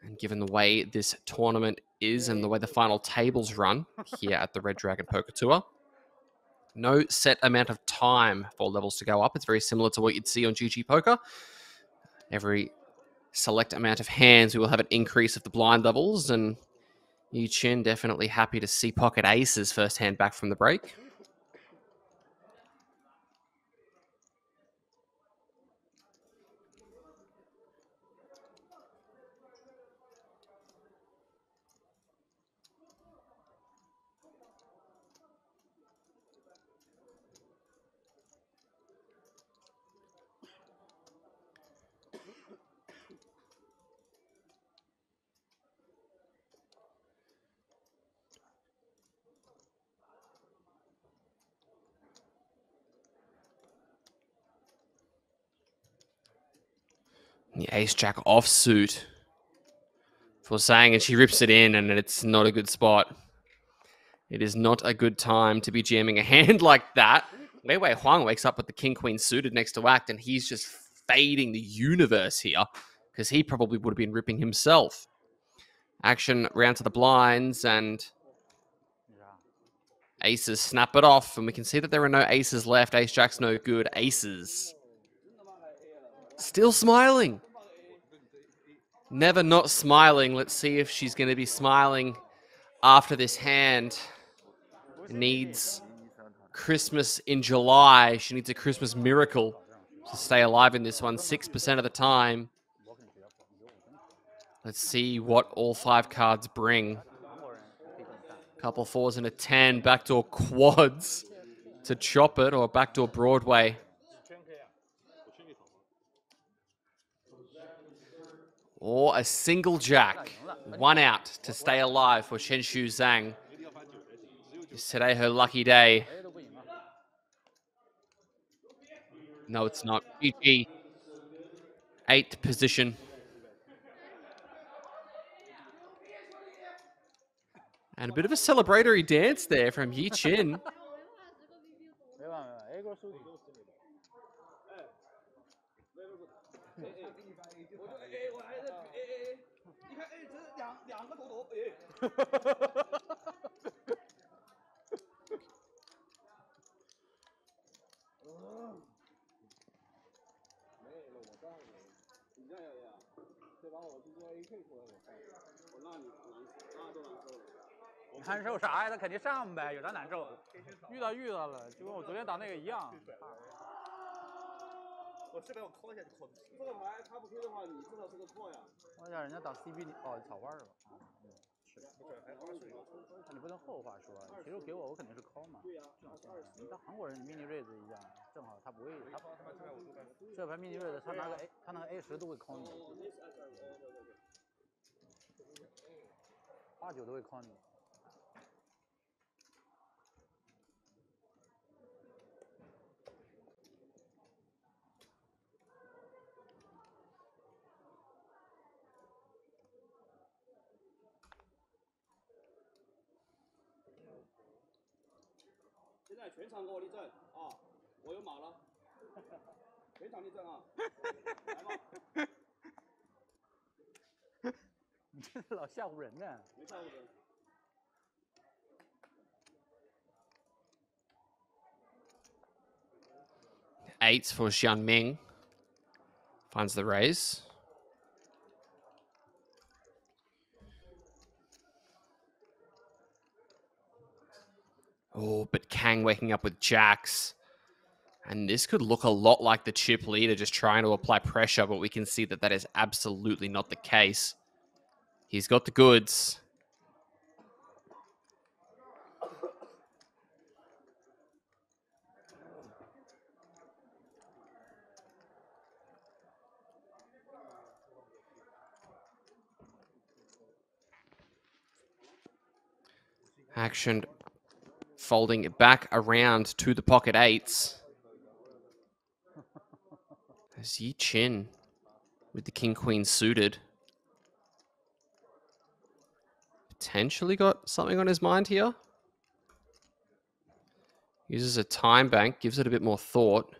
And given the way this tournament is and the way the final tables run here at the Red Dragon Poker Tour, no set amount of time for levels to go up. It's very similar to what you'd see on GG Poker. Every select amount of hands, we will have an increase of the blind levels, and Yu Chin definitely happy to see pocket aces first hand back from the break. The ace-jack offsuit for saying, and she rips it in, and it's not a good spot. It is not a good time to be jamming a hand like that. Wei Wei Huang wakes up with the king-queen suited next to act, and he's just fading the universe here, because he probably would have been ripping himself. Action round to the blinds, and aces snap it off, and we can see that there are no aces left. Ace-jack's no good. Aces. Still smiling. Never not smiling. Let's see if she's going to be smiling after this hand. Needs Christmas in July. She needs a Christmas miracle to stay alive in this one 6% of the time. Let's see what all 5 cards bring. Couple 4s and a 10. Backdoor quads to chop it, or backdoor Broadway. Or a single jack. 1 out to stay alive for Chenshu Zhang. Is today her lucky day? No, it's not. GG. 8th position. And a bit of a celebratory dance there from Yi Chin.难受啥呀？他肯定上呗，有啥难受？遇到了，就跟我昨天打那个一样。我这边我抠一下就抠。这个牌他不推的话，你至少是个错呀。我想人家打 CB 哦，草腕了。是。你不能后话说，其实给我肯定是 call 嘛。对呀。你当韩国人 mini raise 一下，正好他不会，这盘 mini raise 他拿个 A， 他那个 A10都会 call 你。8、9都会 call 你。现在全场给我立正啊！我有马了，全场立正啊！来吧。你这老吓唬人呢？没吓唬人。8 for Xianming. Finds the raise. Oh, but Kang waking up with jacks. And this could look a lot like the chip leader just trying to apply pressure, but we can see that that is absolutely not the case. He's got the goods. Action folding it back around to the pocket 8s. There's Yi Chin with the King-Queen suited. Potentially got something on his mind here. Uses a time bank, gives it a bit more thought.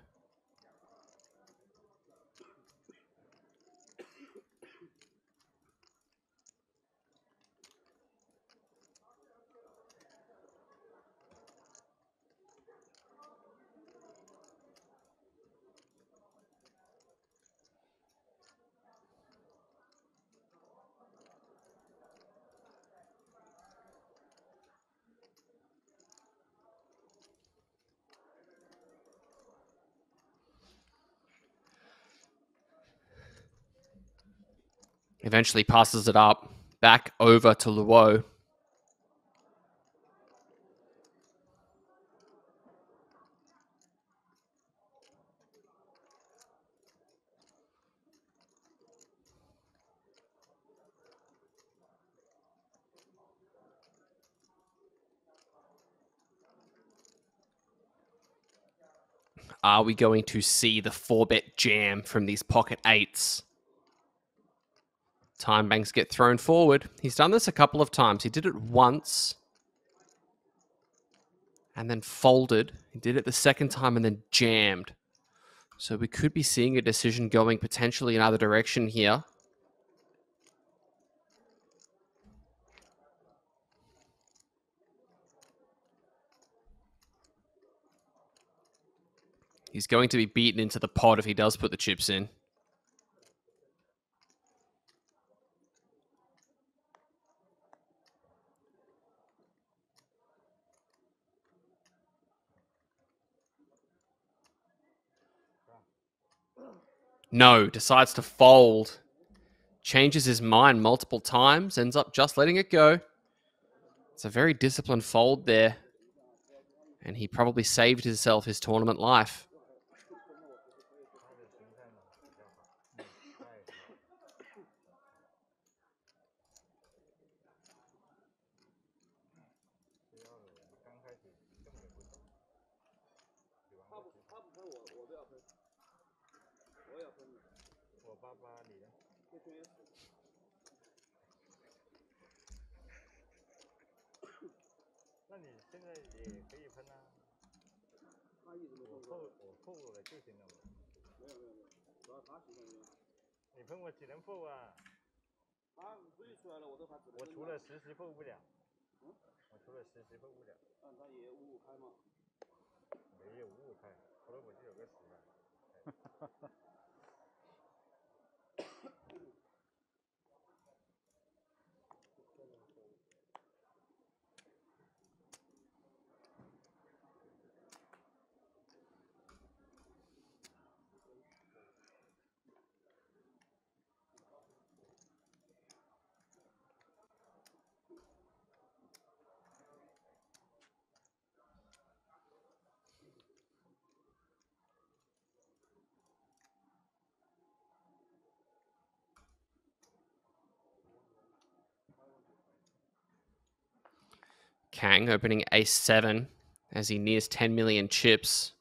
Eventually passes it up, back over to Luo. Are we going to see the 4-bet jam from these pocket 8s? Time banks get thrown forward. He's done this a couple of times. He did it once and then folded. He did it the second time and then jammed. So we could be seeing a decision going potentially in either direction here. He's going to be beaten into the pot if he does put the chips in. No, decides to fold. Changes his mind multiple times, ends up just letting it go. It's a very disciplined fold there. And he probably saved himself his tournament life.那你现在也可以喷啊。我扣了就行了嘛。没有，主要他喜欢用。你喷我几能破啊？他自己出来了，我都还我除了实时破不了。我除了实时破不了。那他也55开吗？没有55开，后来我就有个10了。Kang opening ace-7 as he nears 10 million chips.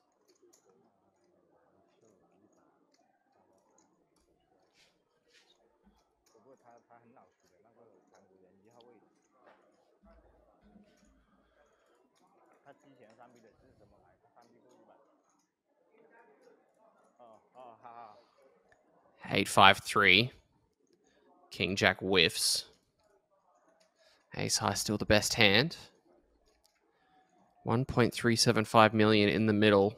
Eight, 5-3. King Jack whiffs. Ace high still the best hand. 1.375 million in the middle.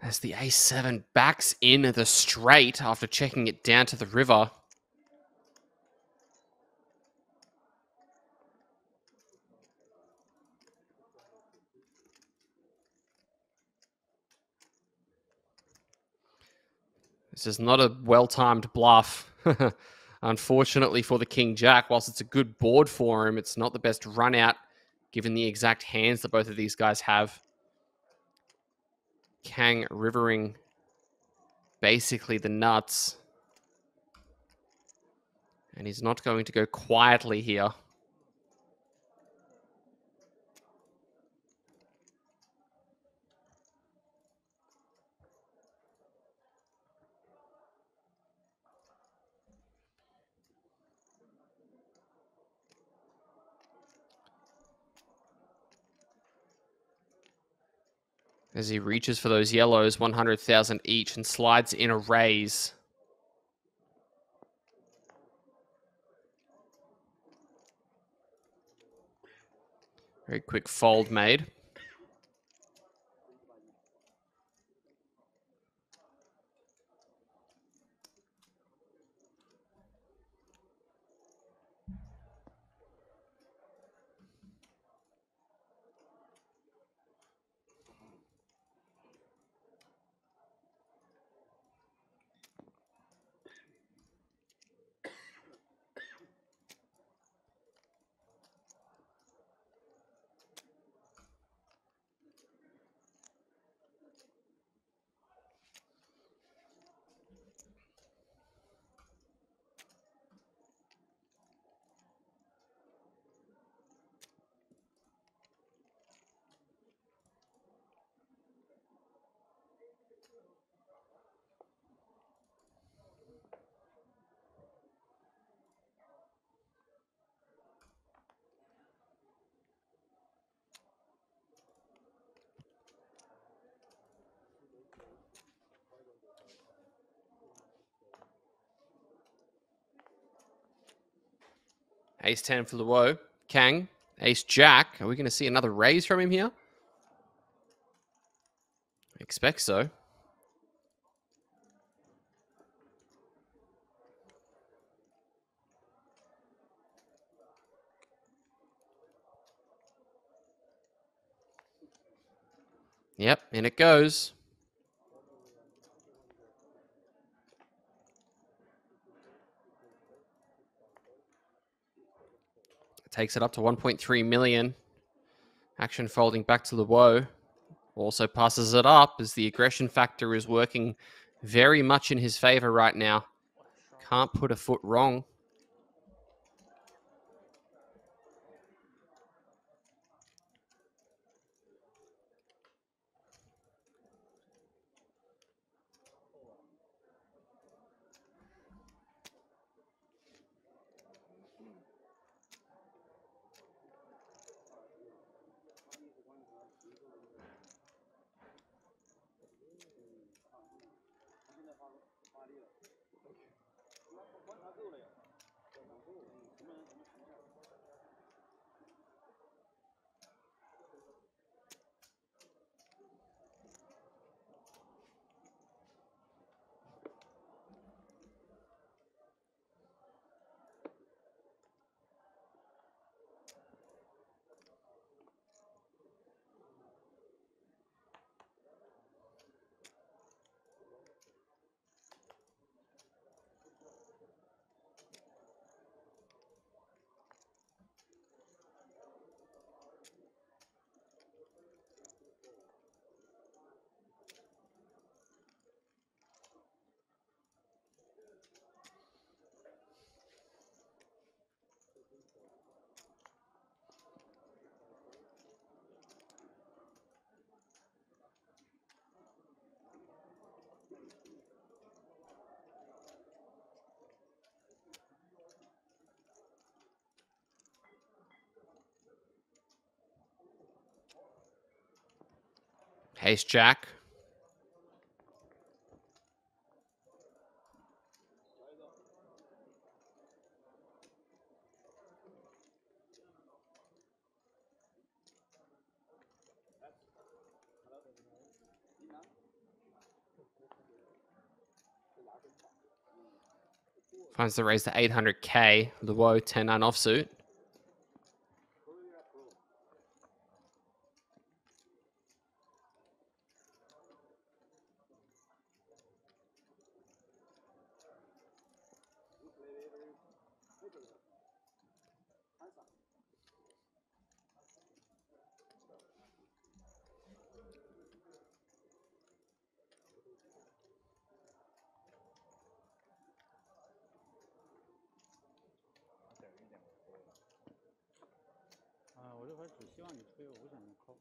As the ace-7 backs in the straight after checking it down to the river. This is not a well-timed bluff. Unfortunately for the King Jack, whilst it's a good board for him, it's not the best run out given the exact hands that both of these guys have. Kang rivering basically the nuts. And he's not going to go quietly here. As he reaches for those yellows, 100,000 each, and slides in a raise. Very quick fold made. Ace 10 for Luo. Kang. Ace Jack. Are we going to see another raise from him here? I expect so. Yep, in it goes. Takes it up to 1.3 million. Action folding back to Luo. Also passes it up as the aggression factor is working very much in his favor right now. Can't put a foot wrong. Ace Jack. Finds the raise to 800k. Luo 10-9 offsuit.我这会只希望你吹，我不想你扣。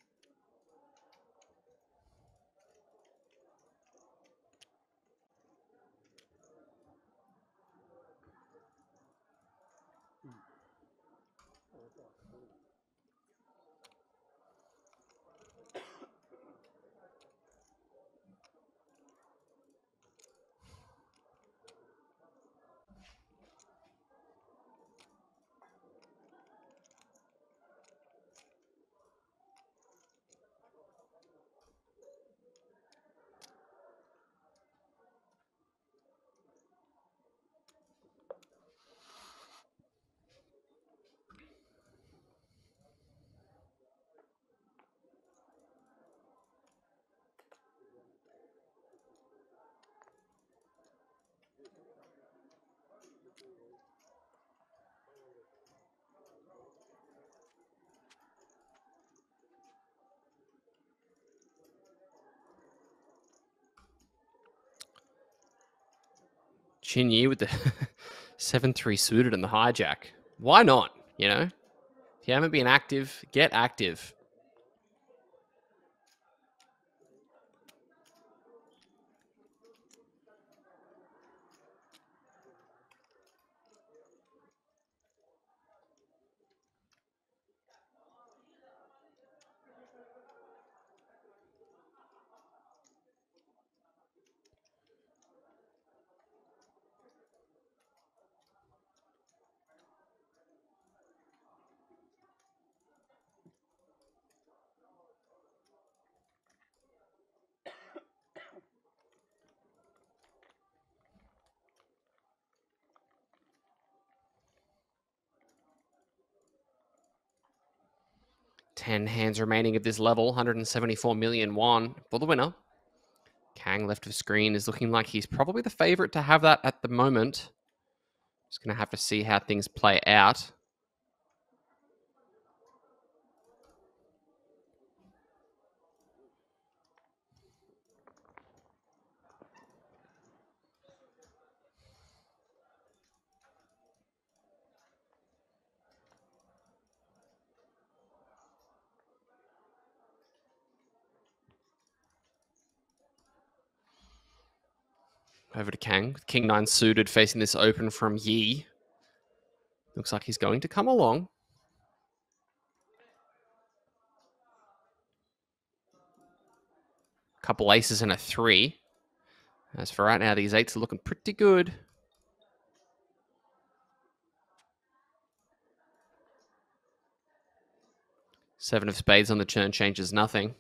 Chinyi with the 7-3 suited and the hijack. Why not? You know? If you haven't been active, get active. 10 hands remaining of this level, 174 million won for the winner. Kang left of screen is looking like he's probably the favorite to have that at the moment. Just going to have to see how things play out. Over to Kang. King 9 suited facing this open from Yi. Looks like he's going to come along. Couple aces and a 3. As for right now, these 8s are looking pretty good. Seven of spades on the turn changes nothing.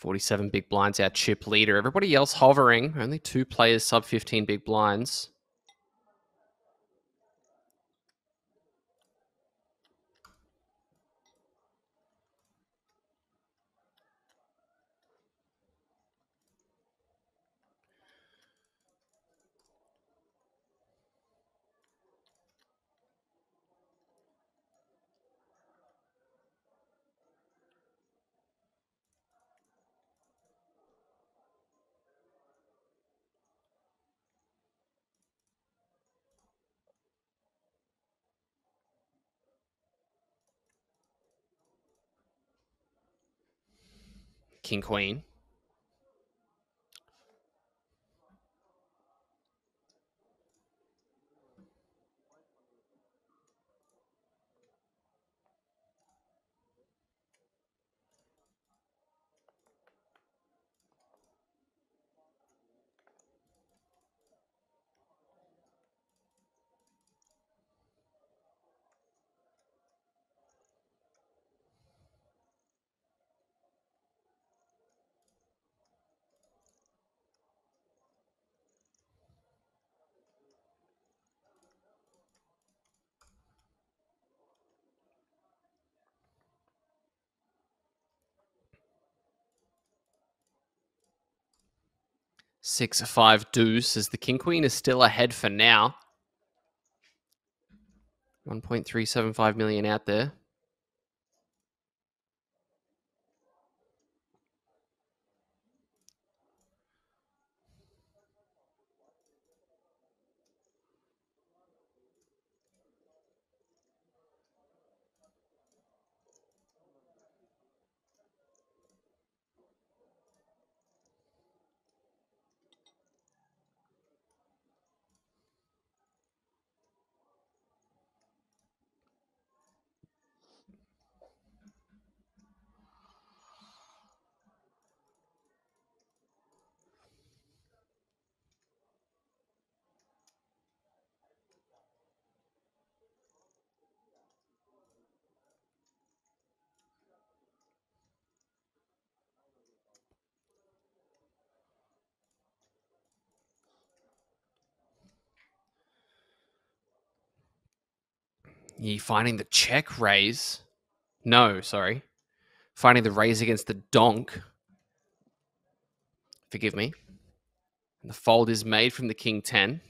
$47 big blinds, our chip leader. Everybody else hovering. Only 2 players sub 15 big blinds. King Queen. Six, 5 deuce as the King Queen is still ahead for now. 1.375 million out there. He finding the check raise. No, sorry. Finding the raise against the donk. Forgive me. And the fold is made from the King 10.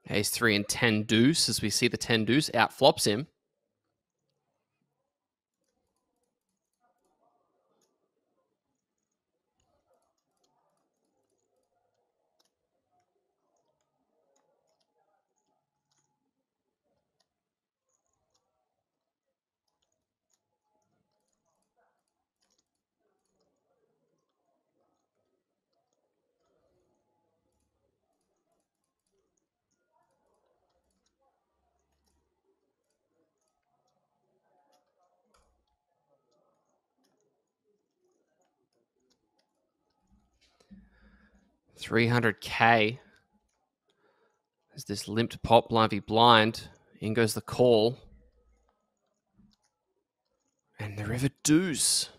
Ace 3 and 10 deuce, as we see the 10 deuce outflops him. $300K. As this limped pot blind v blind. In goes the call. And the river deuce.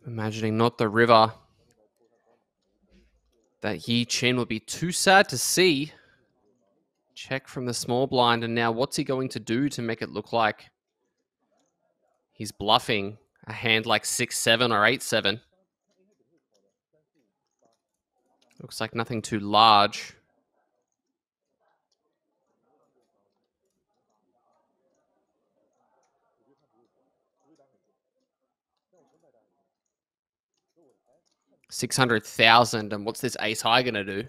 Imagining not the river. That Yi Chin would be too sad to see. Check from the small blind, and now what's he going to do to make it look like he's bluffing a hand like 6-7 or 8-7? Looks like nothing too large. $600,000, and what's this ace high gonna do?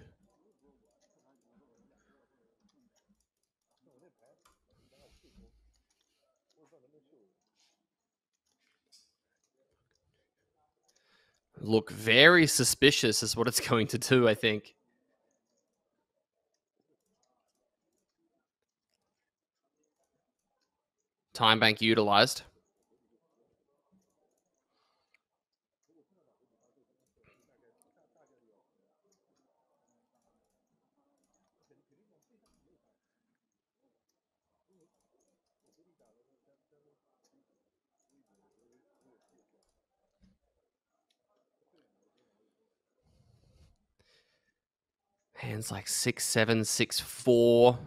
Look very suspicious is what it's going to do, I think. Time bank utilized. Hands like 6-7, 6-4.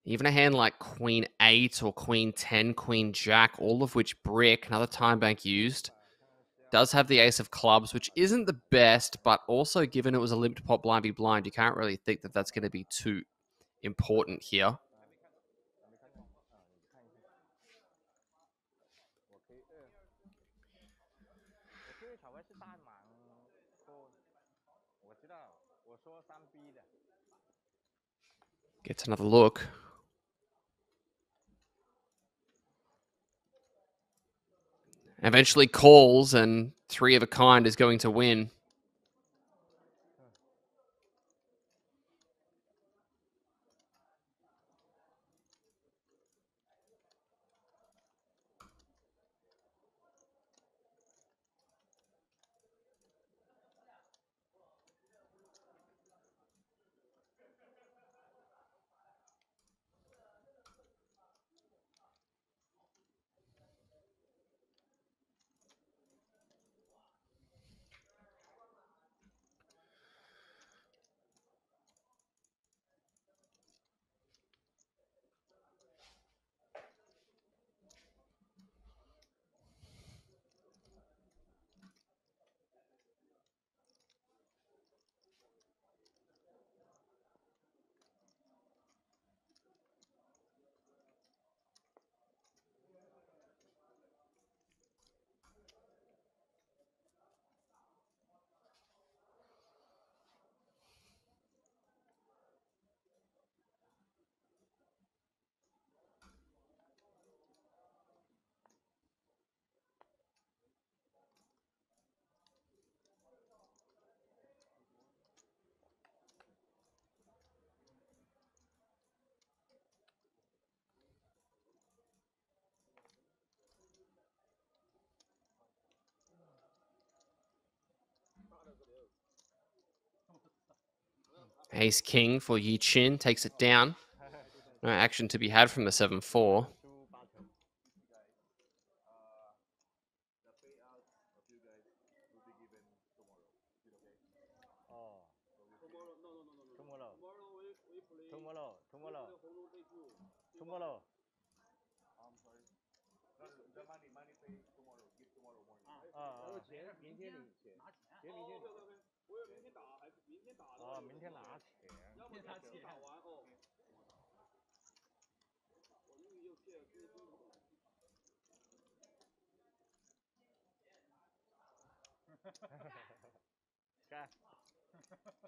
Even a hand like Queen 8 or Queen 10, Queen Jack, all of which brick, another time bank used. Does have the ace of clubs, which isn't the best, but also given it was a limped pot blind v blind, you can't really think that that's going to be too important here. Gets another look. Eventually calls, and 3 of a kind is going to win. Ace King for Yi Chin takes it down. No action to be had from the 7-4. Tomorrow. 明天拿钱。明天拿钱。打完哦。干。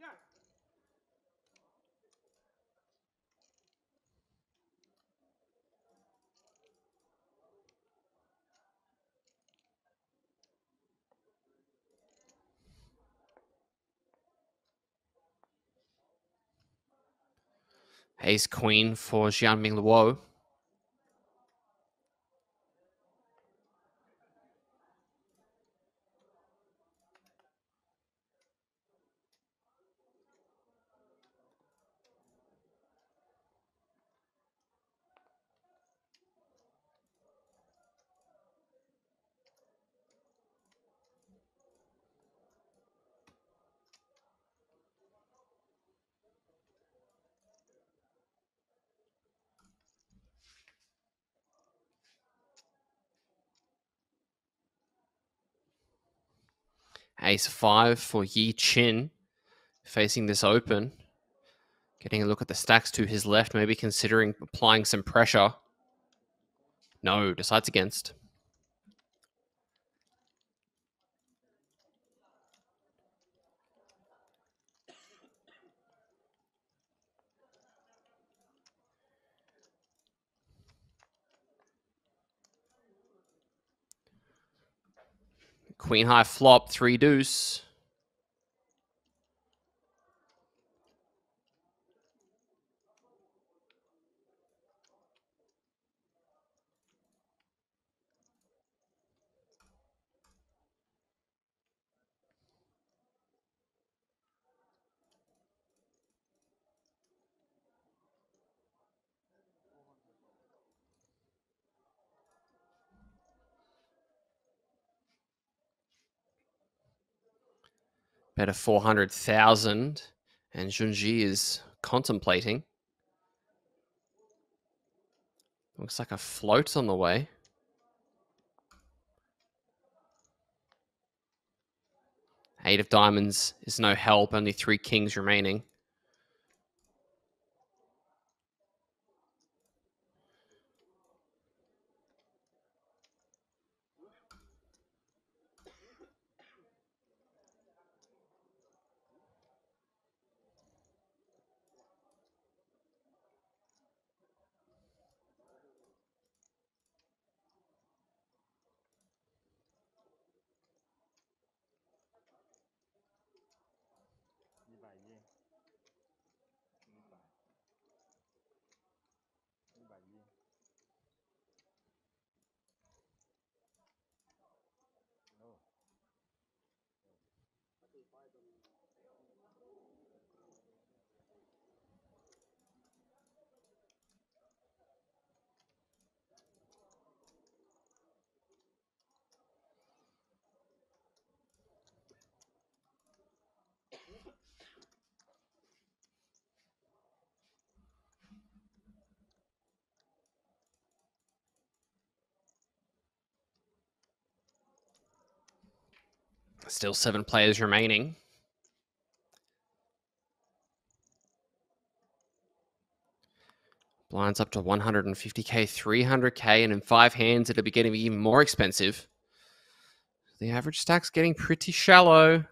干。Ace Queen for Xianming Luo. Ace 5 for Yi Qin, facing this open. Getting a look at the stacks to his left, maybe considering applying some pressure. No, decides against. Queen high flop, 3 deuce. Bet of 400,000, and Junji is contemplating. Looks like a float on the way. Eight of diamonds is no help, only 3 kings remaining. Still 7 players remaining. Blinds up to 150k, 300k, and in 5 hands, it'll be getting even more expensive. The average stack's getting pretty shallow.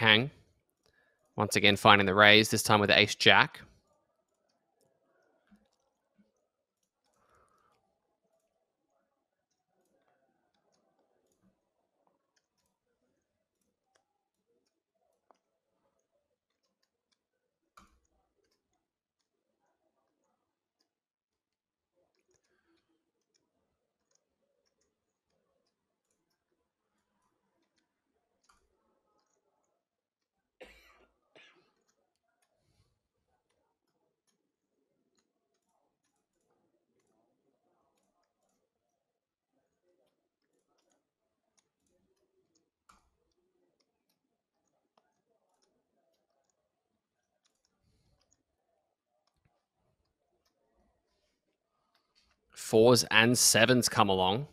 Kang. Once again finding the raise, this time with the ace-jack. Fours and sevens come along.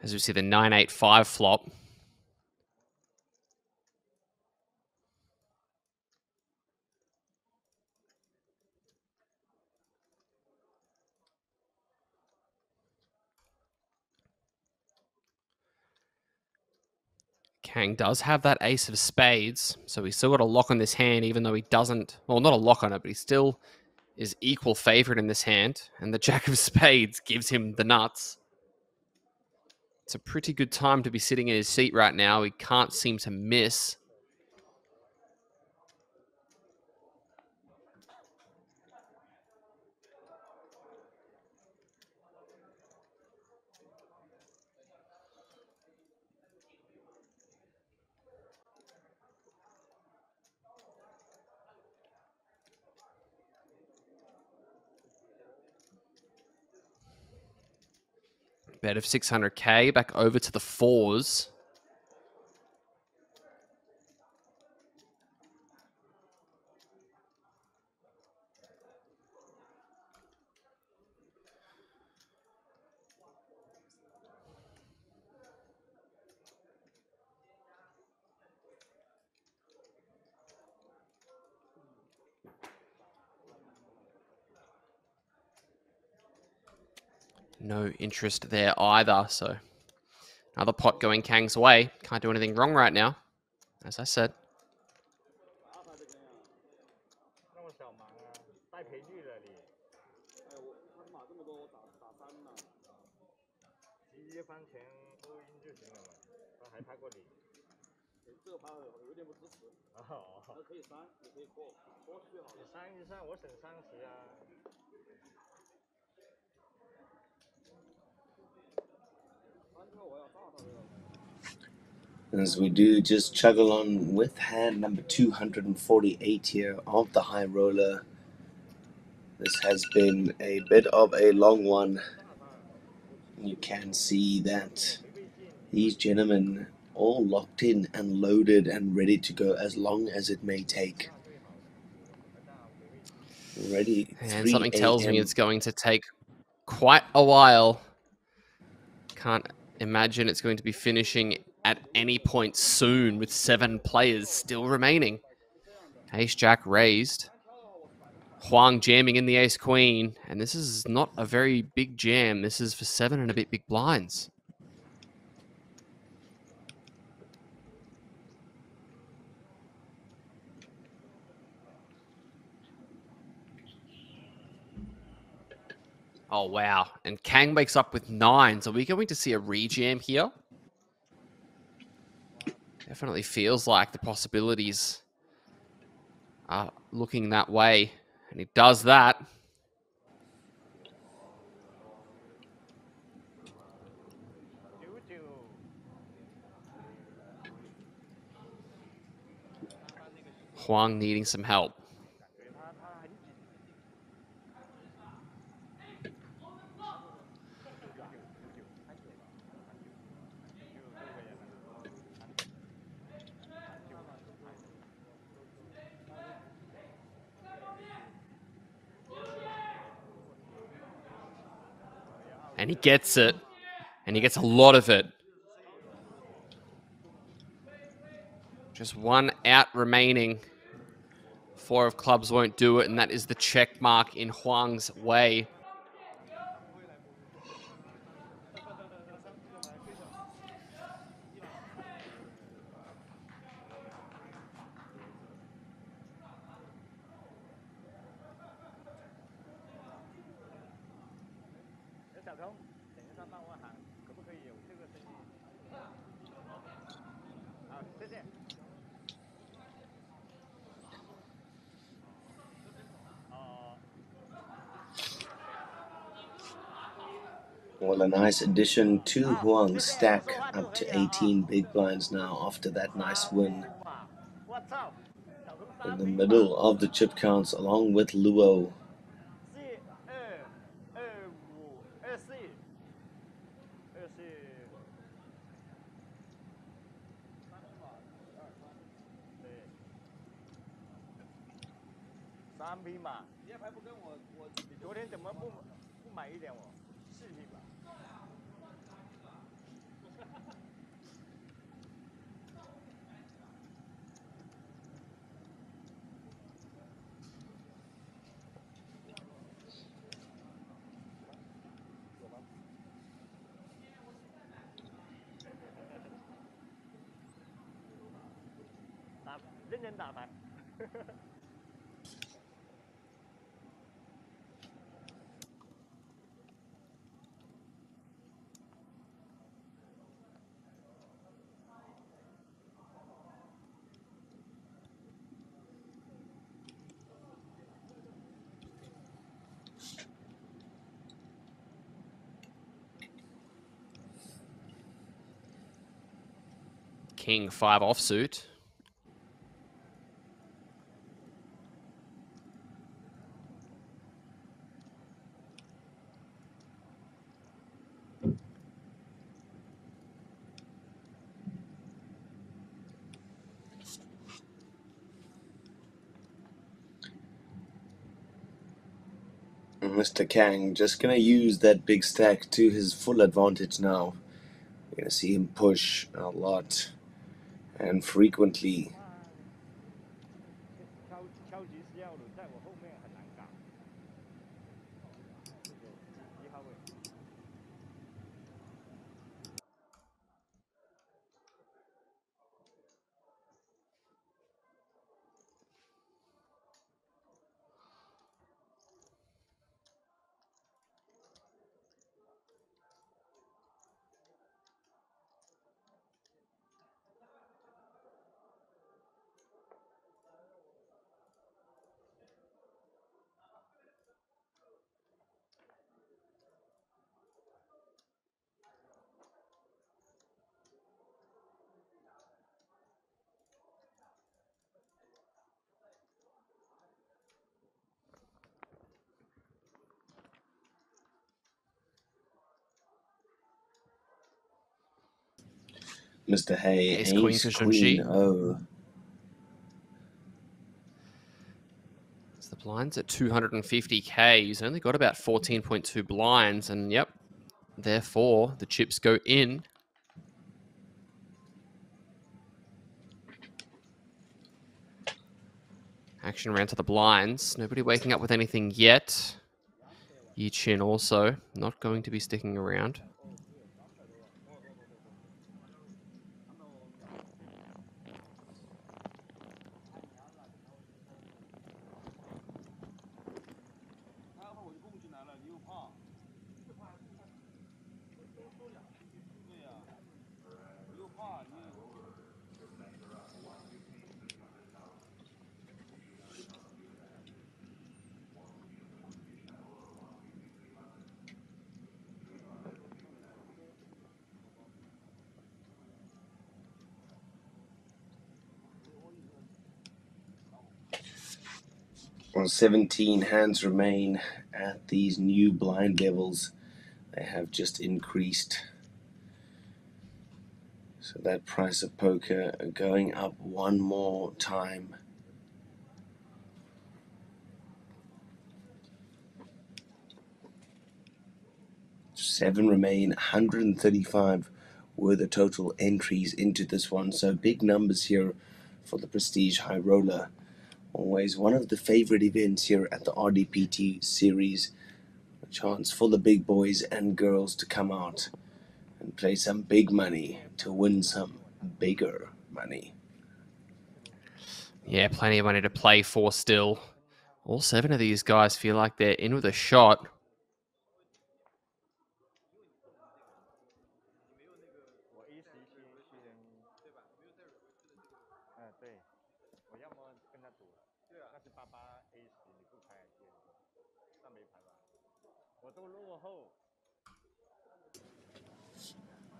As we see the 9-8-5 flop. Kang does have that ace of spades, so he's still got a lock on this hand, even though he doesn't... Well, not a lock on it, but he still is equal favorite in this hand. And the jack of spades gives him the nuts. It's a pretty good time to be sitting in his seat right now. He can't seem to miss. Bet of 600k, back over to the fours. No interest there either, so another pot going Kang's way. Can't do anything wrong right now, as I said. As we do just chuggle on with hand number 248 here of the high roller. This has been a bit of a long one. You can see that these gentlemen all locked in and loaded and ready to go as long as it may take. Ready. And something tells me it's going to take quite a while. Can't imagine it's going to be finishing at any point soon with 7 players still remaining. Ace-jack raised. Huang jamming in the ace-queen. And this is not a very big jam. This is for 7 and a bit big blinds. Oh, wow. And Kang makes up with 9s. Are we going to see a rejam here? Definitely feels like the possibilities are looking that way. And he does that. Huang needing some help. And he gets it. And he gets a lot of it. Just 1 out remaining. 4 of clubs won't do it, and that is the check mark in Huang's way. Well, a nice addition to Huang's stack, up to 18 big blinds now after that nice win. In the middle of the chip counts, along with Luo. King 5 offsuit. Mr. Kang just going to use that big stack to his full advantage now. We're going to see him push a lot and frequently. Mr. Hay, Ace Queen O. So the blinds at 250k. He's only got about 14.2 blinds, and yep, therefore the chips go in. Action around to the blinds. Nobody waking up with anything yet. Yi Chin also not going to be sticking around. Well, 17 hands remain at these new blind levels. They have just increased. So that price of poker going up one more time. Seven remain, 135 were the total entries into this one. So big numbers here for the Prestige High Roller. Always one of the favorite events here at the RDPT series. A chance for the big boys and girls to come out and play some big money to win some bigger money. Yeah, plenty of money to play for still. All 7 of these guys feel like they're in with a shot.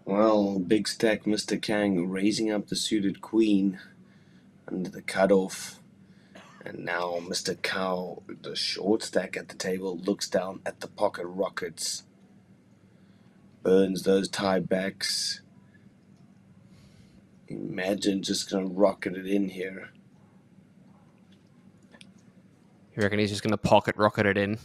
Well, big stack Mr. Kang raising up the suited queen under the cutoff. And now Mr. Cow, the short stack at the table, looks down at the pocket rockets. Burns those tiebacks. Imagine just gonna rocket it in here. You reckon he's just going to pocket rocket it in?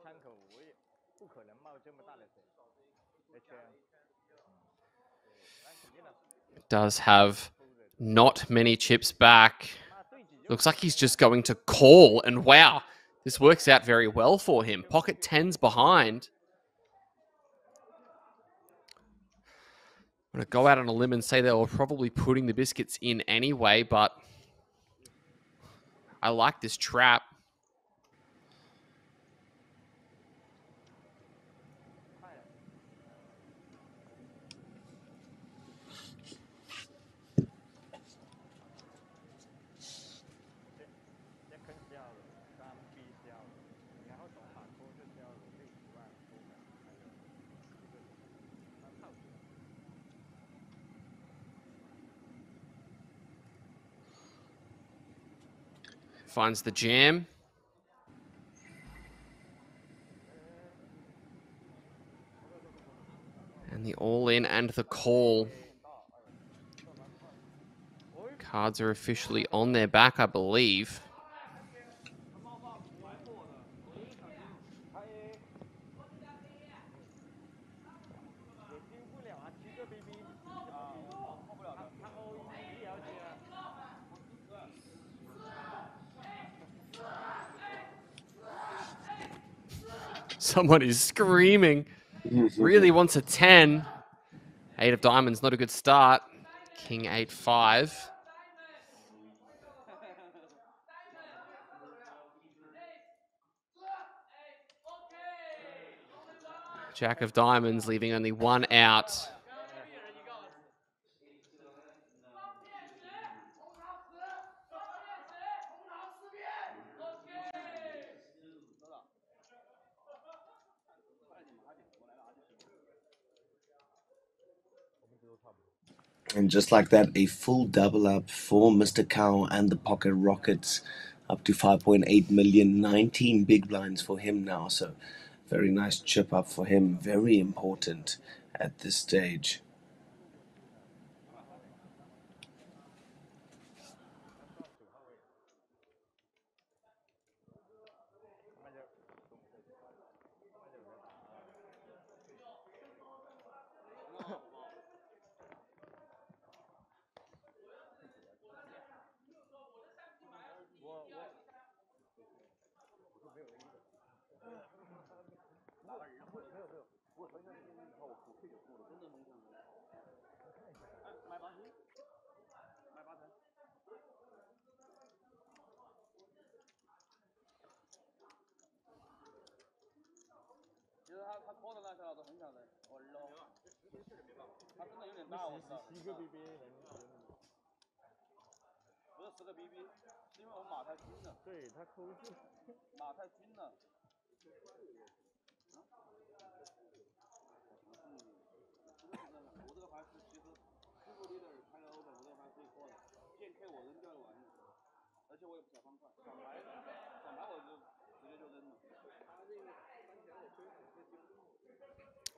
枪口我也不可能冒这么大的水，圈。Does have not many chips back. Looks like he's just going to call, and wow, this works out very well for him. Pocket 10's behind. I'm going to go out on a limb and say they were probably putting the biscuits in anyway, but I like this trap. Finds the jam. And the all-in and the call. Cards are officially on their back, I believe. Someone is screaming. Really wants a 10. 8 of diamonds, not a good start. King 8-5. Jack of diamonds, leaving only one out. And just like that, a full double up for Mr. Cow and the pocket rockets, up to 5.8 million, 19 big blinds for him now. So very nice chip up for him, very important at this stage.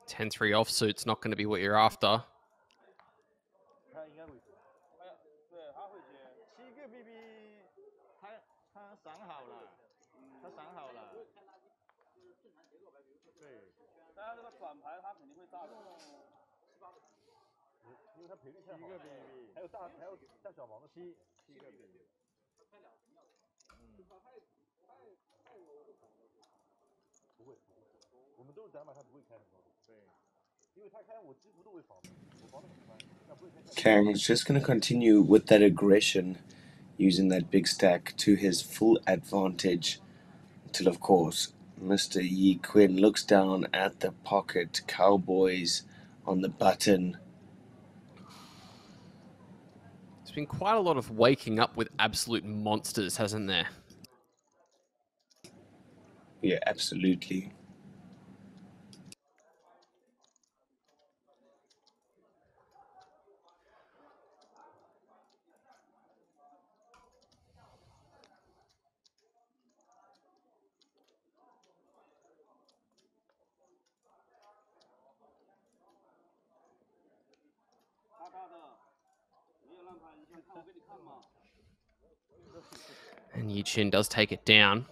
Ten-3 offsuit's not going to be what you're after. Kang's just going to continue with that aggression, using that big stack to his full advantage. till, of course, Mr. Yi Quinn looks down at the pocket cowboys on the button. There's been quite a lot of waking up with absolute monsters, hasn't there? Yeah, absolutely. And Yi Chin does take it down.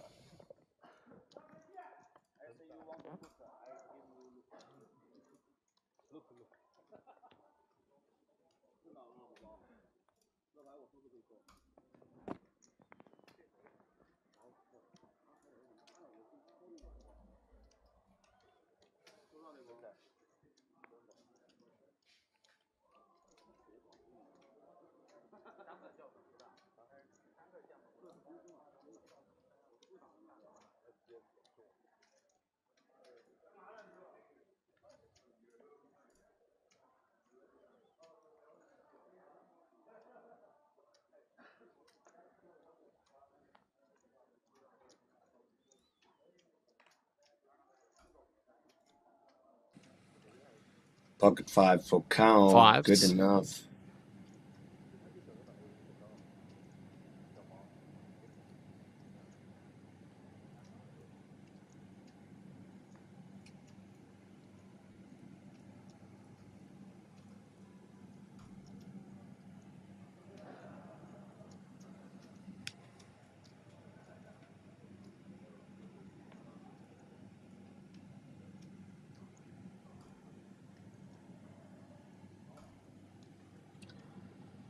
Pocket 5 for Cow. Fives. Good enough.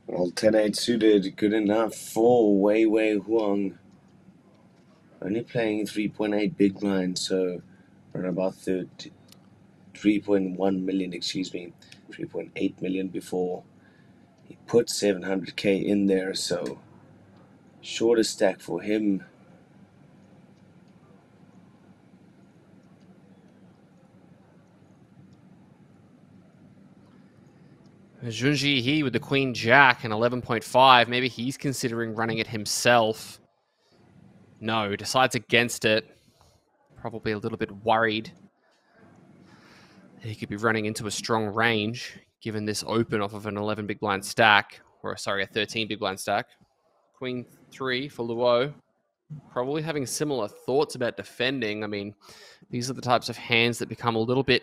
Well, 10-8 suited, good enough for Wei Wei Huang. Only playing 3.8 big blind, so around about 3.1 million, excuse me, 3.8 million before. He put 700k in there, so shorter stack for him. Junji He with the Queen Jack and 11.5. Maybe he's considering running it himself. No, decides against it. Probably a little bit worried he could be running into a strong range, given this open off of an 11 big blind stack. Or, sorry, a 13 big blind stack. Queen 3 for Luo. Probably having similar thoughts about defending. I mean, these are the types of hands that become a little bit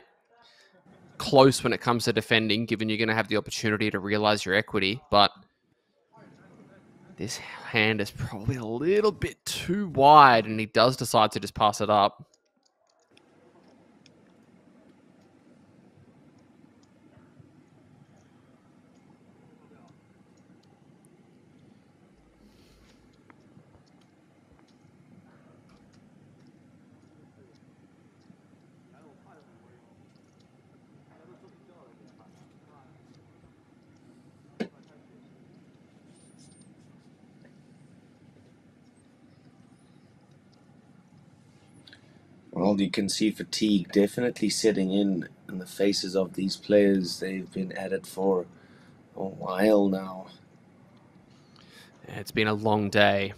close when it comes to defending, given you're going to have the opportunity to realize your equity. But this hand is probably a little bit too wide, and he does decide to just pass it up. Well, you can see fatigue definitely setting in the faces of these players. They've been at it for a while now. It's been a long day.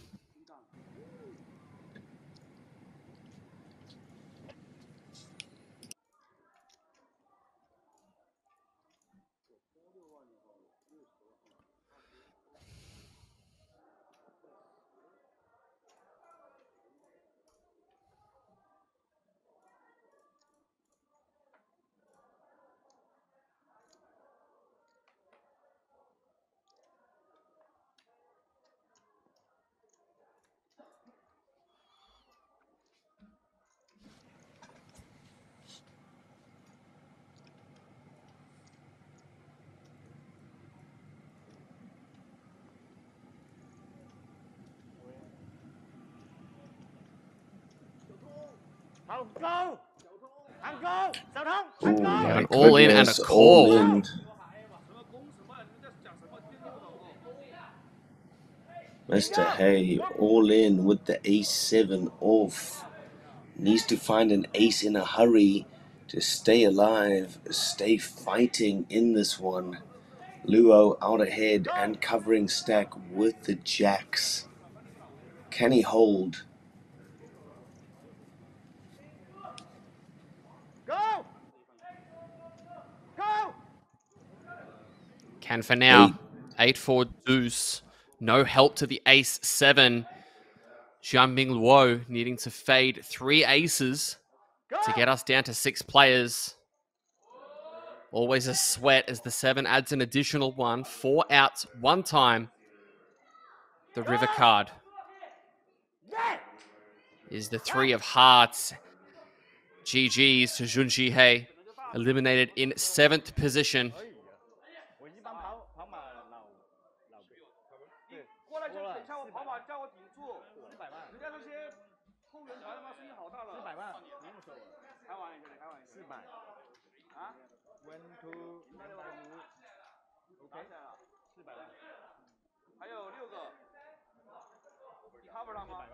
An all in and a call. In. Mr. Hay all in with the A7 off. Needs to find an ace in a hurry to stay alive, stay fighting in this one. Luo out ahead and covering stack with the jacks. Can he hold? Go! Go! Can for now. 8-4 deuce. No help to the ace-7. Jianbing Luo needing to fade 3 aces to get us down to 6 players. Always a sweat as the 7 adds an additional 1. 4 outs, 1 time. The river card is the 3 of hearts. GG's to Junji Hei, eliminated in 7th position. 过来就等下我跑马叫我顶住，400万，人家这些后援团他妈声音好大了，400万，不用说了，开玩笑，开玩笑，400，啊 ，1 2 3 5 ，OK， 400万，还有6个，你 cover 他吗？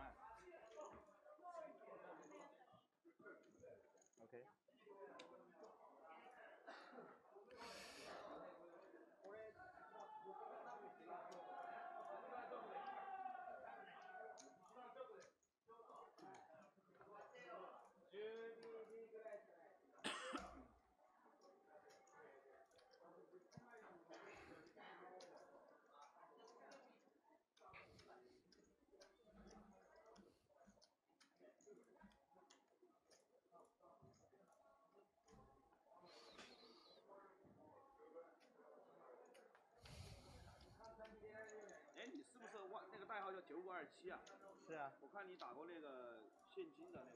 代号叫9527啊，是啊，我看你打过那个现金的那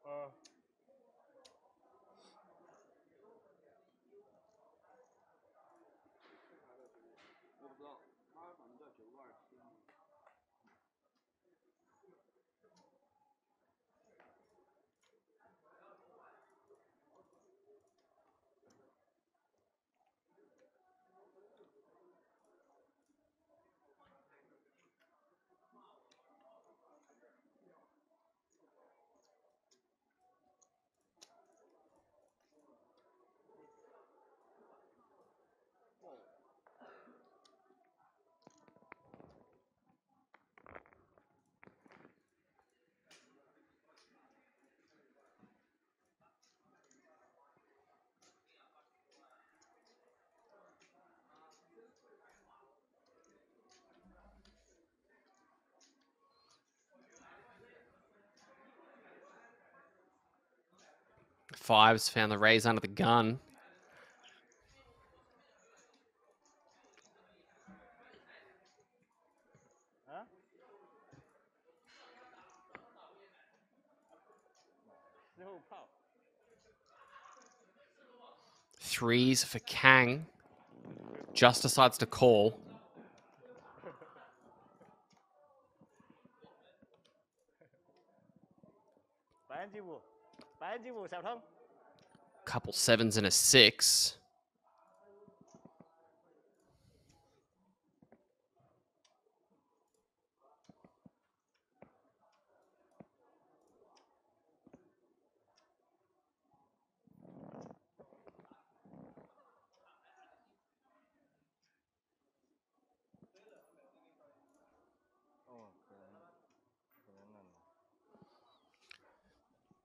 个，我不知道，他反正叫9527。Fives found the raise under the gun. Threes for Kang. Just decides to call. Couple 7s and a 6.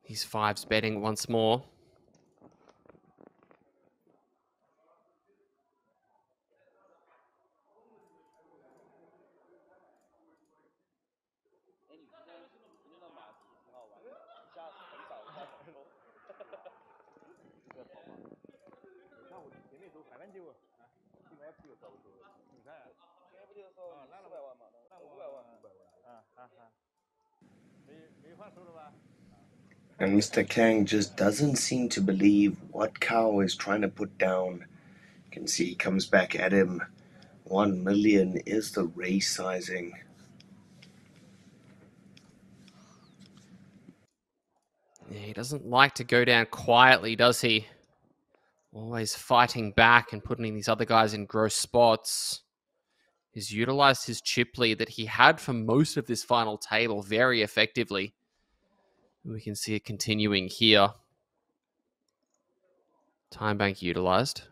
These 5s betting once more. And Mr. Kang just doesn't seem to believe what Kao is trying to put down. You can see he comes back at him. 1 million is the raise sizing. Yeah, he doesn't like to go down quietly, does he? Always fighting back and putting these other guys in gross spots. He's utilized his chip lead that he had for most of this final table very effectively. We can see it continuing here. Time bank utilized.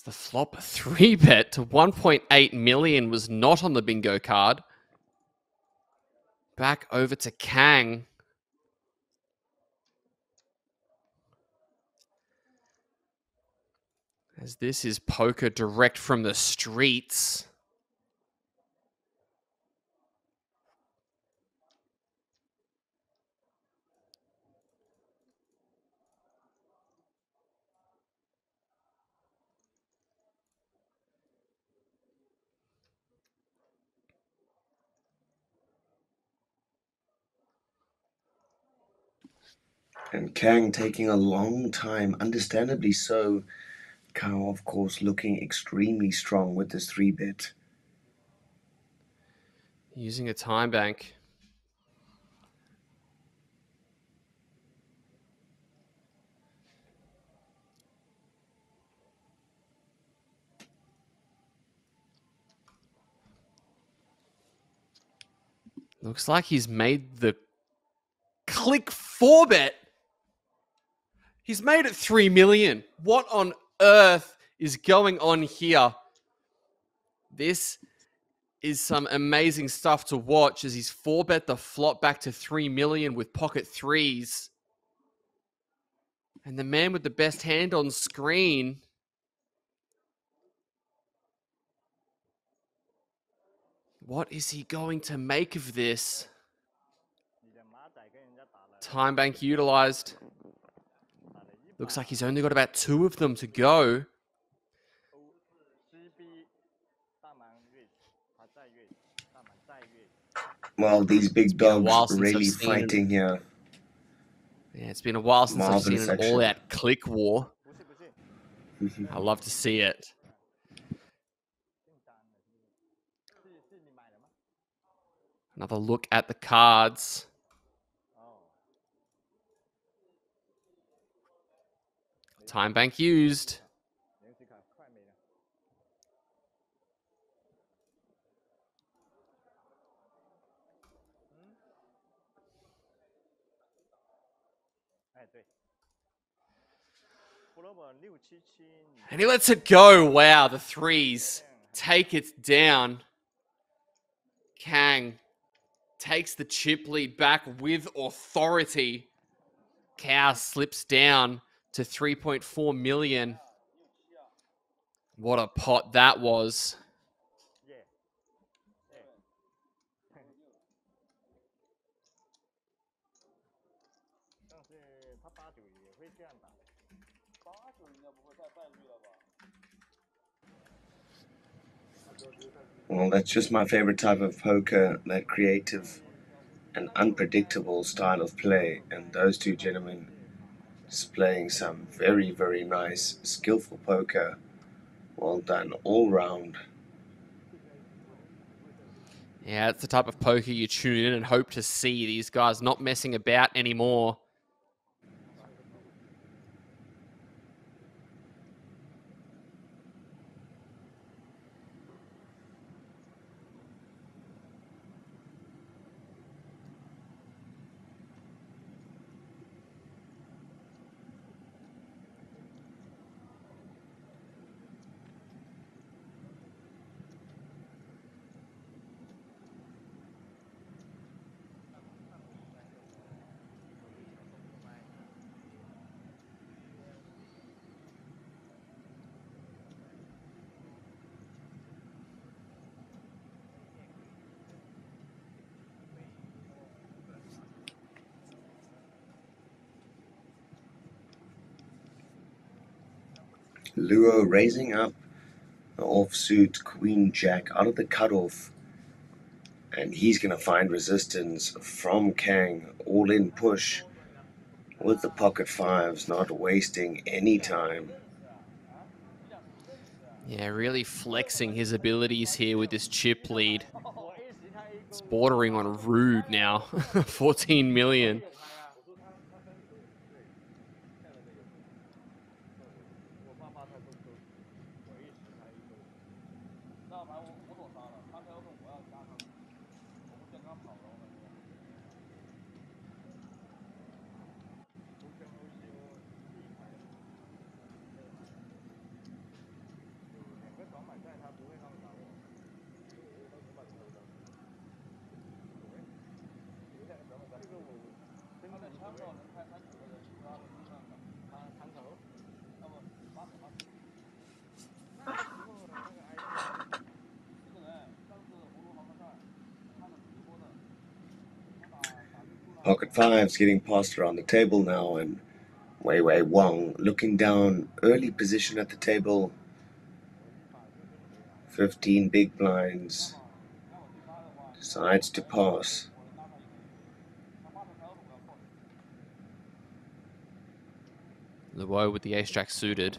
The flop 3-bet to 1.8 million was not on the bingo card. Back over to Kang. As this is poker direct from the streets. And Kang taking a long time, understandably so. Kao, of course, looking extremely strong with this 3-bet. Using a time bank. Looks like he's made the click 4-bet. He's made it 3 million. What on earth is going on here? This is some amazing stuff to watch as he's 4-bet the flop back to 3 million with pocket threes. And the man with the best hand on screen. What is he going to make of this? Time bank utilized. Looks like he's only got about 2 of them to go. Well, these big dogs really fighting here. Yeah, it's been a while since I've seen an action. all-out click war. I love to see it. Another look at the cards. Time bank used. And he lets it go. Wow, the threes take it down. Kang takes the chip lead back with authority. Cow slips down to 3.4 million. What a pot that was. Well, that's just my favorite type of poker, that creative and unpredictable style of play. And those two gentlemen displaying some very, very nice, skillful poker. Well done all round. Yeah, it's the type of poker you tune in and hope to see. These guys not messing about anymore. Luo raising up the offsuit Queen Jack out of the cutoff. And he's going to find resistance from Kang. All in push with the pocket fives, not wasting any time. Yeah, really flexing his abilities here with this chip lead. It's bordering on rude now. 14 million. Pocket fives getting passed around the table now, and Wei Wei Wang looking down, early position at the table. 15 big blinds. Decides to pass. Luo with the ace-jack suited.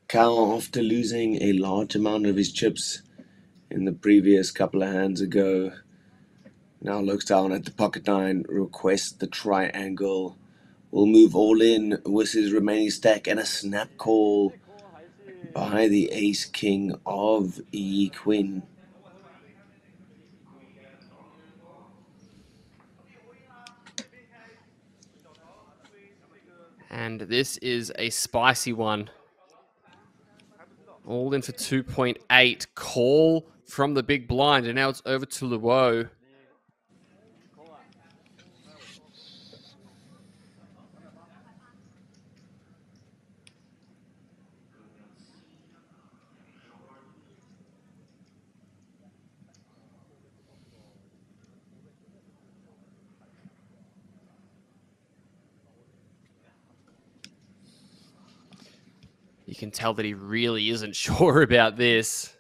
Cao, after losing a large amount of his chips in the previous couple of hands ago, now looks down at the pocket nine, requests the triangle, will move all in with his remaining stack, and a snap call by the ace king of Yi Queen. And this is a spicy one. All in for 2.8. Call from the big blind, and now it's over to Luo. You can tell that he really isn't sure about this.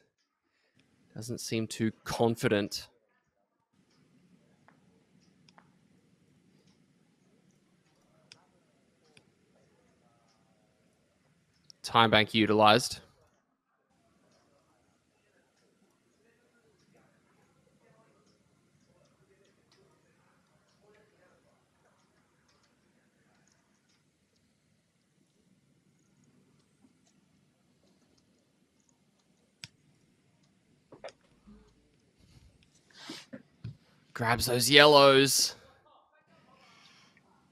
Doesn't seem too confident. Time bank utilized. Grabs those yellows.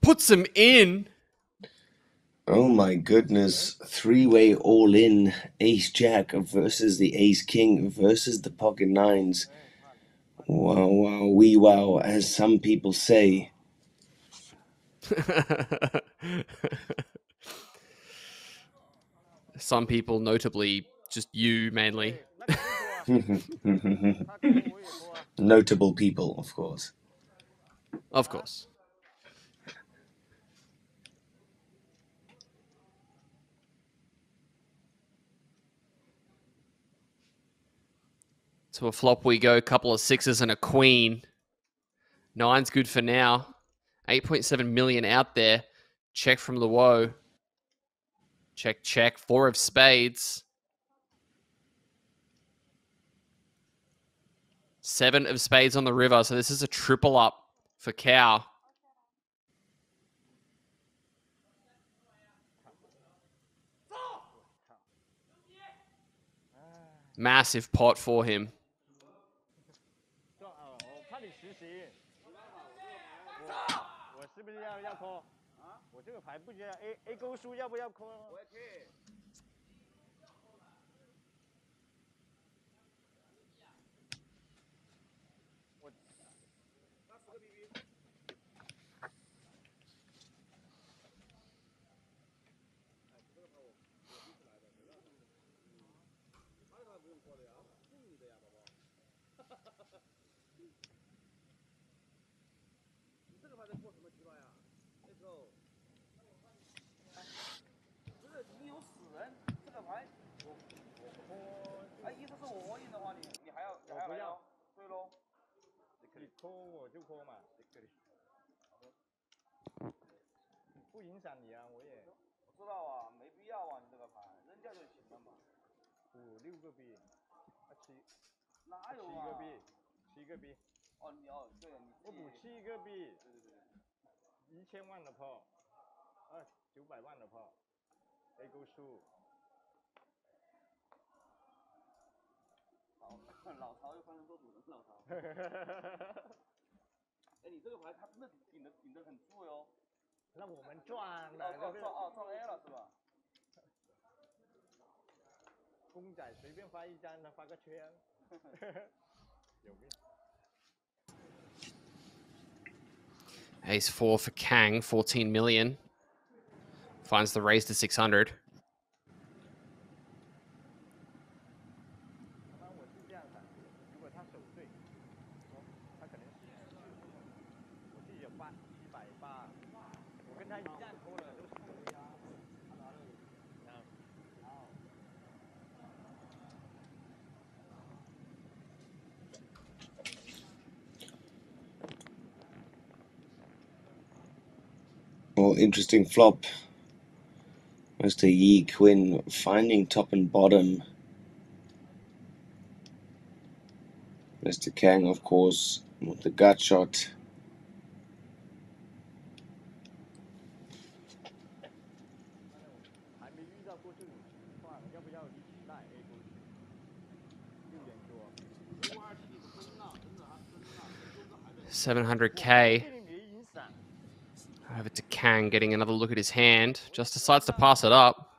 Puts them in. Oh my goodness, three-way all-in, ace-jack versus the ace-king versus the pocket nines. Wow, wow, wee wow, as some people say. Some people, notably just you mainly. Notable people, of course. Of course. To a flop we go, couple of sixes and a queen. Nine's good for now. 8.7 million out there. Check from Luo. Check, check. 4 of spades. 7 of spades on the river. So this is a triple up for Cow. Massive pot for him. 这个牌在过什么鸡巴呀？那时候，不是你有死人，这个牌意思是我赢的话，你还要来哦？对喽。你扣我就扣嘛，不影响你啊，我也。我知道啊，没必要啊，你这个牌扔掉就行了嘛。6个币，7，哪有啊？7个币，7个币。哦，你要对你。我赌7个币。对。1000万的炮，900万的炮 ，A 勾输。老曹又翻身做主人，老曹。哎，你这个牌他真的顶得很住哟。那我们赚了，赚 A 了是吧？公仔随便发一张，他发个圈，有病。Ace 4 for Kang, 14 million. Finds the raise to 600. 我是这样的，如果他守对，他可能我自己有180，我跟他一样偷了都是对呀。Well, interesting flop. Mr. Yi Quinn finding top and bottom. Mr. Kang, of course, with the gut shot. $700K. Over to Kang, getting another look at his hand. Just decides to pass it up.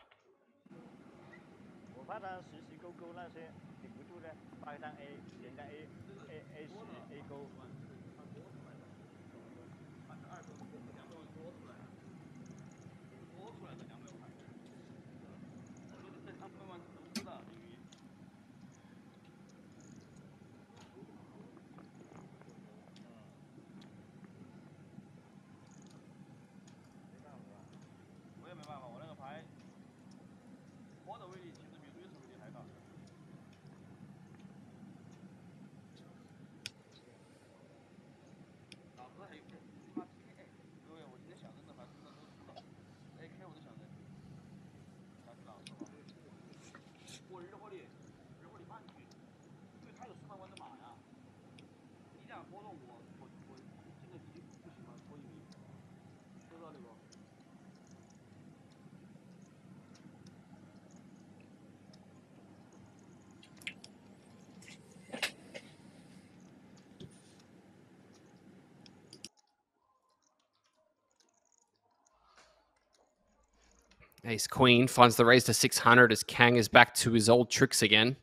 Ace Queen finds the raise to 600 as Kang is back to his old tricks again.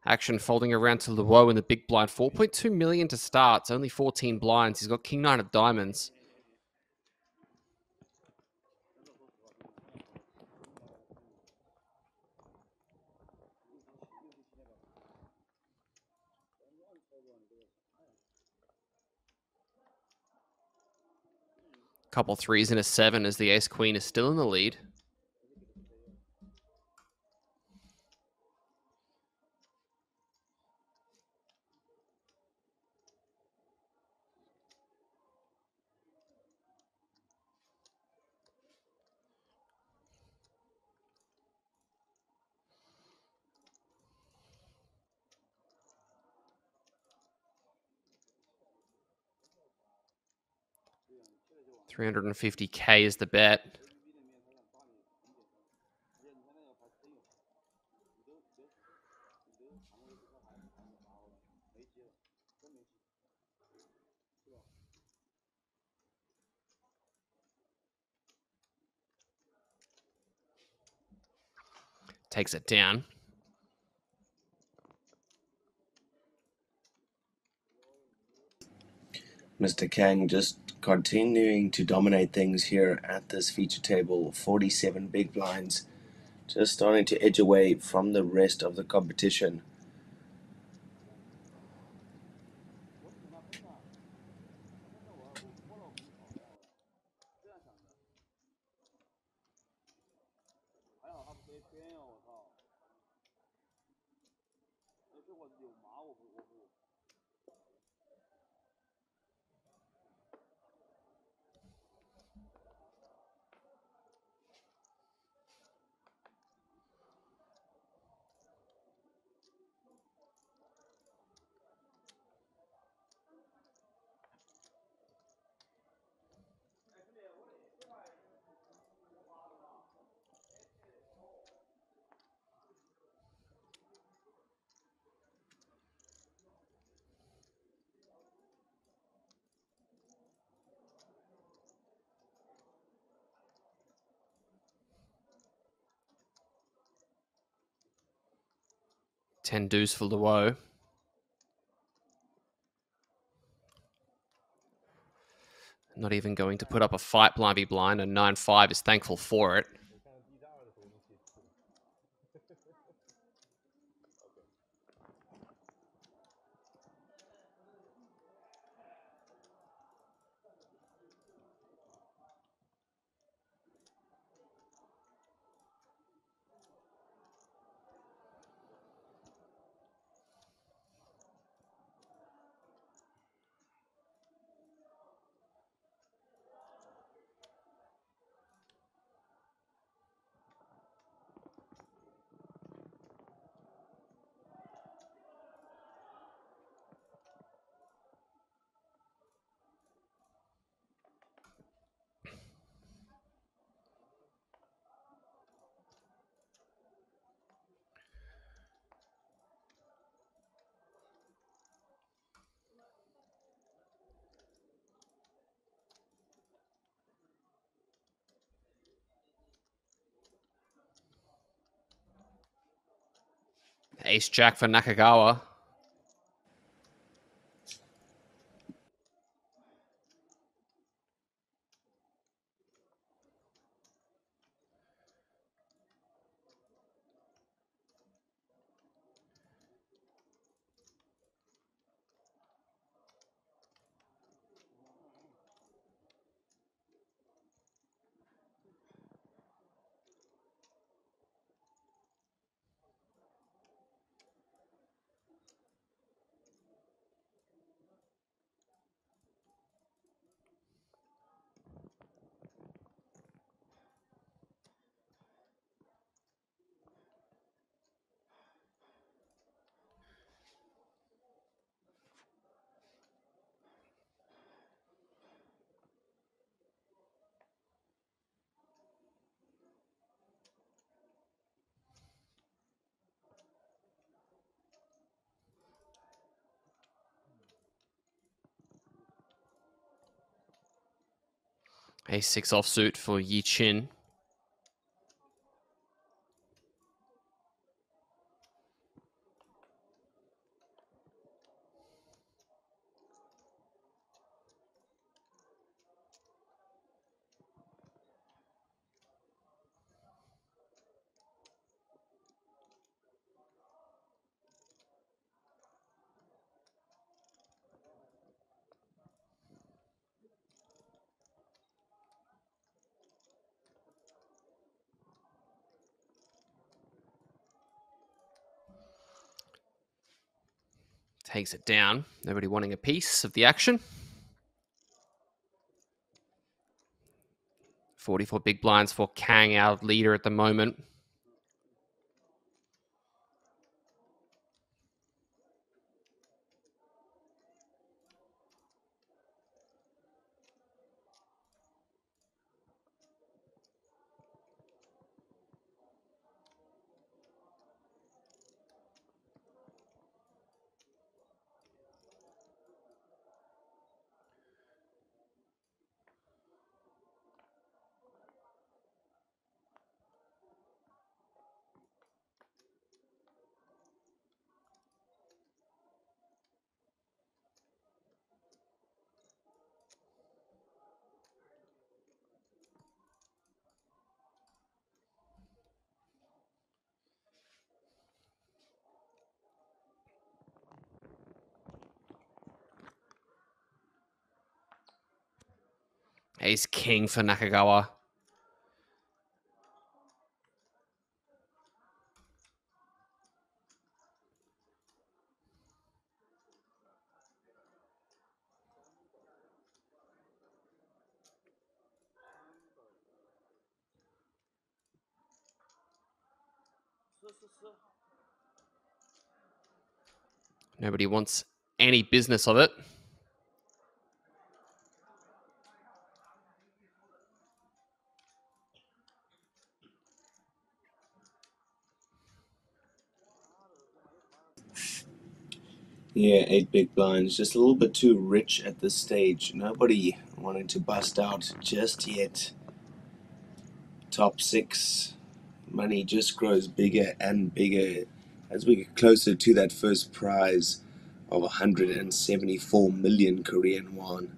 Action folding around to Luo in the big blind. 4.2 million to start. It's only 14 blinds. He's got King 9 of diamonds. Couple threes and a 7 as the Ace Queen is still in the lead. $350K is the bet. Takes it down. Mr. Kang just continuing to dominate things here at this feature table. 47 big blinds. Just starting to edge away from the rest of the competition. 10 deuce for Luo. Not even going to put up a fight blind v blind, and 9-5 is thankful for it. Ace Jack for Nakagawa. Ace-6 offsuit for Yi Chin. Takes it down. Nobody wanting a piece of the action. 44 big blinds for Kang, our leader at the moment. Ace King for Nakagawa. Nobody wants any business of it. Yeah, 8 big blinds, just a little bit too rich at this stage. Nobody wanting to bust out just yet. Top 6. Money just grows bigger and bigger as we get closer to that first prize of 174 million Korean won.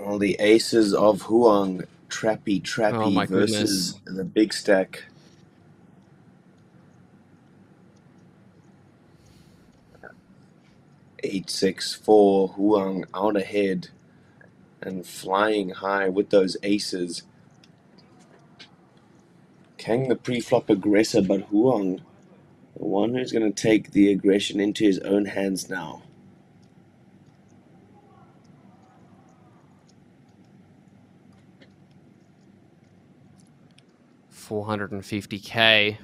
All the aces of Huang, Trappy Oh my versus goodness. the big stack. Eight, 6, 4, Huang out ahead and flying high with those aces. Kang the pre-flop aggressor, but Huang, the one who's going to take the aggression into his own hands now. $450K.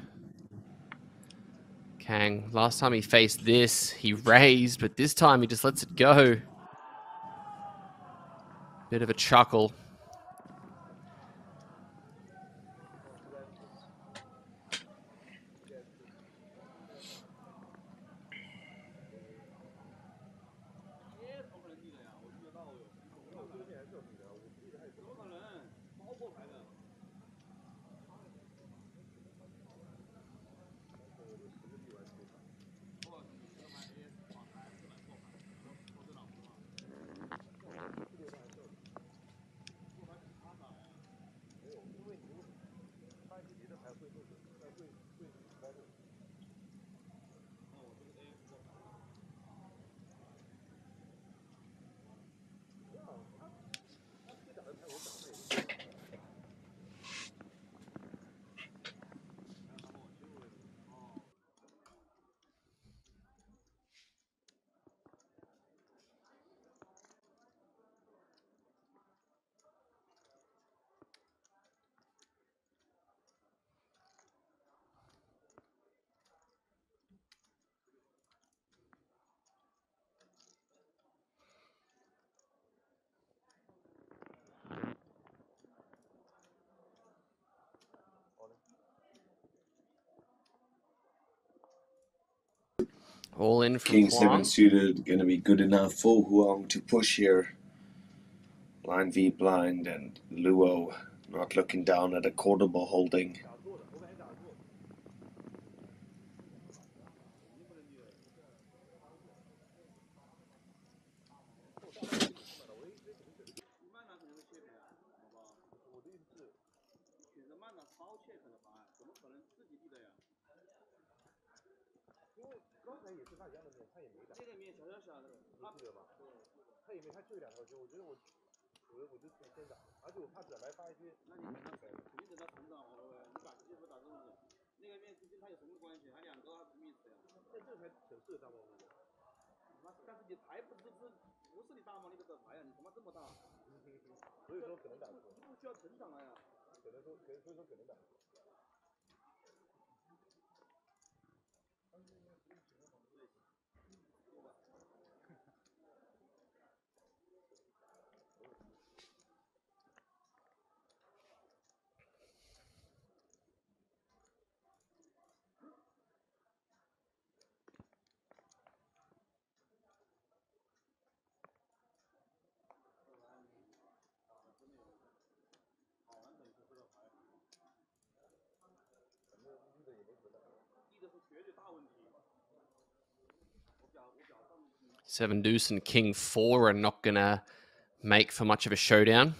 Kang, last time he faced this, he raised, but this time he just lets it go. Bit of a chuckle. All in from King 7 Huang. suited, going to be good enough for Huang to push here. Line V blind and Luo not looking down at a quarterable holding. Seven deuce and king four are not going to make for much of a showdown.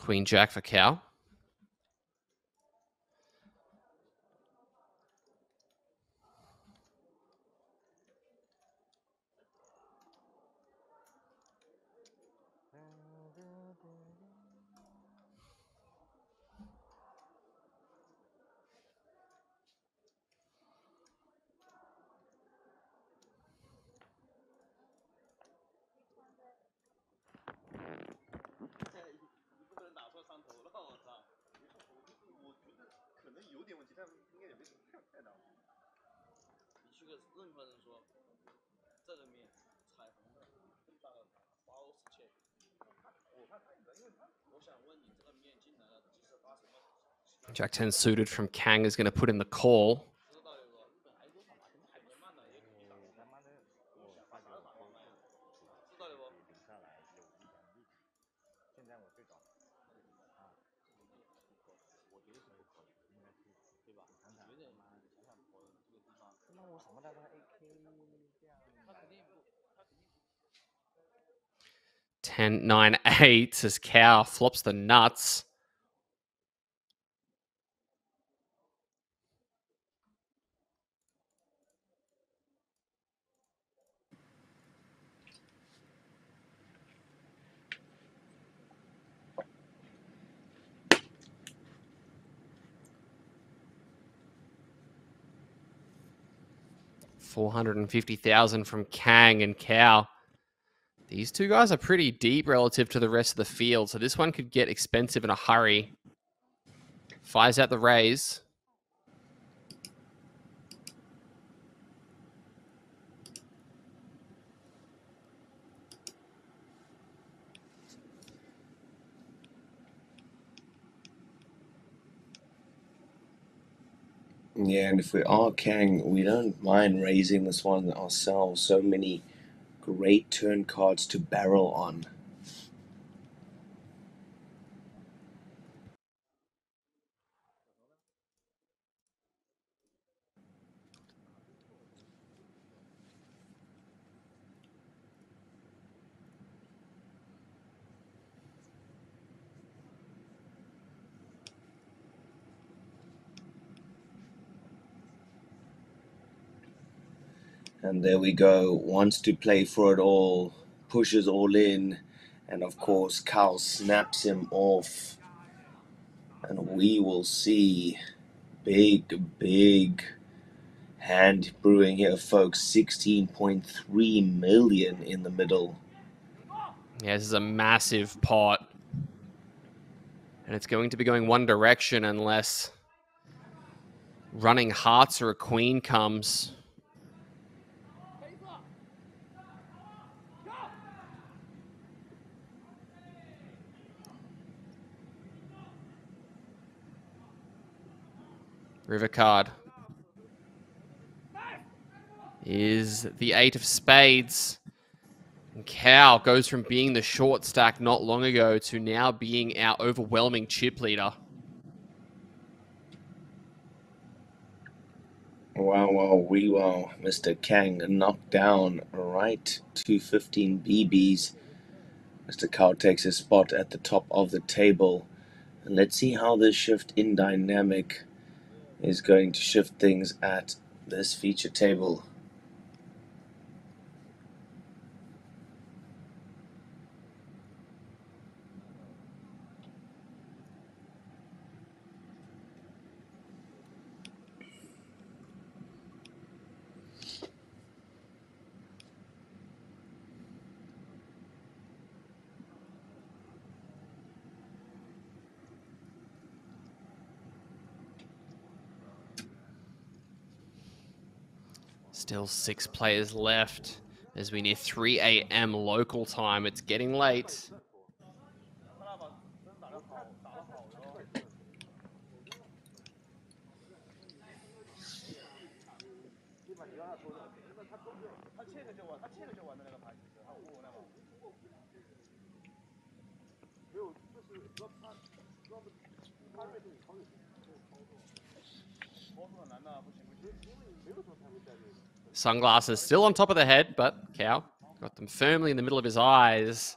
Queen jack for cow. Jack 10 suited from Kang is going to put in the call. Ten, 9, 8 as cow flops the nuts. $450,000 from Kang and Cow. These two guys are pretty deep relative to the rest of the field, so this one could get expensive in a hurry. Fires out the raise. Yeah, and if we are Kang, we don't mind raising this one ourselves. So many great turn cards to barrel on. And there we go, wants to play for it all, pushes all in, and of course Cal snaps him off. And we will see big hand brewing here, folks. 16.3 million in the middle. Yeah, this is a massive pot. And it's going to be going one direction unless running hearts or a queen comes. River card is the 8 of spades. And Cow goes from being the short stack not long ago to now being our overwhelming chip leader. Wow, Mr. Kang knocked down right to 15 BBs. Mr. Cow takes his spot at the top of the table. And let's see how this shift in dynamic is going to shift things at this feature table. Still 6 players left as we near 3 a.m. local time. It's getting late. Sunglasses still on top of the head, but Cow got them firmly in the middle of his eyes.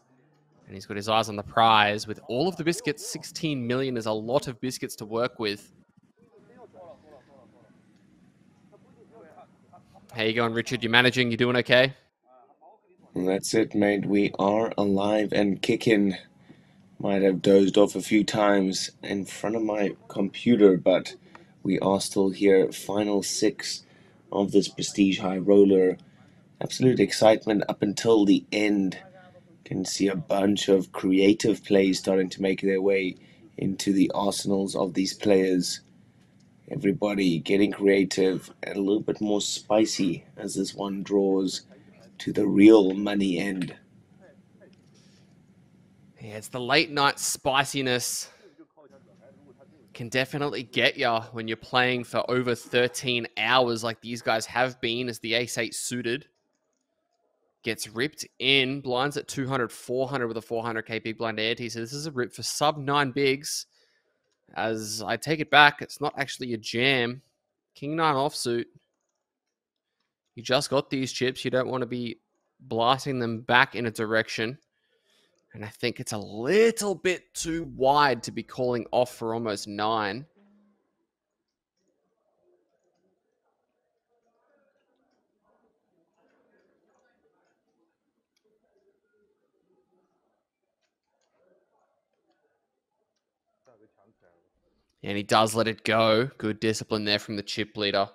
And he's got his eyes on the prize. With all of the biscuits, 16 million is a lot of biscuits to work with. How you going, Richard? You managing? You doing okay? That's it, mate. We are alive and kicking. Might have dozed off a few times in front of my computer, but we are still here. Final 6 of this Prestige High Roller. Absolute excitement up until the end. Can see a bunch of creative plays starting to make their way into the arsenals of these players. Everybody getting creative and a little bit more spicy as this one draws to the real money end. Yeah, it's the late night spiciness. Can definitely get you when you're playing for over 13 hours like these guys have been as the ace-8 suited. Gets ripped in, blinds at 200, 400 with a 400k big blind ante. So this is a rip for sub 9 bigs. As I take it back, it's not actually a jam. King 9 offsuit. You just got these chips. You don't want to be blasting them back in a direction. And I think it's a little bit too wide to be calling off for almost 9. And he does let it go. Good discipline there from the chip leader.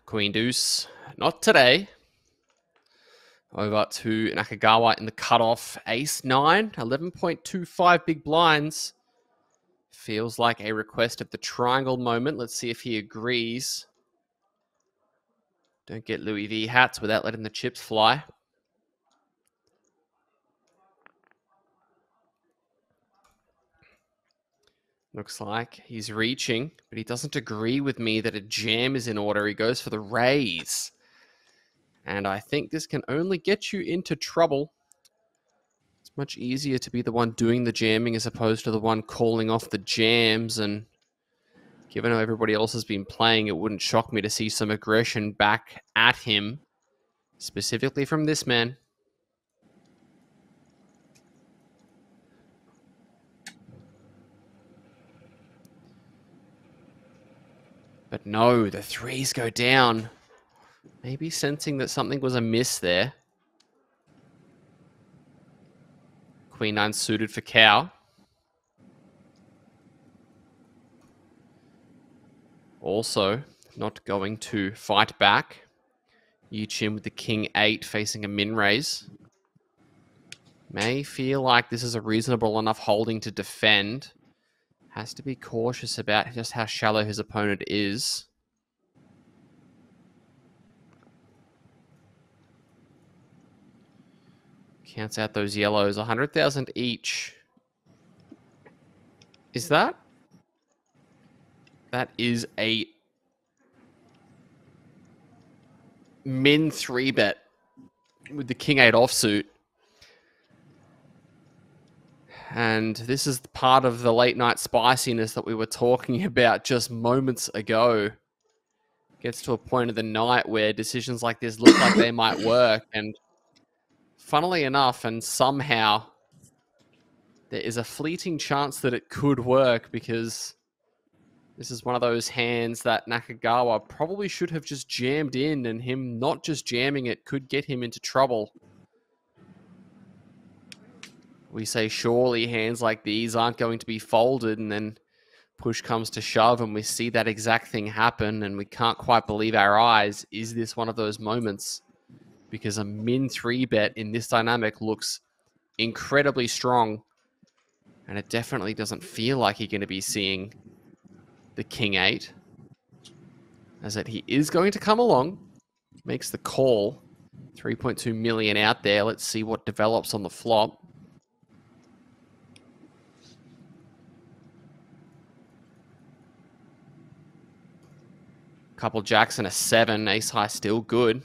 Queen Deuce, not today. Over to Nakagawa in the cutoff. Ace 9, 11.25 big blinds. Feels like a request at the triangle moment. Let's see if he agrees. Don't get Louis V hats without letting the chips fly. Looks like he's reaching, but he doesn't agree with me that a jam is in order. He goes for the raise. And I think this can only get you into trouble. It's much easier to be the one doing the jamming as opposed to the one calling off the jams. And given how everybody else has been playing, it wouldn't shock me to see some aggression back at him, specifically from this man. But no, the 3s go down. Maybe sensing that something was amiss there. Queen 9 suited for Cow. Also, not going to fight back. Yuchin with the King 8 facing a min raise. May feel like this is a reasonable enough holding to defend. Has to be cautious about just how shallow his opponent is. Counts out those yellows. 100,000 each. Is that? That is a min 3-bet with the King 8 offsuit. And this is part of the late night spiciness that we were talking about just moments ago. Gets to a point of the night where decisions like this look like they might work. And funnily enough, and somehow, there is a fleeting chance that it could work, because this is one of those hands that Nakagawa probably should have just jammed in, and him not just jamming it could get him into trouble. We say surely hands like these aren't going to be folded, and then push comes to shove and we see that exact thing happen, and we can't quite believe our eyes. Is this one of those moments? Because a min 3-bet in this dynamic looks incredibly strong, and it definitely doesn't feel like you're going to be seeing the King 8. As that he is going to come along, makes the call. 3.2 million out there. Let's see what develops on the flop. Couple jacks and a 7. Ace high still good.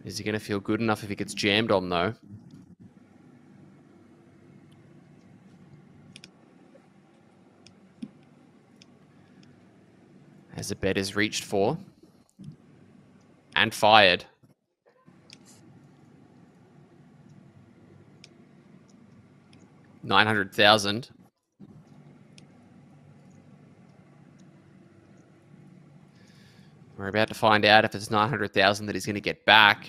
Is he going to feel good enough if he gets jammed on, though? As a bet is reached for. And fired. $900,000. We're about to find out if it's $900,000 that he's going to get back.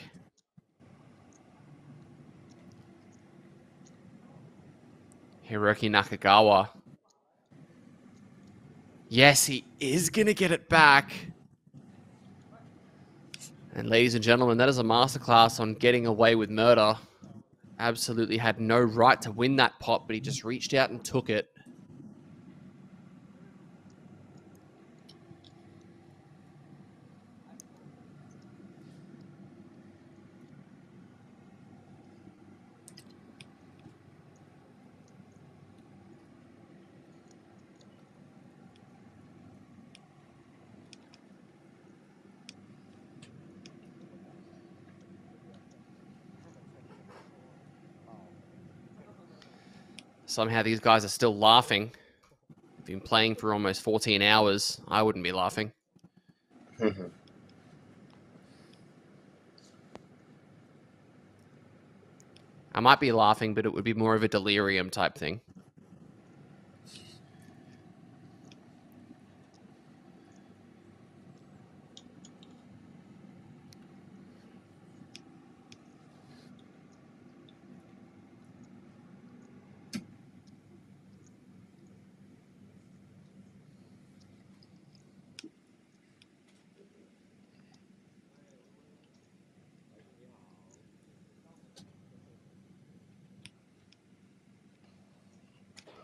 Hiroki Nakagawa. Yes, he is going to get it back. And ladies and gentlemen, that is a masterclass on getting away with murder. Absolutely had no right to win that pot, but he just reached out and took it. Somehow these guys are still laughing. Been playing for almost 14 hours. I wouldn't be laughing. I might be laughing, but it would be more of a delirium type thing.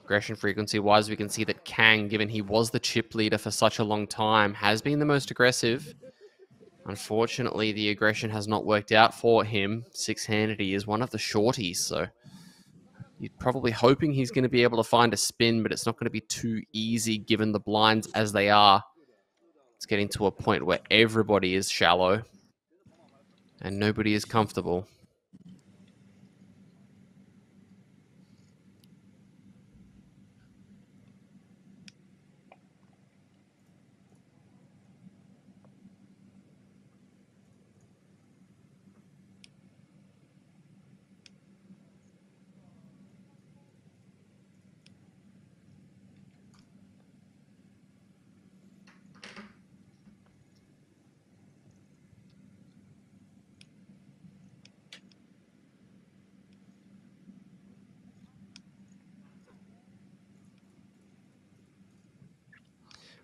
Aggression frequency-wise, we can see that Kang, given he was the chip leader for such a long time, has been the most aggressive. Unfortunately, the aggression has not worked out for him. Six-handed, he is one of the shorties, so you're probably hoping he's going to be able to find a spin, but it's not going to be too easy given the blinds as they are. It's getting to a point where everybody is shallow and nobody is comfortable.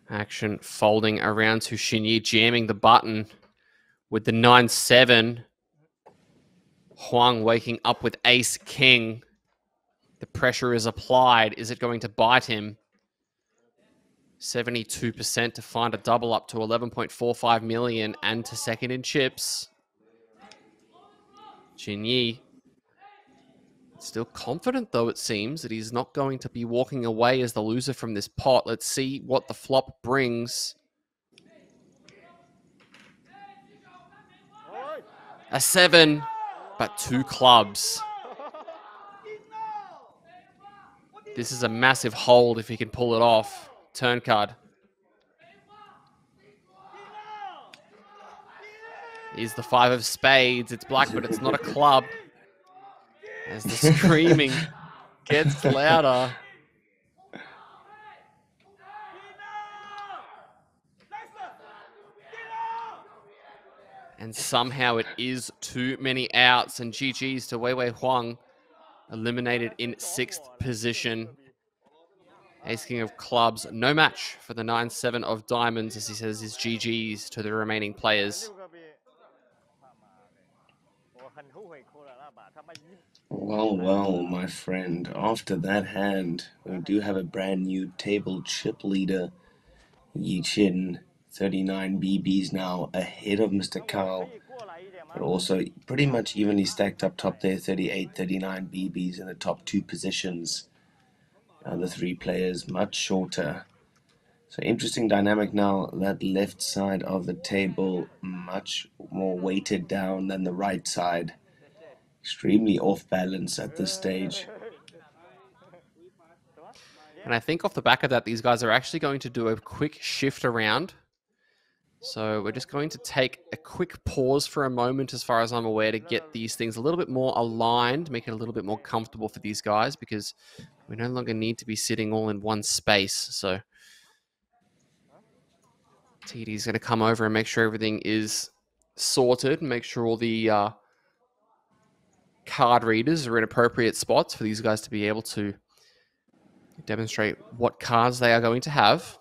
Action folding around to Xinyi, jamming the button with the 9-7. Huang waking up with ace-king. The pressure is applied. Is it going to bite him? 72% to find a double up to 11.45 million and to second in chips. Xinyi still confident, though, it seems, that he's not going to be walking away as the loser from this pot. Let's see what the flop brings. A 7, but 2 clubs. This is a massive hold if he can pull it off. Turn card. Is the 5 of spades. It's black, but it's not a club. As the screaming gets louder. And somehow it is too many outs, and GG's to Wei Huang, eliminated in 6th position. Ace King of clubs, no match for the 9-7 of diamonds, as he says his GG's to the remaining players. Well, well, my friend, after that hand, we do have a brand new table chip leader. Yi Chin, 39 BBs now, ahead of Mr. Kao, but also pretty much evenly stacked up top there, 38, 39 BBs in the top 2 positions. The other 3 players much shorter. So interesting dynamic now, that left side of the table much more weighted down than the right side. Extremely off balance at this stage. And I think off the back of that, these guys are actually going to do a quick shift around. So we're just going to take a quick pause for a moment, as far as I'm aware, to get these things a little bit more aligned, make it a little bit more comfortable for these guys, because we no longer need to be sitting all in one space. So TD's going to come over and make sure everything is sorted, and make sure all the card readers are in appropriate spots for these guys to be able to demonstrate what cards they are going to have.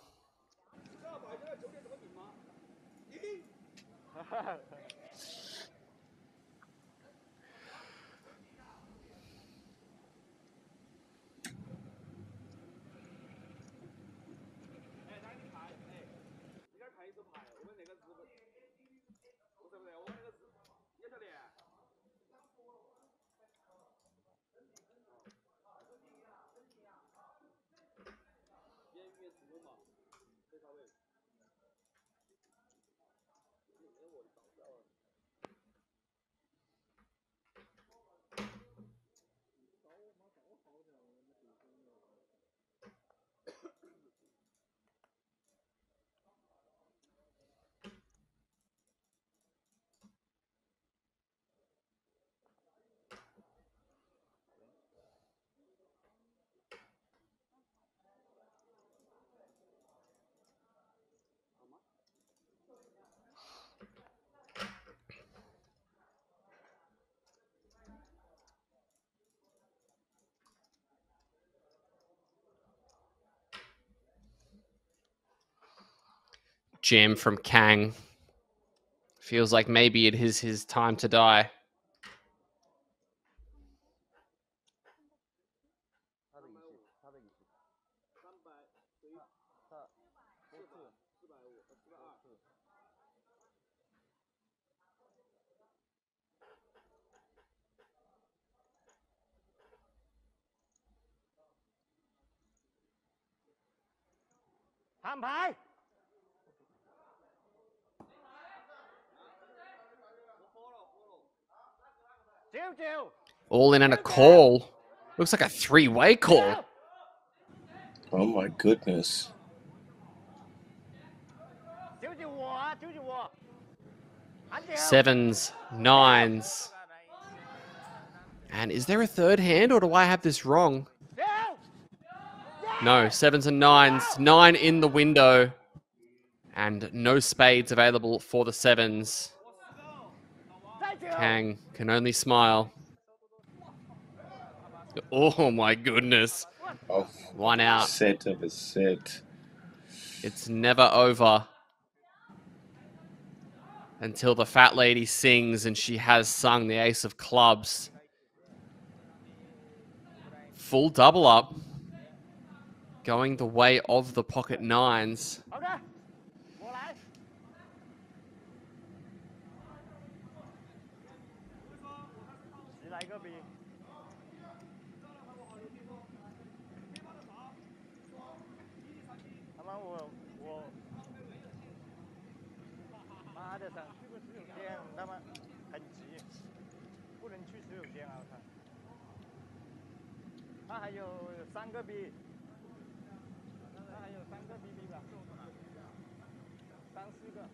Jam from Kang. Feels like maybe it is his time to die. All in and a call. Looks like a 3-way call. Oh my goodness. Sevens, nines. And is there a third hand, or do I have this wrong? No, 7s and 9s. 9 in the window. And no spades available for the 7s. Kang can only smile. Oh my goodness. Oh, 1 out. Set of a set. It's never over until the fat lady sings, and she has sung the ace of clubs. Full double up. Going the way of the pocket 9s. 他还有3个 B， 他还有3个 BB 吧，3、4个。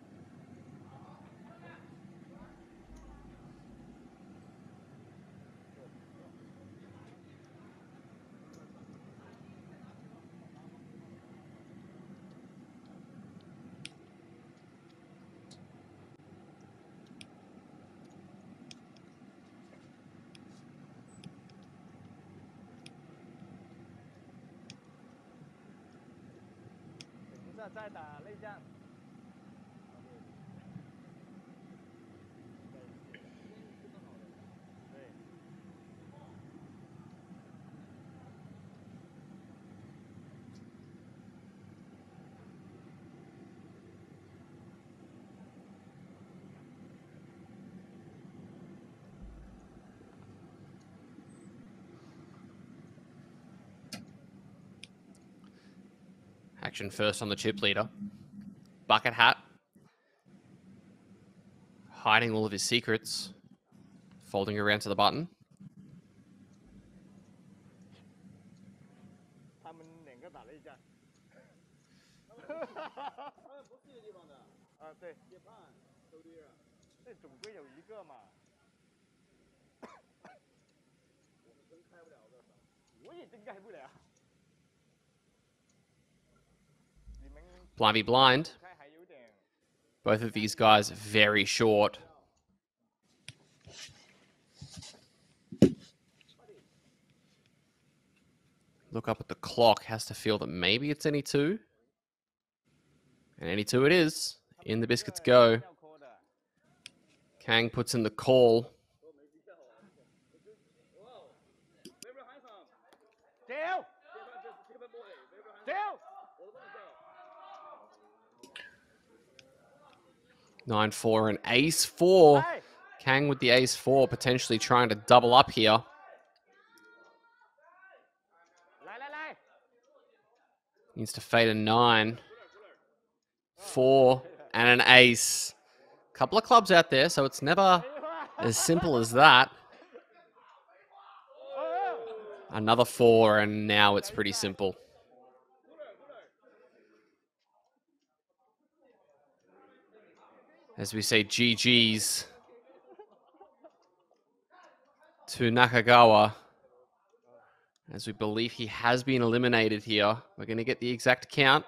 在打内战。对。Action first on the chip leader. Bucket hat. Hiding all of his secrets. Folding around to the button. 他们2个打内战。不是一个地方的。啊，对。铁判手里。这总归有1个嘛。我是真开不了的。我也真开不了。 Blind v blind. Both of these guys very short. Look up at the clock, has to feel that maybe it's any 2. And any 2 it is. In the biscuits go. Kang puts in the call. Deal! 9-4 and ace-4. Kang with the ace-4, potentially trying to double up here. Needs to fade a 9. 4 and an ace. Couple of clubs out there, so it's never as simple as that. Another 4, and now it's pretty simple. As we say GG's to Nakagawa, as we believe he has been eliminated here. We're going to get the exact count.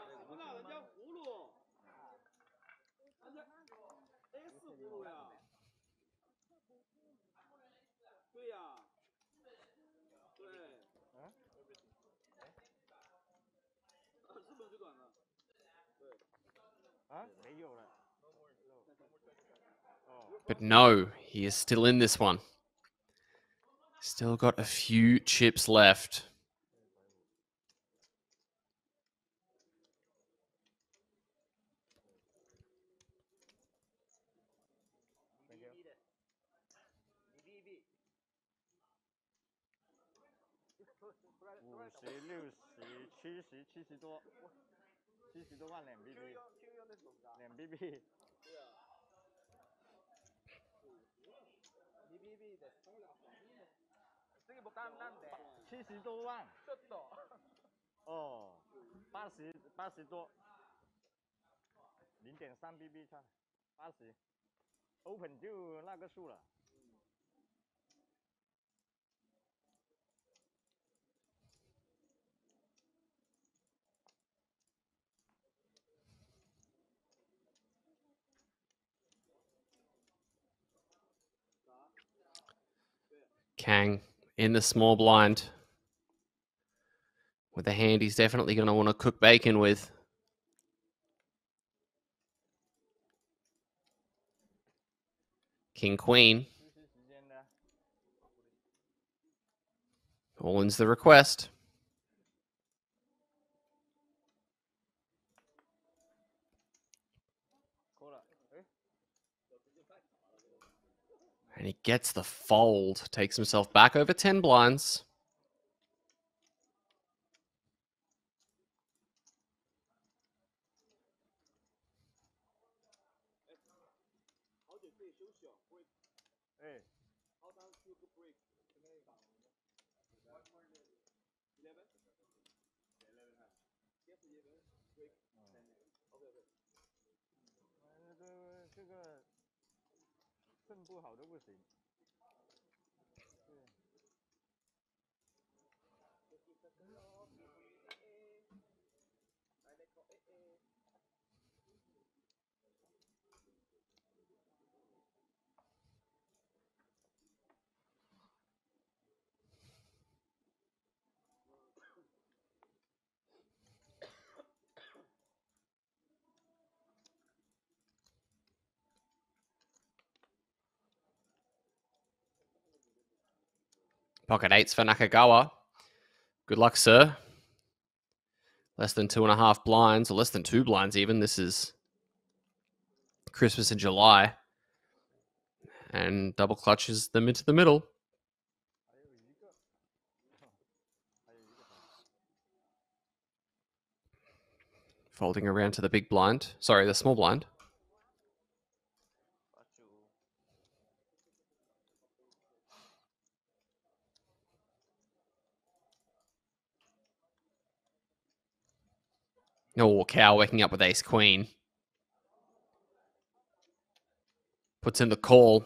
But no, he is still in this one. Still got a few chips left. BB 差80 ，Open 就那个数了。Kang in the small blind with a hand he's definitely going to want to cook bacon with. King, Queen. All in's the request. And he gets the fold, takes himself back over 10 blinds. 这个肾不好都不行。Pocket eights for Nakagawa. Good luck, sir. Less than 2.5 blinds, or less than 2 blinds even. This is Christmas in July. And double clutches them into the middle. Folding around to the big blind. Sorry, the small blind. Oh, Cow waking up with ace queen. Puts in the call.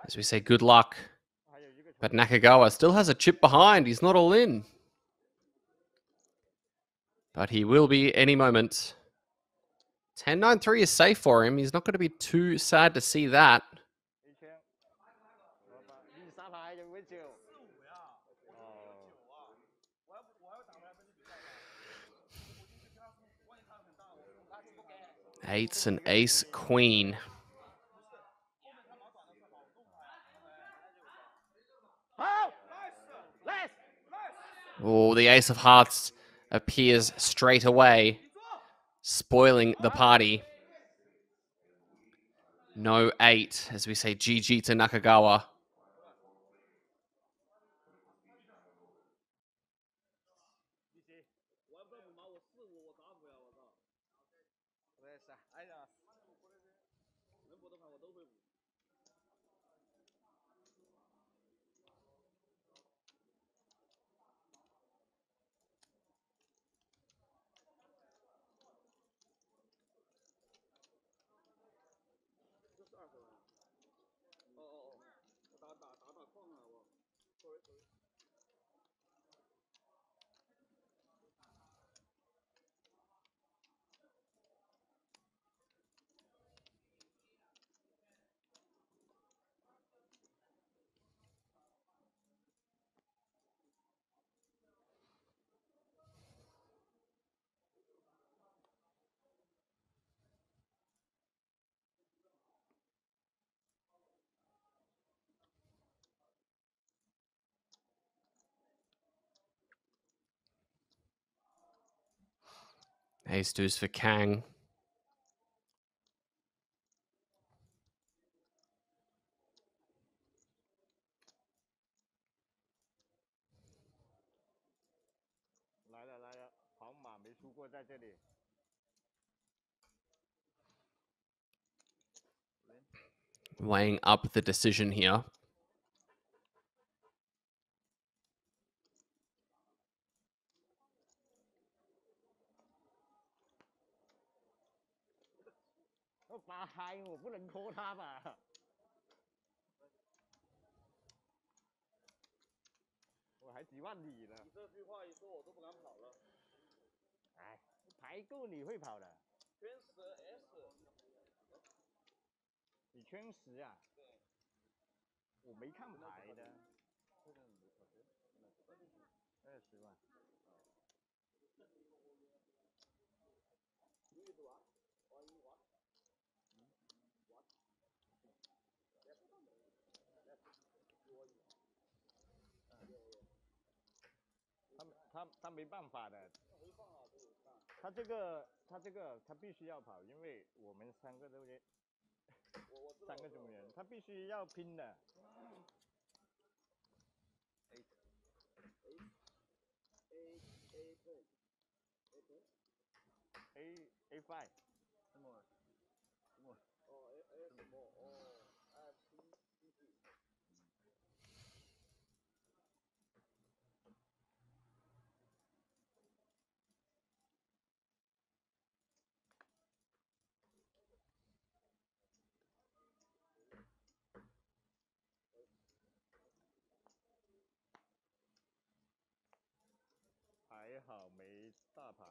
As we say, good luck. But Nakagawa still has a chip behind. He's not all in. But he will be any moment. 10-9-3 is safe for him. He's not going to be too sad to see that. Eights and ace queen. Oh, the ace of hearts appears straight away, spoiling the party. No 8, as we say GG to Nakagawa. Ace deuce for Kang. Weighing up the decision here.他没办法的，他必须要跑，因为我们3个都3个中人，他必须要拼的。A5。还好没大牌。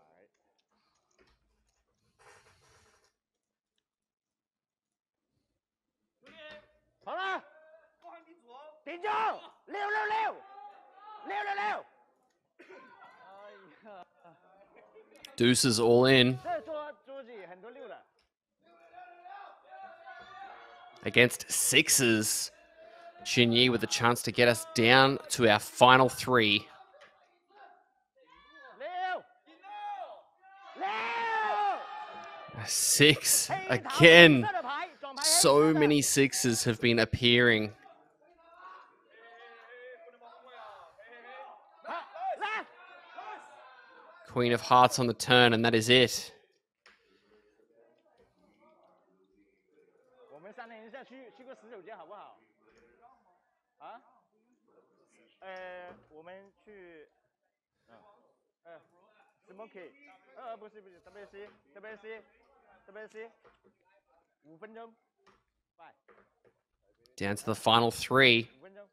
好了，顶住，666。哎呀 Deuces all in. 这桌子很多6的。Against sixes. Xinyi with a chance to get us down to our final 3. A 6 again. So many sixes have been appearing. Queen of Hearts on the turn, and that is it. 我们商量一下，去个19间好不好？啊？我们去，Smoky，不是 WC， 5分钟。Down to the final 3. 5分钟。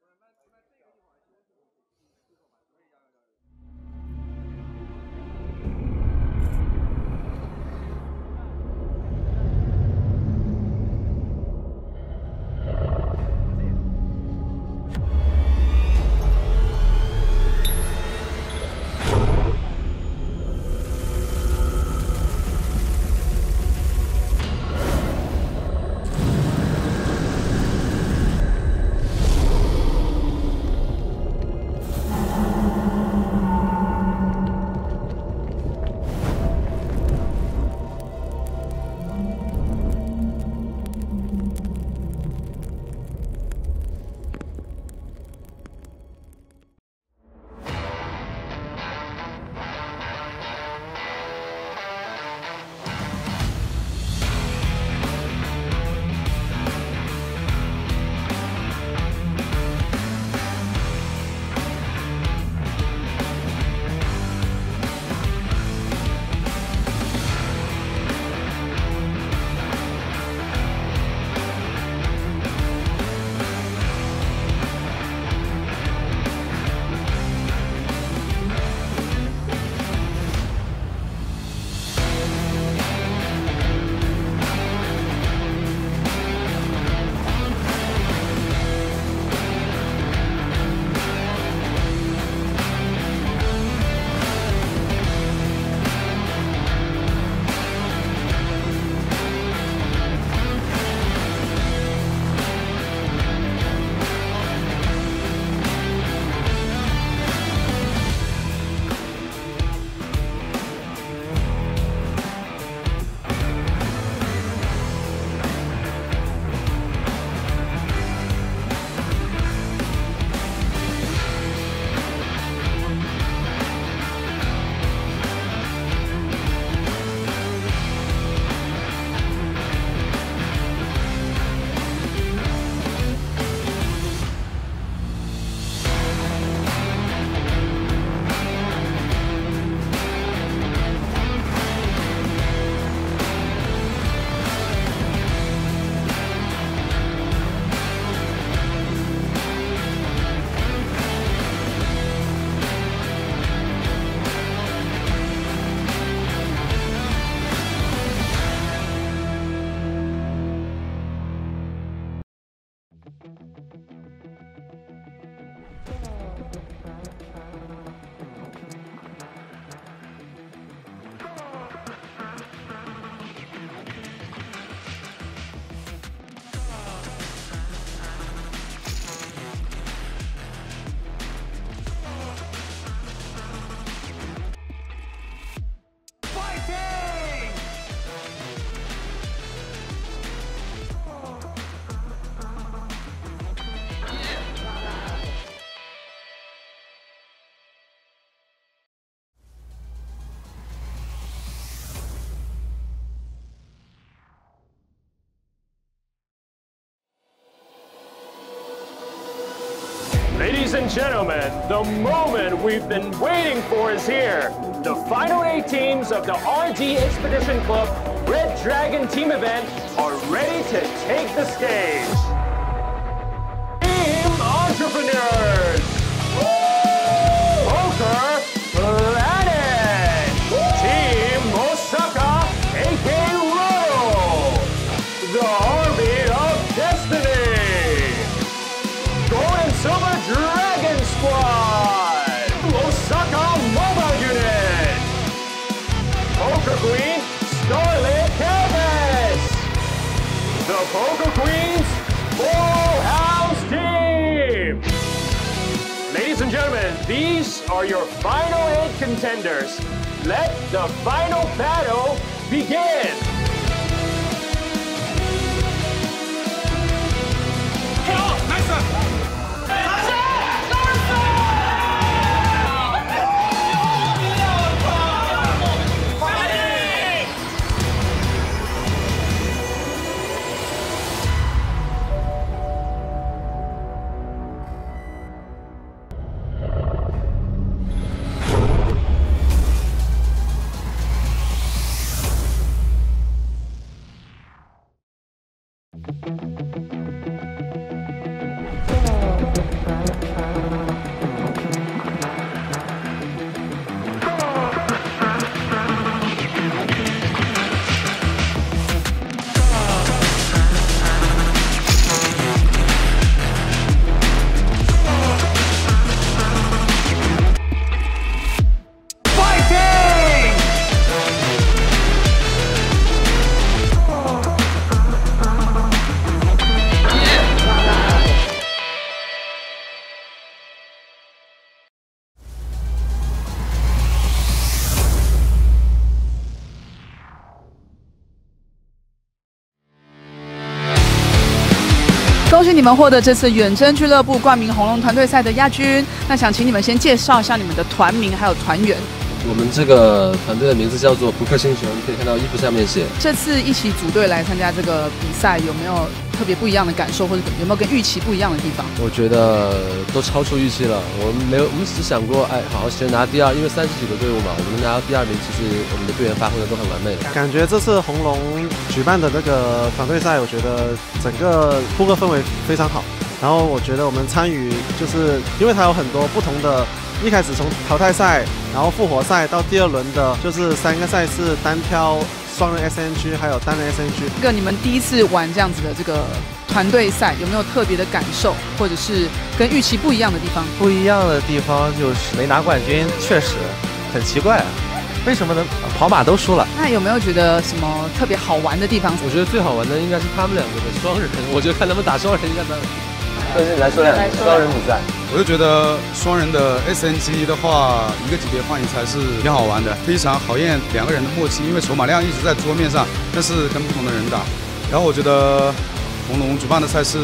and gentlemen, the moment we've been waiting for is here. The final 8 teams of the RD Expedition Club Red Dragon team event are ready to take the stage. Team Entrepreneurs! Poker Planet! Team Osaka, a.k.a. Royal! The Army of Destiny! Gold and Silver Dragon Squad! Osaka Mobile Unit! Poker Queen, Scarlet Canvas! The Poker Queens Full House Team! Ladies and gentlemen, these are your final 8 contenders. Let the final battle begin!恭喜你们获得这次远征俱乐部冠名红龙团队赛的亚军。那想请你们先介绍一下你们的团名还有团员。我们这个团队的名字叫做扑克星球，你可以看到衣服上面写。这次一起组队来参加这个比赛，有没有特别不一样的感受，或者有没有跟预期不一样的地方？我觉得都超出预期了。我们只想过，好好先拿第2，因为30几个队伍嘛，我们能拿到第2名，其实我们的队员发挥的都很完美的。感觉这次红龙举办的这个团队赛，我觉得整个扑克氛围非常好。然后我觉得我们参与，就是因为它有很多不同的。一开始从淘汰赛，然后复活赛到第2轮的，就是3个赛事，单挑、双人 SNG 还有单人 SNG。这个你们第一次玩这样子的这个团队赛，有没有特别的感受，或者是跟预期不一样的地方？不一样的地方就是没拿冠军，确实很奇怪啊，为什么能跑马都输了？那有没有觉得什么特别好玩的地方？我觉得最好玩的应该是他们2个的双人，我觉得看他们打双人应该蛮。来说2个双人比赛，我就觉得双人的 SNG 的话，一个级别换一才是挺好玩的，非常考验2个人的默契，因为筹码量一直在桌面上，但是跟不同的人打。然后我觉得红龙主办的赛事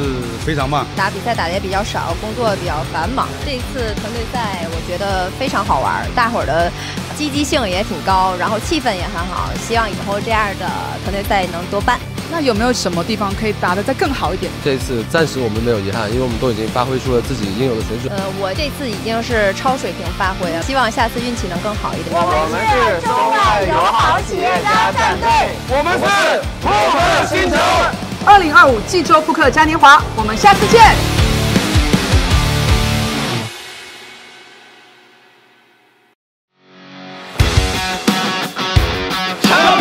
非常棒，打比赛打的也比较少，工作比较繁忙。这一次团队赛我觉得非常好玩，大伙儿的积极性也挺高，然后气氛也很好，希望以后这样的团队赛能多办。那有没有什么地方可以打得再更好一点？这一次暂时我们没有遗憾，因为我们都已经发挥出了自己应有的水准。我这次已经是超水平发挥了，希望下次运气能更好一点。我们是中外友好企业家战队，我们是扑克星球。2025济州扑克嘉年华，我们下次见。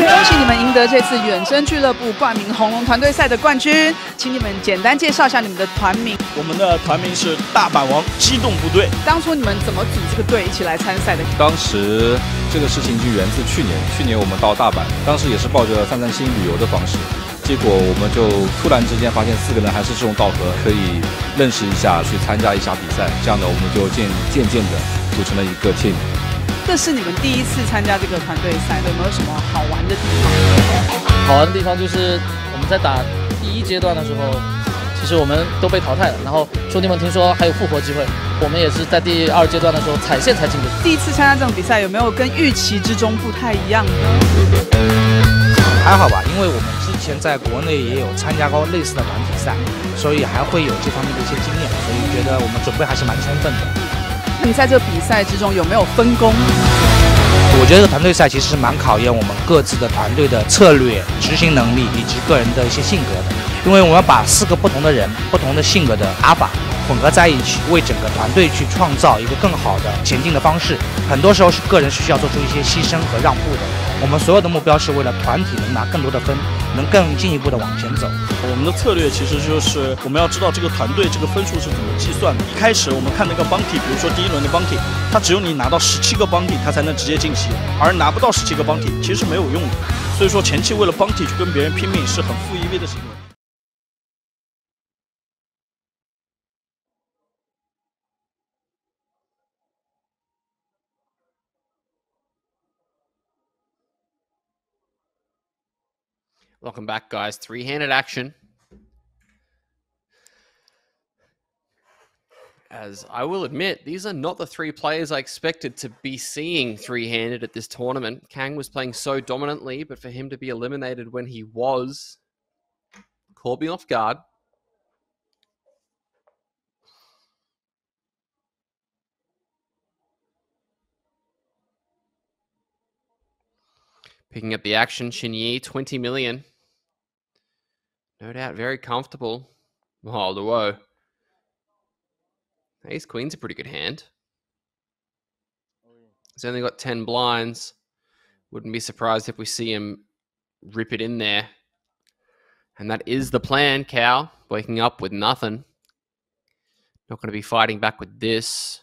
恭喜你们赢得这次远征俱乐部冠名红龙团队赛的冠军，请你们简单介绍一下你们的团名。我们的团名是大阪王机动部队。当初你们怎么组这个队一起来参赛的？当时这个事情就源自去年我们到大阪，当时也是抱着散散心旅游的方式，结果我们就突然之间发现4个人还是志同道合，可以认识一下，去参加一下比赛，这样的我们就渐渐的组成了一个 team。这是你们第一次参加这个团队赛，有没有什么好玩的地方？好玩的地方就是我们在打第1阶段的时候，其实我们都被淘汰了。然后兄弟们听说还有复活机会，我们也是在第2阶段的时候踩线才进的。第一次参加这种比赛，有没有跟预期之中不太一样呢？还好吧，因为我们之前在国内也有参加过类似的团体赛，所以还会有这方面的一些经验，所以觉得我们准备还是蛮充分的。你在这个比赛之中有没有分工？我觉得团队赛其实是蛮考验我们各自的团队的策略、执行能力以及个人的一些性格的，因为我们要把4个不同的人、不同的性格的阿法混合在一起，为整个团队去创造一个更好的前进的方式。很多时候是个人需要做出一些牺牲和让步的。我们所有的目标是为了团体能拿更多的分，能更进一步的往前走。我们的策略其实就是我们要知道这个团队这个分数是怎么计算的。一开始我们看那个 bounty， 比如说第1轮的 bounty， 它只有你拿到17个 bounty， 它才能直接晋级，而拿不到17个 bounty 其实是没有用的。所以说前期为了 bounty 去跟别人拼命是很负意味的行为。Welcome back, guys. Three-handed action. As I will admit, these are not the 3 players I expected to be seeing three-handed at this tournament. Kang was playing so dominantly, but for him to be eliminated when he was caught me off guard. Picking up the action, Xinyi, 20 million. No doubt very comfortable. Oh, Luo. Ace Queen's a pretty good hand. He's only got 10 blinds. Wouldn't be surprised if we see him rip it in there. And that is the plan, Cow. Waking up with nothing. Not going to be fighting back with this.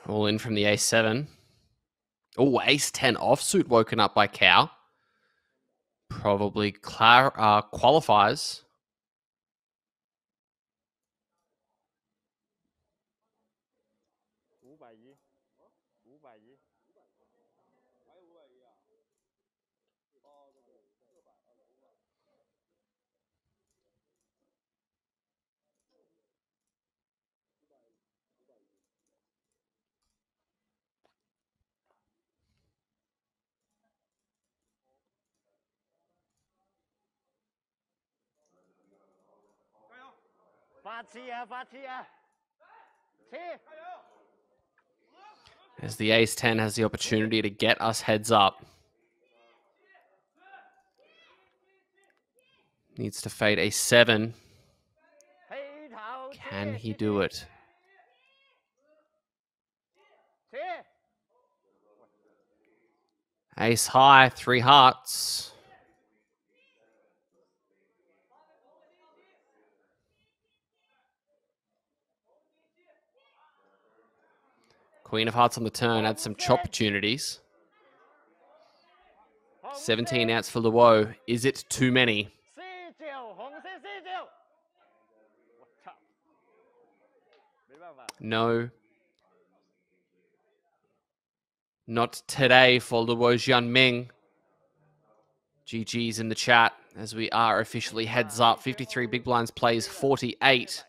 All in from the ace-7. Oh, ace-10 offsuit woken up by Cow. Probably qualifies. As the ace-10 has the opportunity to get us heads up. Needs to fade a7. Can he do it? Ace high, 3 hearts. Queen of hearts on the turn, adds some chop opportunities. 17 outs for Luo. Is it too many? No. Not today for Luo Jianming. GG's in the chat as we are officially heads up. 53 big blinds plays 48.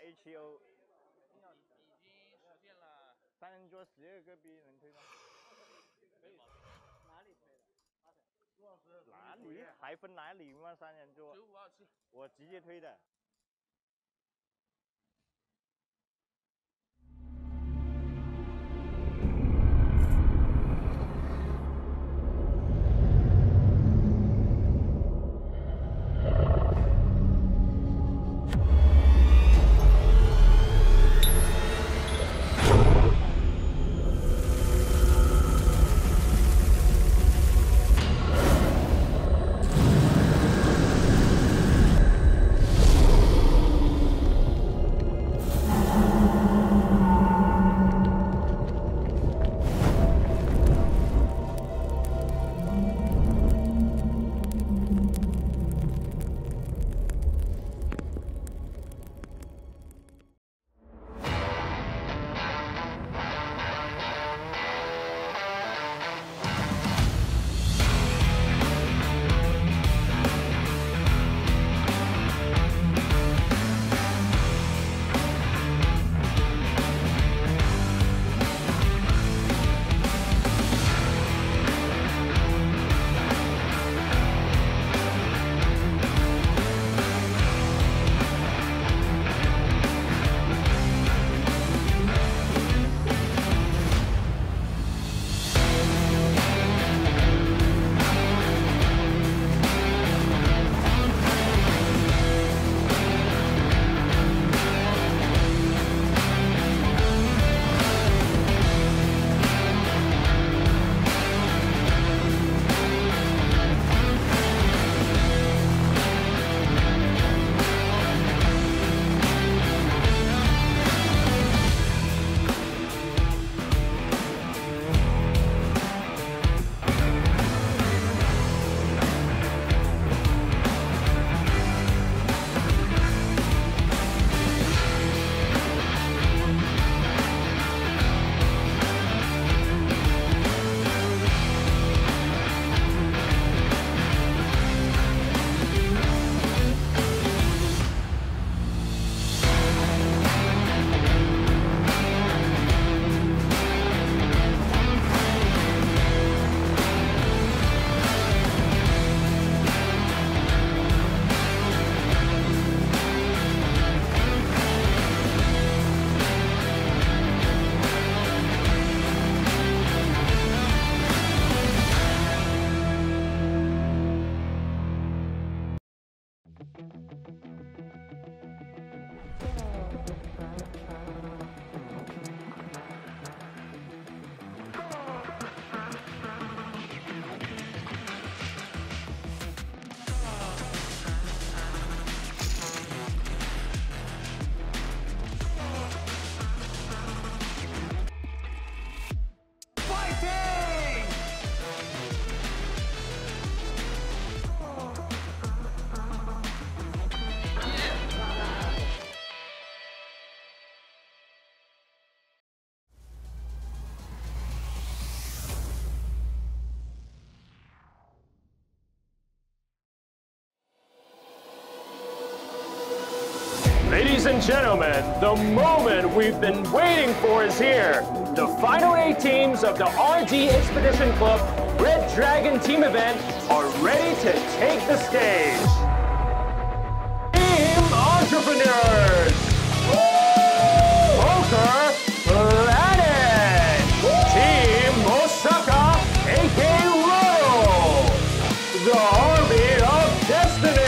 and gentlemen, the moment we've been waiting for is here. The final 8 teams of the RD Expedition Club Red Dragon team event are ready to take the stage. Team Entrepreneurs! Poker Planet! Team Osaka, a.k.a. Royal! The Army of Destiny!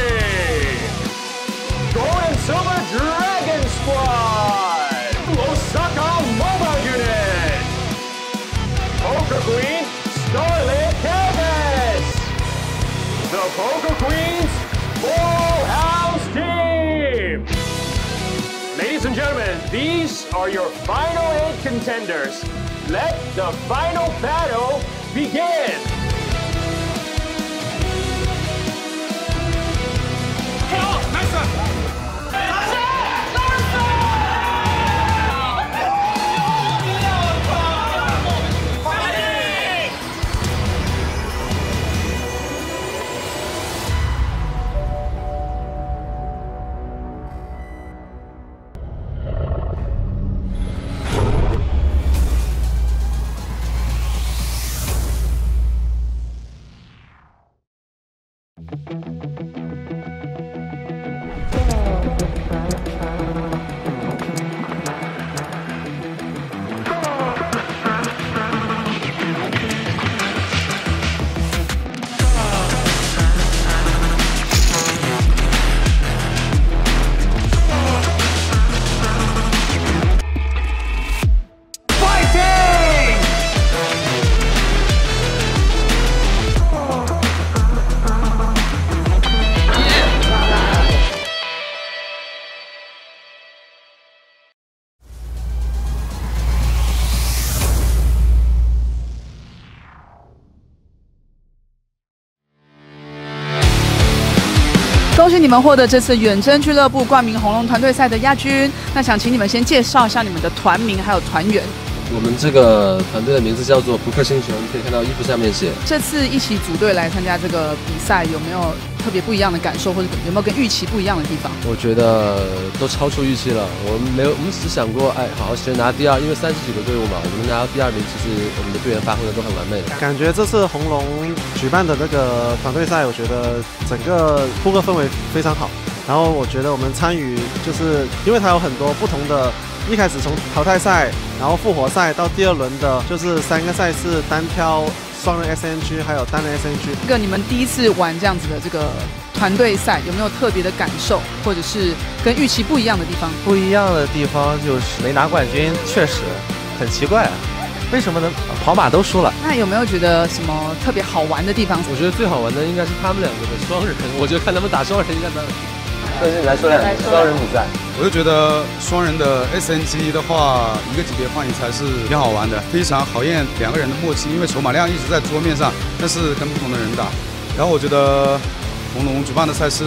Gold and Silver Dragon Squad! Osaka Mobile Unit! Poker Queen, Starlit Canvas! The Poker Queens Full House Team! Ladies and gentlemen, these are your final 8 contenders. Let the final battle begin!恭喜你们获得这次远征俱乐部冠名红龙团队赛的亚军。那想请你们先介绍一下你们的团名还有团员。我们这个团队的名字叫做扑克星球，你可以看到衣服上面写。这次一起组队来参加这个比赛，有没有特别不一样的感受，或者有没有跟预期不一样的地方？我觉得都超出预期了。我们只想过，好好先拿第2，因为30几个队伍嘛，我们拿到第2名，其实我们的队员发挥的都很完美的。感觉这次红龙举办的这个团队赛，我觉得整个扑克氛围非常好。然后我觉得我们参与，就是因为它有很多不同的。一开始从淘汰赛，然后复活赛到第2轮的，就是3个赛事，单挑、双人 SNG 还有单人 SNG。这个你们第一次玩这样子的这个团队赛，有没有特别的感受，或者是跟预期不一样的地方？不一样的地方就是没拿冠军，确实很奇怪啊，为什么呢？跑马都输了。那有没有觉得什么特别好玩的地方？我觉得最好玩的应该是他们2个的双人，我觉得看他们打双人应该蛮。但是来说2个双人比赛，我就觉得双人的 SNG 的话，一个级别换一才是挺好玩的，非常考验2个人的默契，因为筹码量一直在桌面上，但是跟不同的人打。然后我觉得红龙举办的赛事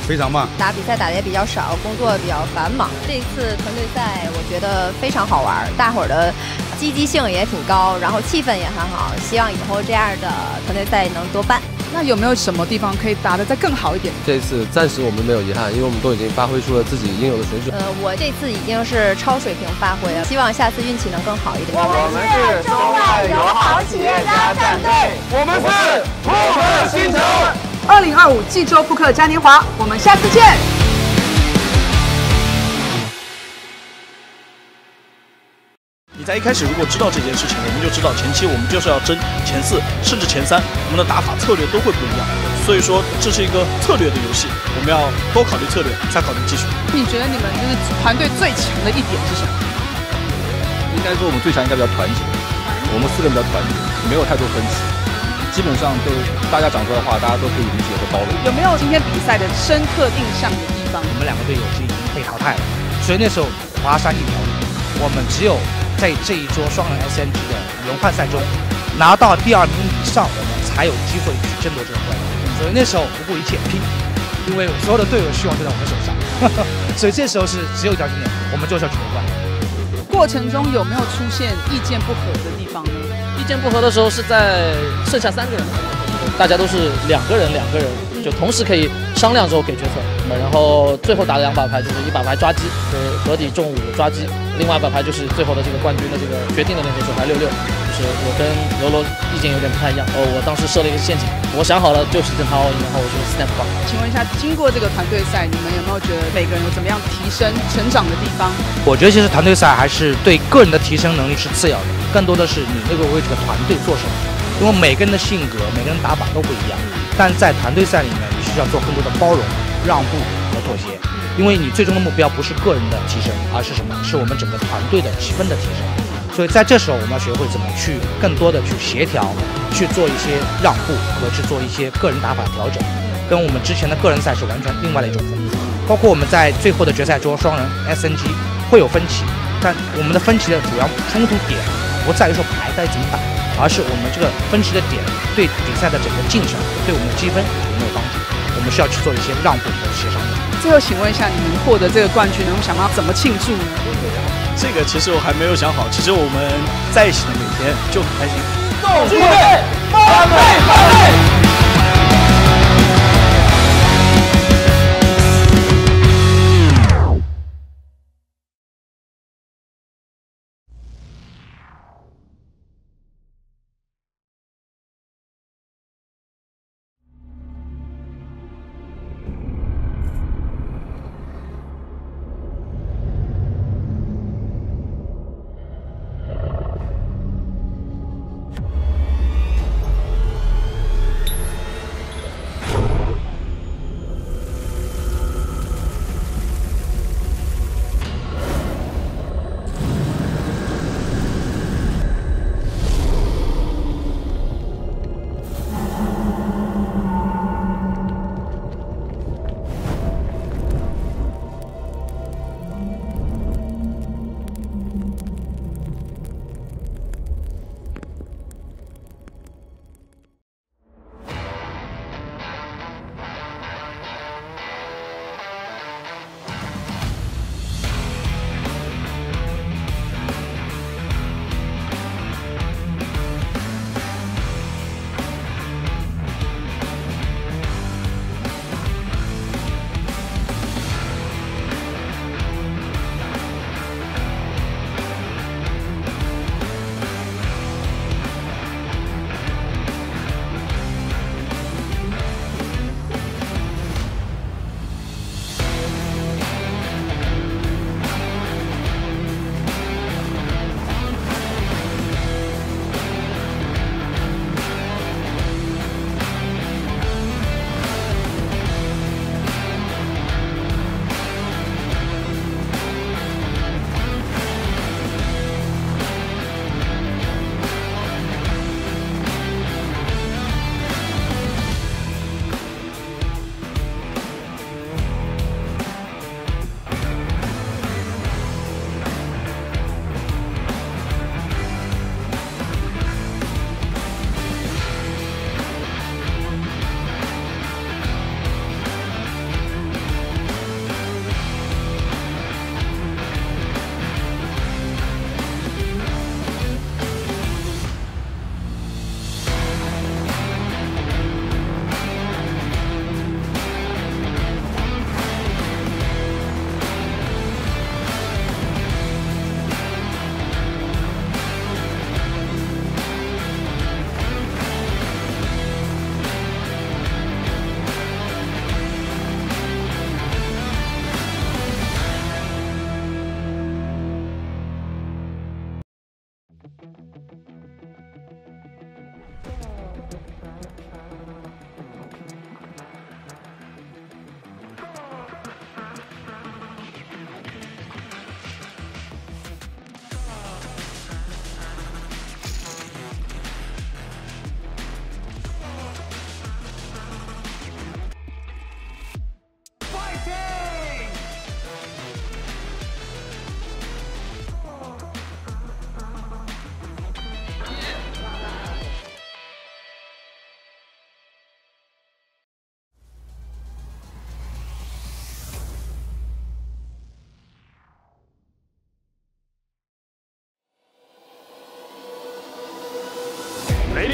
非常棒，打比赛打的也比较少，工作比较繁忙。这一次团队赛我觉得非常好玩，大伙儿的积极性也挺高，然后气氛也很好，希望以后这样的团队赛能多办。那有没有什么地方可以打得再更好一点？这次暂时我们没有遗憾，因为我们都已经发挥出了自己应有的水准。我这次已经是超水平发挥了，希望下次运气能更好一点。我们是中外友好企业家战队，我们是扑克星球。2025济州扑克嘉年华，我们下次见。你在一开始如果知道这件事情，我们就知道前期我们就是要争前4甚至前3，我们的打法策略都会不一样。所以说这是一个策略的游戏，我们要多考虑策略，才考虑技术。你觉得你们就是团队最强的一点是什么？应该说我们最强应该比较团结，我们4个人比较团结，没有太多分歧，基本上都大家讲出来的话，大家都可以理解和包容。有没有今天比赛的深刻印象的地方？我们2个队友就已经被淘汰了，所以那时候华山一条路，我们只有在这一桌双人 SNG 的轮换赛中拿到第2名以上，我们才有机会去争夺这个冠军。所以那时候不顾一切拼，因为所有的队友希望就在我们手上，所以这时候是只有一条经验，我们就是要去夺冠。过程中有没有出现意见不合的地方呢？意见不合的时候是在剩下3个人的时候，大家都是两个人，就同时可以商量之后给决策。然后最后打的2把牌就是1把牌抓鸡，合底中5抓鸡，另外1把牌就是最后的这个冠军的这个决定的那个手牌66。就是我跟柔柔意见有点不太一样我当时设了一个陷阱，我想好了就是跟他all in，然后我就 snap 吧。请问一下，经过这个团队赛，你们有没有觉得每个人有怎么样提升、成长的地方？我觉得其实团队赛还是对个人的提升能力是次要的，更多的是你那个为这个团队做什么。因为每个人的性格、每个人打法都不一样，但在团队赛里面，你需要做更多的包容、让步和妥协。因为你最终的目标不是个人的提升，而是什么？是我们整个团队的气氛的提升。所以在这时候，我们要学会怎么去更多的去协调，去做一些让步和去做一些个人打法调整，跟我们之前的个人赛是完全另外的一种风格。包括我们在最后的决赛桌双人 SNG 会有分歧，但我们的分歧的主要冲突点不在于说牌该怎么打，而是我们这个分歧的点对比赛的整个进程、对我们的积分有没有帮助。我们需要去做一些让步和协商。最后，请问一下，你们获得这个冠军，能想到怎么庆祝呢？这个其实我还没有想好，其实我们在一起的每天就很开心。共聚会，翻倍！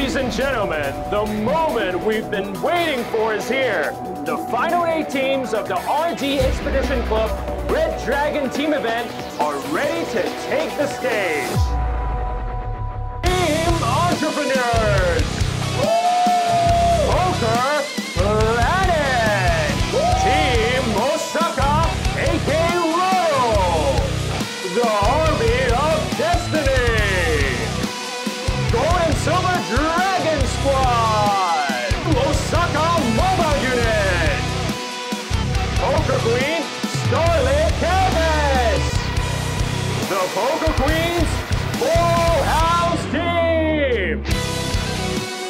Ladies and gentlemen, the moment we've been waiting for is here. The final 8 teams of the RD Expedition Club Red Dragon team event are ready to take the stage. Team Entrepreneurs! Poker Planet! Team Osaka, a.k.a. Royal! The Army of Destiny! Gold and Silver Dragon Squad! Osaka Mobile Unit! Poker Queen, Starlit Canvas! The Poker Queens Full House Team!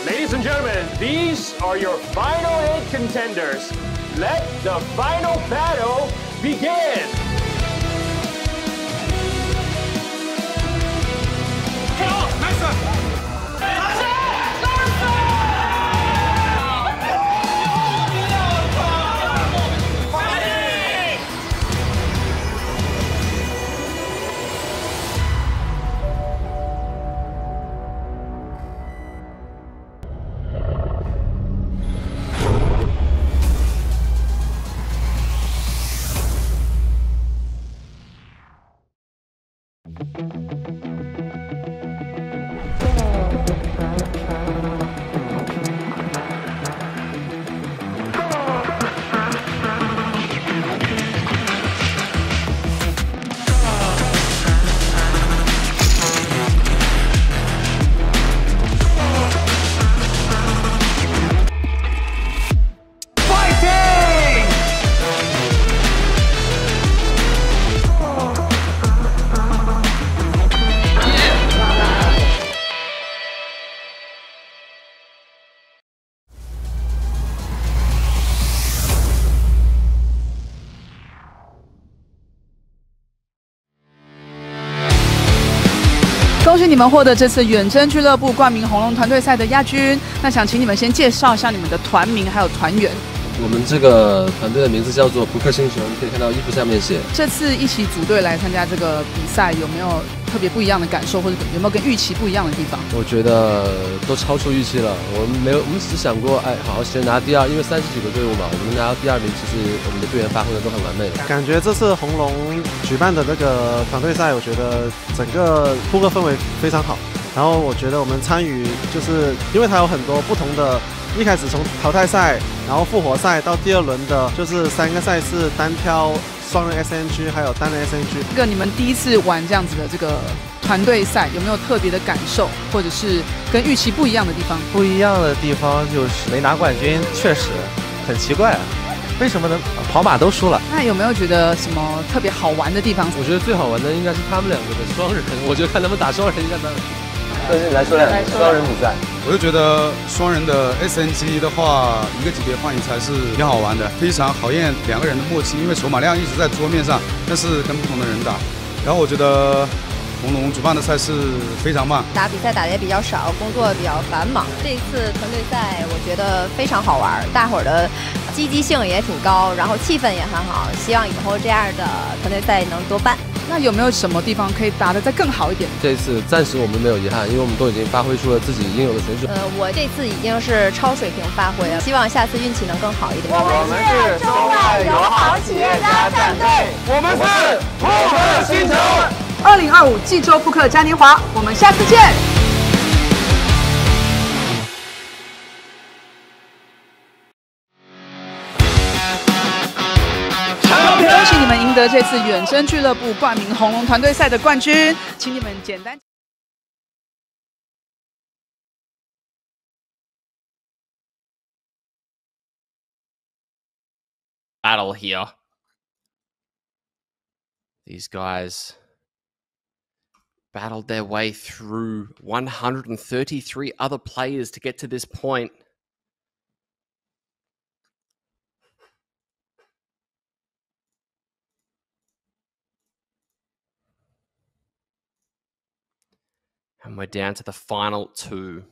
Ladies and gentlemen, these are your final 8 contenders. Let the final battle begin!恭喜你们获得这次远征俱乐部冠名红龙团队赛的亚军。那想请你们先介绍一下你们的团名还有团员。我们这个团队的名字叫做扑克星球，你可以看到衣服上面写。这次一起组队来参加这个比赛，有没有特别不一样的感受，或者有没有跟预期不一样的地方？我觉得都超出预期了。我们只想过，好好先拿第2，因为30几个队伍嘛，我们拿到第2名，其实我们的队员发挥的都很完美的。感觉这次红龙举办的这个团队赛，我觉得整个扑克氛围非常好。然后我觉得我们参与，就是因为它有很多不同的。一开始从淘汰赛，然后复活赛到第2轮的，就是3个赛事，单挑、双人 SNG 还有单人 SNG。这个你们第一次玩这样子的这个团队赛，有没有特别的感受，或者是跟预期不一样的地方？不一样的地方就是没拿冠军，确实很奇怪啊，为什么呢？跑马都输了。那有没有觉得什么特别好玩的地方？我觉得最好玩的应该是他们2个的双人，我觉得看他们打双人应该蛮。来说双人比赛，我就觉得双人的 SNG 的话，一个级别换一才是挺好玩的，非常考验2个人的默契，因为筹码量一直在桌面上，但是跟不同的人打。然后我觉得红龙主办的赛事非常棒，打比赛打的也比较少，工作比较繁忙。这一次团队赛我觉得非常好玩，大伙儿的积极性也挺高，然后气氛也很好，希望以后这样的团队赛能多办。那有没有什么地方可以打得再更好一点？这一次暂时我们没有遗憾，因为我们都已经发挥出了自己应有的水准。我这次已经是超水平发挥了，希望下次运气能更好一点。我们是中外友好企业家战队，我们是扑克星球。2025济州扑克嘉年华，我们下次见。恭喜你们赢得这次远征俱乐部冠名红龙团队赛的冠军，请你们简单。Battle here. These guys battled their way through 133 other players to get to this point. And we're down to the final 2.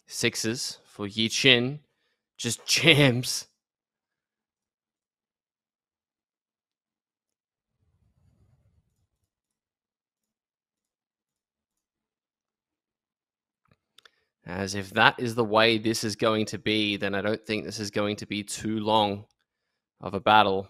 Sixes for Yi Chin. Just jams. As if that is the way this is going to be, then I don't think this is going to be too long of a battle.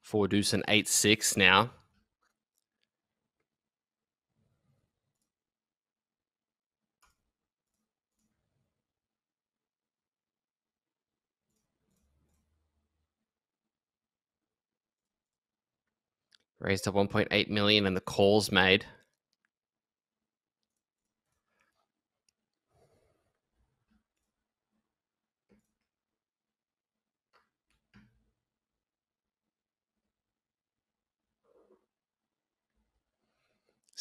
Four deuce and 8-6 now. Raised to 1.8 million and the call's made.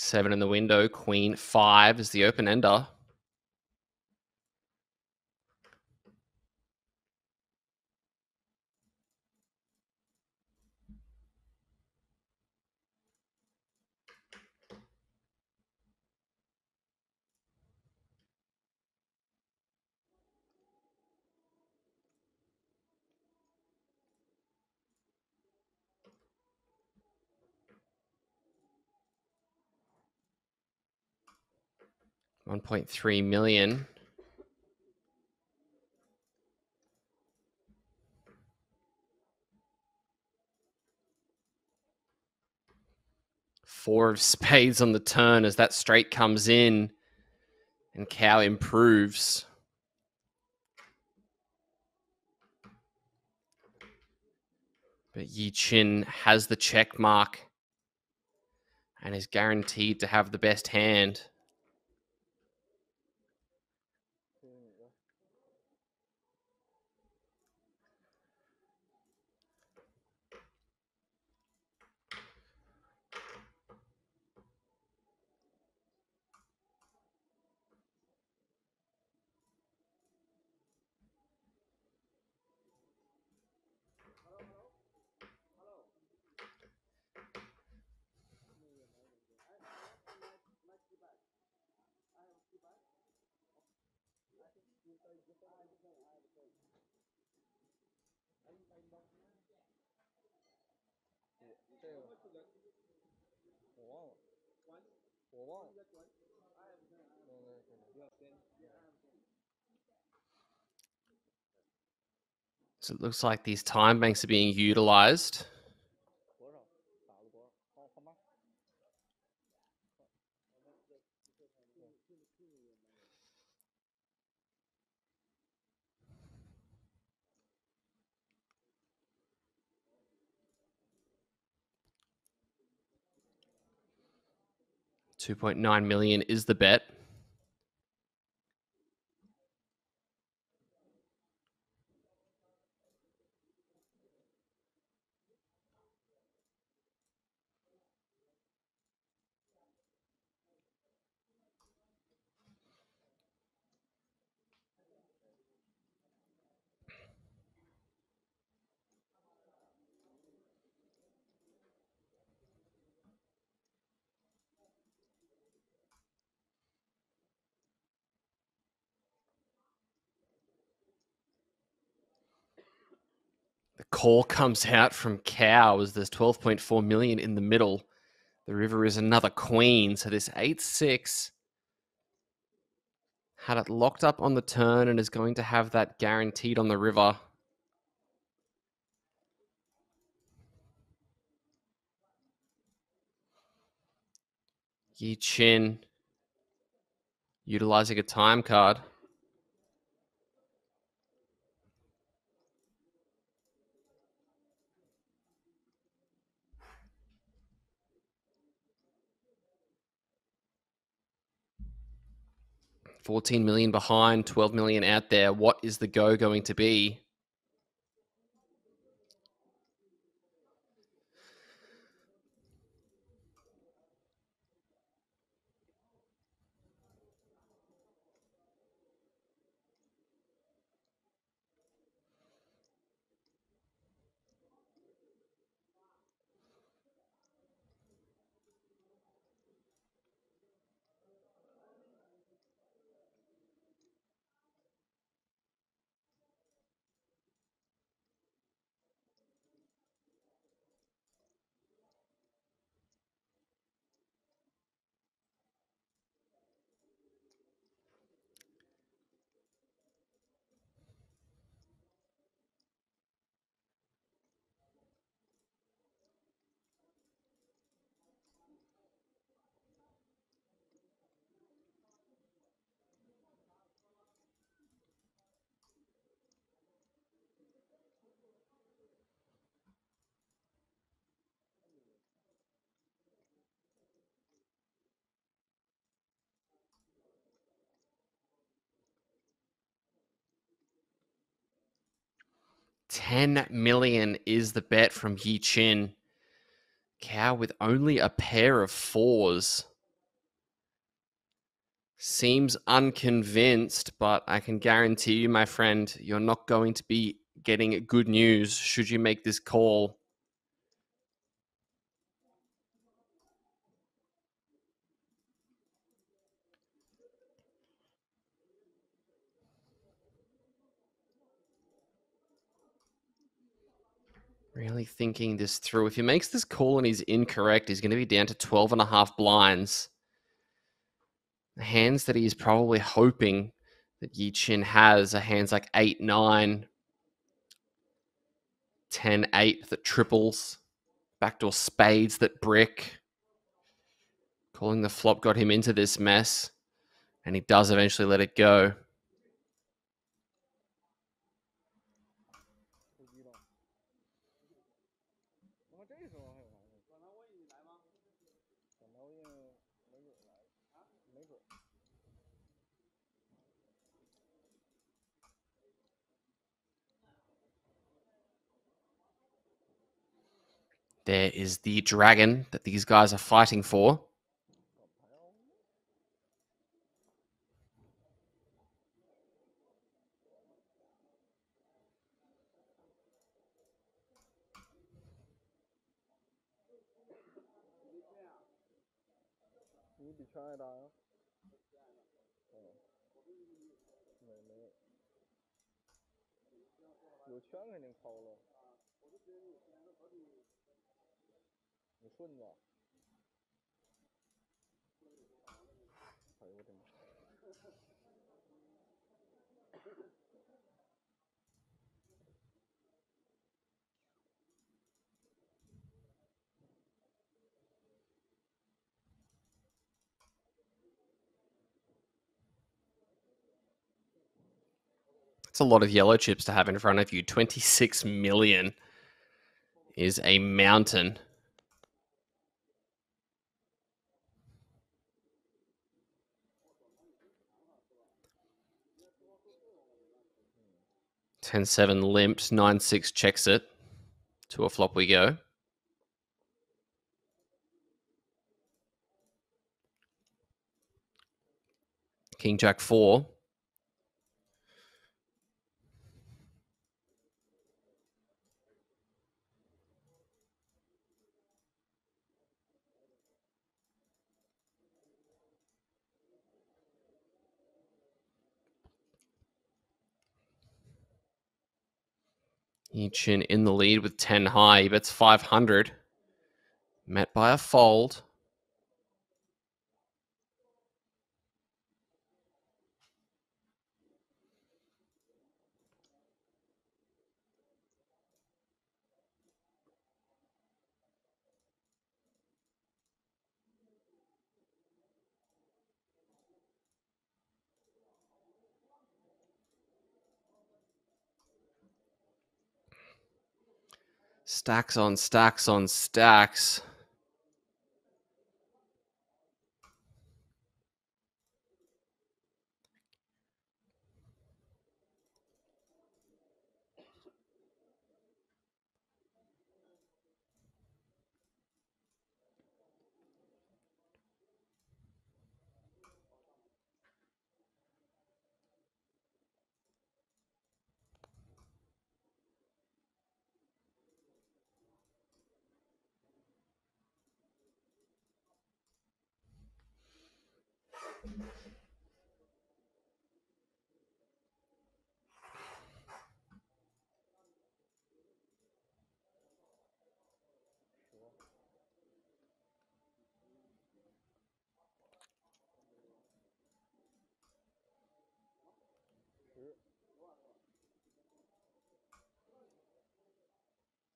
Seven in the window, queen, 5 is the open ender. $1.3 million. Four of spades on the turn as that straight comes in and Cow improves. But Yi Chin has the check mark and is guaranteed to have the best hand. So it looks like these time banks are being utilized. $2.9 million is the bet. The call comes out from Cow as there's 12.4 million in the middle. The river is another queen, so this 8-6 had it locked up on the turn and is going to have that guaranteed on the river. Yi Chin utilizing a time card. $14 million behind, 12 million out there. What is the go going to be? $10 million is the bet from Yi Chin. Cow with only a pair of fours. Seems unconvinced, but I can guarantee you, my friend, you're not going to be getting good news should you make this call. Really thinking this through. If he makes this call and he's incorrect, he's going to be down to 12.5 blinds. The hands that he's probably hoping that Yi Chin has are hands like 8-9, 10-8 that triples, backdoor spades that brick. Calling the flop got him into this mess, and he does eventually let it go. There is the dragon that these guys are fighting for. It's a lot of yellow chips to have in front of you. 26 million is a mountain. $10-7 limped, 9-6 checks it. To a flop we go. King Jack 4. Yi-Chin in the lead with 10 high. He bets 500. Met by a fold. Stacks on stacks on stacks.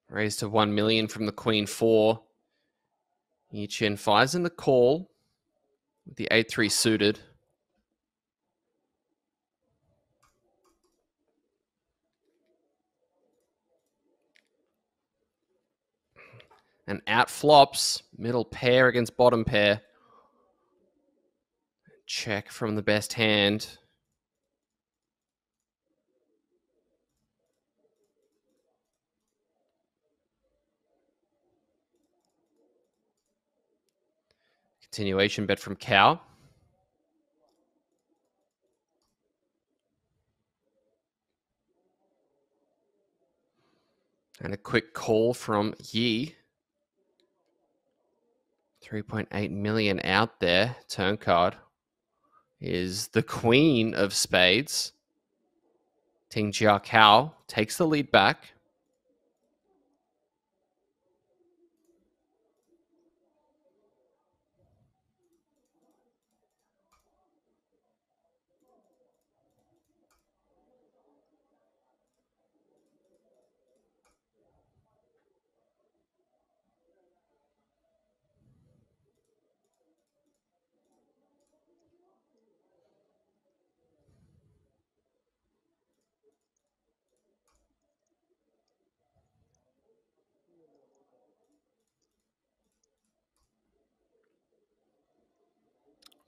Raised to 1 million from the Queen 4. Yi-Chin fires in the call with the 8-3 suited. And out flops, middle pair against bottom pair. Check from the best hand. Continuation bet from Cow. And a quick call from Yi. 3.8 million out there. Turn card is the Queen of Spades. Ting Jia Cao takes the lead back.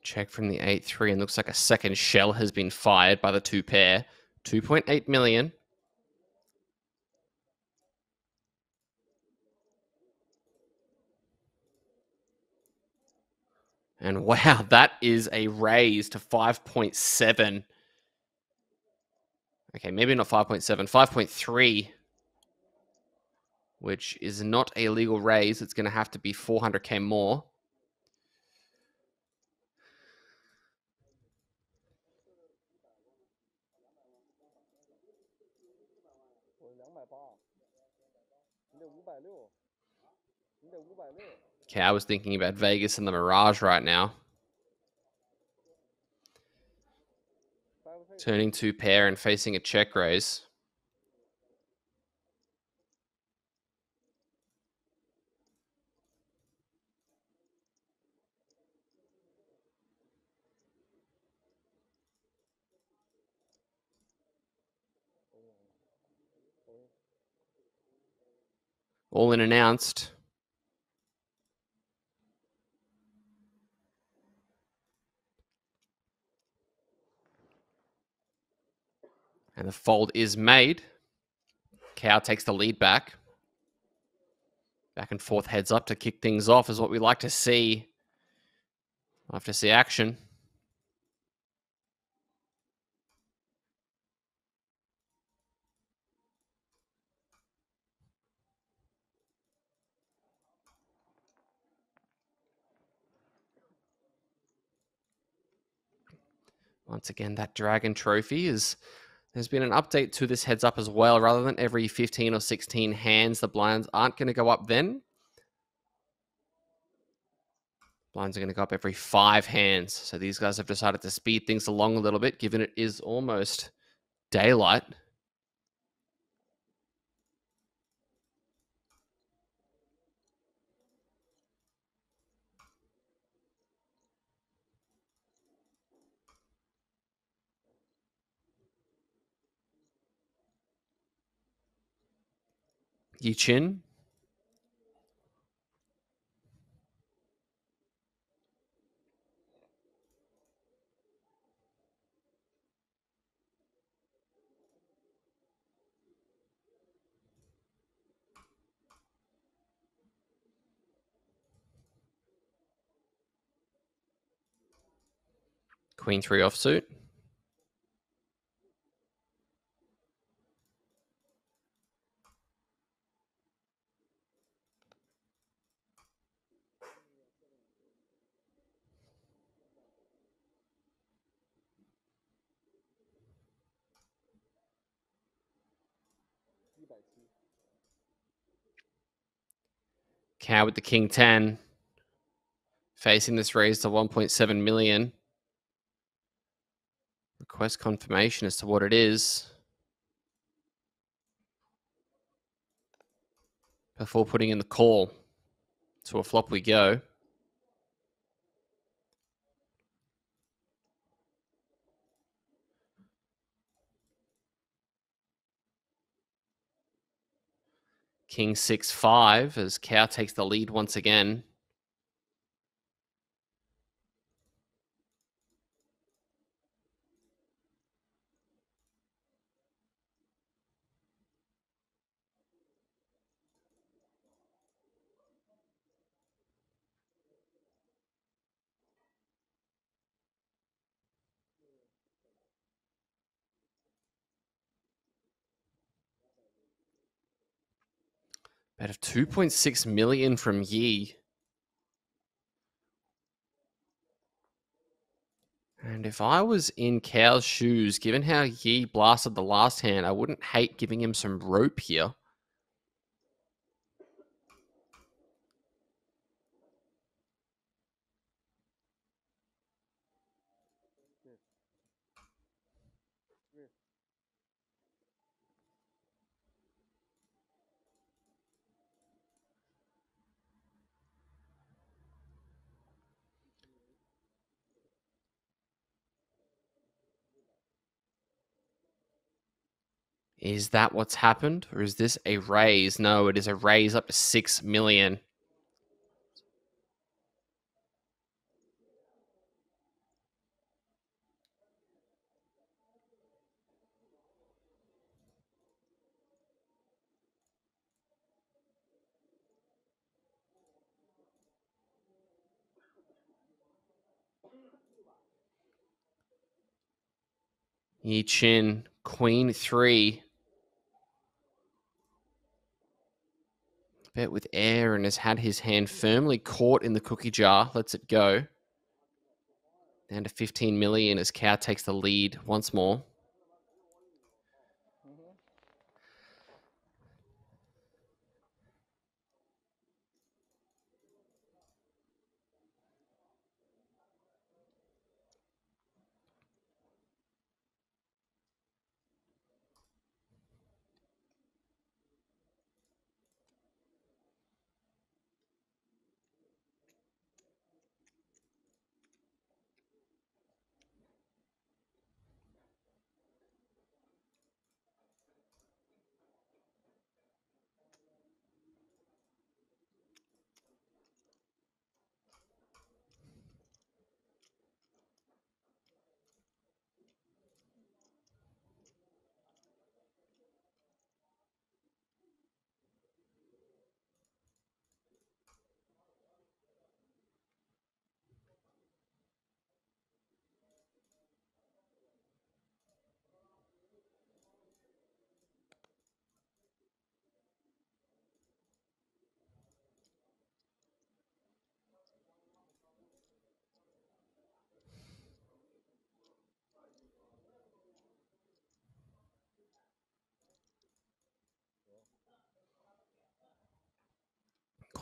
Check from the 8-3 and looks like a second shell has been fired by the two pair. 2.8 million. And wow, that is a raise to 5.7. Okay, maybe not 5.7, 5.3. Which is not a legal raise. It's going to have to be 400k more. Okay, I was thinking about Vegas and the Mirage right now. Turning two pair and facing a check raise. All in announced. And the fold is made. Cow takes the lead back. Back and forth heads up to kick things off is what we like to see. Love to see action. Once again, that Dragon Trophy is There's been an update to this heads up as well. Rather than every 15 or 16 hands, the blinds aren't going to go up then. Blinds are going to go up every 5 hands. So these guys have decided to speed things along a little bit, given it is almost daylight. Yi Chin. Queen 3 offsuit. Cow with the King 10. Facing this raise to 1.7 million. Request confirmation as to what it is before putting in the call. To a flop we go. King 6-5 as Cow takes the lead once again. Bet of 2.6 million from Yi. And if I was in Cow's shoes, given how Yi blasted the last hand, I wouldn't hate giving him some rope here. Is that what's happened? Or is this a raise? No, it is a raise up to 6 million. Yi Chin, Queen 3. Bet with air and has had his hand firmly caught in the cookie jar. Lets it go. Down to 15 million as Cow takes the lead once more.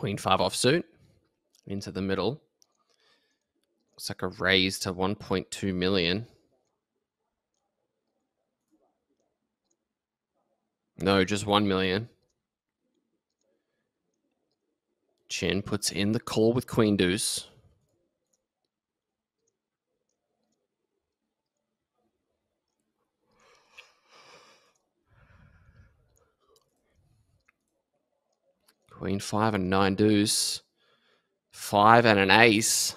Queen 5 offsuit into the middle. Looks like a raise to 1.2 million. No, just 1 million. Chin puts in the call with Queen Deuce. Queen 5 and 9 deuce. 5 and an ace.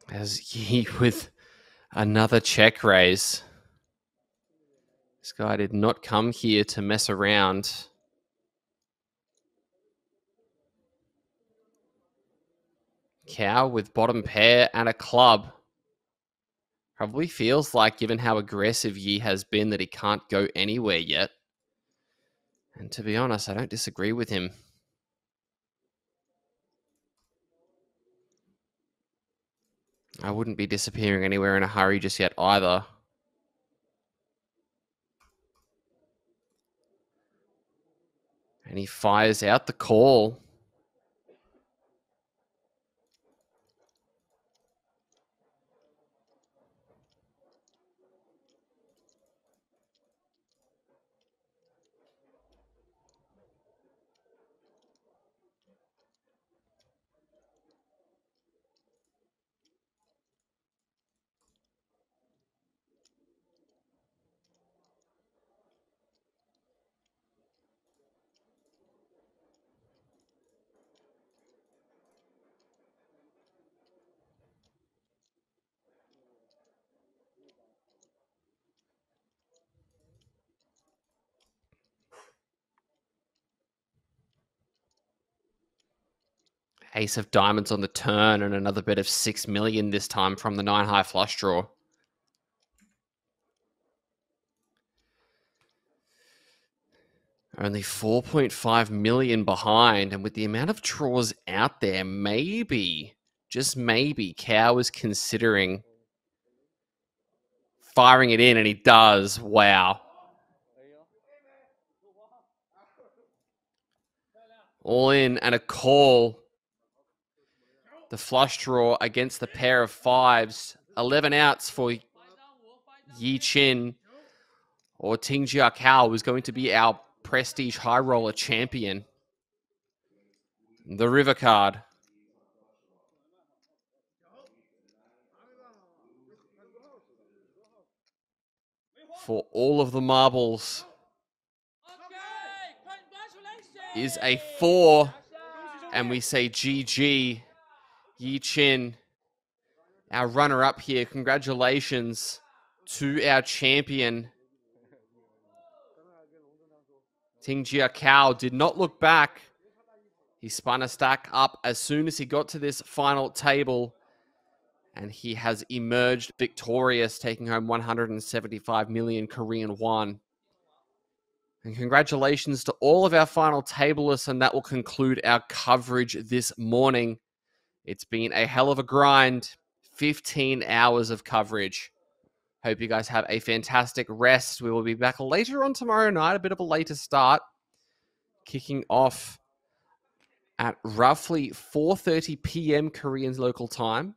As he with another check raise. This guy did not come here to mess around. Cow with bottom pair and a club. Probably feels like, given how aggressive Yi has been, that he can't go anywhere yet. And to be honest, I don't disagree with him. I wouldn't be disappearing anywhere in a hurry just yet either. And he fires out the call. Ace of diamonds on the turn and another bit of 6 million this time from the 9 high flush draw. Only 4.5 million behind, and with the amount of draws out there, maybe, just maybe, Cow is considering firing it in, and he does. Wow. All in and a call. The flush draw against the pair of fives. 11 outs for Yi Chin, or Ting Jia Kao, who's going to be our Prestige High Roller champion. The river card. For all of the marbles is a 4. And we say GG. Yi Chin, our runner-up here. Congratulations to our champion. Ting Jia Kao did not look back. He spun a stack up as soon as he got to this final table, and he has emerged victorious, taking home 175 million Korean won. And congratulations to all of our final tablelists, and that will conclude our coverage this morning. It's been a hell of a grind, 15 hours of coverage. Hope you guys have a fantastic rest. We will be back later on tomorrow night, a bit of a later start, kicking off at roughly 4:30 p.m. Korean local time.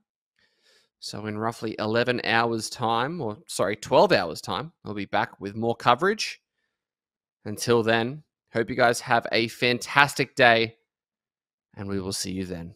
So in roughly 11 hours time, or sorry, 12 hours time, we'll be back with more coverage. Until then, hope you guys have a fantastic day, and we will see you then.